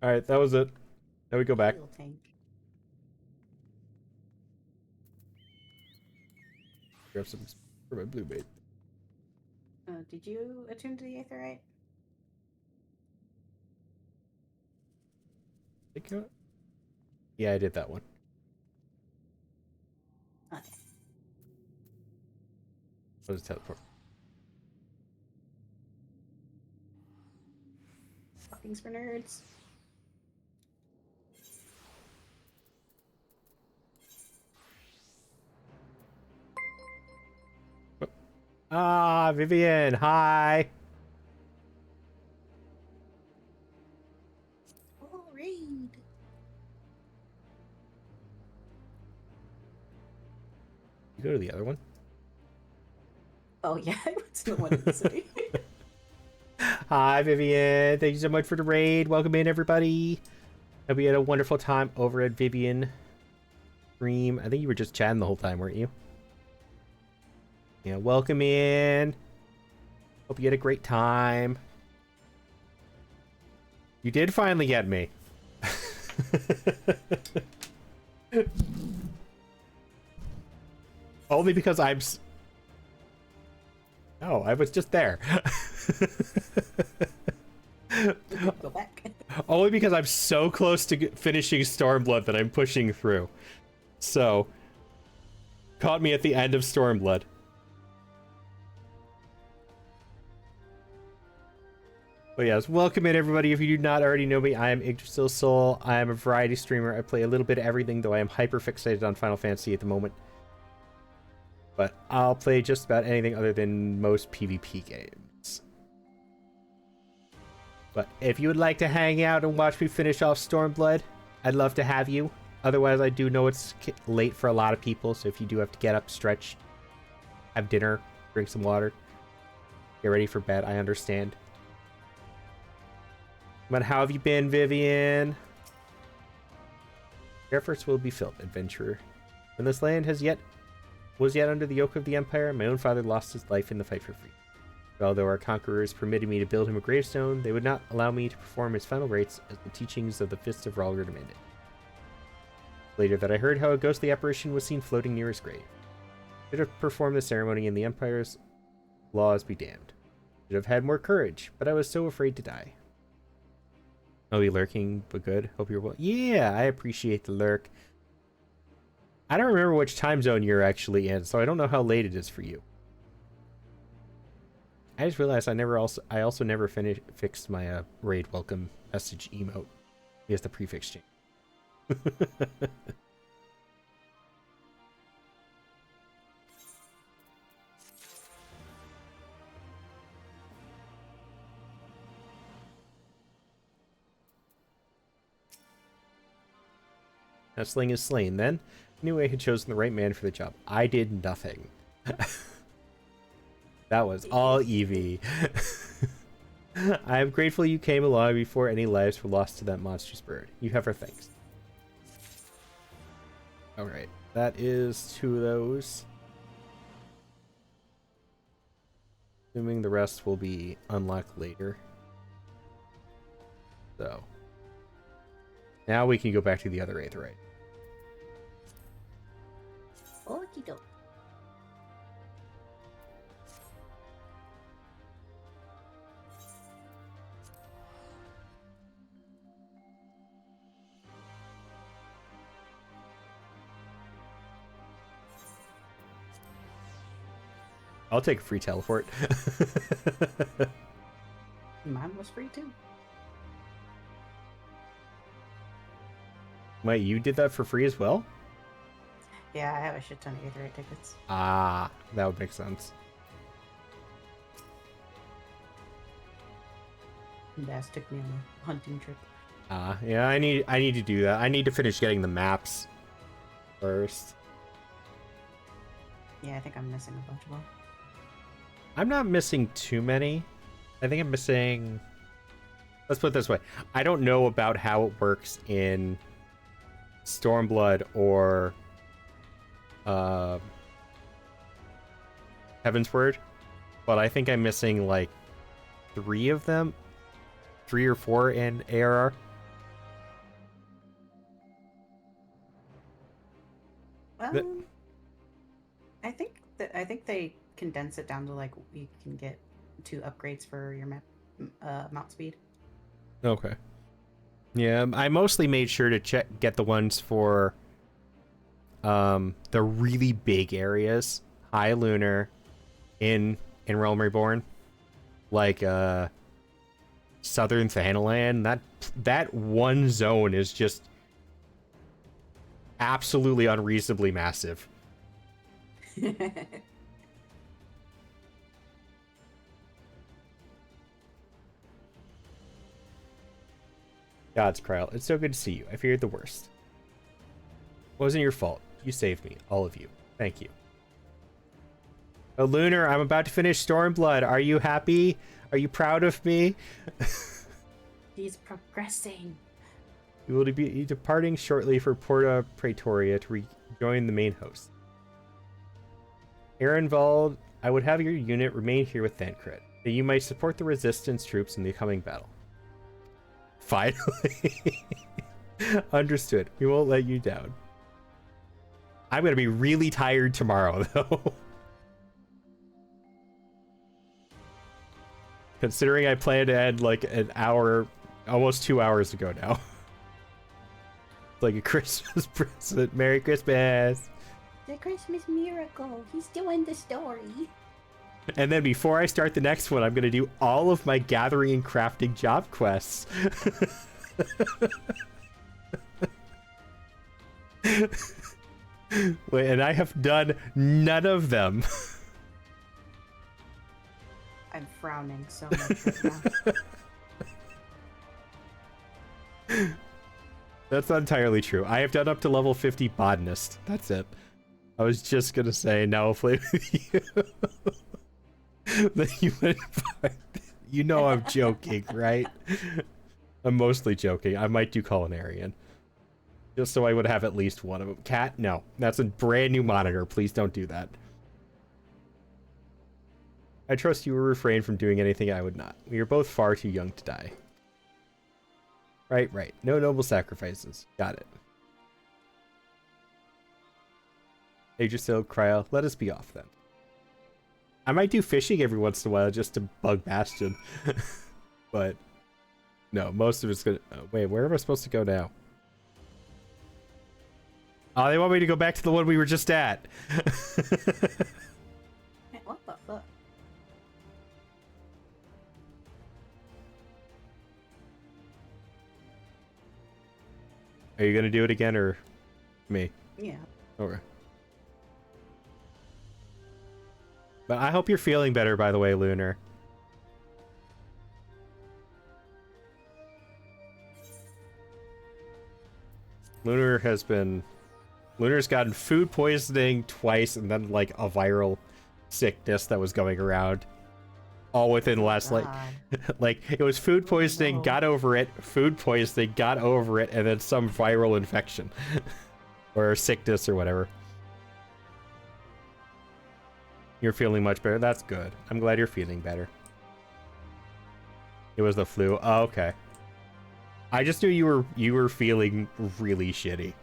Alright, that was it. Now we go back. Little tank. Grab some for my blue bait. Did you attune to the Aetherite? Yeah, I did that one. Okay. What is teleport? Fuckings for nerds. Ah, Vivian, hi. Oh, read. You go to the other one? Oh yeah, I went to the one in the city. Hi, Vivian. Thank you so much for the raid. Welcome in, everybody. Hope you had a wonderful time over at Vivian stream. I think you were just chatting the whole time, weren't you? Yeah, welcome in. Hope you had a great time. You did finally get me. Only because I'm... No, I was just there. Go back. Only because I'm so close to finishing Stormblood that I'm pushing through. So, caught me at the end of Stormblood. But yes, welcome in everybody. If you do not already know me, I am Yggdrasil Soul. I am a variety streamer. I play a little bit of everything, though I am hyper fixated on Final Fantasy at the moment. But I'll play just about anything other than most PvP games. But if you would like to hang out and watch me finish off Stormblood, I'd love to have you. Otherwise, I do know it's late for a lot of people, so if you do have to get up, stretch, have dinner, drink some water, get ready for bed, I understand. But how have you been, Vivian? Your efforts will be filled, adventurer. When this land was yet under the yoke of the Empire, my own father lost his life in the fight for freedom. But although our conquerors permitted me to build him a gravestone, they would not allow me to perform his final rites as the teachings of the Fist of Rhalgr demanded. Later that I heard how a ghostly apparition was seen floating near his grave. Should have performed the ceremony in the Empire's laws be damned. Should have had more courage, but I was so afraid to die. I'll be lurking, but good. Hope you're well. Yeah, I appreciate the lurk. I don't remember which time zone you're actually in, so I don't know how late it is for you. I just realized I also never fixed my raid welcome message emote. Because the prefix change. Now Sling is slain then. I knew I had chosen the right man for the job. I did nothing. That was all Evie. I am grateful you came along before any lives were lost to that monstrous bird. You have our thanks. Alright, that is 2 of those. Assuming the rest will be unlocked later. So. Now we can go back to the other Aetheryte. Okie doke. I'll take a free teleport. Mine was free too. Wait, you did that for free as well? Yeah, I have a shit ton of Aetheryte tickets. Ah, that would make sense. And Bass took me on a hunting trip. Yeah, I need to do that. I need to finish getting the maps first. Yeah, I think I'm missing a bunch of them. I'm not missing too many. I think I'm missing... Let's put it this way. I don't know about how it works in Stormblood or Heaven's Word, but I think I'm missing like 3 of them. 3 or 4 in ARR. I think they condense it down to like you can get 2 upgrades for your mount speed. Okay. Yeah, I mostly made sure to get the ones for the really big areas, High Lunar, in Realm Reborn, like Southern Thanalan. That one zone is just absolutely unreasonably massive. Gods, Kryl, it's so good to see you. I feared the worst. It wasn't your fault. You saved me, all of you. Thank you. Oh, Lunar, I'm about to finish Stormblood. Are you happy? Are you proud of me? He's progressing. You will be departing shortly for Porta Praetoria to rejoin the main host. Ehrenwald, I would have your unit remain here with Thancred, that you might support the resistance troops in the coming battle. Finally. Understood. We won't let you down. I'm going to be really tired tomorrow, though. Considering I planned to end like an hour, almost 2 hours ago now. Like a Christmas present. Merry Christmas. The Christmas miracle. He's doing the story. And then before I start the next one, I'm going to do all of my gathering and crafting job quests. Wait, and I have done none of them. I'm frowning so much right now. That's not entirely true. I have done up to level 50 botanist. That's it. I was just gonna say now I'll play with you. The human part. You know I'm joking, right? I'm mostly joking. I might do culinarian. Just so I would have at least one of them. Cat? No. That's a brand new monitor. Please don't do that. I trust you will refrain from doing anything I would not. We are both far too young to die. Right, right. No noble sacrifices. Got it. Aegis-Hill, Cryo, let us be off then. I might do fishing every once in a while just to bug Bastion. But, no, most of it's gonna... wait, where am I supposed to go now? Oh, they want me to go back to the one we were just at. What the fuck? Are you gonna do it again, or me? Yeah. Okay. But I hope you're feeling better, by the way, Lunar. Lunar's gotten food poisoning twice, and then like a viral sickness that was going around. All within the last like it was food poisoning, got over it, food poisoning, got over it, and then some viral infection. Or sickness or whatever. You're feeling much better. That's good. I'm glad you're feeling better. It was the flu. Oh, okay. I just knew you were feeling really shitty.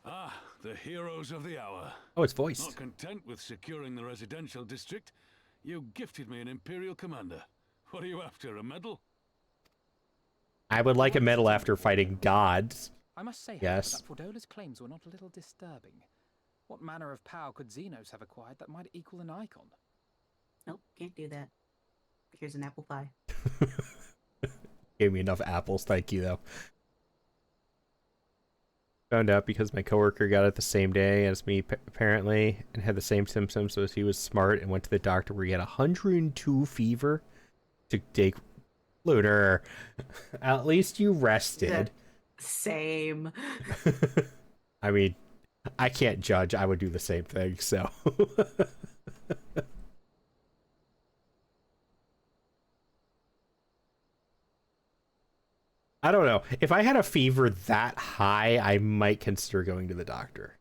Ah, the heroes of the hour. Oh, it's voiced. Not content with securing the residential district, you gifted me an Imperial commander. What are you after, a medal? I would like a medal after fighting gods. I must say, yes, that Fordola's claims were not a little disturbing. What manner of power could Xenos have acquired that might equal an icon? Nope, can't do that. Here's an apple pie. Gave me enough apples, thank you, though. Found out because my coworker got it the same day as me, apparently, and had the same symptoms, so he was smart and went to the doctor where he had 102 fever to take Lunar. At least you rested. Same. I mean, I can't judge. I would do the same thing, so. I don't know. If I had a fever that high, I might consider going to the doctor.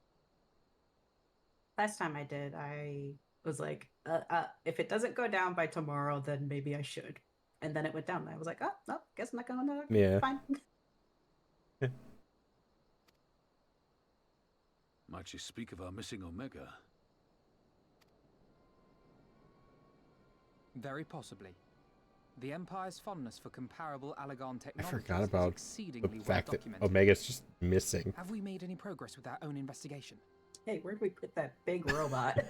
Last time I did, I was like, if it doesn't go down by tomorrow, then maybe I should. And then it went down. And I was like, oh, no, guess I'm not going to. Yeah. Fine. Might you speak of our missing Omega? Very possibly. The Empire's fondness for comparable Allagan I technologies forgot about is exceedingly the fact well that documented. Omega's just missing. Have we made any progress with our own investigation? Hey, where'd we put that big robot?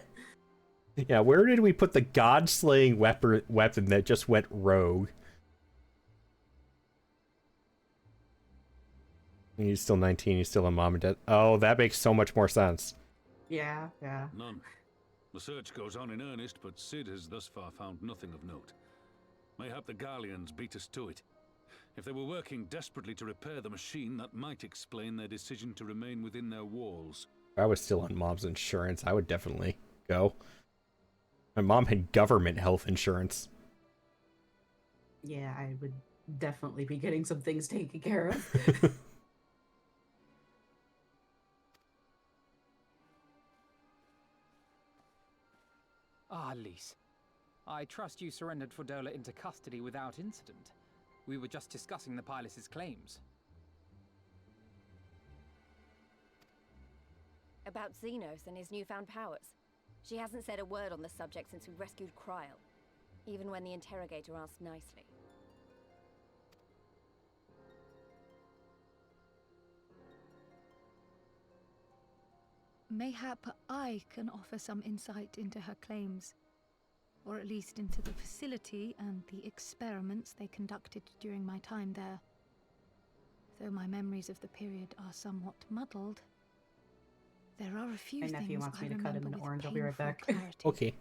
Yeah, where did we put the god-slaying weapon that just went rogue? He's still 19, he's still a mom and dad. Oh, that makes so much more sense. Yeah. None. The search goes on in earnest, but Sid has thus far found nothing of note. Mayhap the Garleans beat us to it. If they were working desperately to repair the machine, that might explain their decision to remain within their walls. If I was still on mom's insurance, I would definitely go. My mom had government health insurance. Yeah, I would definitely be getting some things taken care of. Ah, Lise. I trust you surrendered Fordola into custody without incident. We were just discussing the pilot's claims. About Xenos and his newfound powers. She hasn't said a word on the subject since we rescued Cryo, even when the interrogator asked nicely. mayhap I can offer some insight into her claims, or at least into the facility and the experiments they conducted during my time there. Though my memories of the period are somewhat muddled, there are a few My things nephew wants I me to cut him remember an with orange. I'll be right painful back. clarity. Okay.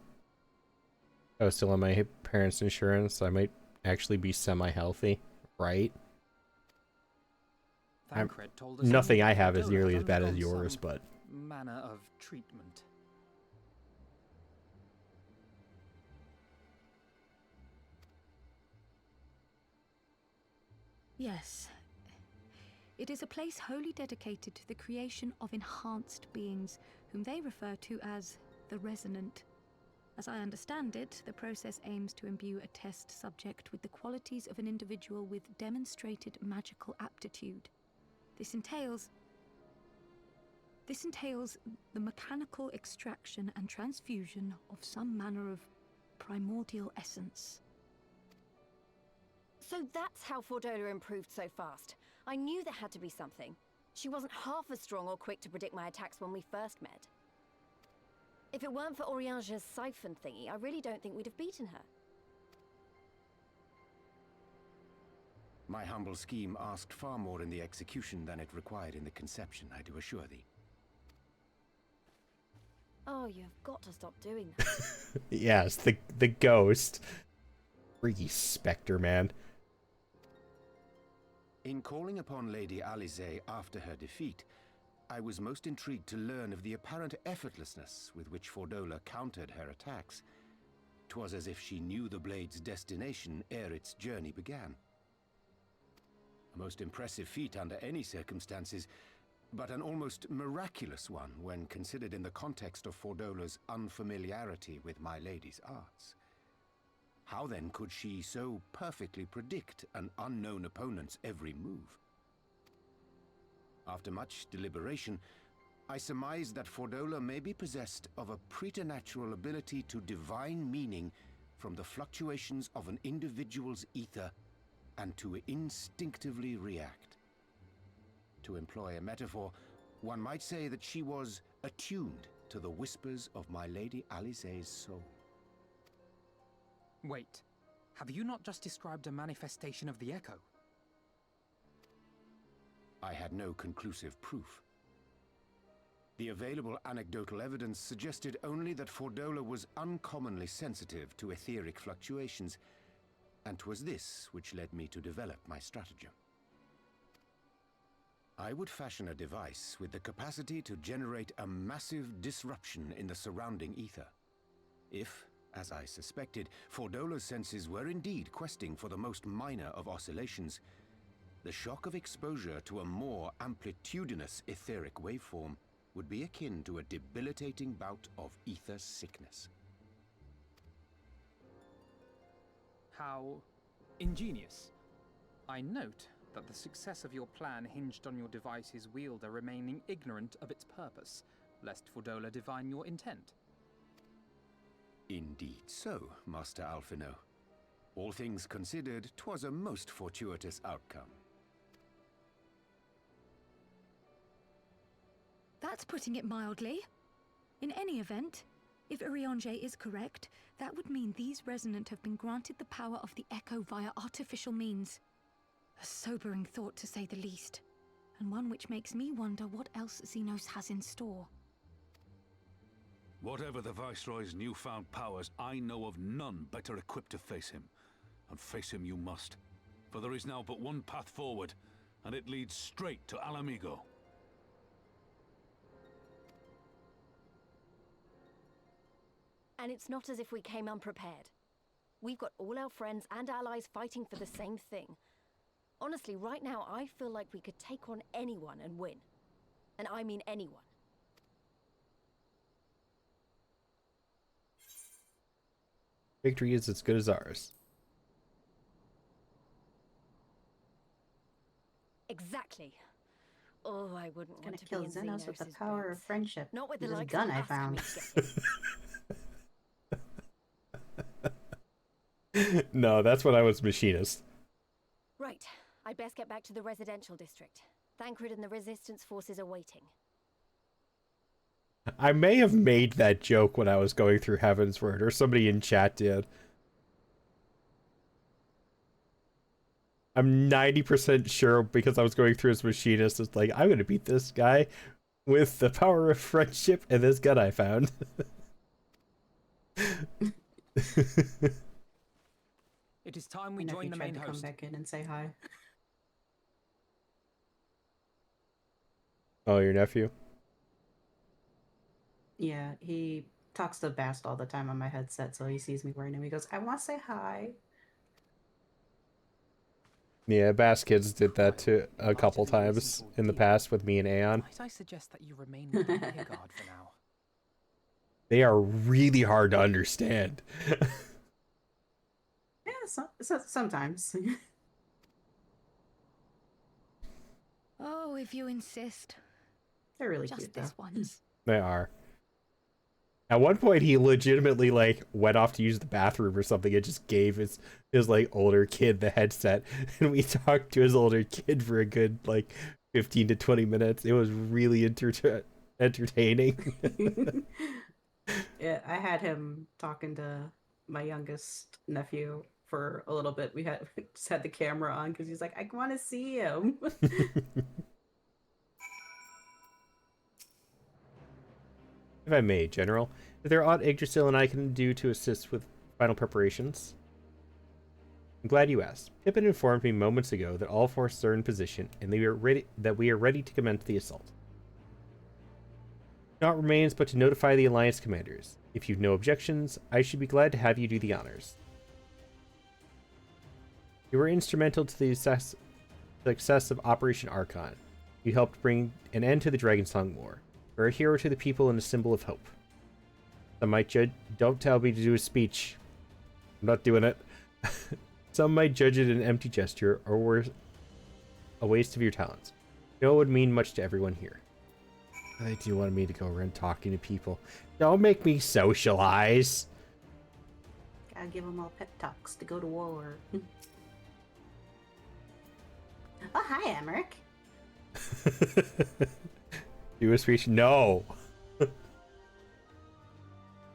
I was still on my parents' insurance. I might actually be semi-healthy, right? Thancred told us Nothing only I that have is Fordola nearly had as bad as undergone yours, some but manner of treatment. Yes. It is a place wholly dedicated to the creation of enhanced beings, whom they refer to as the Resonant. As I understand it, the process aims to imbue a test subject with the qualities of an individual with demonstrated magical aptitude. This entails the mechanical extraction and transfusion of some manner of primordial essence. So that's how Fordola improved so fast. I knew there had to be something. She wasn't half as strong or quick to predict my attacks when we first met. If it weren't for Oriange's siphon thingy, I really don't think we'd have beaten her. My humble scheme asked far more in the execution than it required in the conception, I do assure thee. Oh, you've got to stop doing that. yes, the ghost. Freaky specter, man. In calling upon Lady Alisaie after her defeat, I was most intrigued to learn of the apparent effortlessness with which Fordola countered her attacks. 'Twas as if she knew the blade's destination ere its journey began. A most impressive feat under any circumstances, but an almost miraculous one when considered in the context of Fordola's unfamiliarity with my lady's arts. How then could she so perfectly predict an unknown opponent's every move? After much deliberation, I surmised that Fordola may be possessed of a preternatural ability to divine meaning from the fluctuations of an individual's ether and to instinctively react. To employ a metaphor, one might say that she was attuned to the whispers of my Lady Alisaie's soul. Wait, have you not just described a manifestation of the Echo? I had no conclusive proof. The available anecdotal evidence suggested only that Fordola was uncommonly sensitive to etheric fluctuations, and 'twas this which led me to develop my stratagem. I would fashion a device with the capacity to generate a massive disruption in the surrounding ether. If, as I suspected, Fordola's senses were indeed questing for the most minor of oscillations, the shock of exposure to a more amplitudinous etheric waveform would be akin to a debilitating bout of ether sickness. How ingenious. I note that the success of your plan hinged on your device's wielder remaining ignorant of its purpose, lest Fordola divine your intent. Indeed so, Master Alphino. All things considered, 'twas a most fortuitous outcome. That's putting it mildly. In any event, if Oriange is correct, that would mean these Resonant have been granted the power of the Echo via artificial means. A sobering thought, to say the least, and one which makes me wonder what else Xenos has in store. Whatever the Viceroy's newfound powers, I know of none better equipped to face him. And face him you must, for there is now but one path forward, and it leads straight to Alamigo. And it's not as if we came unprepared. We've got all our friends and allies fighting for the same thing. Honestly, right now, I feel like we could take on anyone and win. And I mean anyone. victory is as good as ours. Exactly. Oh, I wouldn't want to kill be in Xenos with the Xenos' power of boots. friendship. Not with the This likes gun of I us found. coming to get him. No, that's when I was machinist. Right. I'd best get back to the residential district. Thancred and the resistance forces are waiting. I may have made that joke when I was going through Heaven's Word, or somebody in chat did. I'm 90% sure because I was going through as machinist. It's like, I'm gonna beat this guy with the power of friendship and this gun I found. It is time we My join nephew the tried main to come host. back in and say hi. Oh, your nephew? Yeah, he talks to Bast all the time on my headset, so he sees me wearing him. He goes, I want to say hi. Yeah, Bass Kids did that too a couple times in the past with me and Aeon. Might I suggest that you remain with the rearguard for now? They are really hard to understand. Yeah, sometimes. Oh, if you insist. They're really Just cute, this though. once. They are. At one point, he legitimately, like, went off to use the bathroom or something and just gave his like, older kid the headset. And we talked to his older kid for a good, like, 15 to 20 minutes. It was really entertaining. Yeah, I had him talking to my youngest nephew for a little bit. We just had the camera on because he's like, I want to see him. If I may, General, is there aught Yggdrasil and I can do to assist with final preparations? I'm glad you asked. Pippin informed me moments ago that all forces are in position and we are ready to commence the assault. Naught remains but to notify the Alliance commanders. If you've no objections, I should be glad to have you do the honors. You were instrumental to the success of Operation Archon. You helped bring an end to the Dragonsong War. You're a hero to the people and a symbol of hope. Some might judge. Don't tell me to do a speech. I'm not doing it. Some might judge it an empty gesture or worse, a waste of your talents. No, it would mean much to everyone here. They do want me to go around talking to people. Don't make me socialize. Gotta give them all pep talks to go to war. Oh, hi, Emmerich. Do a speech? No.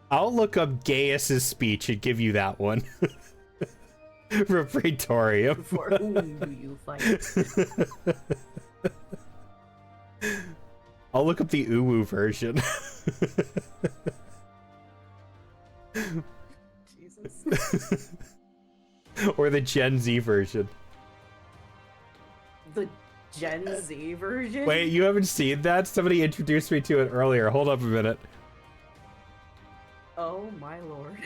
I'll look up Gaius's speech and give you that one. For Praetorium. For whom do you fight? I'll look up the Uwu version. Jesus. Or the Gen Z version. The Gen Z version? Wait, you haven't seen that? Somebody introduced me to it earlier. Hold up a minute. Oh my lord.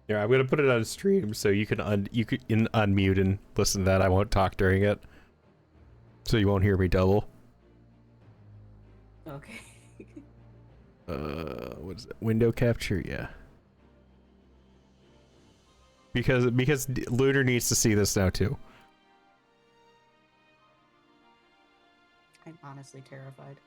Yeah, I'm gonna put it on stream so you can unmute and listen to that. I won't talk during it, so you won't hear me double. Okay. What is it? Window capture? Yeah. Because Lunar needs to see this now too. I'm honestly terrified.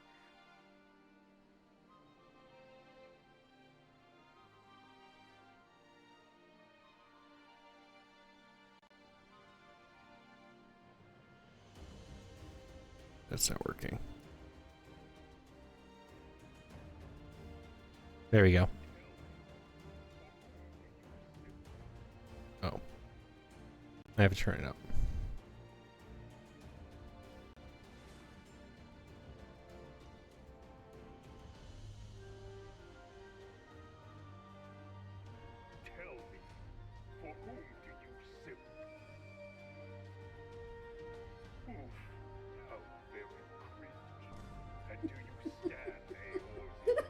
That's not working. There we go. Oh. I have to turn it up. Tell me, for whom do you sue? Oof, how very cringe. And do you stand Eorzea?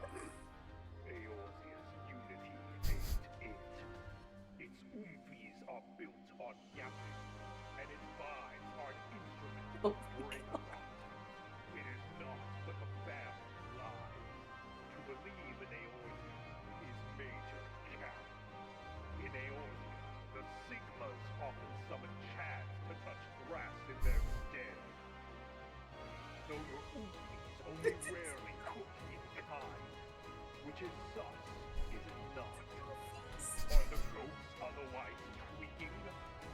Eorzea's unity ain't it. Its Oompies are built on yapping, rarely cook in kind, which is sus, is it not? Are the goats otherwise tweaking?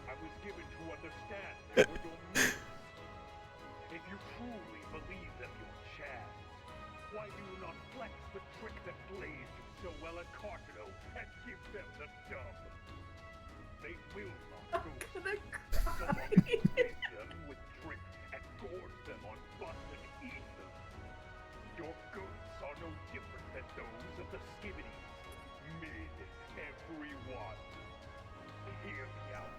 I was given to understand they were your mates. If you truly believe them your chads, why do you not flex the trick that blazed you so well at Cartado and give them the dub? They will not go. So long as you raise them with trick and gorge them on bus and ether. Your goats are no different than those of the skivvities. Mid, everyone. Hear me out.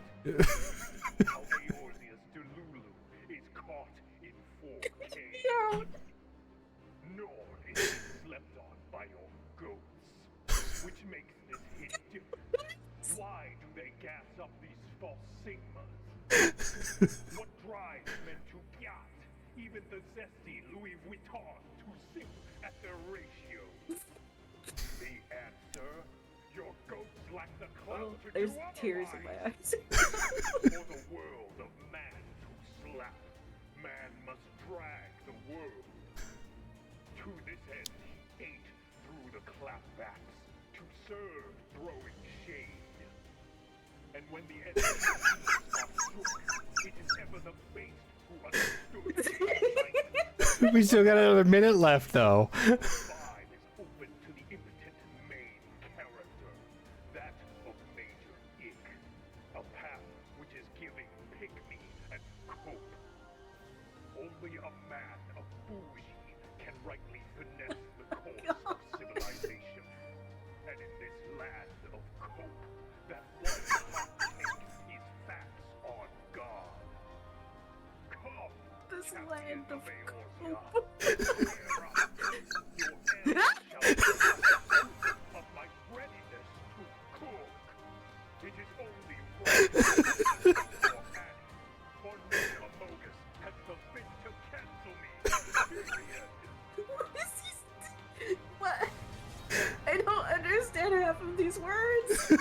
How Eorzea's Delulu is caught in 4K. Nor is it slept on by your goats, which makes this hit different. Why do they gas up these false sigmas? What drives men to yacht, even the zesty Louis Vuitton, to sip at their ratios? The answer? Your goats lack the clout to there's do tears in otherwise. my eyes. For the world of man to slap, man must drag the world. To this end, he ate through the clapbacks to serve throwing shade. And when the enemy are shook, it is ever the base who understood. We still got another minute left, though. 5 is open to the impotent main character, that of Major Ick, a path which is giving pygmy and cope. Only a man of bougie can rightly finesse the course of civilization, and in this land of cope, that one hot take is facts on God. Come, This Captain land of Eorzea, tear up your end shall be of my readiness to cook. It is only right for Annie, for no Amogus has the fit to cancel me. Period. What? I don't understand half of these words.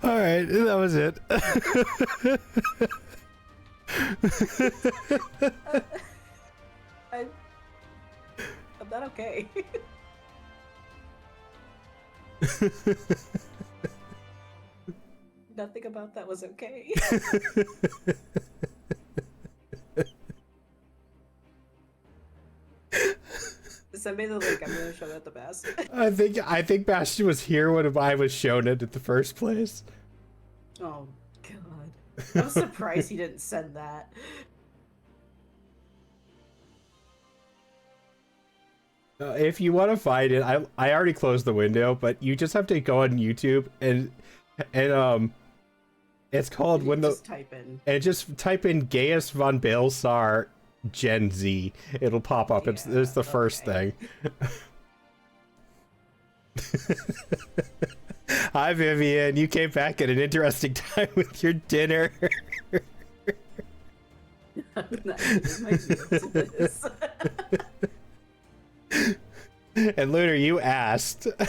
All right, that was it. I'm not okay. Nothing about that was okay. Send me the link. I'm gonna show that to Bass. I think Bastion was here when I was shown it in the first place. Oh god, I'm surprised he didn't send that. If you want to find it, I already closed the window, but you just have to go on YouTube and it's called You when the just type in. and just type in Gaius von Balsar Gen Z. It'll pop up. It's the first thing. Hi Vivian, you came back at an interesting time with your dinner. I'm not giving my view to this. And Lunar, you asked. I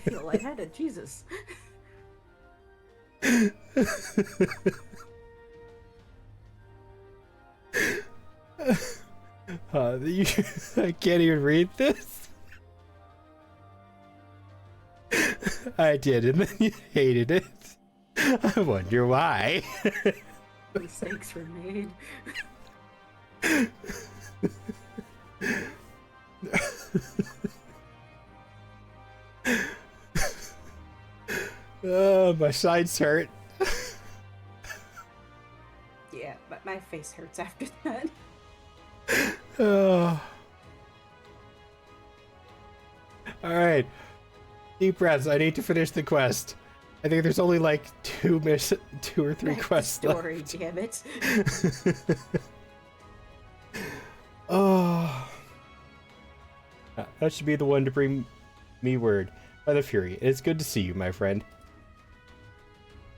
feel lightheaded, Jesus. I can't even read this. I did, and then you hated it. I wonder why. Mistakes were made. Oh, my sides hurt. Yeah, but my face hurts after that. Oh. Alright. Deep breaths. I need to finish the quest. I think there's only like two or three quests Story, left. damn it. Oh. That should be the one to bring me word. By the Fury, it's good to see you, my friend.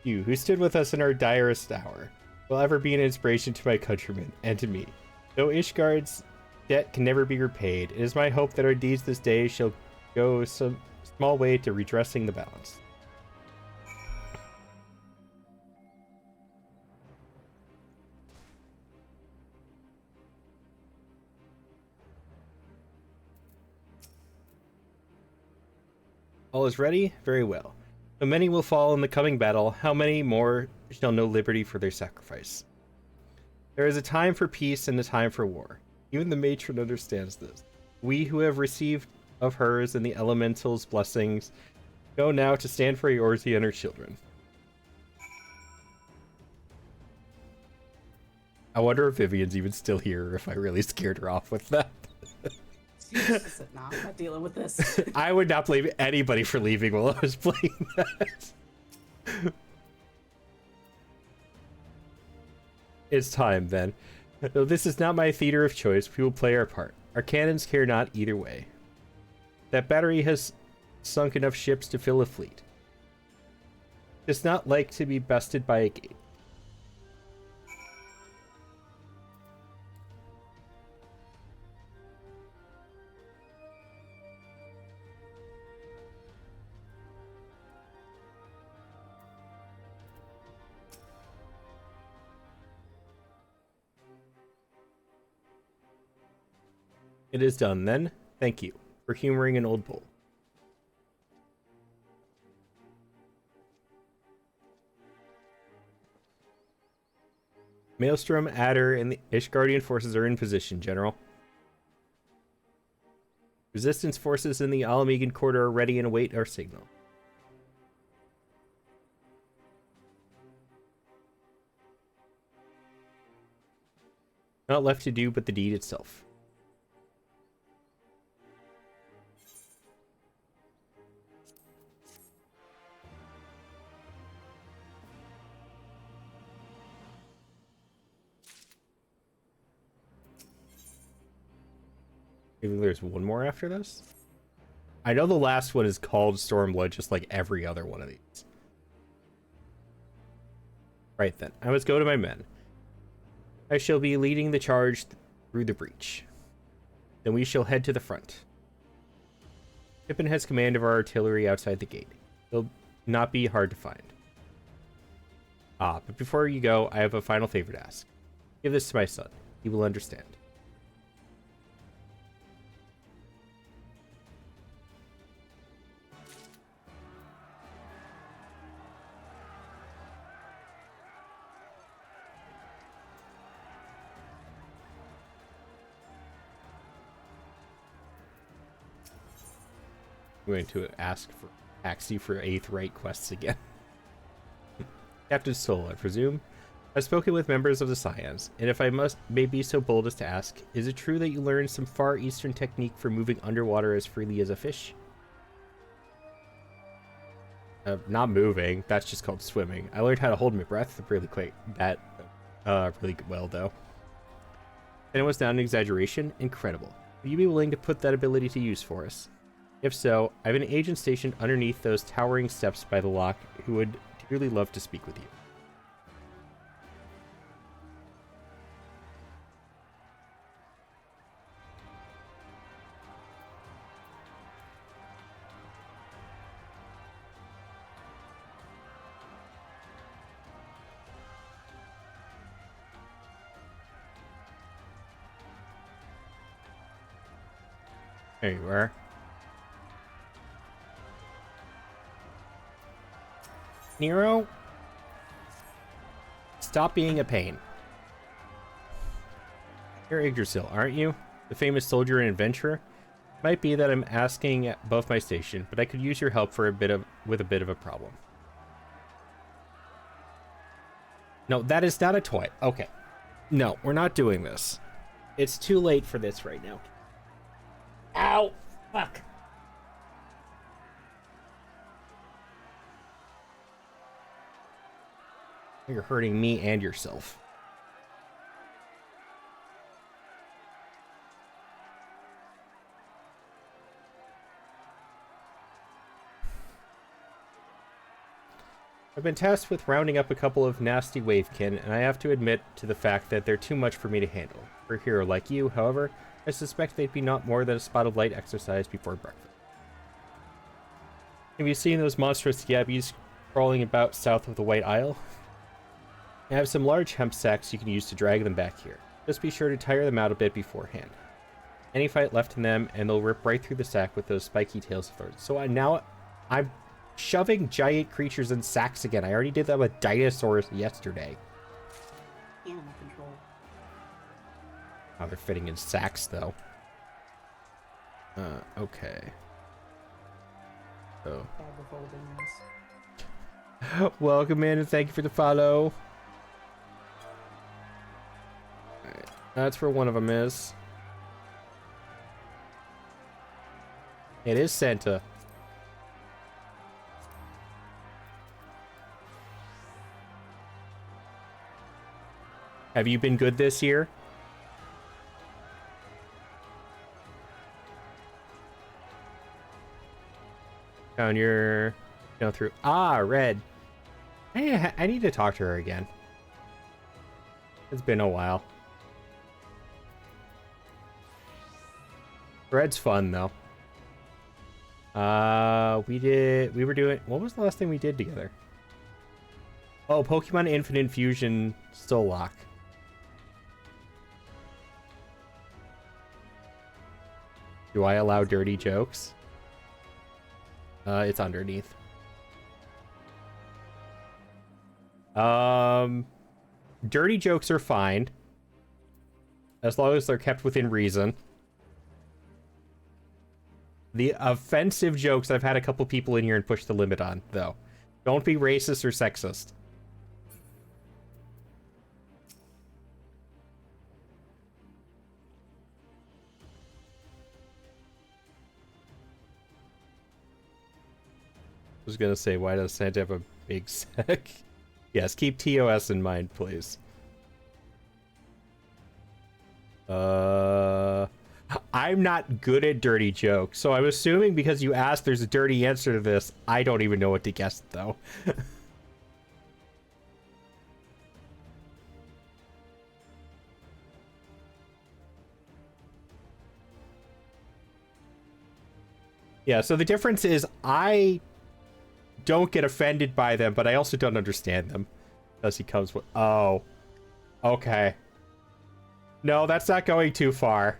You, who stood with us in our direst hour, will ever be an inspiration to my countrymen and to me. Though Ishgard's debt can never be repaid. It is my hope that our deeds this day shall go some small way to redressing the balance. All is ready? Very well. So many will fall in the coming battle. How many more shall know liberty for their sacrifice? There is a time for peace and a time for war. Even the matron understands this. We who have received of hers and the elemental's blessings go now to stand for Eorzea and her children. I wonder if Vivian's even still here, or if I really scared her off with that. No, I'm not dealing with this. I would not blame anybody for leaving while I was playing that. It's time, then. Though this is not my theater of choice, we will play our part. Our cannons care not either way. That battery has sunk enough ships to fill a fleet. Does not like to be bested by a gate. It is done, then. Thank you for humoring an old bull. Maelstrom, Adder, and the Ishgardian forces are in position, General. Resistance forces in the Alamegan corridor are ready and await our signal. Not left to do but the deed itself. Maybe there's one more after this? I know the last one is called Stormblood, just like every other one of these. Right then, I must go to my men. I shall be leading the charge through the breach. Then we shall head to the front. Pippin has command of our artillery outside the gate. He'll not be hard to find. But before you go, I have a final favor to ask. Give this to my son. He will understand. I'm going to ask for Axie for 8th right quests again. Captain Soul, I presume. I've spoken with members of the Scions, and if I may be so bold as to ask, is it true that you learned some Far Eastern technique for moving underwater as freely as a fish? Not moving, that's just called swimming. I learned how to hold my breath really well, though. And it was not an exaggeration. Incredible. Would you be willing to put that ability to use for us? If so, I have an agent stationed underneath those towering steps by the lock who would dearly love to speak with you. There you are. Nero, stop being a pain. You're Yggdrasil, aren't you? The famous soldier and adventurer? Might be that I'm asking above my station, but I could use your help with a bit of a problem. No, that is not a toy. Okay. No, we're not doing this. It's too late for this right now. Ow! Fuck. You're hurting me and yourself. I've been tasked with rounding up a couple of nasty wavekin, and I have to admit to the fact that they're too much for me to handle. For a hero like you, however, I suspect they'd be not more than a spot of light exercise before breakfast. Have you seen those monstrous yabbies crawling about south of the White Isle? I have some large hemp sacks you can use to drag them back here. Just be sure to tire them out a bit beforehand. Any fight left in them, and they'll rip right through the sack with those spiky tails of theirs. So now I'm shoving giant creatures in sacks again. I already did that with dinosaurs yesterday. Animal control. Oh, they're fitting in sacks, though. Okay. So. Welcome in, and thank you for the follow. Alright, that's where one of them is. It is Santa. Have you been good this year? Found your... Go through... Ah, Red. Hey, I need to talk to her again. It's been a while. Red's fun, though. We were doing... What was the last thing we did together? Oh, Pokemon Infinite Fusion Soul Lock. Do I allow dirty jokes? It's underneath. Dirty jokes are fine. As long as they're kept within reason. The offensive jokes, I've had a couple people in here and push the limit on, though. Don't be racist or sexist. I was gonna say, why does Santa have a big sack? Yes, keep TOS in mind, please. I'm not good at dirty jokes, so I'm assuming because you asked there's a dirty answer to this, I don't even know what to guess, though. Yeah, so the difference is I don't get offended by them, but I also don't understand them. As he comes with... Oh. Okay. No, that's not going too far.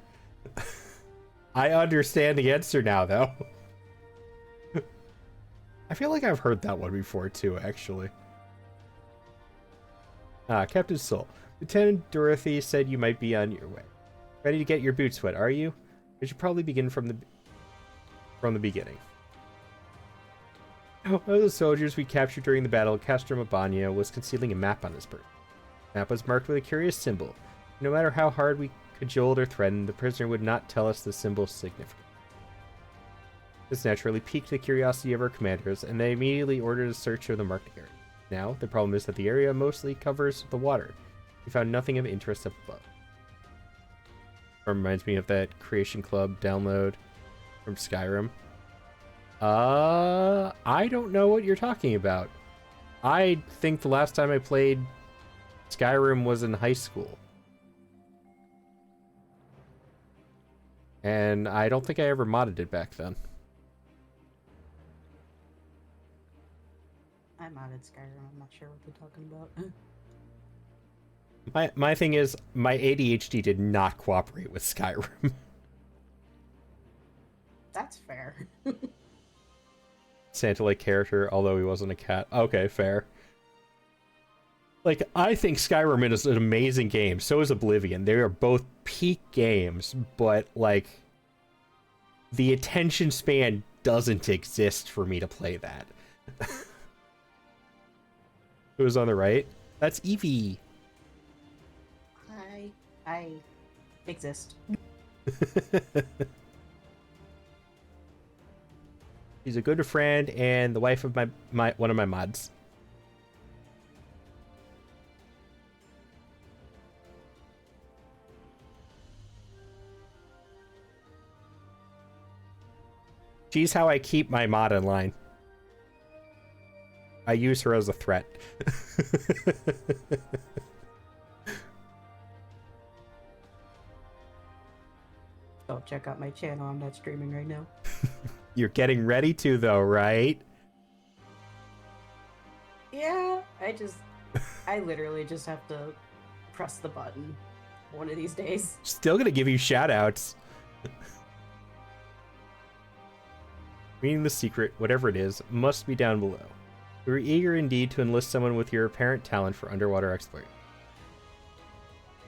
I understand the answer now, though. I feel like I've heard that one before, too, actually. Captain Soul. Lieutenant Dorothy said you might be on your way. Ready to get your boots wet, are you? We should probably begin from the beginning. One of the soldiers we captured during the battle at Castro Mabania was concealing a map on his person. The map was marked with a curious symbol. No matter how hard we cajoled or threatened, the prisoner would not tell us the symbol's significance. This naturally piqued the curiosity of our commanders, and they immediately ordered a search of the marked area. Now, the problem is that the area mostly covers the water. We found nothing of interest up above. Reminds me of that Creation Club download from Skyrim. I don't know what you're talking about. I think the last time I played Skyrim was in high school. And I don't think I ever modded it back then. I modded Skyrim, I'm not sure what you're talking about. My thing is, my ADHD did not cooperate with Skyrim. That's fair. Santa-like character, although he wasn't a cat. Okay, fair. Like, I think Skyrim is an amazing game. So is Oblivion. They are both peak games, but, like, the attention span doesn't exist for me to play that. Who's on the right? That's Evie. I exist. She's a good friend and the wife of my one of my mods. She's how I keep my mod in line. I use her as a threat. Don't check out my channel. I'm not streaming right now. You're getting ready to, though, right? Yeah, I literally just have to press the button one of these days. Still gonna give you shoutouts. Reading the secret, whatever it is, must be down below. We were eager indeed to enlist someone with your apparent talent for underwater exploration.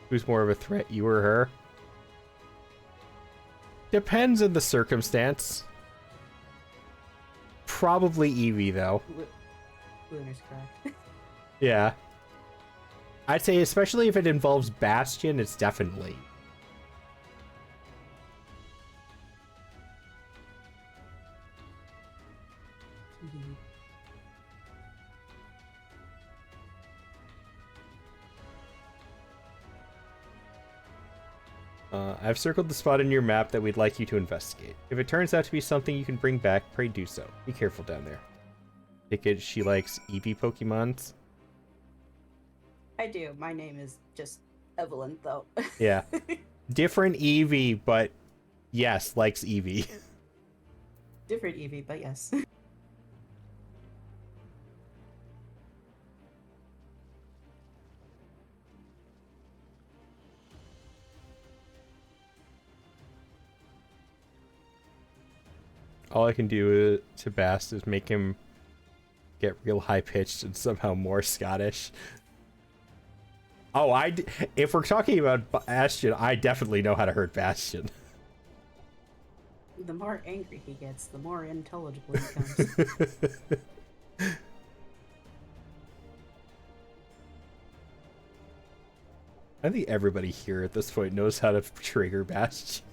Who's more of a threat, you or her? Depends on the circumstance. Probably Evie, though. Lunar's correct. Yeah. I'd say especially if it involves Bastion, it's definitely. I've circled the spot in your map that we'd like you to investigate. If it turns out to be something you can bring back, pray do so. Be careful down there. Take it she likes Eevee Pokemons? I do. My name is just Evelyn, though. Yeah. Different Eevee, but yes, likes Eevee. Different Eevee, but yes. All I can do to Bast is make him get real high-pitched and somehow more Scottish. Oh, if we're talking about Bastion, I definitely know how to hurt Bastion. The more angry he gets, the more intelligible he becomes. I think everybody here at this point knows how to trigger Bastion.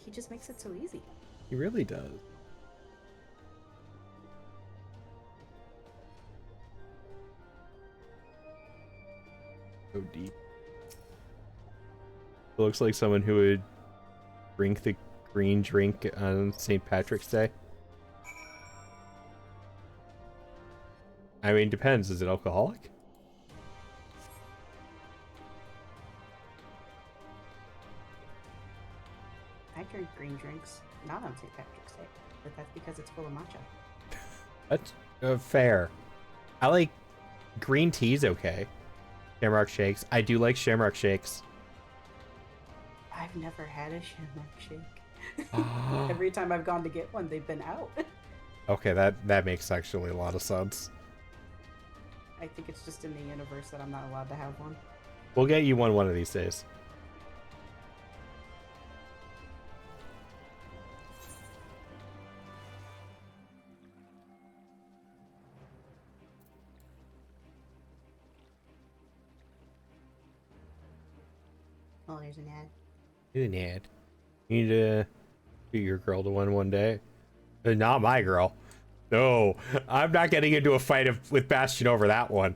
He just makes it so easy. He really does. So deep. It looks like someone who would drink the green drink on St. Patrick's Day. I mean, depends. Is it alcoholic? I drink green drinks, not on St. Patrick's Day, but that's because it's full of matcha. That's fair. I like green tea's okay. Shamrock shakes. I do like shamrock shakes. I've never had a shamrock shake. Every time I've gone to get one, they've been out. Okay, that makes actually a lot of sense. I think it's just in the universe that I'm not allowed to have one. We'll get you one of these days. Oh, there's an ad. Here's an ad. You need to do your girl to one day. Not my girl. No, I'm not getting into a fight with Bastion over that one.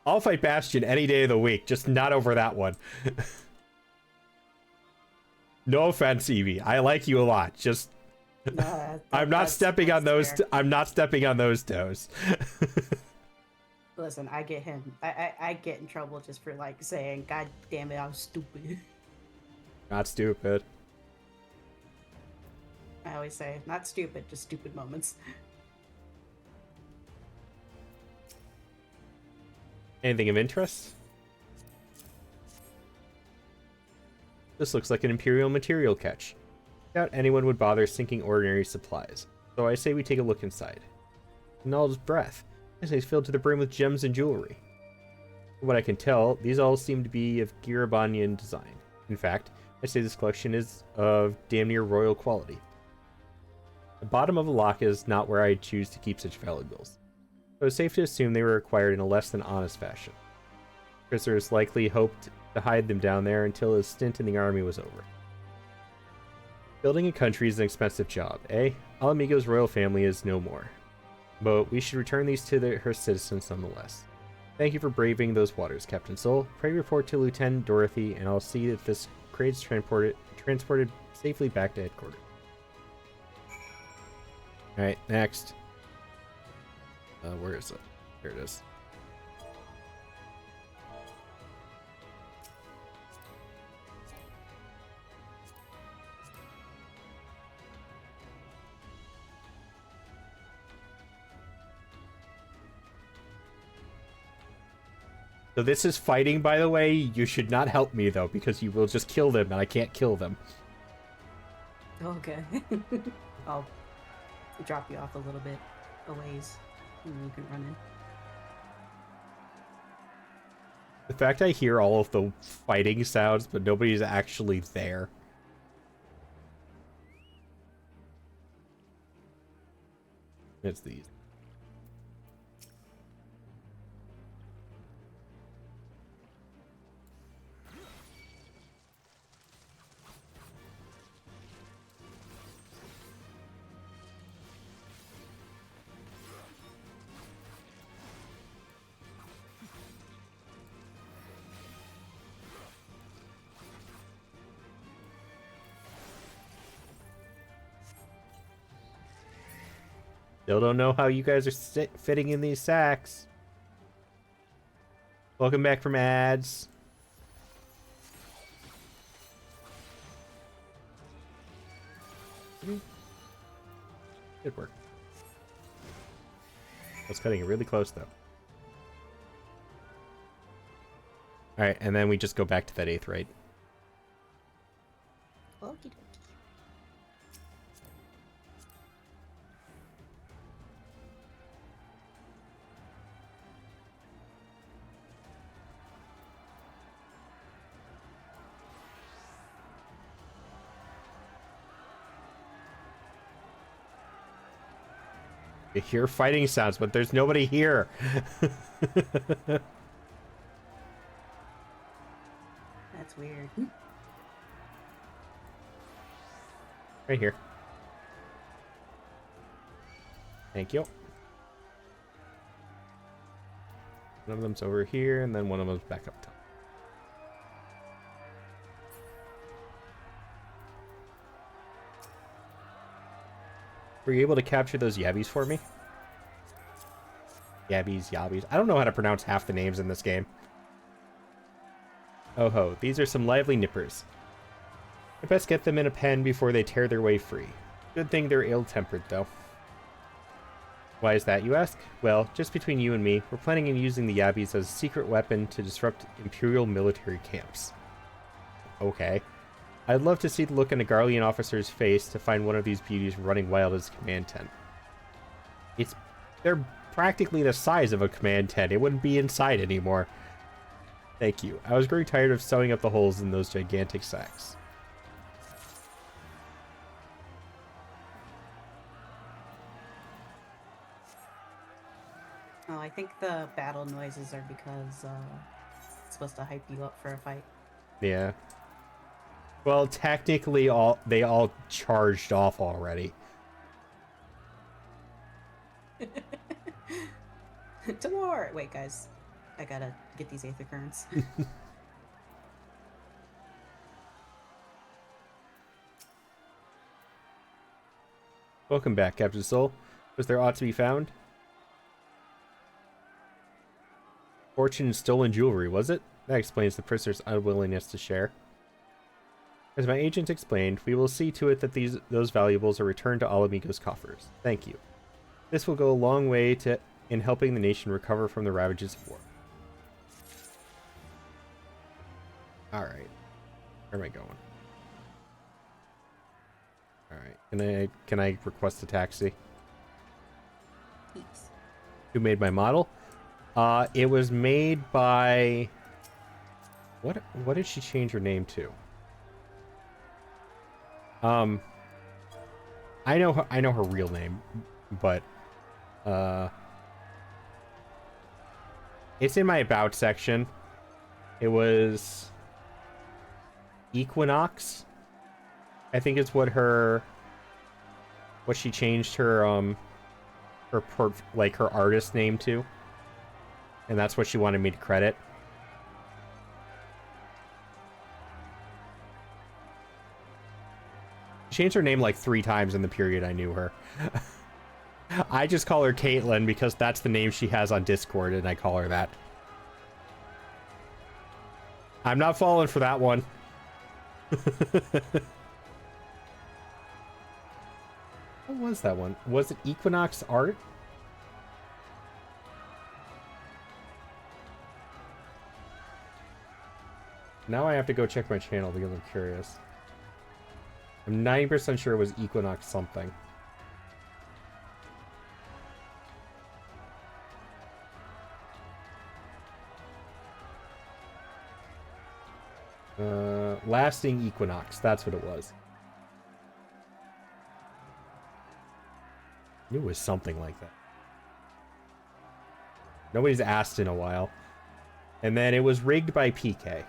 I'll fight Bastion any day of the week, just not over that one. No offense, Evie. I like you a lot. Just I'm not stepping on those. I'm not stepping on those toes. Listen, I get him. I get in trouble just for like saying, "God damn it, I'm stupid." Not stupid. I always say, not stupid, just stupid moments. Anything of interest? This looks like an Imperial material catch. I doubt anyone would bother sinking ordinary supplies, so I say we take a look inside. Null's breath. This is filled to the brim with gems and jewelry. From what I can tell, these all seem to be of Girabanian design. In fact, I say this collection is of damn near royal quality. The bottom of a lock is not where I'd choose to keep such valuables, so it's safe to assume they were acquired in a less than honest fashion. Prisoners likely hoped to hide them down there until his stint in the army was over. Building a country is an expensive job, eh? Alamigo's royal family is no more. But we should return these to her citizens nonetheless. Thank you for braving those waters, Captain Soul. Pray report to Lieutenant Dorothy, and I'll see that this crate is transported safely back to headquarters. Alright, next. Where is it? Here it is. So this is fighting, by the way. You should not help me, though, because you will just kill them, and I can't kill them. Okay. I'll drop you off a little bit a ways, and you can run in. The fact I hear all of the fighting sounds, but nobody's actually there. It's these. Still don't know how you guys are fitting in these sacks. Welcome back from ads. Good work. I was cutting it really close, though. Alright, and then we just go back to that 8th right? Okie dokie. You hear fighting sounds, but there's nobody here. That's weird. Right here. Thank you. One of them's over here, and then one of them's back up top. Were you able to capture those yabbies for me? Yabbies. I don't know how to pronounce half the names in this game. Oh ho, these are some lively nippers. I best get them in a pen before they tear their way free. Good thing they're ill-tempered, though. Why is that, you ask? Well, just between you and me, we're planning on using the yabbies as a secret weapon to disrupt Imperial military camps. Okay. I'd love to see the look on a Garlean officer's face to find one of these beauties running wild as a command tent. They're practically the size of a command tent. It wouldn't be inside anymore. Thank you. I was growing tired of sewing up the holes in those gigantic sacks. Oh, I think the battle noises are because it's supposed to hype you up for a fight. Yeah. Well, technically, they all charged off already. To war! Wait, guys. I gotta get these Aether Currents. Welcome back, Captain Soul. Was there aught to be found? Fortune in stolen jewelry, was it? That explains the prisoner's unwillingness to share. As my agent explained, we will see to it that those valuables are returned to Alamigo's coffers. Thank you. This will go a long way in helping the nation recover from the ravages of war. Alright. Where am I going? Alright. Can I request a taxi? Yes. Who made my model? It was made by... What did she change her name to? I know her real name, but it's in my about section. It was Equinox, I think is what she changed her her artist name to, and that's what she wanted me to credit. She changed her name like 3 times in the period I knew her. I just call her Caitlin because that's the name she has on Discord, and I call her that. I'm not falling for that one. What was that one? Was it Equinox Art? Now I have to go check my channel because I'm curious. I'm 90% sure it was Equinox something. Lasting Equinox, that's what it was. I knew it was something like that. Nobody's asked in a while. And then it was rigged by PK.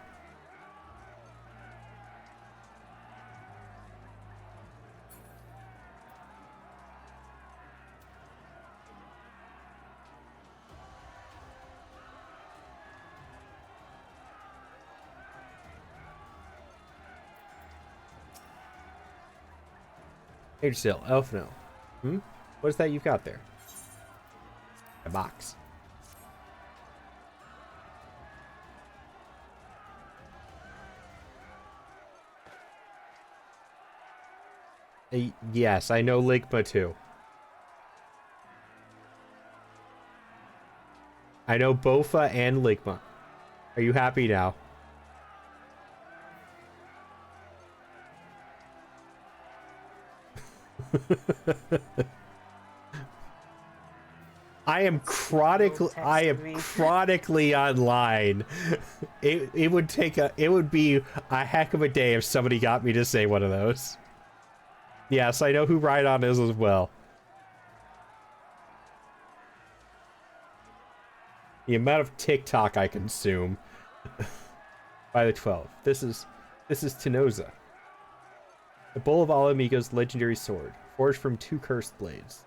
Hey, still, Elfno. What is that you've got there? A box. Yes, I know Ligma too. I know Bofa and Ligma. Are you happy now? I am chronically online. It would be a heck of a day if somebody got me to say one of those. Yes, I know who Rhydon is as well. The amount of TikTok I consume. By the 12. This is Tenoza. The Bull of Alamigo's legendary sword, forged from 2 cursed blades.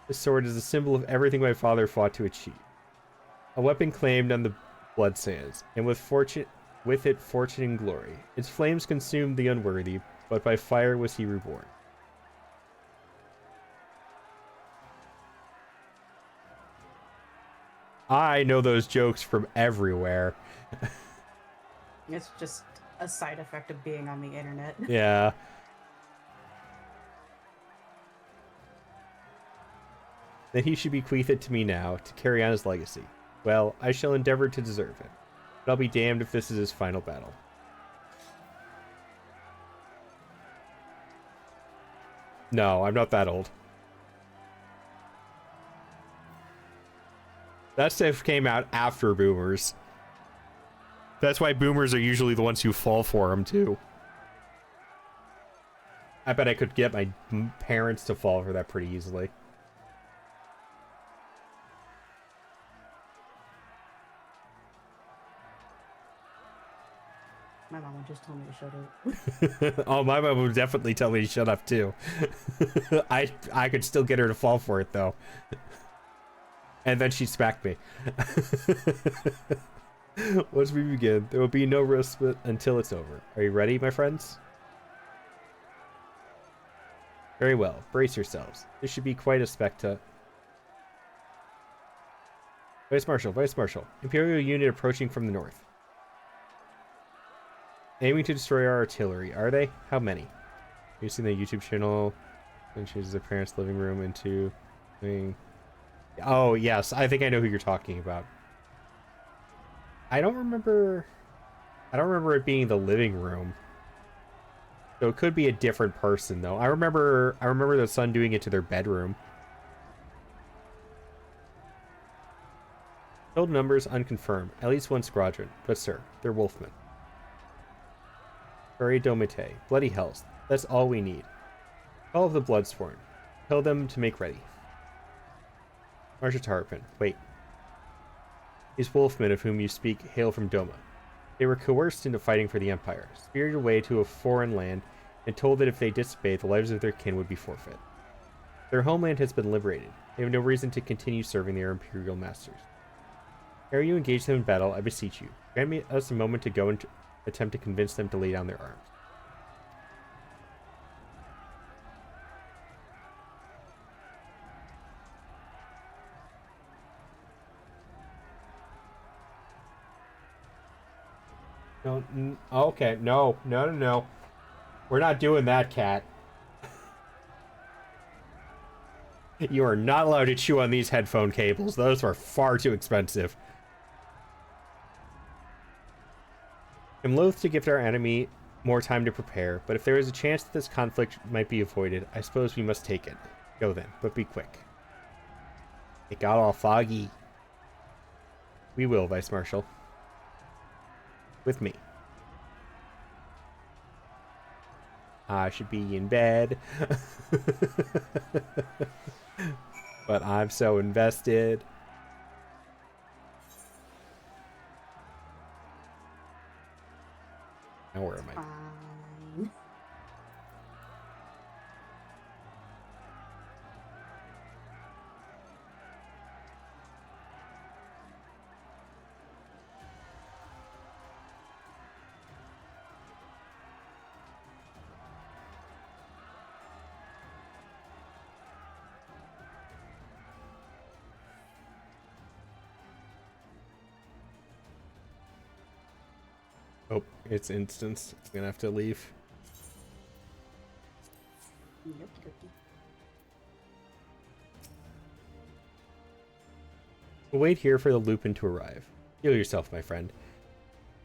This sword is a symbol of everything my father fought to achieve. A weapon claimed on the blood sands, and with it fortune and glory. Its flames consumed the unworthy, but by fire was he reborn. I know those jokes from everywhere. It's just a side effect of being on the internet. Yeah. Then he should bequeath it to me now, to carry on his legacy. Well, I shall endeavor to deserve it. But I'll be damned if this is his final battle. No, I'm not that old. That stuff came out after boomers. That's why boomers are usually the ones who fall for them, too. I bet I could get my parents to fall for that pretty easily. My mom would just tell me to shut up. Oh, my mom would definitely tell me to shut up, too. I could still get her to fall for it, though. And then she'd smack me. Once we begin, there will be no respite until it's over. Are you ready, my friends? Very well. Brace yourselves. This should be quite a spectacle. Vice Marshal. Imperial unit approaching from the north. Aiming to destroy our artillery. Are they? How many? Using the YouTube channel and chooses their parents' living room into... Oh, yes. I think I know who you're talking about. I don't remember it being the living room. So it could be a different person, though. I remember the son doing it to their bedroom. Total numbers unconfirmed. At least 1 squadron. But sir, they're wolfmen. Furry Domite. Bloody hells. That's all we need. All of the Bloodsworn. Tell them to make ready. Marsha Tarpin. Wait. These wolfmen of whom you speak hail from Doma. They were coerced into fighting for the Empire, spirited away to a foreign land, and told that if they disobeyed, the lives of their kin would be forfeit. Their homeland has been liberated. They have no reason to continue serving their imperial masters. Ere you engage them in battle, I beseech you, grant us a moment to go and attempt to convince them to lay down their arms. No, okay, no. We're not doing that, cat. You are not allowed to chew on these headphone cables. Those are far too expensive. I'm loath to give our enemy more time to prepare, but if there is a chance that this conflict might be avoided, I suppose we must take it. Go then, but be quick. It got all foggy. We will, Vice Marshal. With me. I should be in bed. But I'm so invested. Now where am I? Fine. Oh, it's instance. I'm gonna have to leave. We'll wait here for the Lupin to arrive. Heal yourself, my friend.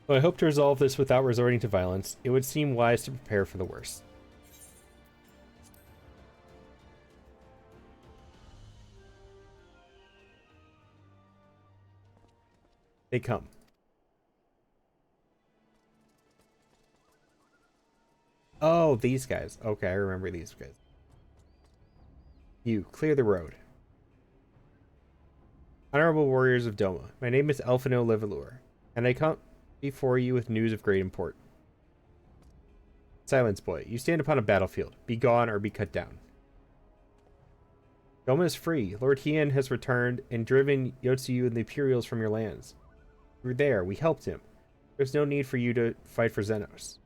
Though I hope to resolve this without resorting to violence, it would seem wise to prepare for the worst. They come. Oh, these guys. Okay, I remember these guys. You, clear the road. Honorable warriors of Doma, my name is Elfino Levelure, and I come before you with news of great import. Silence, boy. You stand upon a battlefield. Be gone or be cut down. Doma is free. Lord Hien has returned and driven Yotsuyu and the Imperials from your lands. We were there. We helped him. There's no need for you to fight for Xenos.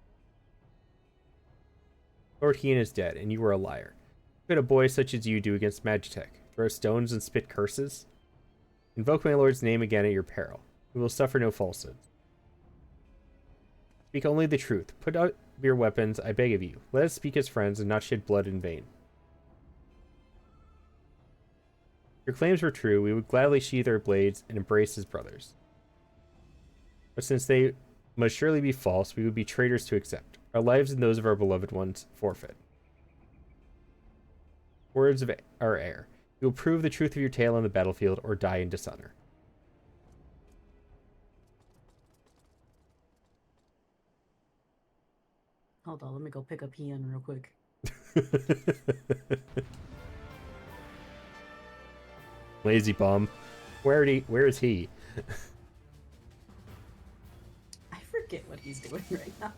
Lord Hien is dead, and you were a liar. What could a boy such as you do against Magitech? Throw stones and spit curses? Invoke my lord's name again at your peril. We will suffer no falsehoods. Speak only the truth. Put out your weapons, I beg of you. Let us speak as friends and not shed blood in vain. If your claims were true, we would gladly sheathe our blades and embrace as brothers. But since they must surely be false, we would be traitors to accept. Our lives and those of our beloved ones forfeit. Words of our heir. You will prove the truth of your tale on the battlefield or die in dishonor. Hold on, let me go pick up Hien real quick. Lazy bum. Where is he? I forget what he's doing right now.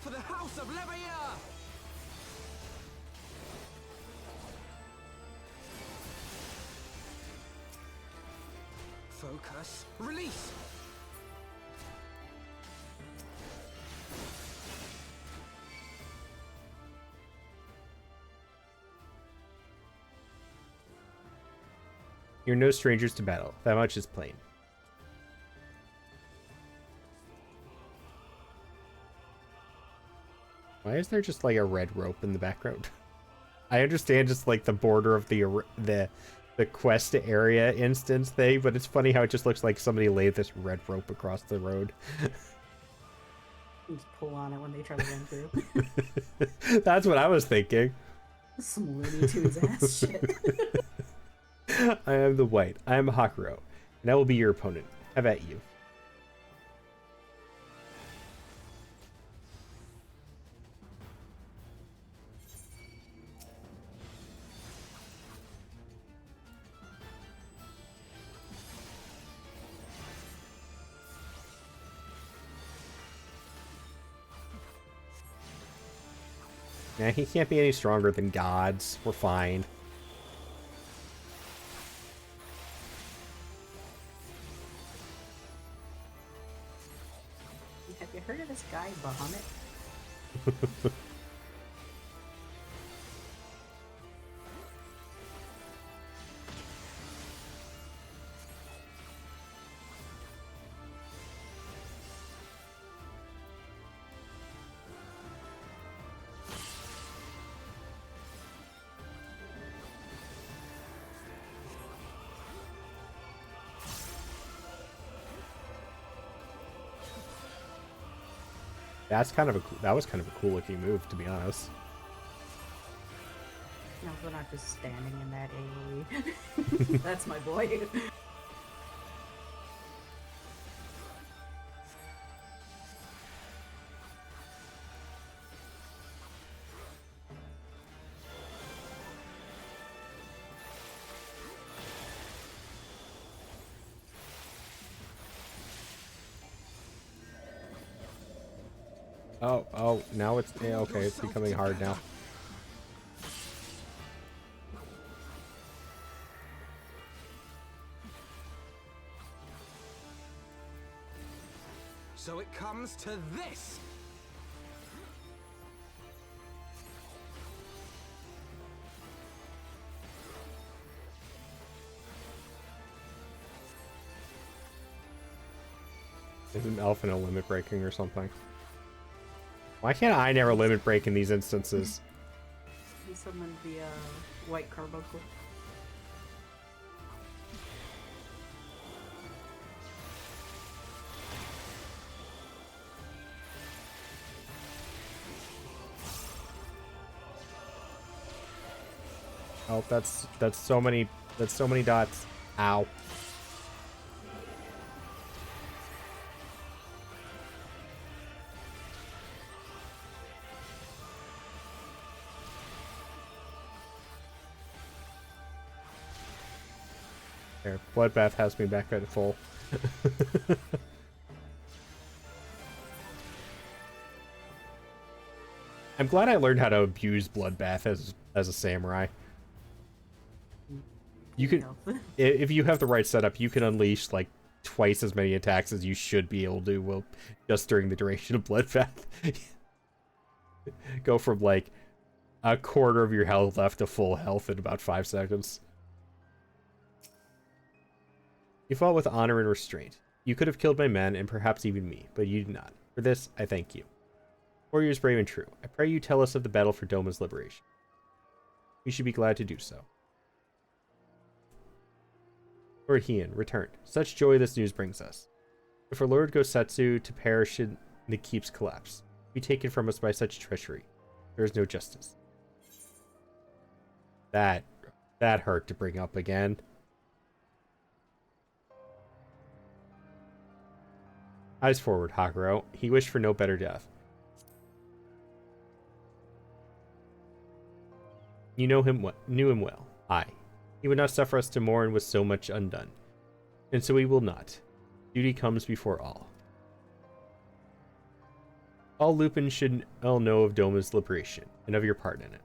For the House of Leveilleur! Focus. Release! You're no strangers to battle. That much is plain. Why is there just like a red rope in the background? I understand just like the border of the quest area instance thing, but it's funny how it just looks like somebody laid this red rope across the road. Just pull on it when they try to run through. That's what I was thinking. Some Looney Tunes ass shit. I am the White. I am Hakuro, and I will be your opponent. Have at you. Nah, he can't be any stronger than gods. We're fine. heard of this guy, Bahamut? That's kind of that was kind of a cool looking move, to be honest. No, we're not just standing in that AoE. That's my boy. Oh, now it's yeah, okay. It's becoming hard now. So it comes to this! Isn't Elf in a limit breaking or something? Why can't I never limit break in these instances? He summoned the white carbuncle. Oh, that's so many dots. Ow. There, Bloodbath has me back at full. I'm glad I learned how to abuse Bloodbath as a samurai. You can, if you have the right setup, you can unleash like twice as many attacks as you should be able to, well, just during the duration of Bloodbath. Go from like a quarter of your health left to full health in about 5 seconds. You fought with honor and restraint. You could have killed my men and perhaps even me, but you did not. For this, I thank you. Warriors brave and true, I pray you tell us of the battle for Doma's liberation. We should be glad to do so. Lord Heian, returned. Such joy this news brings us. If our Lord Gosetsu to perish in the keep's collapse, be taken from us by such treachery, there is no justice. That hurt to bring up again. Eyes forward, Hakuro. He wished for no better death. You knew him well. Aye. He would not suffer us to mourn with so much undone. And so we will not. Duty comes before all. All Lupin should all know of Doma's liberation, and of your part in it.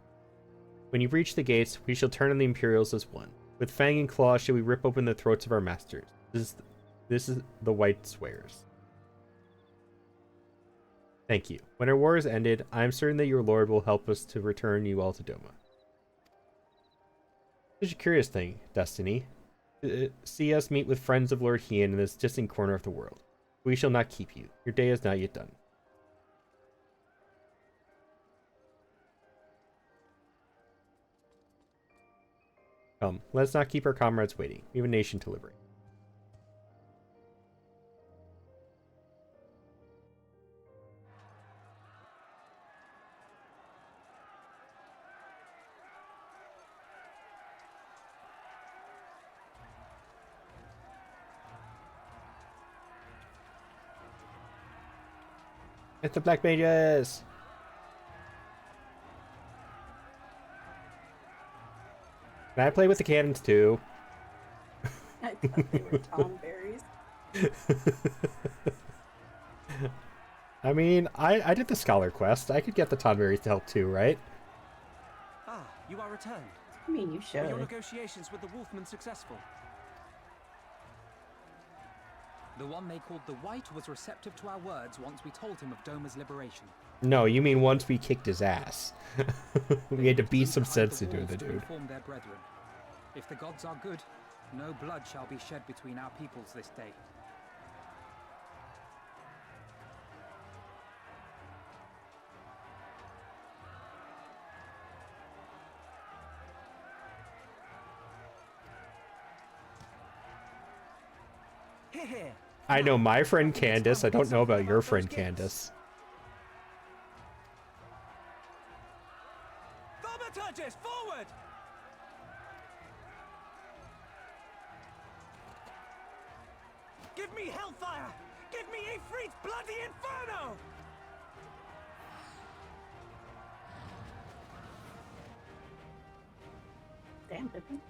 When you reach the gates, we shall turn on the Imperials as one. With fang and claw shall we rip open the throats of our masters. This is the White swears. Thank you. When our war is ended, I am certain that your lord will help us to return you all to Doma. Such a curious thing, Destiny. See us meet with friends of Lord Heian in this distant corner of the world. We shall not keep you. Your day is not yet done. Come, let's not keep our comrades waiting. We have a nation to liberate. It's the Black Mages! Can I play with the cannons too? I thought they were Tom berries. I mean, I did the Scholar quest. I could get the Tonberries to help too, right? Ah, you are returned. I mean, you should. Were your negotiations with the Wolfmen successful? The one they called the White was receptive to our words once we told him of Doma's liberation. No, you mean once we kicked his ass. We had to beat some sense into the To dude. inform their brethren. If the gods are good, no blood shall be shed between our peoples this day. Here. I know my friend Candace. I don't know about your friend Candace. Thaumaturgis, forward! Give me hellfire! Give me Ifrit's bloody inferno! Damn, Pippin.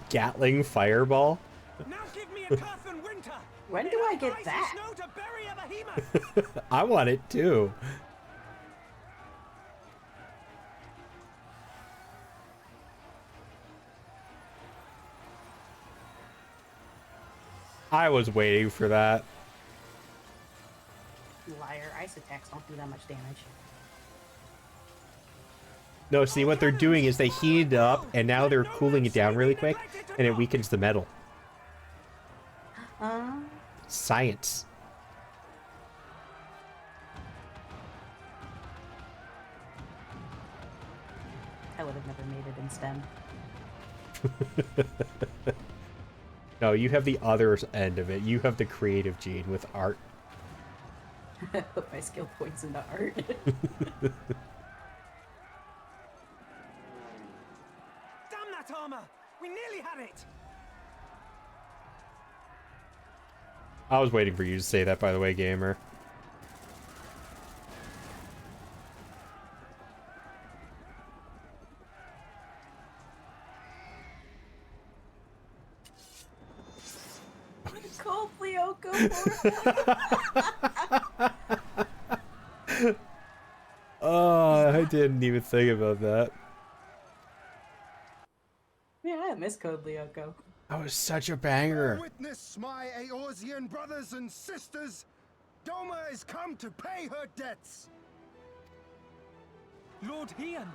Gatling fireball? Now give me a curse and winter! When do I get that? Snow to bury a behemoth! I want it too. I was waiting for that. Liar, ice attacks don't do that much damage. No, see what they're doing is they heat it up and now they're cooling it down really quick and it weakens the metal. Science. I would have never made it in STEM. No, you have the other end of it. You have the creative gene with art. Put my skill points into art. Damn that armor! We nearly had it! I was waiting for you to say that, by the way, gamer. Cold Lyoko. Oh, I didn't even think about that. Yeah, I miss Code Lyoko. That was such a banger. Witness, my Eorzean brothers and sisters. Doma has come to pay her debts. Lord Hian!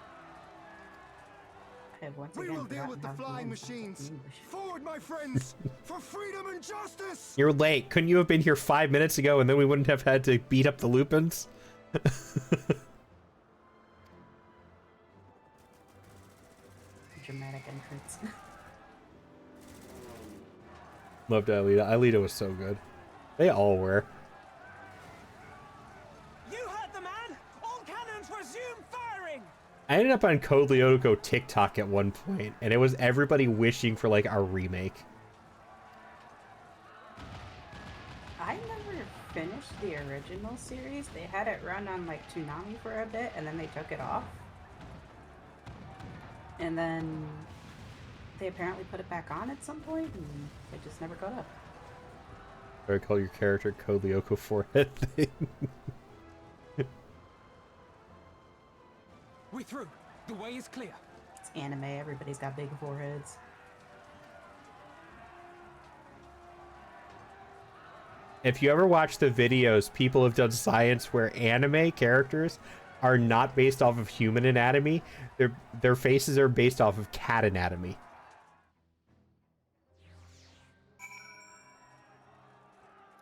I have once We again will deal with the forgotten how flying to speak machines. English. Forward, my friends, for freedom and justice. You're late. Couldn't you have been here 5 minutes ago and then we wouldn't have had to beat up the Lupins? Dramatic entrance. Loved Alita. Alita was so good. They all were. You heard the man! All cannons resume firing! I ended up on Code Lyoko TikTok at one point, and it was everybody wishing for like a remake. I never finished the original series. They had it run on like Toonami for a bit, and then they took it off. And then they apparently put it back on at some point, and it just never caught up. Or call your character Code Lyoko forehead thing. We through. The way is clear. It's anime, everybody's got big foreheads. If you ever watch the videos, people have done science where anime characters are not based off of human anatomy. Their faces are based off of cat anatomy.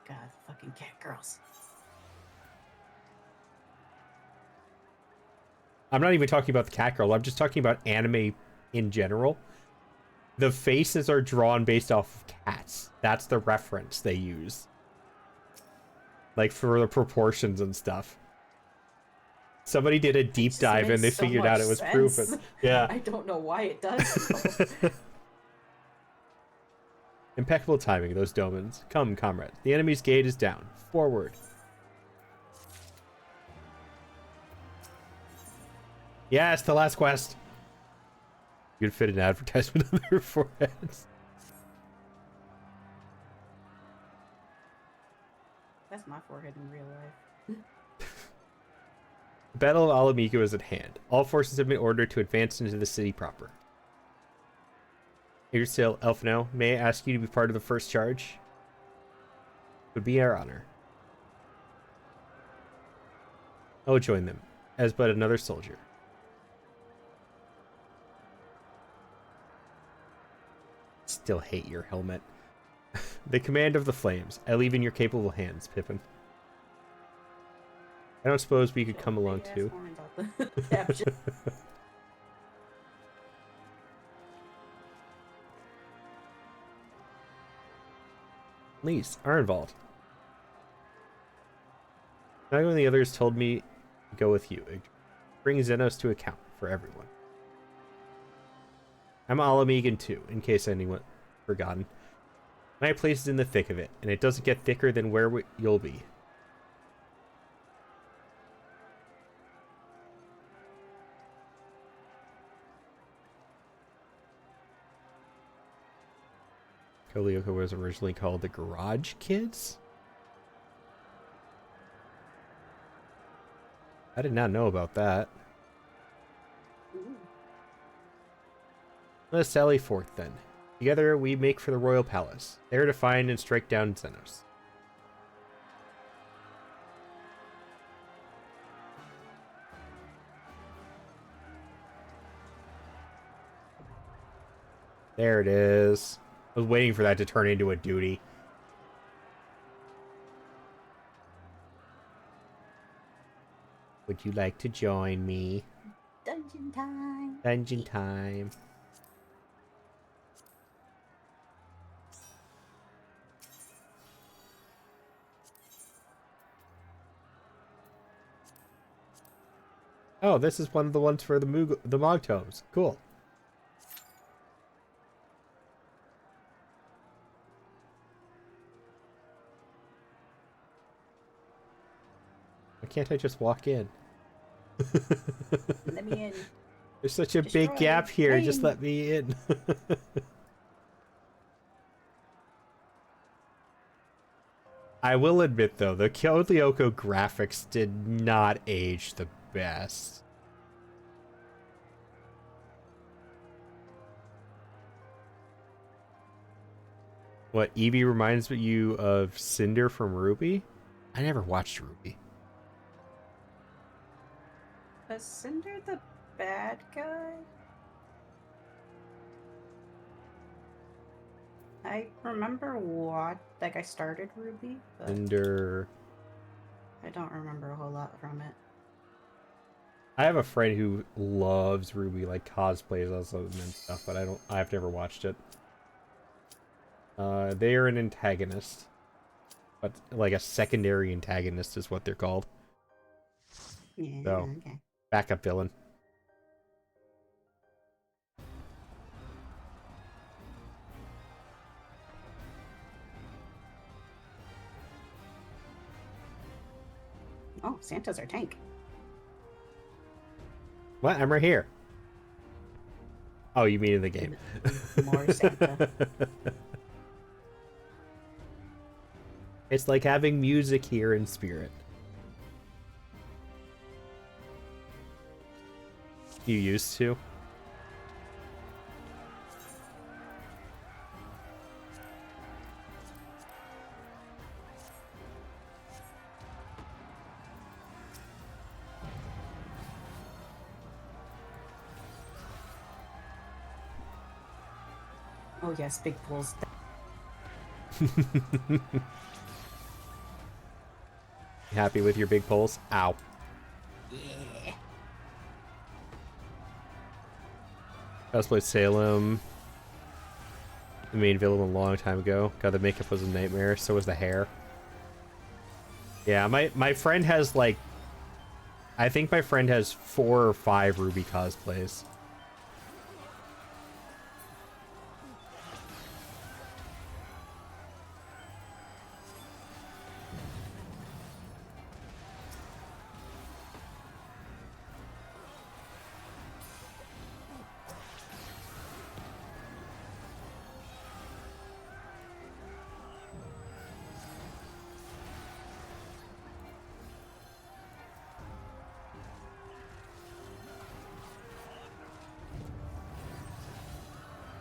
God, fucking cat girls. I'm not even talking about the cat girl. I'm just talking about anime in general. The faces are drawn based off of cats. That's the reference they use. Like for the proportions and stuff. Somebody did a deep dive and they figured out it was proven. Yeah. I don't know why it does. Impeccable timing, those domins. Come, comrades. The enemy's gate is down. Forward. Yes, the last quest. You could fit an advertisement on their foreheads. That's my forehead in real life. The Battle of Alamiko is at hand. All forces have been ordered to advance into the city proper. Here's still Elfino. May I ask you to be part of the first charge? It would be our honor. I will join them, as but another soldier. Still hate your helmet. The command of the flames. I leave in your capable hands, Pippin. I don't suppose we could come along too. Lise, Arnvald. Now when the others told me to go with you, it brings Xenos to account for everyone. I'm Alamegan too, in case anyone forgotten. My place is in the thick of it, and it doesn't get thicker than where you'll be. Kolioko was originally called the Garage Kids? I did not know about that. Let us sally forth then. Together we make for the royal palace, there to find and strike down Xenos. There it is. I was waiting for that to turn into a duty. Would you like to join me? Dungeon time. Dungeon time. Oh, this is one of the ones for the Mog Tomes. Cool. Why can't I just walk in? Let me in. There's such a big gap here. Rain. Just let me in. I will admit, though, the Kyoto graphics did not age the best. What, Eevee reminds you of Cinder from Ruby? I never watched Ruby. Was Cinder the bad guy? I remember I started Ruby, but Cinder. I don't remember a whole lot from it. I have a friend who loves Ruby, like cosplays as and stuff, but I've never watched it. They are an antagonist, but like a secondary antagonist is what they're called. Yeah, So, okay. backup villain. Oh, Santa's our tank. What? I'm right here. Oh, you mean in the game? More Santa. It's like having music here in spirit. You used to? Oh yes, big pools. Happy with your big poles? Ow. Yeah. I was played Salem, the main villain, a long time ago. God, the makeup was a nightmare. So was the hair. Yeah, my friend has like, I think my friend has 4 or 5 Ruby cosplays.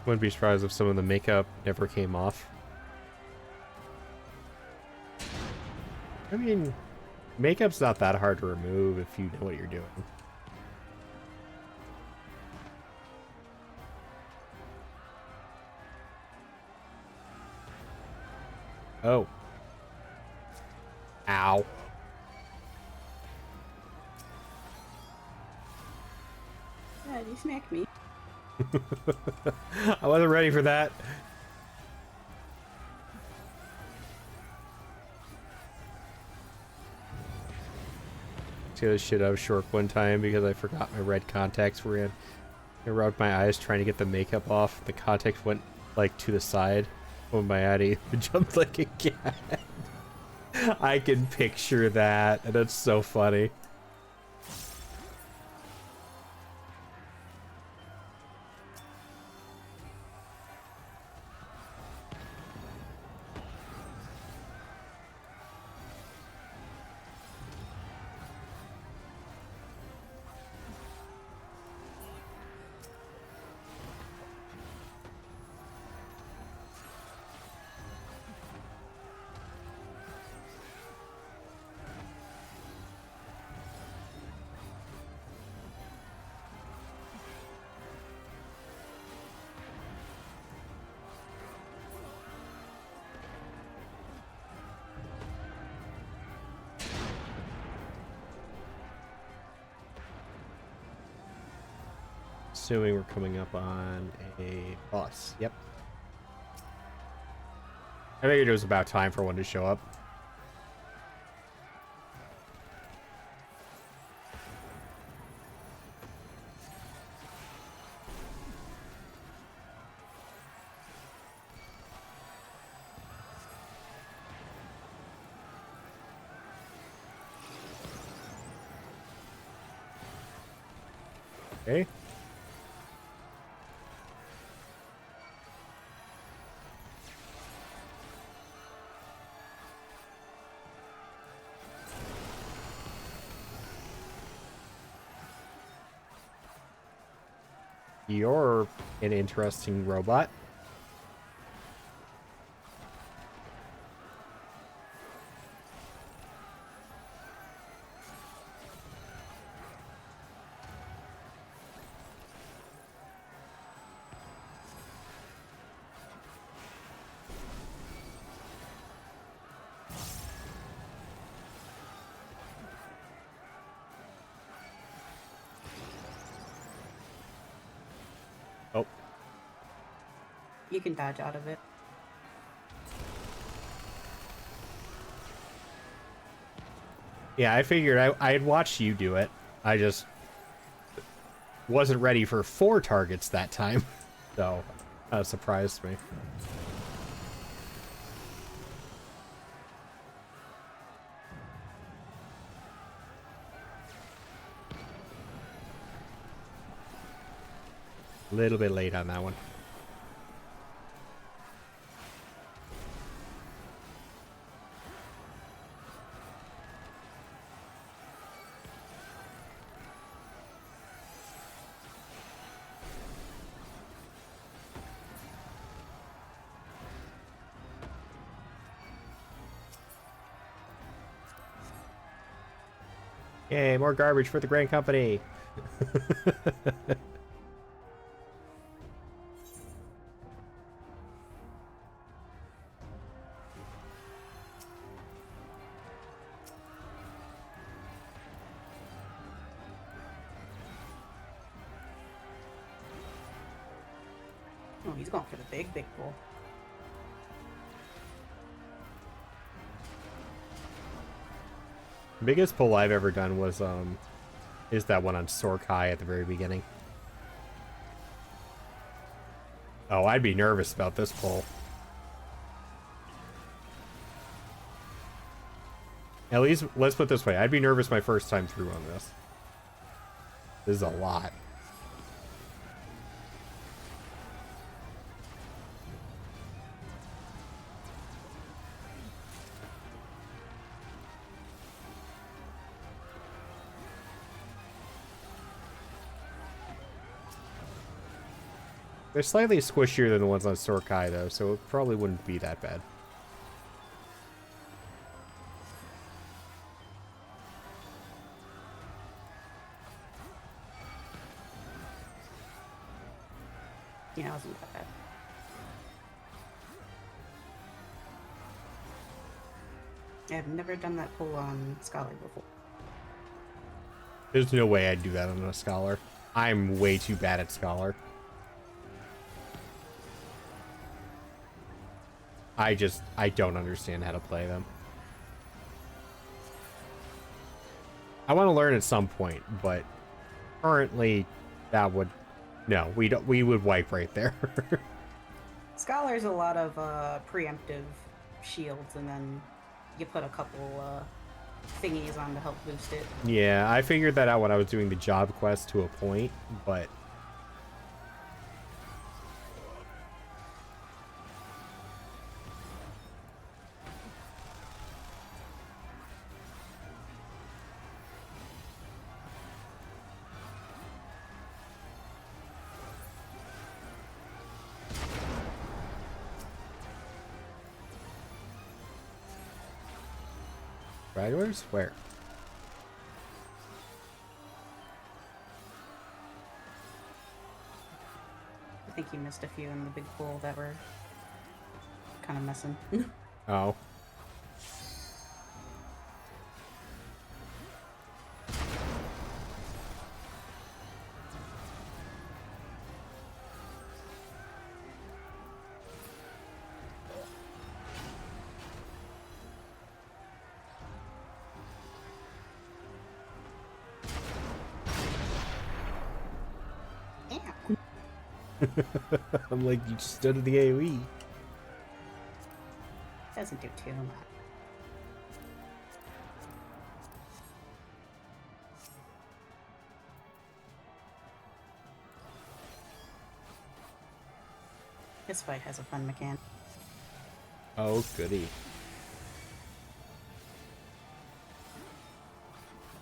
Wouldn't be surprised if some of the makeup never came off. I mean, makeup's not that hard to remove if you know what you're doing. Oh. Ow. Yeah, you smacked me. I wasn't ready for that. See this shit out of Shork one time because I forgot my red contacts were in. I rubbed my eyes trying to get the makeup off. The contacts went like to the side. Oh my Addy jumped like a cat. I can picture that, and it's so funny. Assuming we're coming up on a boss. Yep. I figured it was about time for one to show up. Okay. You're an interesting robot. Oh. You can dodge out of it. Yeah, I figured I'd watch you do it. I just wasn't ready for 4 targets that time. So, that surprised me. A little bit late on that one. Yay, more garbage for the Grand Company. Oh, he's going for the big pull. The biggest pull I've ever done was is that one on Sorkai at the very beginning. Oh, I'd be nervous about this pull. At least, let's put it this way. I'd be nervous my first time through on this. This is a lot. They're slightly squishier than the ones on Sorkai, though, so it probably wouldn't be that bad. Yeah, it wasn't that bad. I've never done that pull on Scholar before. There's no way I'd do that on a Scholar. I'm way too bad at Scholar. I don't understand how to play them. I want to learn at some point, but currently that would... No, we would wipe right there. Scholar's a lot of preemptive shields, and then you put a couple thingies on to help boost it. Yeah, I figured that out when I was doing the job quest to a point, but... Stragglers? Where? I think you missed a few in the big pool that were kind of messing. Oh. I'm like, you just stood at the AoE. Doesn't do too much. This fight has a fun mechanic. Oh, goody.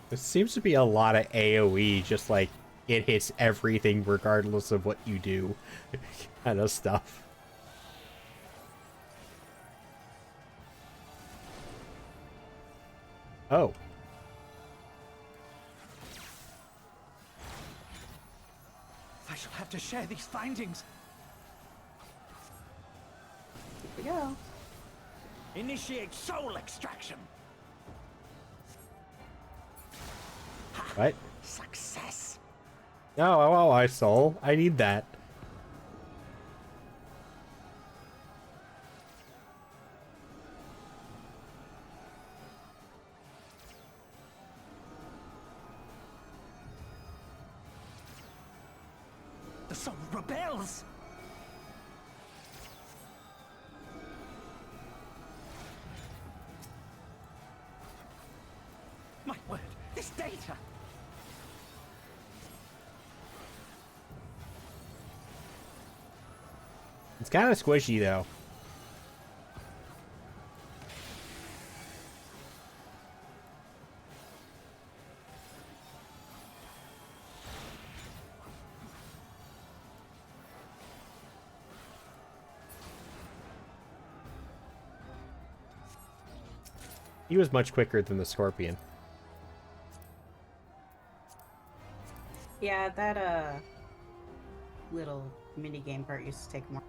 There seems to be a lot of AoE, just like it hits everything regardless of what you do kind of stuff. Oh. I shall have to share these findings. Here we go. Initiate soul extraction. What? Success. Oh, I soul. I need that. The soul rebels. My word, this data. It's kind of squishy, though. He was much quicker than the Scorpion. Yeah, that little mini game part used to take more.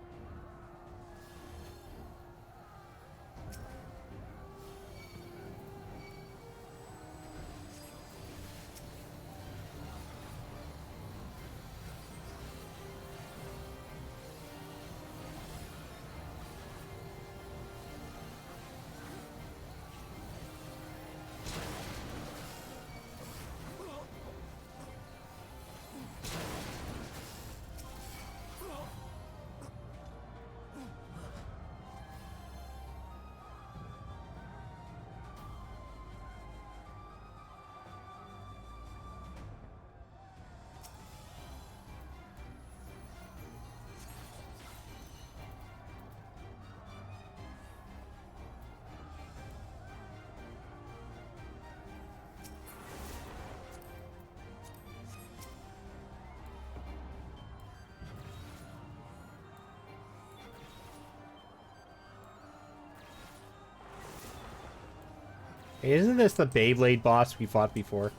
Isn't this the Beyblade boss we fought before?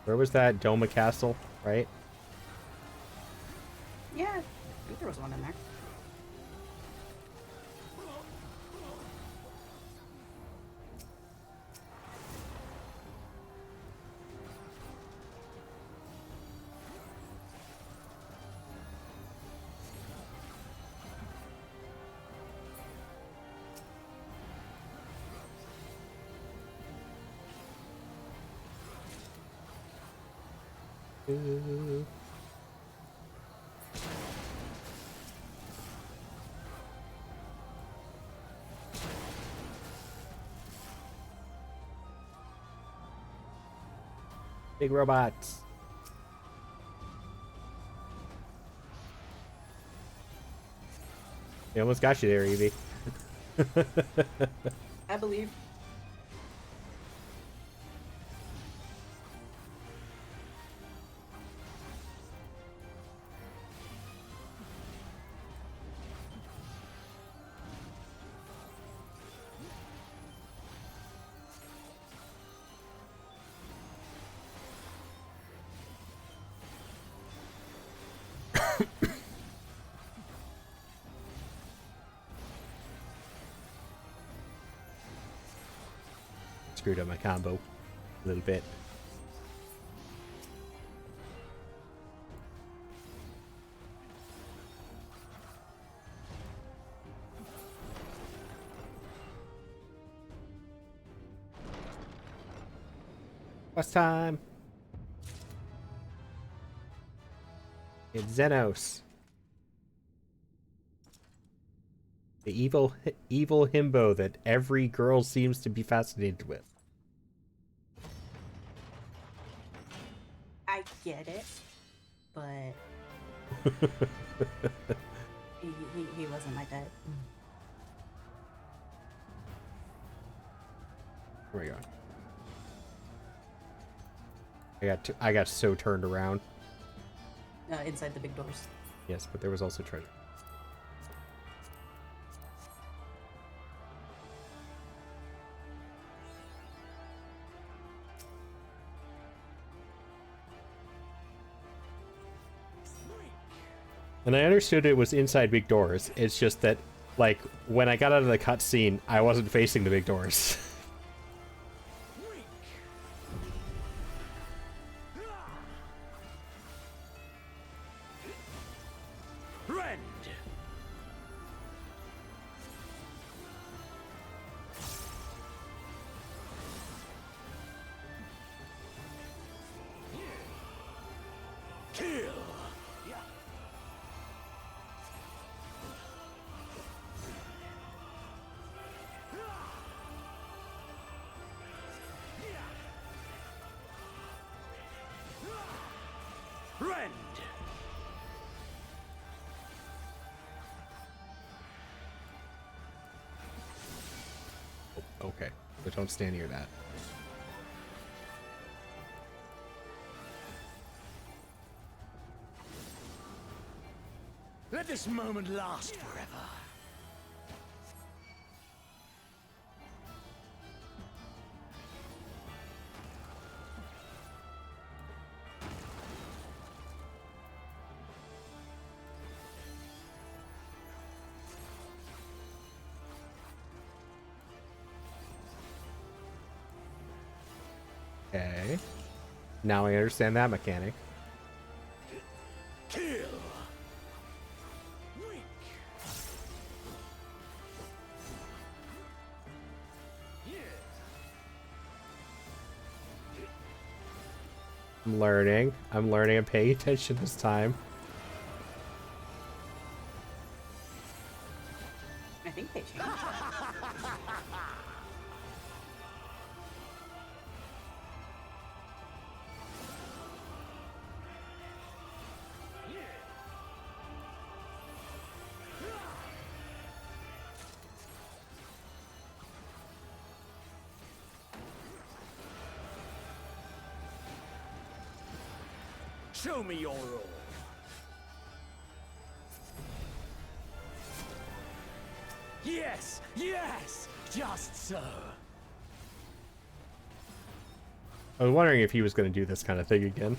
Where was that? Doma Castle, right? Yeah, I think there was one in there. Big robots. They almost got you there, Evie. I believe. Screwed up my combo a little bit. What's time? It's Xenos. The evil himbo that every girl seems to be fascinated with. I get it, but he wasn't my type. Where we go? I got so turned around. Inside the big doors. Yes, but there was also treasure. And I understood it was inside big doors. It's just that, like, when I got out of the cutscene, I wasn't facing the big doors. Okay, but don't stand near that. Let this moment last forever. Okay. Now I understand that mechanic. Kill. I'm learning. I'm learning and paying attention this time. I think they changed. Show me your roll. Yes, yes, just so. I was wondering if he was going to do this kind of thing again.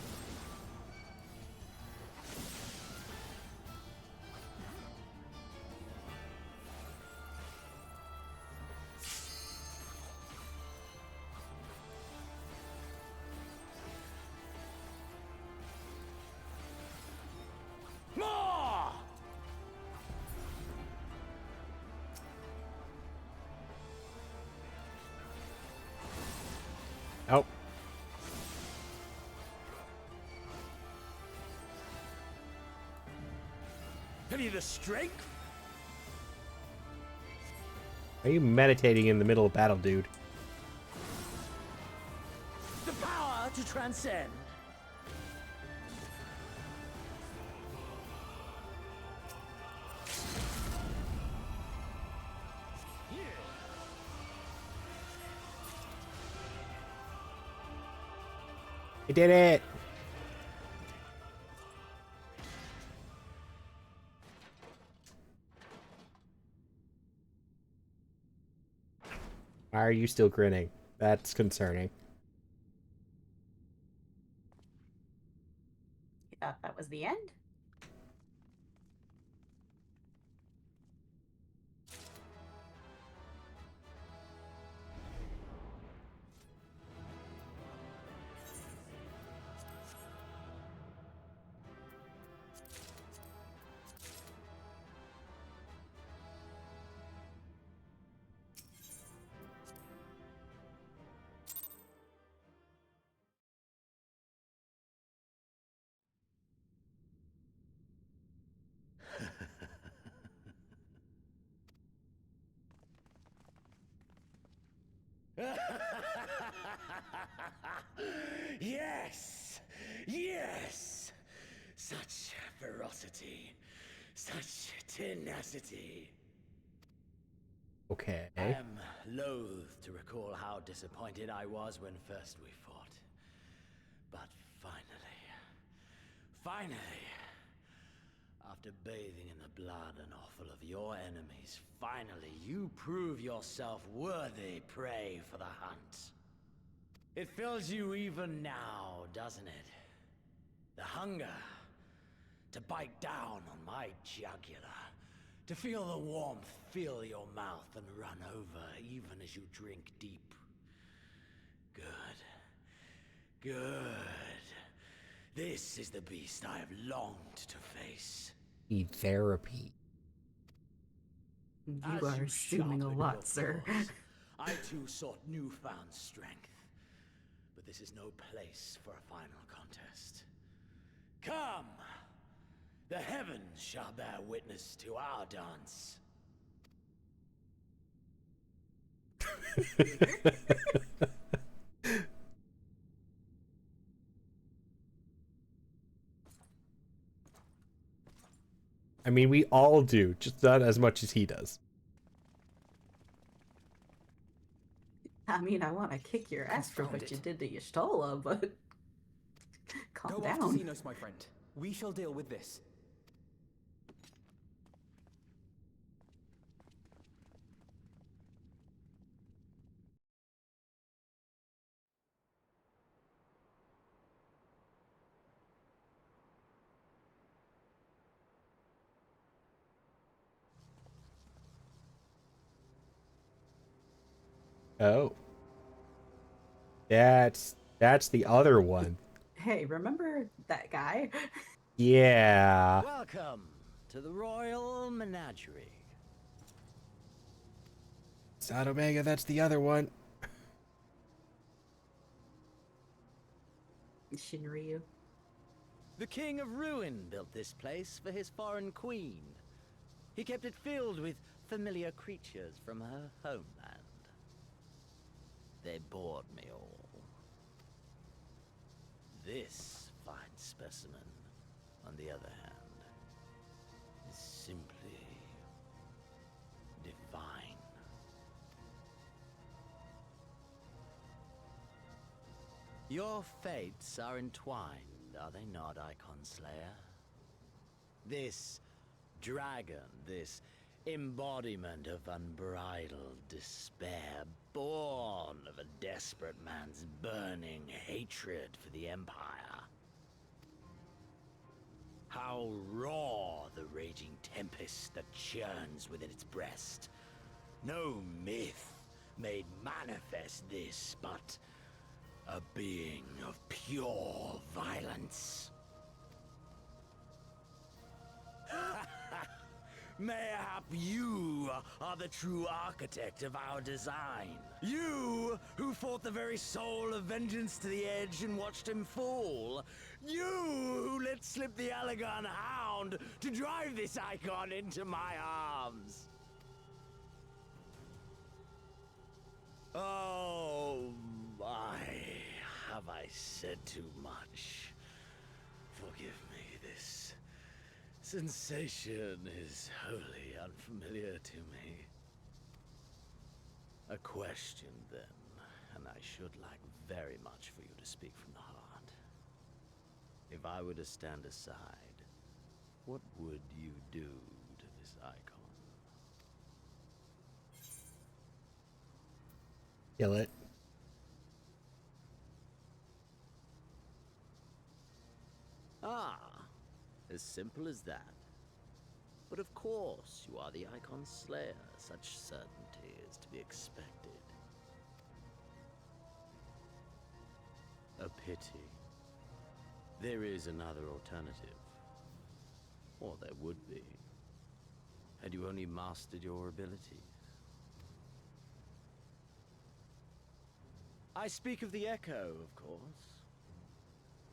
More! Oh. Have you the strength? Are you meditating in the middle of battle, dude? The power to transcend. You did it! Why are you still grinning? That's concerning. You thought that was the end? Yes! Yes! Such ferocity. Such tenacity. Okay. I am loath to recall how disappointed I was when first we fought. But finally, after bathing in the blood and offal of your enemies, finally you prove yourself worthy prey for the hunt. It fills you even now, doesn't it? The hunger to bite down on my jugular, to feel the warmth fill your mouth and run over even as you drink deep. Good. This is the beast I have longed to face. Need therapy. You As are you assuming a sharpened lot, your sir. claws, I too sought newfound strength. But this is no place for a final contest. Come! The heavens shall bear witness to our dance. I mean, we all do, just not as much as he does. I mean, I want to kick your ass for what you did to Y'shtola, but calm Go off to down. Xenos, my friend. We shall deal with this. Oh. That's the other one. Hey, remember that guy? Yeah. Welcome to the Royal Menagerie. Sod Omega, that's the other one. Shinryu. The King of Ruin built this place for his foreign queen. He kept it filled with familiar creatures from her homeland. They bored me all. This fine specimen, on the other hand, is simply divine. Your fates are entwined, are they not, Icon Slayer? This dragon, this Embodiment of unbridled despair, born of a desperate man's burning hatred for the Empire. How raw the raging tempest that churns within its breast. No myth made manifest this, but a being of pure violence. Mayhap you are the true architect of our design. You who fought the very soul of vengeance to the edge and watched him fall. You who let slip the Allegan hound to drive this icon into my arms. Oh my, have I said too much? Forgive me, this sensation is wholly unfamiliar to me. A question, then, and I should like very much for you to speak from the heart. If I were to stand aside, what would you do to this icon? Kill it. Ah, as simple as that. But of course, you are the Icon's slayer. Such certainty is to be expected. A pity. There is another alternative. Or there would be. Had you only mastered your abilities. I speak of the Echo, of course.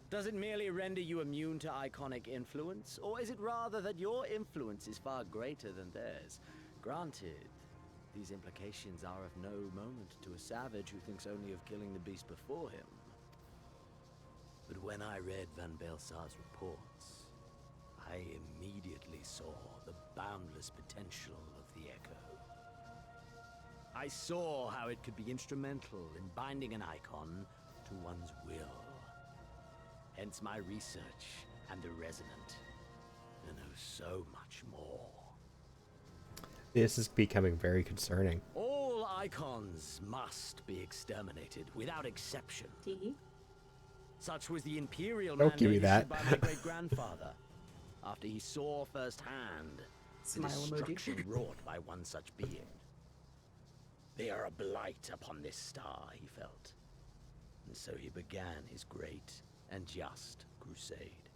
Does it merely render you immune to iconic influence, or is it rather that your influence is far greater than theirs? Granted, these implications are of no moment to a savage who thinks only of killing the beast before him. But when I read Van Belsar's reports, I immediately saw the boundless potential of the Echo. I saw how it could be instrumental in binding an icon to one's will. Hence my research and the Resonant. And oh, so much more. This is becoming very concerning. All icons must be exterminated without exception. Such was the imperial Don't give me mandate that. issued by my great-grandfather, after he saw firsthand the destruction wrought by one such being. They are a blight upon this star, he felt. And so he began his great and just crusade.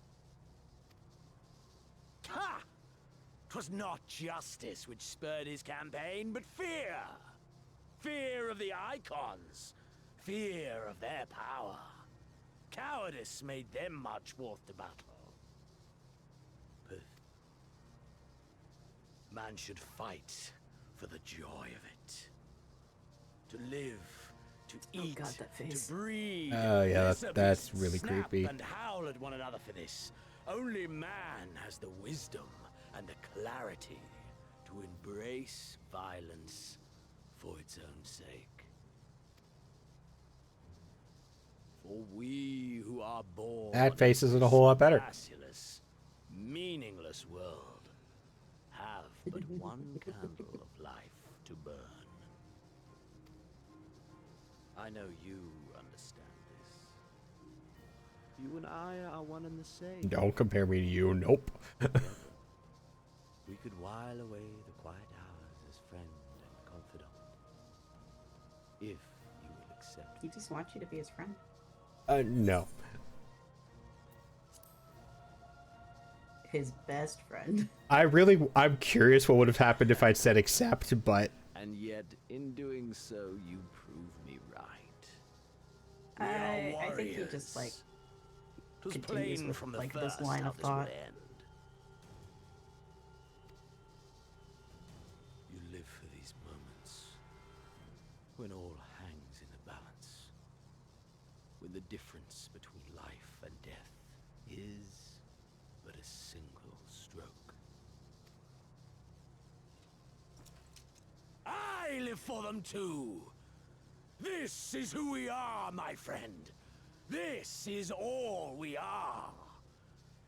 Ha! 'Twas not justice which spurred his campaign, but fear! Fear of the Icons! Fear of their power! Cowardice made them march forth to battle. But man should fight for the joy of it. To live, to eat, to breathe. Oh yeah, Lesser that's beasts really snap creepy. and howl at one another for this. Only man has the wisdom and the clarity to embrace violence for its own sake. For we who are born That face in isn't a this whole lot better. merciless, meaningless world have but one candle of life to burn. I know you understand this. You and I are one and the same. Don't compare me to you. Nope. Together, we could while away the quiet hours as friend and confidant. If you will accept. He just wants you to be his friend. No. His best friend. I'm curious what would have happened if I'd said accept, but And yet, in doing so, you prove me right. I think he just like continues with from the like first this line how of this would thought. end. You live for these moments when all hangs in the balance, when the difference between life and death is but a single stroke. I live for them too. This is who we are, my friend. This is all we are.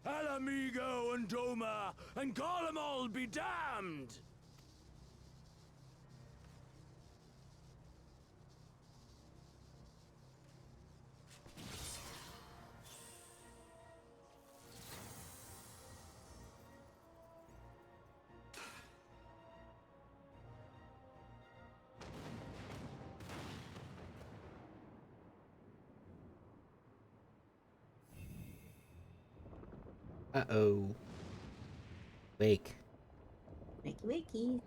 Alamigo and Doma and Garlemald be damned! Uh-oh. Wake. Wakey wakey.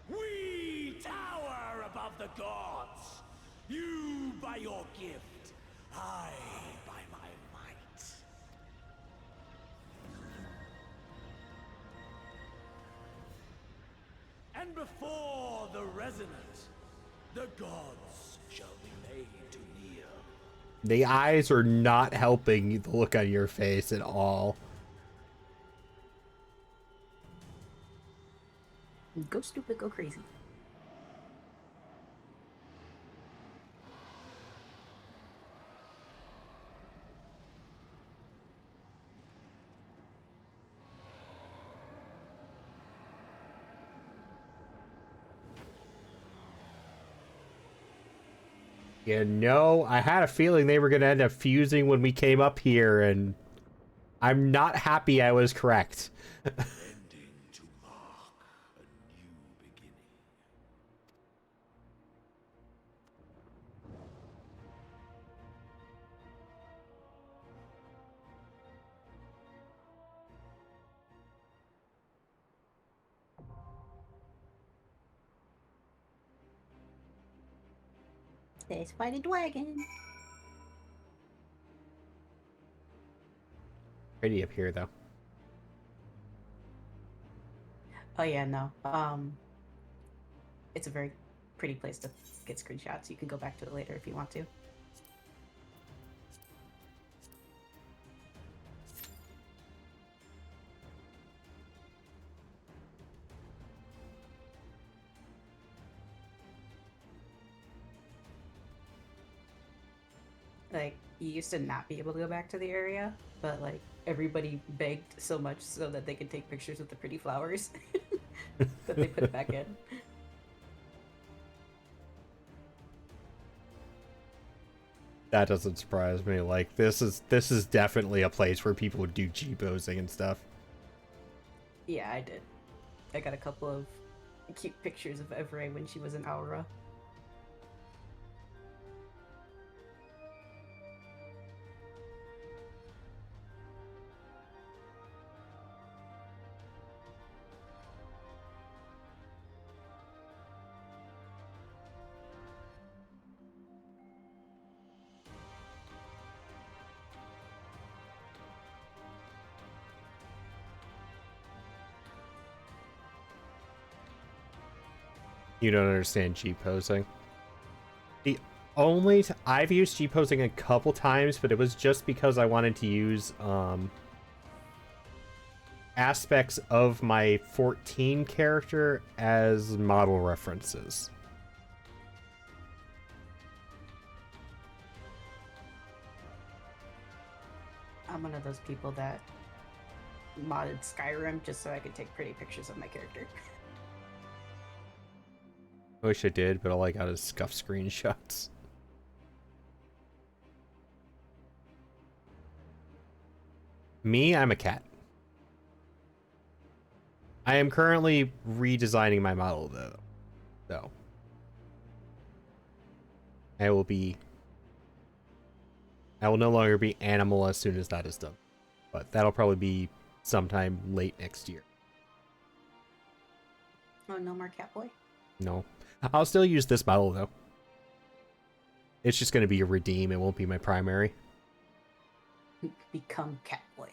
We tower above the gods. You by your gift, I by my might. And before the resonant, the gods shall be made to kneel. The eyes are not helping the look on your face at all. Go stupid, go crazy. You know, I had a feeling they were going to end up fusing when we came up here, and I'm not happy I was correct. Ending to mark a new beginning. Let's fight a dragon. Pretty up here, though. Oh yeah, no. It's a very pretty place to get screenshots. You can go back to it later if you want to. Like, you used to not be able to go back to the area, but like everybody begged so much so that they could take pictures with the pretty flowers that they put it back in. That doesn't surprise me. Like, this is definitely a place where people would do G-posing and stuff. Yeah, I did. I got a couple of cute pictures of Evray when she was in Aura. You don't understand G-posing. The I've used G-posing a couple times, but it was just because I wanted to use aspects of my 14 character as model references. I'm one of those people that modded Skyrim just so I could take pretty pictures of my character. I wish I did, but all I got is scuff screenshots. Me, I'm a cat. I am currently redesigning my model, though. So. I will no longer be animal as soon as that is done. But that'll probably be sometime late next year. Oh, no more Catboy? No. I'll still use this model, though. It's just going to be a redeem. It won't be my primary. Become Catboy.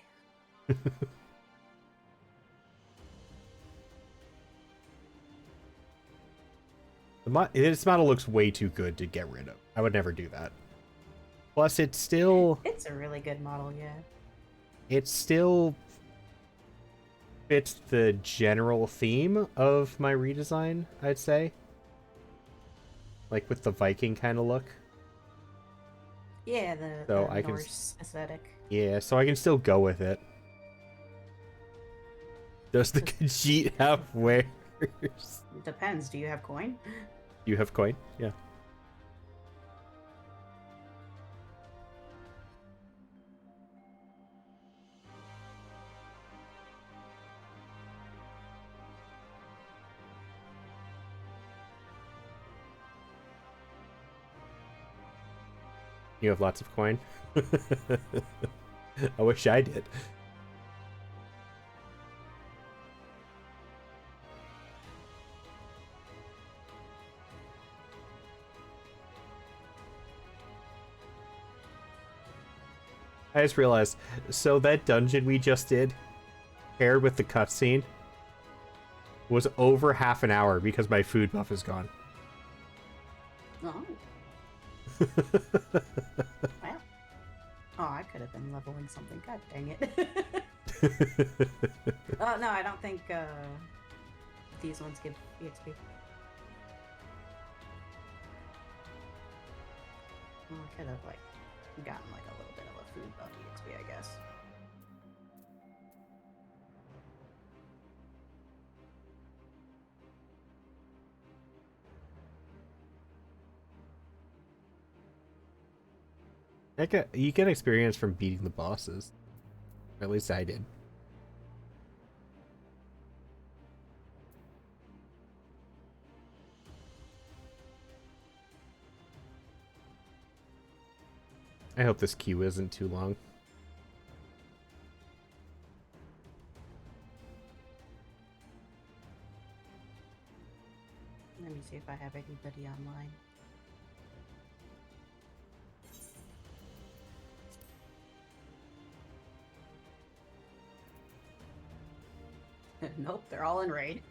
This model looks way too good to get rid of. I would never do that. Plus, it's still... It's a really good model, yeah. It still fits the general theme of my redesign, I'd say. Like with the Viking kind of look. Yeah, the Norse aesthetic. Yeah, so I can still go with it. Does the Khajiit have wares? It depends. Do you have coin? You have coin? Yeah. You have lots of coin? I wish I did. I just realized, so that dungeon we just did, paired with the cutscene, was over half an hour because my food buff is gone. Oh. Wow. Oh, I could have been leveling something. God dang it. Oh, no, I don't think these ones give EXP. Well, I could have, like, gotten, like, a little bit of a food buff EXP, I guess. You get experience from beating the bosses. Or at least I did. I hope this queue isn't too long. Let me see if I have anybody online. Nope, they're all in raid.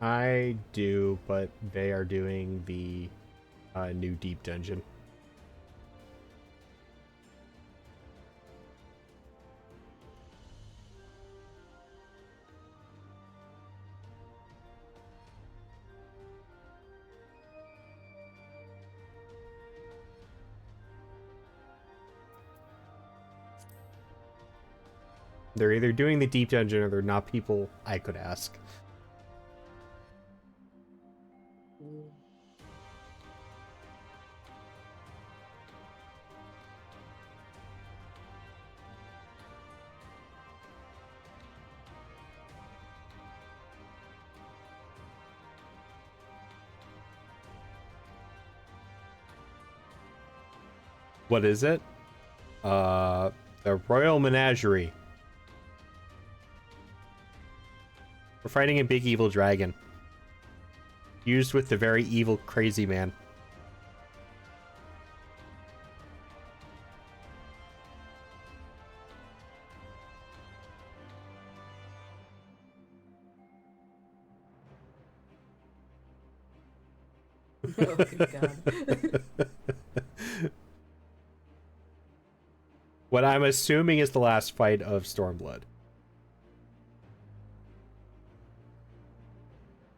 I do, but they are doing the new deep dungeon. They're either doing the deep dungeon or they're not people I could ask. What is it? The Royal Menagerie. We're fighting a big evil dragon. Used with the very evil crazy man. Oh, good God. What I'm assuming is the last fight of Stormblood.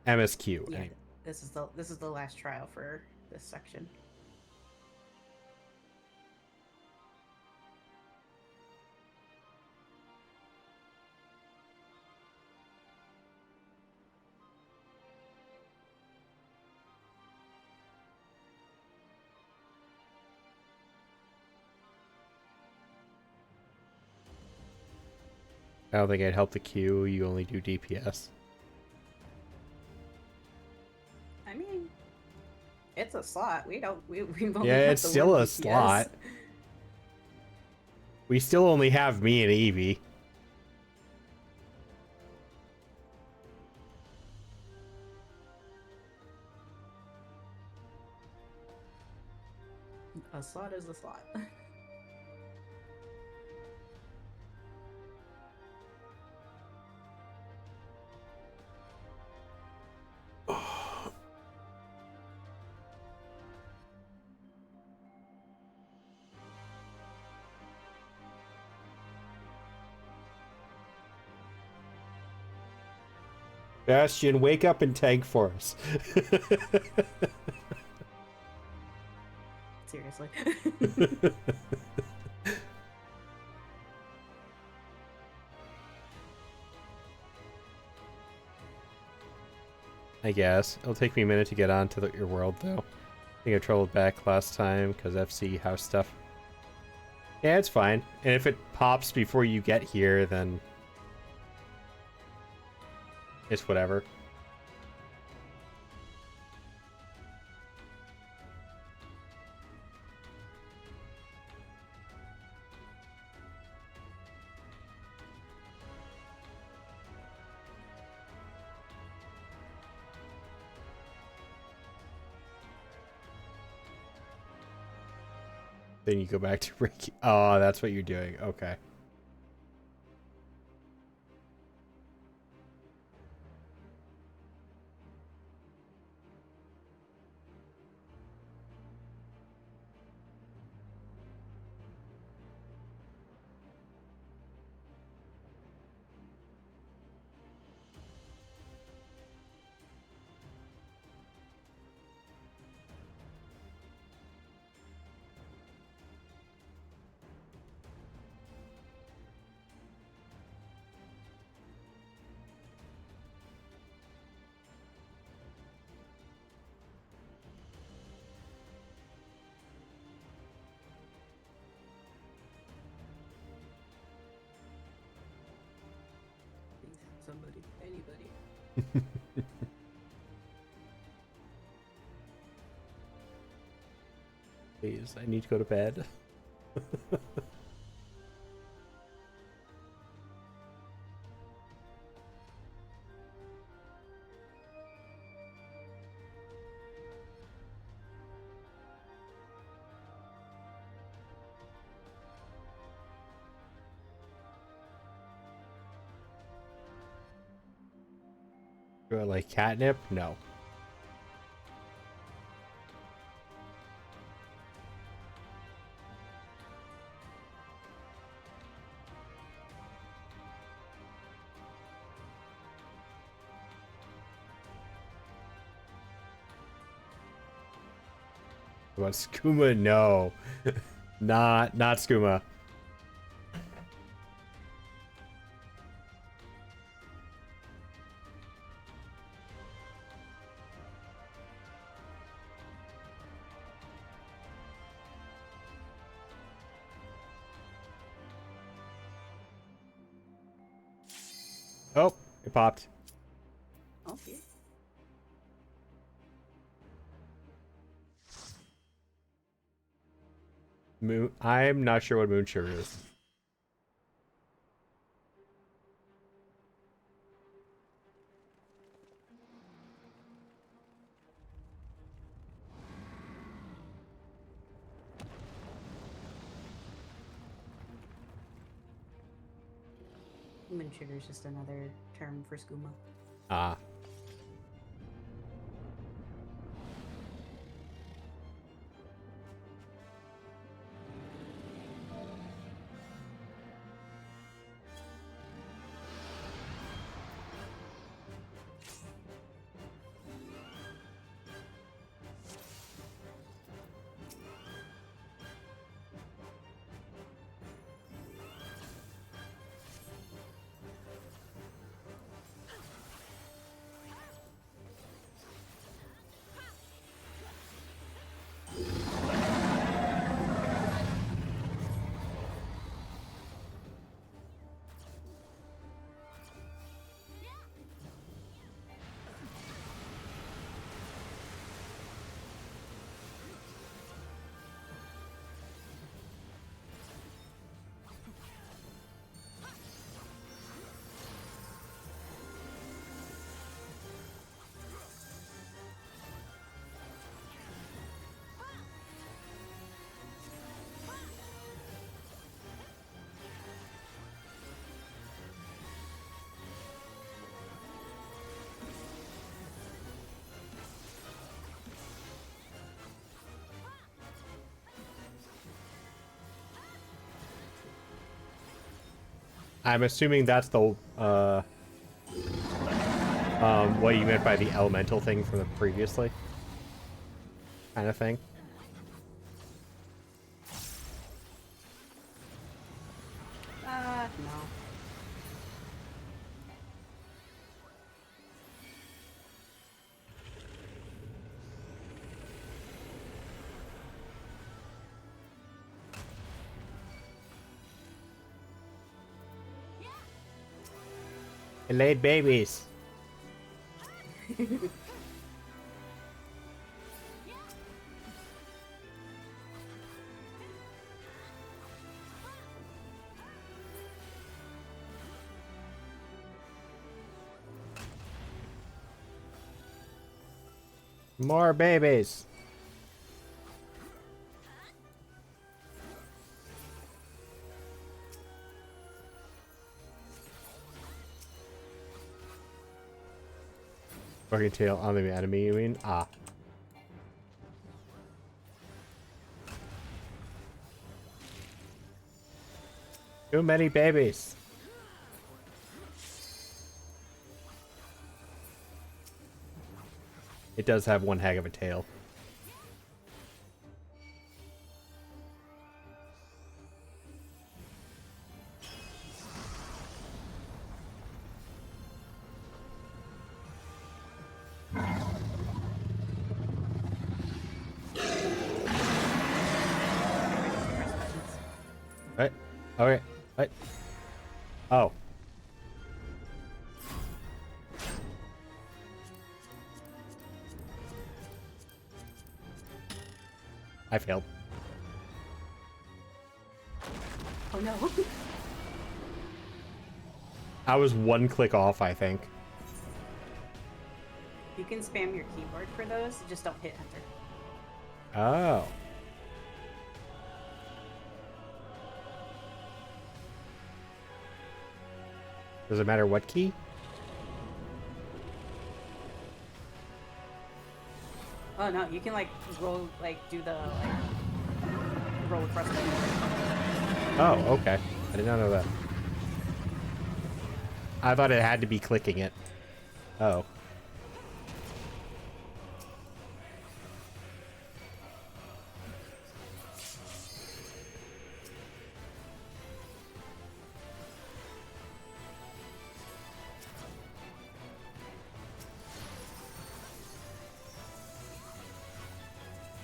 MSQ. Yeah, Anyway. this is the last trial for this section. I don't think I'd help the queue. You only do DPS. I mean, it's a slot. We've only Yeah, got it's the still one a DPS. slot. We still only have me and Evie. A slot is a slot. Bastion, wake up and tank for us. Seriously. I guess. It'll take me a minute to get onto your world, though. I think I traveled back last time because FC house stuff. Yeah, it's fine. And if it pops before you get here, then it's whatever. Then you go back to Ricky. Oh, that's what you're doing. Okay. Somebody, anybody. Please, I need to go to bed. Do I like catnip? No. What, skooma? No. not skooma. Oh, it popped. Okay. Moon. I'm not sure what moon sugar is. Moon sugar is just another term for skooma. Ah. I'm assuming that's the what you meant by the elemental thing from the previously kind of thing. No. It laid babies. More babies. Fucking tail on the enemy, you mean? Ah. Too many babies. It does have one heck of a tail. Right. Okay. What? Oh. I failed. Oh no. I was one click off, I think. You can spam your keyboard for those, just don't hit enter. Oh. Does it matter what key? Oh no, you can like roll, like do the like roll across the board. Oh, okay. I did not know that. I thought it had to be clicking it. Oh.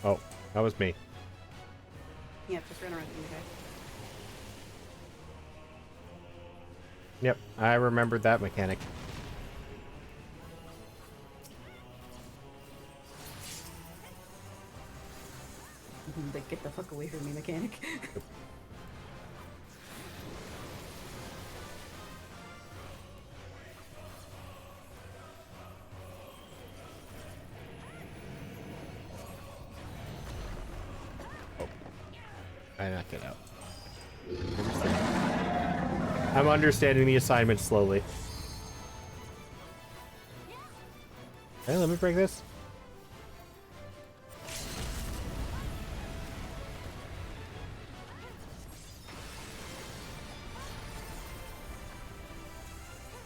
Oh, that was me. Yeah, just run around the guy. Yep, I remembered that mechanic. Like, get the fuck away from me, mechanic. I knocked it out. I'm understanding the assignment slowly. Hey, let me break this.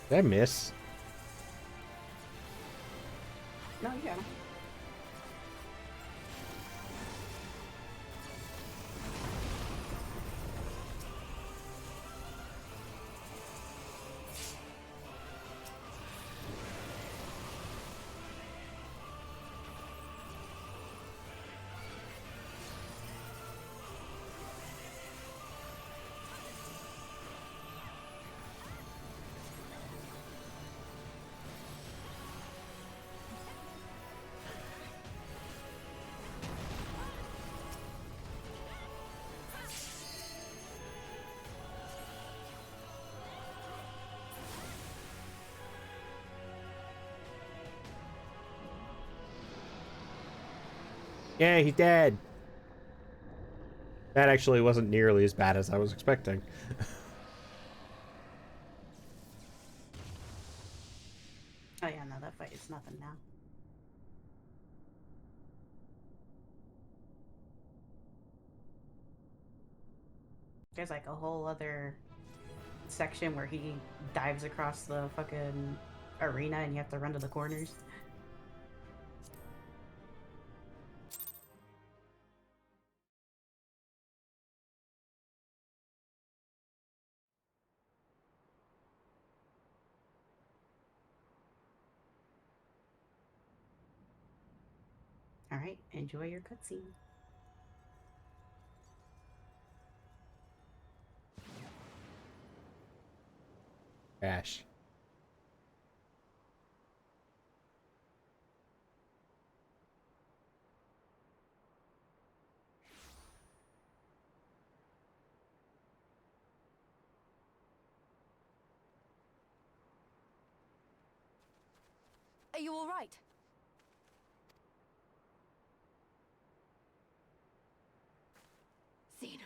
Did I miss? No, you got him. Yeah, he's dead. That actually wasn't nearly as bad as I was expecting. Oh yeah, no, that fight is nothing now. There's like a whole other section where he dives across the fucking arena and you have to run to the corners. Alright, enjoy your cutscene. Ash. Are you all right? Xenos.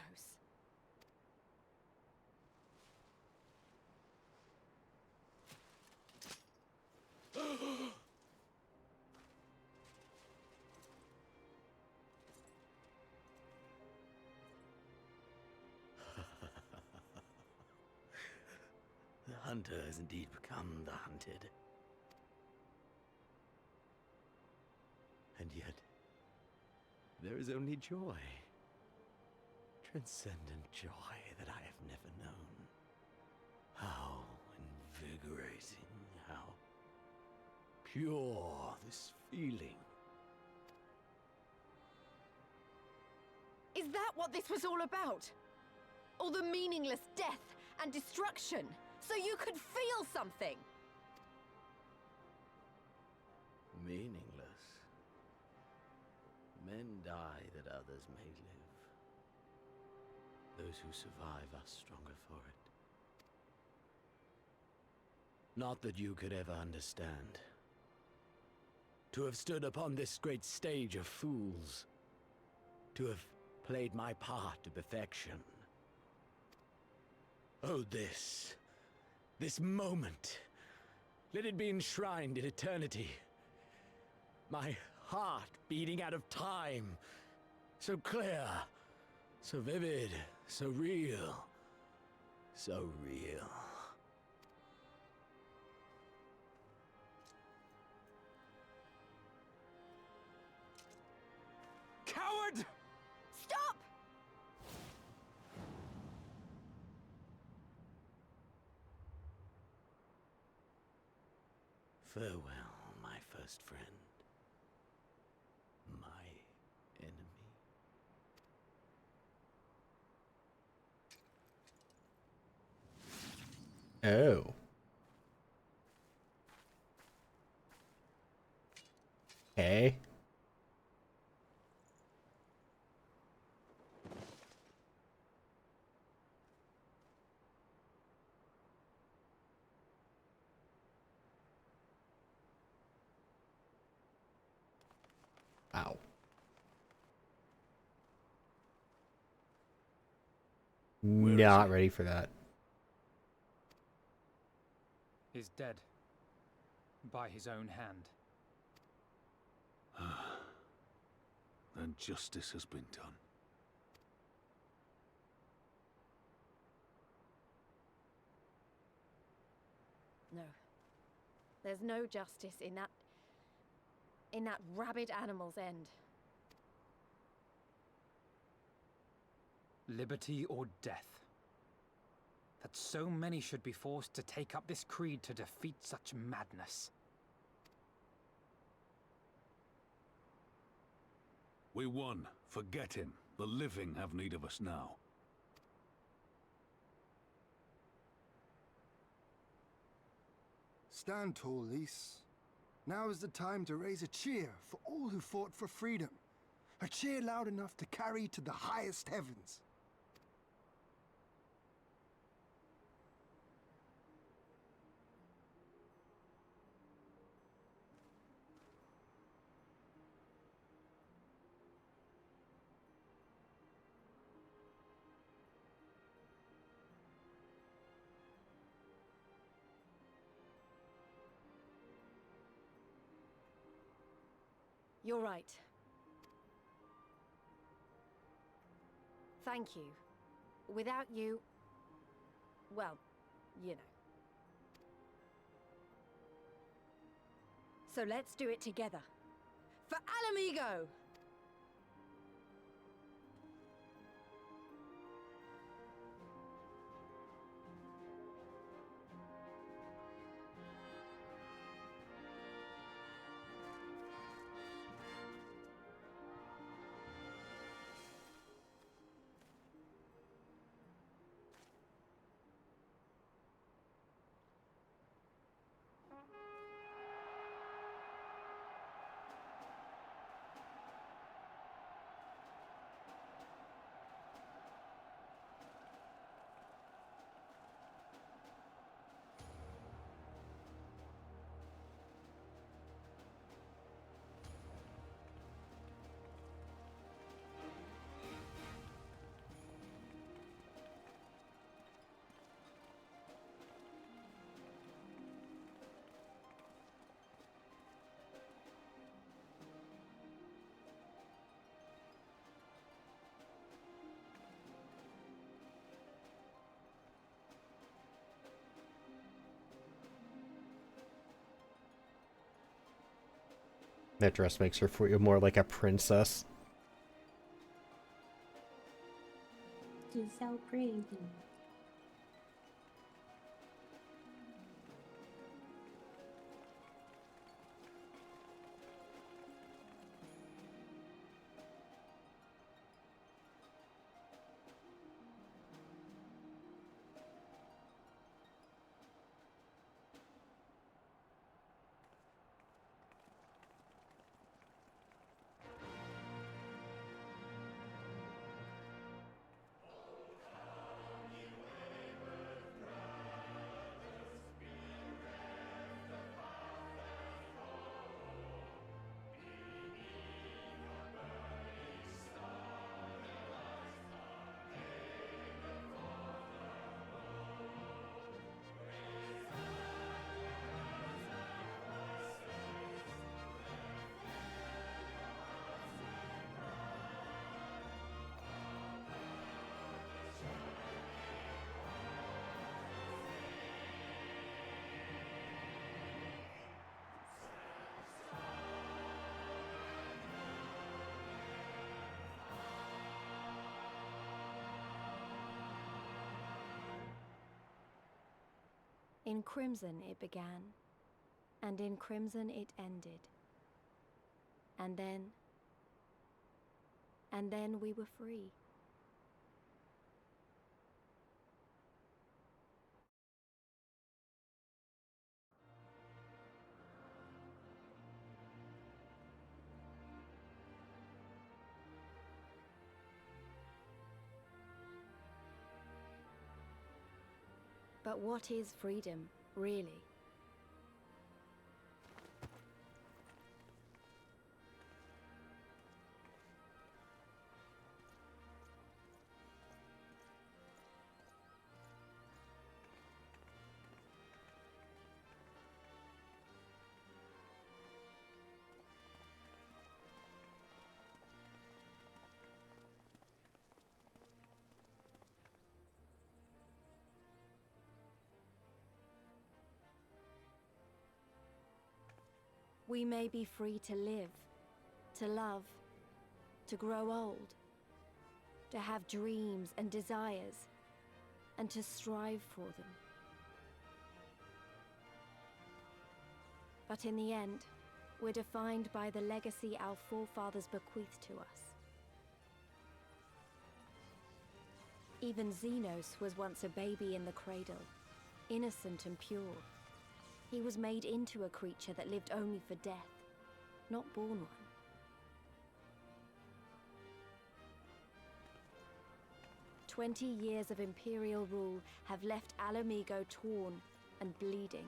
hunter has indeed become the hunted. And yet, there is only joy. Transcendent joy that I have never known. How invigorating, how pure this feeling. Is that what this was all about? All the meaningless death and destruction, so you could feel something? Meaningless. Men die that others may live. Those who survive are stronger for it. Not that you could ever understand. To have stood upon this great stage of fools. To have played my part to perfection. Oh, this moment. Let it be enshrined in eternity. My heart beating out of time. So clear, so vivid, so real. So real. Coward! Stop! Farewell, my first friend. My enemy. Oh. Okay. Ow. Not ready for that. He's dead. By his own hand. Then justice has been done. No. There's no justice in that rabid animal's end. Liberty or death. That so many should be forced to take up this creed to defeat such madness. We won. Forget him. The living have need of us now. Stand tall, Lys. Now is the time to raise a cheer for all who fought for freedom. A cheer loud enough to carry to the highest heavens. You're right. Thank you. Without you... well, you know. So let's do it together. For Alamigo! That dress makes her feel more like a princess. She's so pretty. In crimson it began, and in crimson it ended. And then we were free. But what is freedom, really? We may be free to live, to love, to grow old, to have dreams and desires, and to strive for them. But in the end, we're defined by the legacy our forefathers bequeathed to us. Even Xenos was once a baby in the cradle, innocent and pure. He was made into a creature that lived only for death, not born one. "20 years of Imperial rule have left Alamigo torn and bleeding.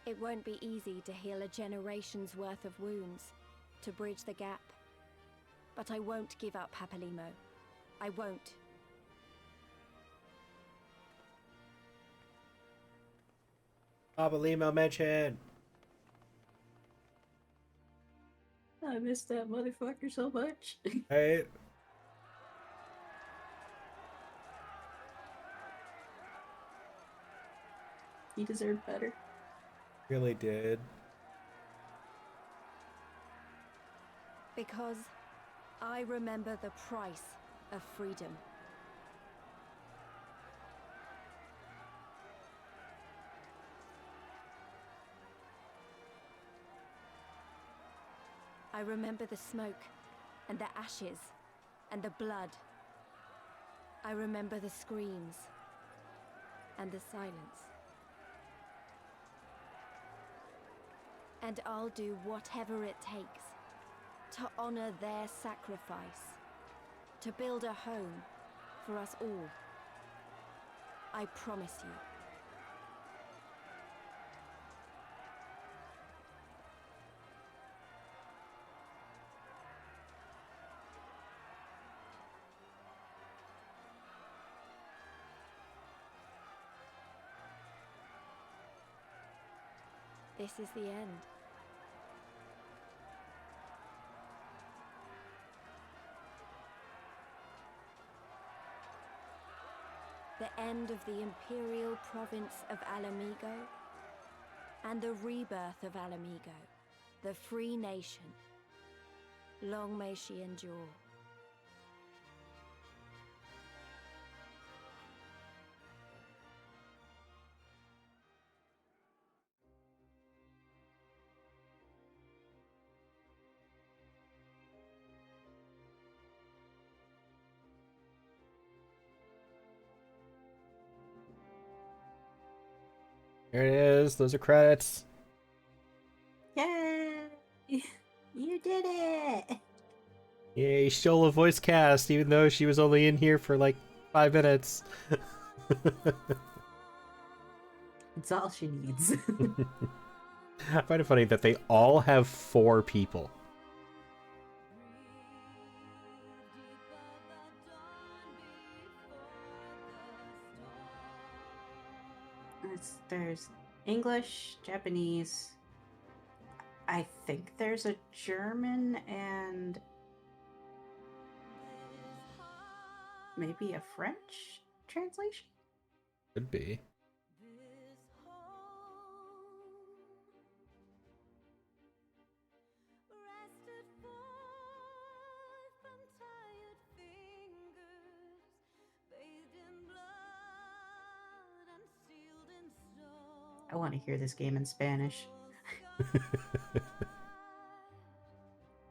It won't be easy to heal a generation's worth of wounds, to bridge the gap. But I won't give up, Papalimo. I won't. Pabalimo mention. I miss that motherfucker so much. Hey. He deserved better. Really did. Because I remember the price of freedom. I remember the smoke, and the ashes, and the blood. I remember the screams, and the silence. And I'll do whatever it takes to honor their sacrifice, to build a home for us all. I promise you. This is the end. the end of the imperial province of Alamigo, and the rebirth of Alamigo, the free nation. Long may she endure. There it is. Those are credits. Yay! You did it! Yeah, you stole a voice cast, even though she was only in here for like 5 minutes. It's all she needs. I find it funny that they all have 4 people. There's English, Japanese. I think there's a German and maybe a French translation? Could be. I want to hear this game in Spanish.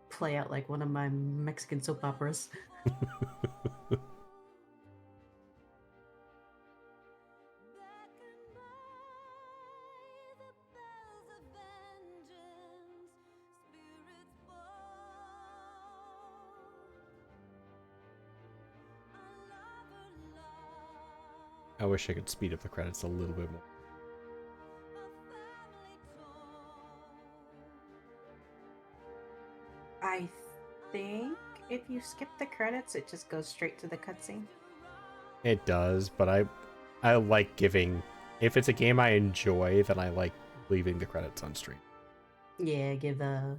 Play out like one of my Mexican soap operas. I wish I could speed up the credits a little bit more. I think if you skip the credits, it just goes straight to the cutscene. It does, but I like giving... If it's a game I enjoy, then I like leaving the credits on stream. Yeah, give the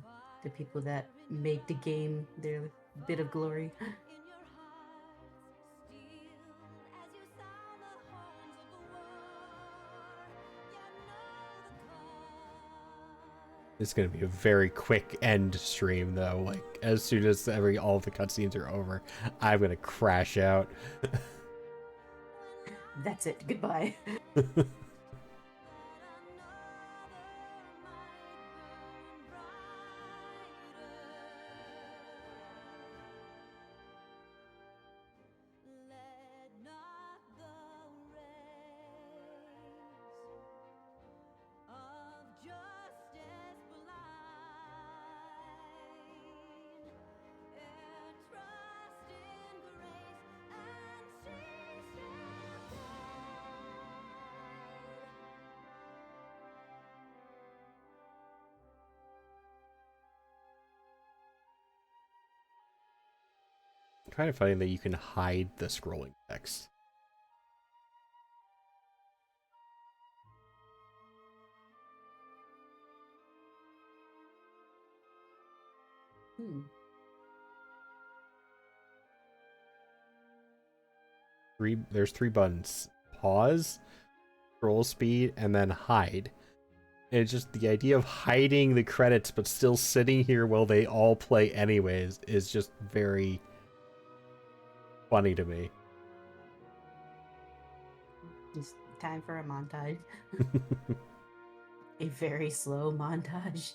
people that made the game their bit of glory. It's gonna be a very quick end stream though. Like as soon as all the cutscenes are over, I'm gonna crash out. That's it. Goodbye. Kind of funny that you can hide the scrolling text. There's 3 buttons: pause, scroll speed, and then hide. And it's just the idea of hiding the credits but still sitting here while they all play anyways is just very funny to me. It's time for a montage. A very slow montage.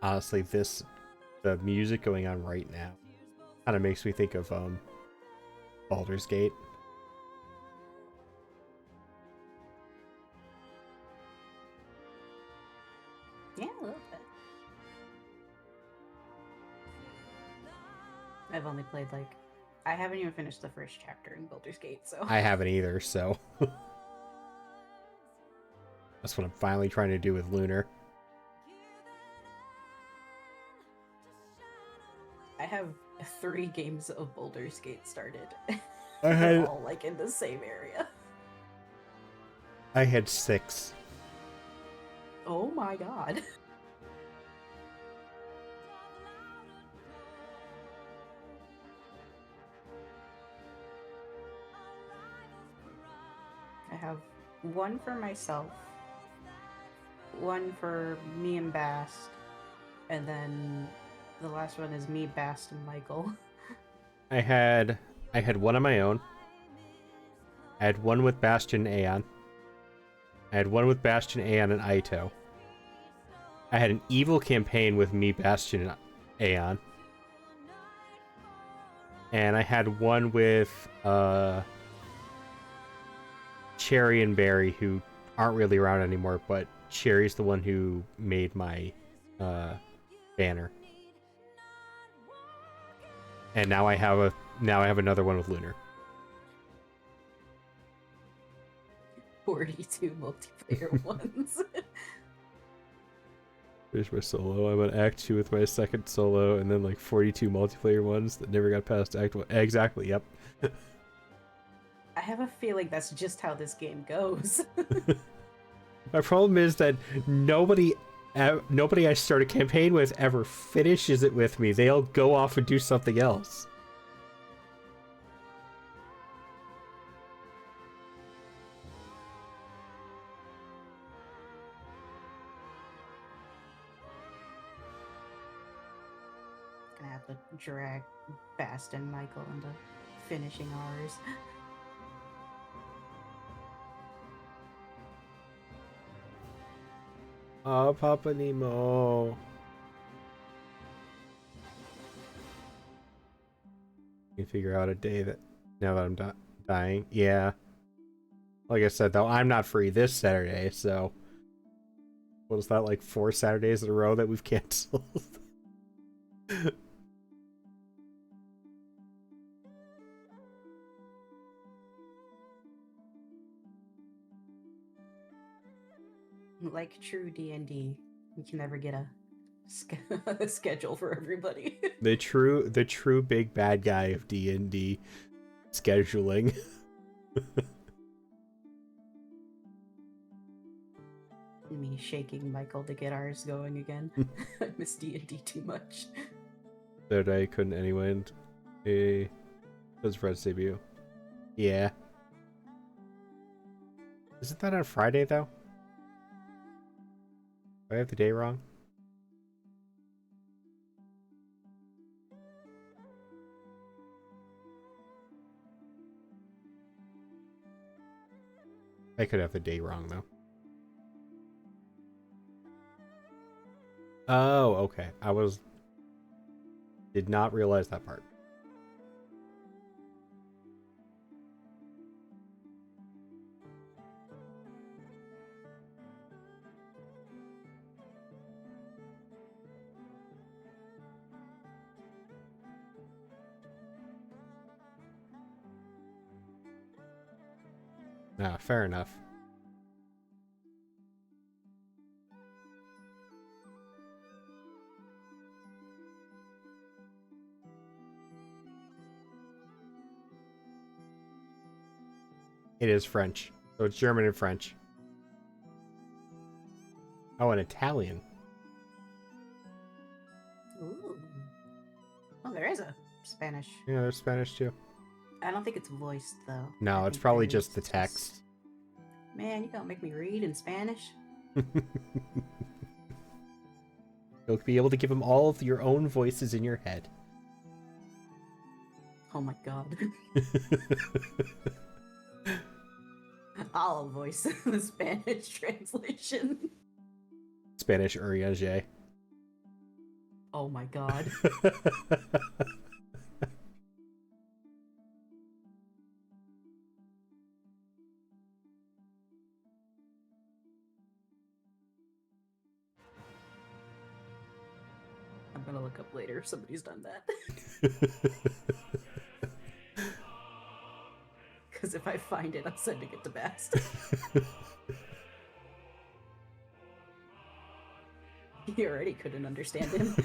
Honestly, the music going on right now kind of makes me think of Baldur's Gate. Yeah, a little bit. I've only played like I haven't even finished the first chapter in Baldur's Gate, so I haven't either, so that's what I'm finally trying to do with Lunar. I have 3 games of Baldur's Gate started. I They're had all like in the same area. 6. Oh my god. I have 1 for myself, 1 for me and Bast, and then the last one is me, Bast, and Michael. I had 1 on my own. I had 1 with Bastion Aeon. I had 1 with Bastion Aeon and Aito. I had an evil campaign with me, Bastion, and Aeon. And I had 1 with Cherry and Barry, who aren't really around anymore, but Cherry's the one who made my banner. And now I have another one with Lunar. 42 multiplayer ones. There's my solo. I'm on Act 2 with my second solo, and then like 42 multiplayer ones that never got past Act 1. Exactly, yep. I have a feeling that's just how this game goes. My problem is that nobody I start a campaign with ever finishes it with me. They all go off and do something else. Gonna have to drag Bast and Michael into finishing ours. Oh, Papa Nemo. You can figure out a day that now that I'm dying. Yeah. Like I said, though, I'm not free this Saturday, so what is that, like 4 Saturdays in a row that we've canceled? Like true D&D, we can never get a schedule for everybody. the true big bad guy of D&D scheduling. Me shaking Michael to get ours going again. I miss D&D too much. Saturday couldn't anyway. That's Fred's debut. Yeah. Isn't that on Friday though? Do I have the day wrong? I could have the day wrong though. Oh, okay. Did not realize that part. Ah, fair enough. It is French. So it's German and French. Oh, and Italian. Ooh. Oh, there is a Spanish. Yeah, there's Spanish too. I don't think it's voiced though. No, it's probably just the text. Man, you gonna make me read in Spanish? You'll be able to give them all of your own voices in your head. Oh my god. I'll voice the Spanish translation. Spanish Uriage. Oh my god. I'm gonna look up later if somebody's done that. Because if I find it, I'm sending it to Bast. He already couldn't understand him.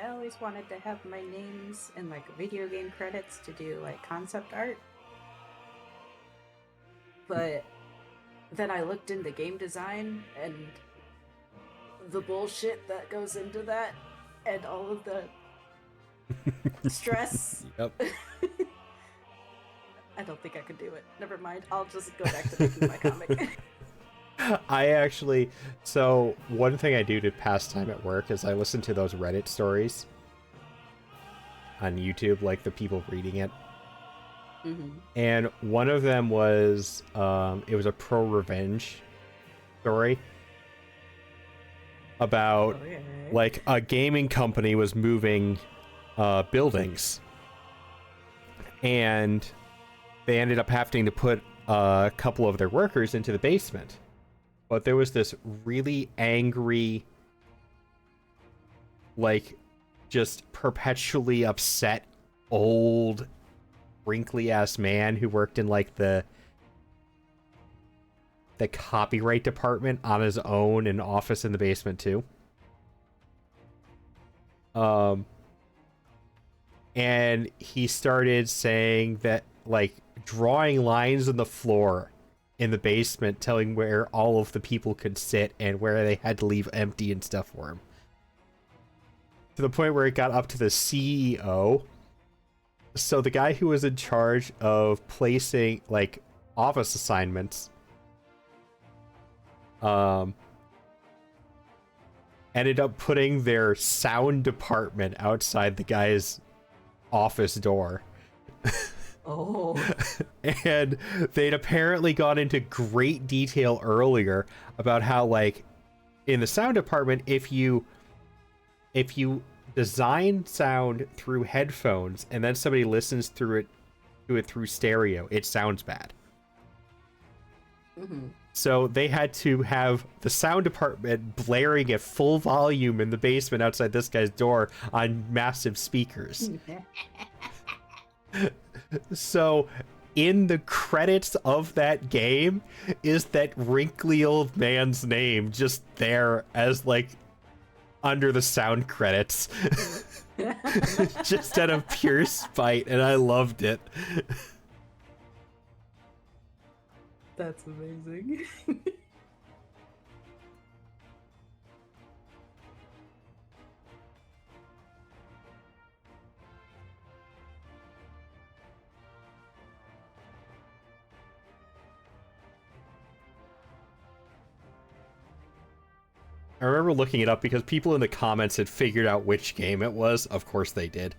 I always wanted to have my names in like video game credits to do like concept art. But then I looked into game design and the bullshit that goes into that and all of the stress. Yep. I don't think I could do it. Never mind. I'll just go back to making my comic. I actually, so one thing I do to pass time at work is I listen to those Reddit stories on YouTube, like the people reading it. Mm-hmm. And one of them was, it was a pro-revenge story about, like, a gaming company was moving buildings. And they ended up having to put a couple of their workers into the basement. But there was this really angry, like, just perpetually upset, old, wrinkly-ass man who worked in, like, the copyright department on his own, an office in the basement, too. And he started saying that, like, drawing lines on the floor in the basement, telling where all of the people could sit and where they had to leave empty and stuff for him. To the point where it got up to the CEO. So the guy who was in charge of placing, like, office assignments, ended up putting their sound department outside the guy's office door. Oh. And they'd apparently gone into great detail earlier about how, like, in the sound department, if you design sound through headphones and then somebody listens through it through stereo, it sounds bad. Mm-hmm. So they had to have the sound department blaring at full volume in the basement outside this guy's door on massive speakers. So in the credits of that game is that wrinkly old man's name just there as, like, under the sound credits. Just out of pure spite, and I loved it. That's amazing. I remember looking it up because people in the comments had figured out which game it was. Of course they did.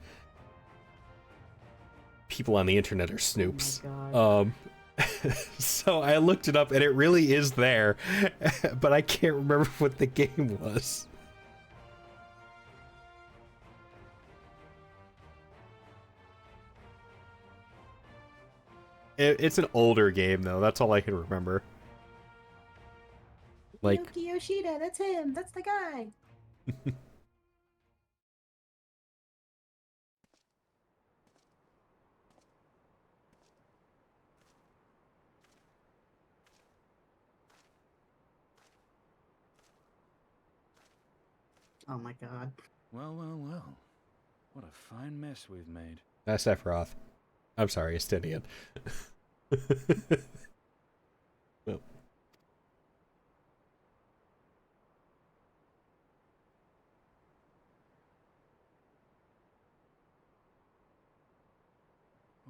People on the internet are snoops. Oh so I looked it up and it really is there, but I can't remember what the game was. It's an older game though, that's all I can remember. Like, Yuki Yoshida, that's him. That's the guy. Oh my god. Well, well, well. What a fine mess we've made. that's Sephiroth. I'm sorry, Estinian. Well.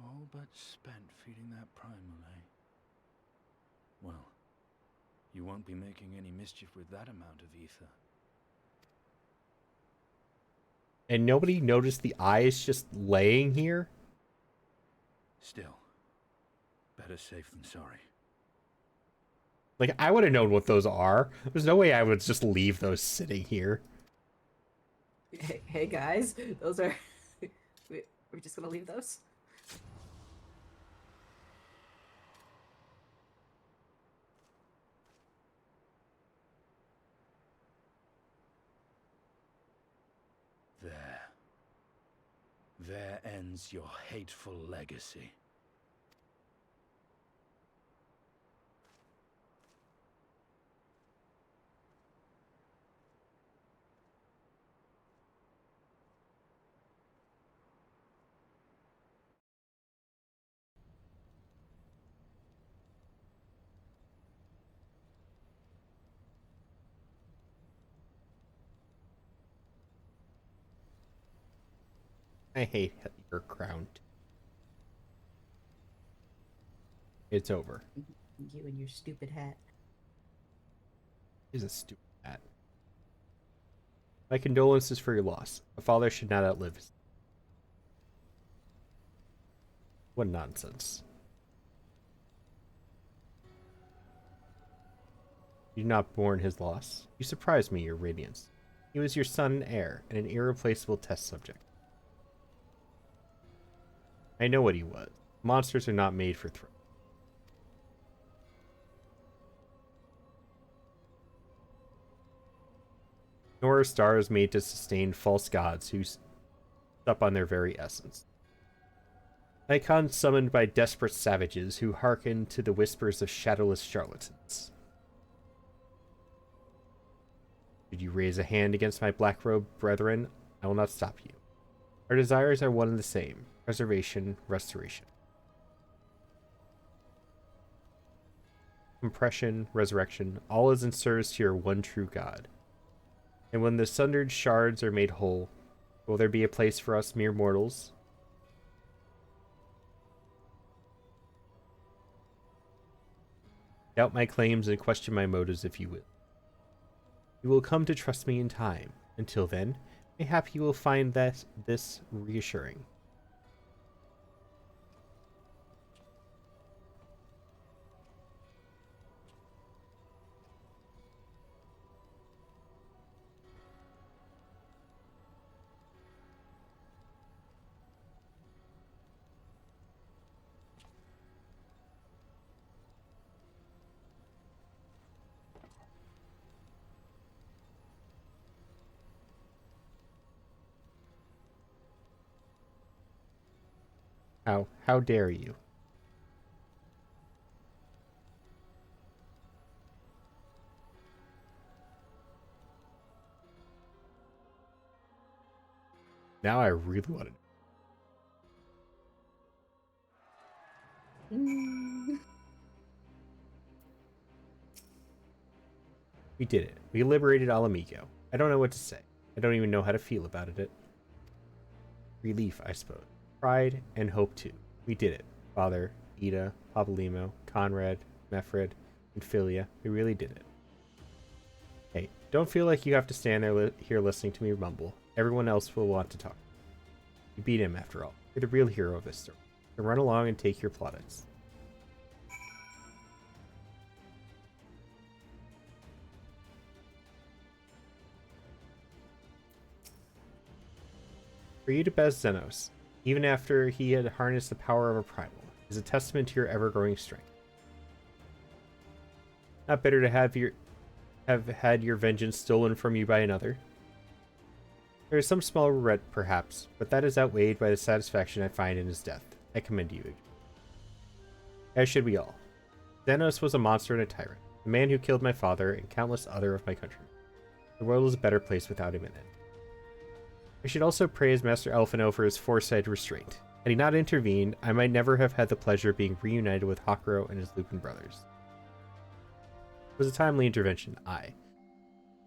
All but spent feeding that primal, eh? Well, you won't be making any mischief with that amount of ether. And nobody noticed the eyes just laying here? Still, better safe than sorry. Like, I would have known what those are. There's no way I would just leave those sitting here. Hey guys, those are... We're just gonna leave those? There. There ends your hateful legacy. I hate your crown. It's over. You and your stupid hat. He's a stupid hat. My condolences for your loss. A father should not outlive his... What nonsense. You did not mourn his loss. You surprised me, your radiance. He was your son and heir, and an irreplaceable test subject. I know what he was. Monsters are not made for thrones. Nor are stars made to sustain false gods who sup on their very essence. Icons summoned by desperate savages who hearken to the whispers of shadowless charlatans. Should you raise a hand against my black-robed brethren, I will not stop you. Our desires are one and the same. Preservation, restoration. Compression, resurrection, all is in service to your one true God. And when the sundered shards are made whole, will there be a place for us mere mortals? Doubt my claims and question my motives if you will. You will come to trust me in time. Until then, mayhap you will find this reassuring. How dare you? Now I really want to. We did it. We liberated Alamigo. I don't know what to say. I don't even know how to feel about it. Relief, I suppose. Pride and hope too. We did it. Father, Ida, Papalymo, Conrad, Mefred, and Philia. We really did it. Hey, don't feel like you have to stand there here listening to me mumble. Everyone else will want to talk. You beat him after all. You're the real hero of this story. So run along and take your plaudits. For you to best Xenos, even after he had harnessed the power of a primal, is a testament to your ever-growing strength. Not better to have had your vengeance stolen from you by another. There is some small regret, perhaps, but that is outweighed by the satisfaction I find in his death. I commend you. As should we all. Xenos was a monster and a tyrant, the man who killed my father and countless other of my countrymen. The world is a better place without him in it. I should also praise Master Elfino for his foresight and restraint. Had he not intervened, I might never have had the pleasure of being reunited with Hakuro and his Lupin brothers. It was a timely intervention, aye.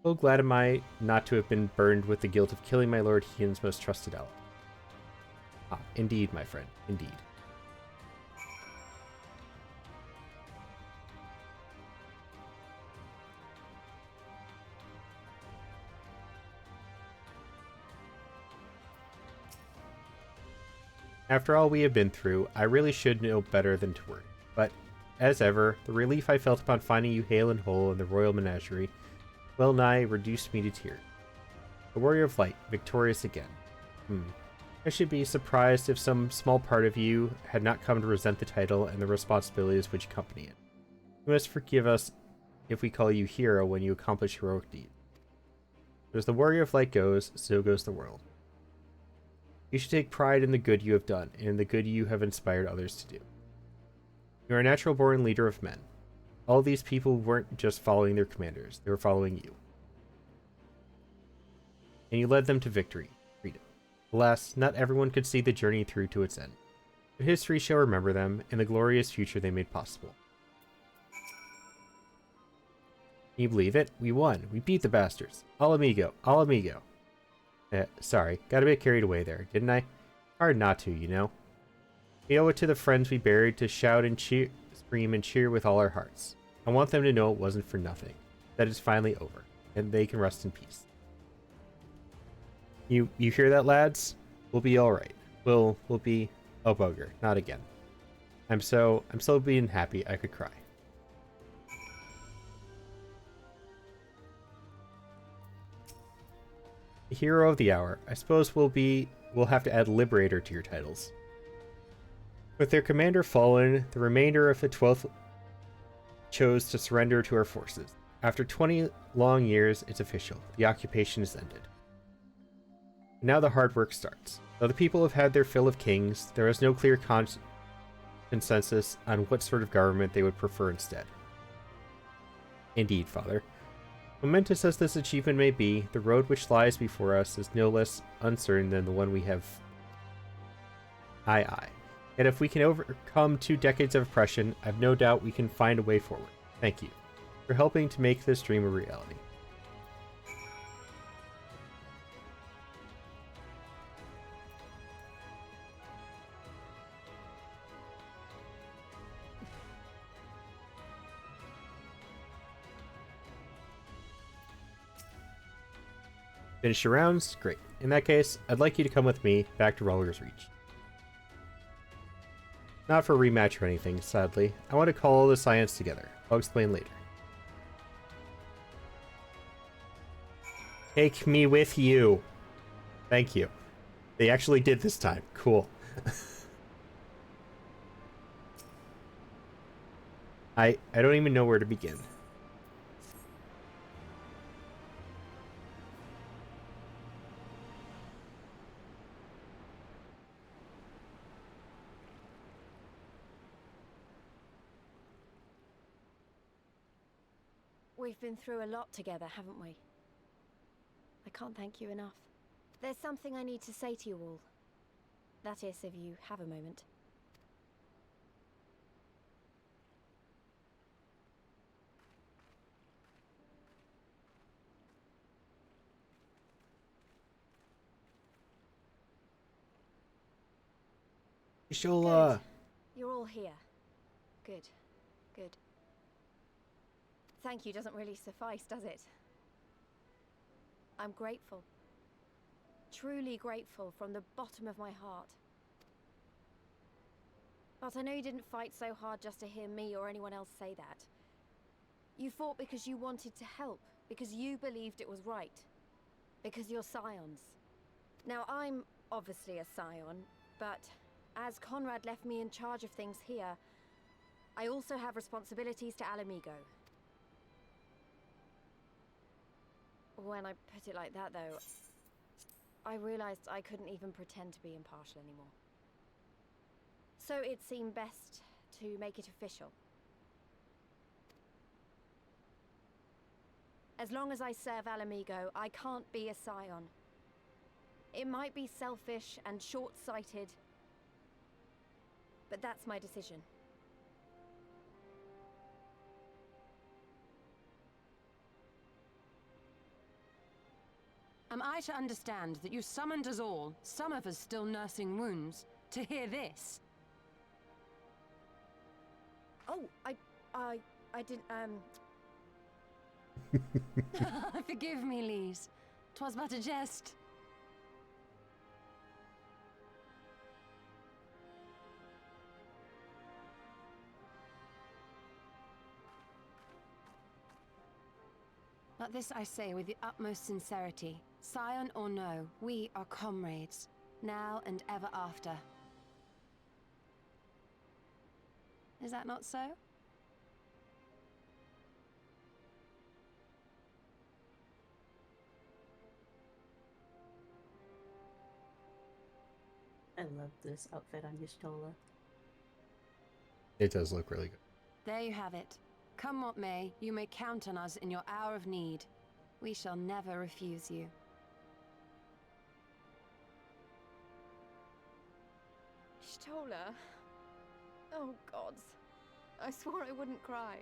So glad am I not to have been burned with the guilt of killing my Lord Hion's most trusted ally. Ah, indeed, my friend, indeed. After all we have been through, I really should know better than to worry. But, as ever, the relief I felt upon finding you hale and whole in the royal menagerie well nigh reduced me to tears. The Warrior of Light, victorious again. I should be surprised if some small part of you had not come to resent the title and the responsibilities which accompany it. You must forgive us if we call you hero when you accomplish heroic deeds. But as the Warrior of Light goes, so goes the world. You should take pride in the good you have done, and in the good you have inspired others to do. You are a natural-born leader of men. All these people weren't just following their commanders, they were following you. And you led them to victory, freedom. Alas, not everyone could see the journey through to its end. But history shall remember them, and the glorious future they made possible. Can you believe it? We won. We beat the bastards. Al amigo. Al amigo. Sorry, got a bit carried away there, didn't I? Hard not to, you know. We owe it to the friends we buried to shout and cheer, scream and cheer with all our hearts. I want them to know it wasn't for nothing, that it's finally over, and they can rest in peace. You hear that, lads? We'll be all right. We'll be oh bugger, not again. I'm so being happy I could cry. The hero of the hour. I suppose we'll have to add Liberator to your titles. With their commander fallen, the remainder of the 12th chose to surrender to our forces. After 20 long years, it's official. The occupation is ended. Now the hard work starts. Though the people have had their fill of kings, there is no clear consensus on what sort of government they would prefer instead. Indeed, Father. Momentous as this achievement may be, the road which lies before us is no less uncertain than the one we have. Aye. Yet if we can overcome 2 decades of oppression, I've no doubt we can find a way forward. Thank you for helping to make this dream a reality. Finish your rounds? Great. In that case, I'd like you to come with me back to Roller's Reach. Not for a rematch or anything, sadly. I want to call all the science together. I'll explain later. Take me with you. Thank you. They actually did this time. Cool. I don't even know where to begin. We've been through a lot together, haven't we? I can't thank you enough. There's something I need to say to you all. That is, if you have a moment. Shola. You're all here. Good. Thank you doesn't really suffice, does it? I'm grateful. Truly grateful from the bottom of my heart. But I know you didn't fight so hard just to hear me or anyone else say that. You fought because you wanted to help, because you believed it was right. Because you're scions. Now, I'm obviously a scion, but as Conrad left me in charge of things here, I also have responsibilities to Al Amigo. When I put it like that, though, I realized I couldn't even pretend to be impartial anymore. So it seemed best to make it official. As long as I serve Al Amigo, I can't be a scion. It might be selfish and short-sighted, but that's my decision. Am I to understand that you summoned us all, some of us still nursing wounds, to hear this? Oh, I didn't, Forgive me, Lise. 'Twas but a jest. But this I say with the utmost sincerity. Scion or no, we are comrades, now and ever after. Is that not so? I love this outfit on Y'shtola. It does look really good. There you have it. Come what may, you may count on us in your hour of need. We shall never refuse you. Y'shtola. Oh, gods. I swore I wouldn't cry.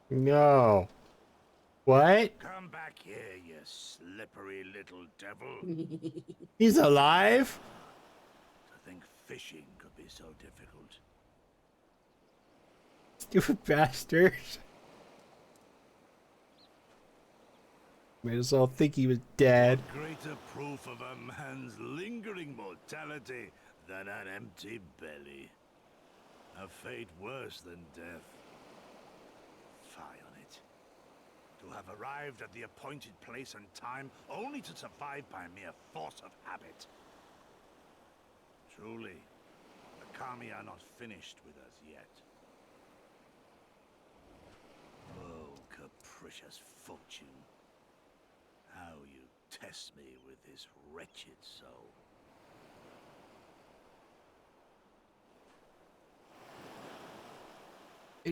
No. What? Come back here, you slippery little devil. He's alive? To think fishing could be so difficult. Stupid bastard. Made us all think he was dead. What greater proof of a man's lingering mortality than an empty belly? A fate worse than death. Fie on it. To have arrived at the appointed place and time only to survive by mere force of habit. Truly, the Kami are not finished with us yet. Oh, capricious fortune. How you test me with this wretched soul.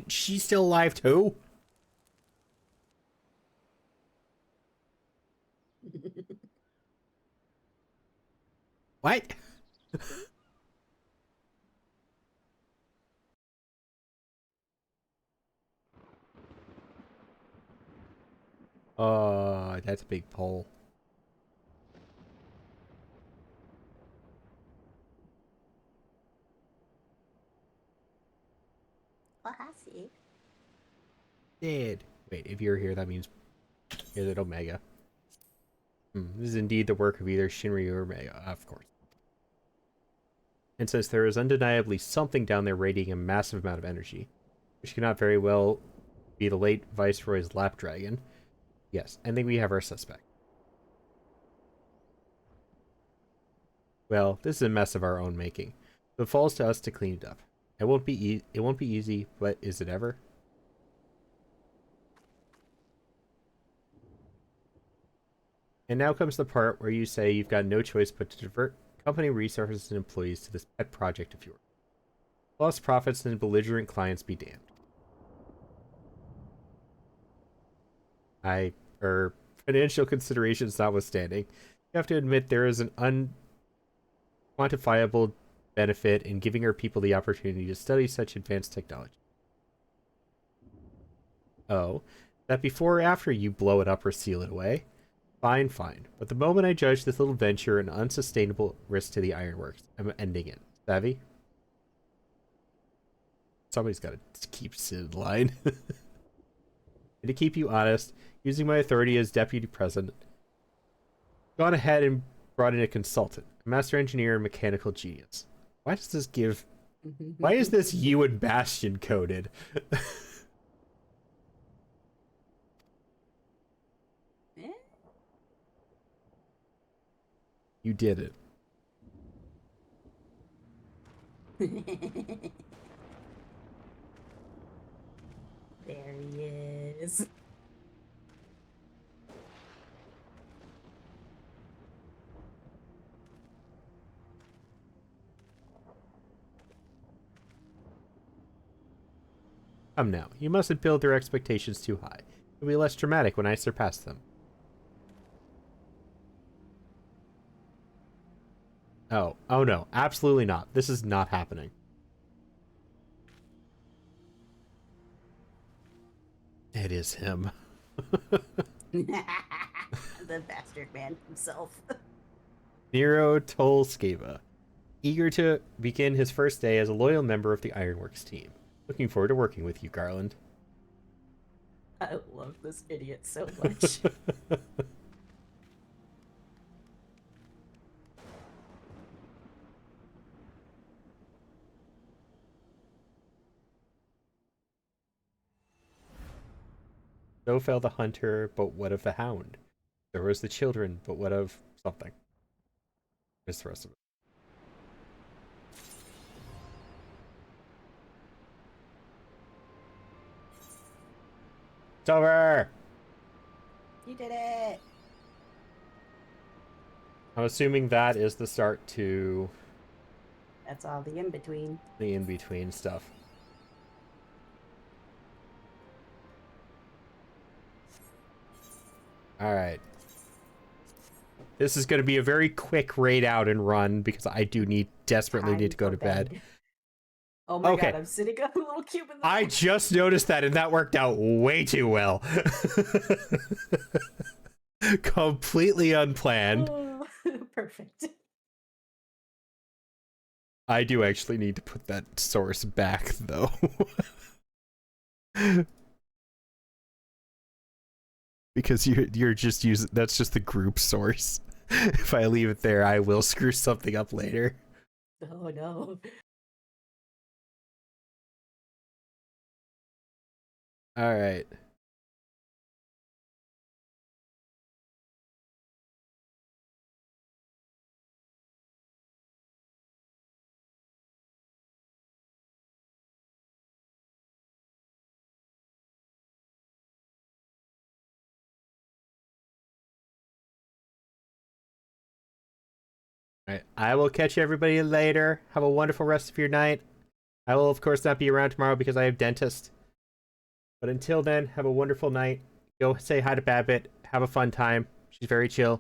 She's still alive too? What? That's a big pole. Oh, I see. Dead. Wait, if you're here, that means you're the Omega. This is indeed the work of either Shinryu or Omega, of course. And says there is undeniably something down there radiating a massive amount of energy, which cannot very well be the late Viceroy's lap dragon. Yes, I think we have our suspect. Well, this is a mess of our own making, so it falls to us to clean it up. It won't be easy, but is it ever? And now comes the part where you say you've got no choice but to divert company resources and employees to this pet project of yours. Lost profits and belligerent clients be damned. Financial considerations notwithstanding, you have to admit there is an unquantifiable benefit in giving our people the opportunity to study such advanced technology. Oh, that before or after you blow it up or seal it away? Fine, fine. But the moment I judge this little venture an unsustainable risk to the ironworks, I'm ending it. Savvy? Somebody's got to keep Sid in line. And to keep you honest, using my authority as deputy president, gone ahead and brought in a consultant, a master engineer and mechanical genius. Why does this give... Why is this you and Bastion coded? You did it. There he is. Come now, you mustn't build their expectations too high. It'll be less dramatic when I surpass them. Oh no, absolutely not. This is not happening. It is him. The bastard man himself. Nero Tolskeva, eager to begin his first day as a loyal member of the Ironworks team. Looking forward to working with you, Garland. I love this idiot so much. So fell the hunter, but what of the hound? There was the children, but what of something? There's the rest of it. It's over! You did it! I'm assuming that is the start to That's all the in-between. the in-between stuff. Alright. This is going to be a very quick raid out and run because I do desperately need to go to bed. Oh my god, I'm sitting on a little cube in the I just noticed that, and that worked out way too well. Completely unplanned. Oh, perfect. I do actually need to put that source back, though. Because you're just using, that's just the group source. If I leave it there, I will screw something up later. Oh no. Alright. Alright, I will catch everybody later. Have a wonderful rest of your night. I will, of course, not be around tomorrow because I have dentist. But until then, have a wonderful night. Go say hi to Babbitt. Have a fun time. She's very chill.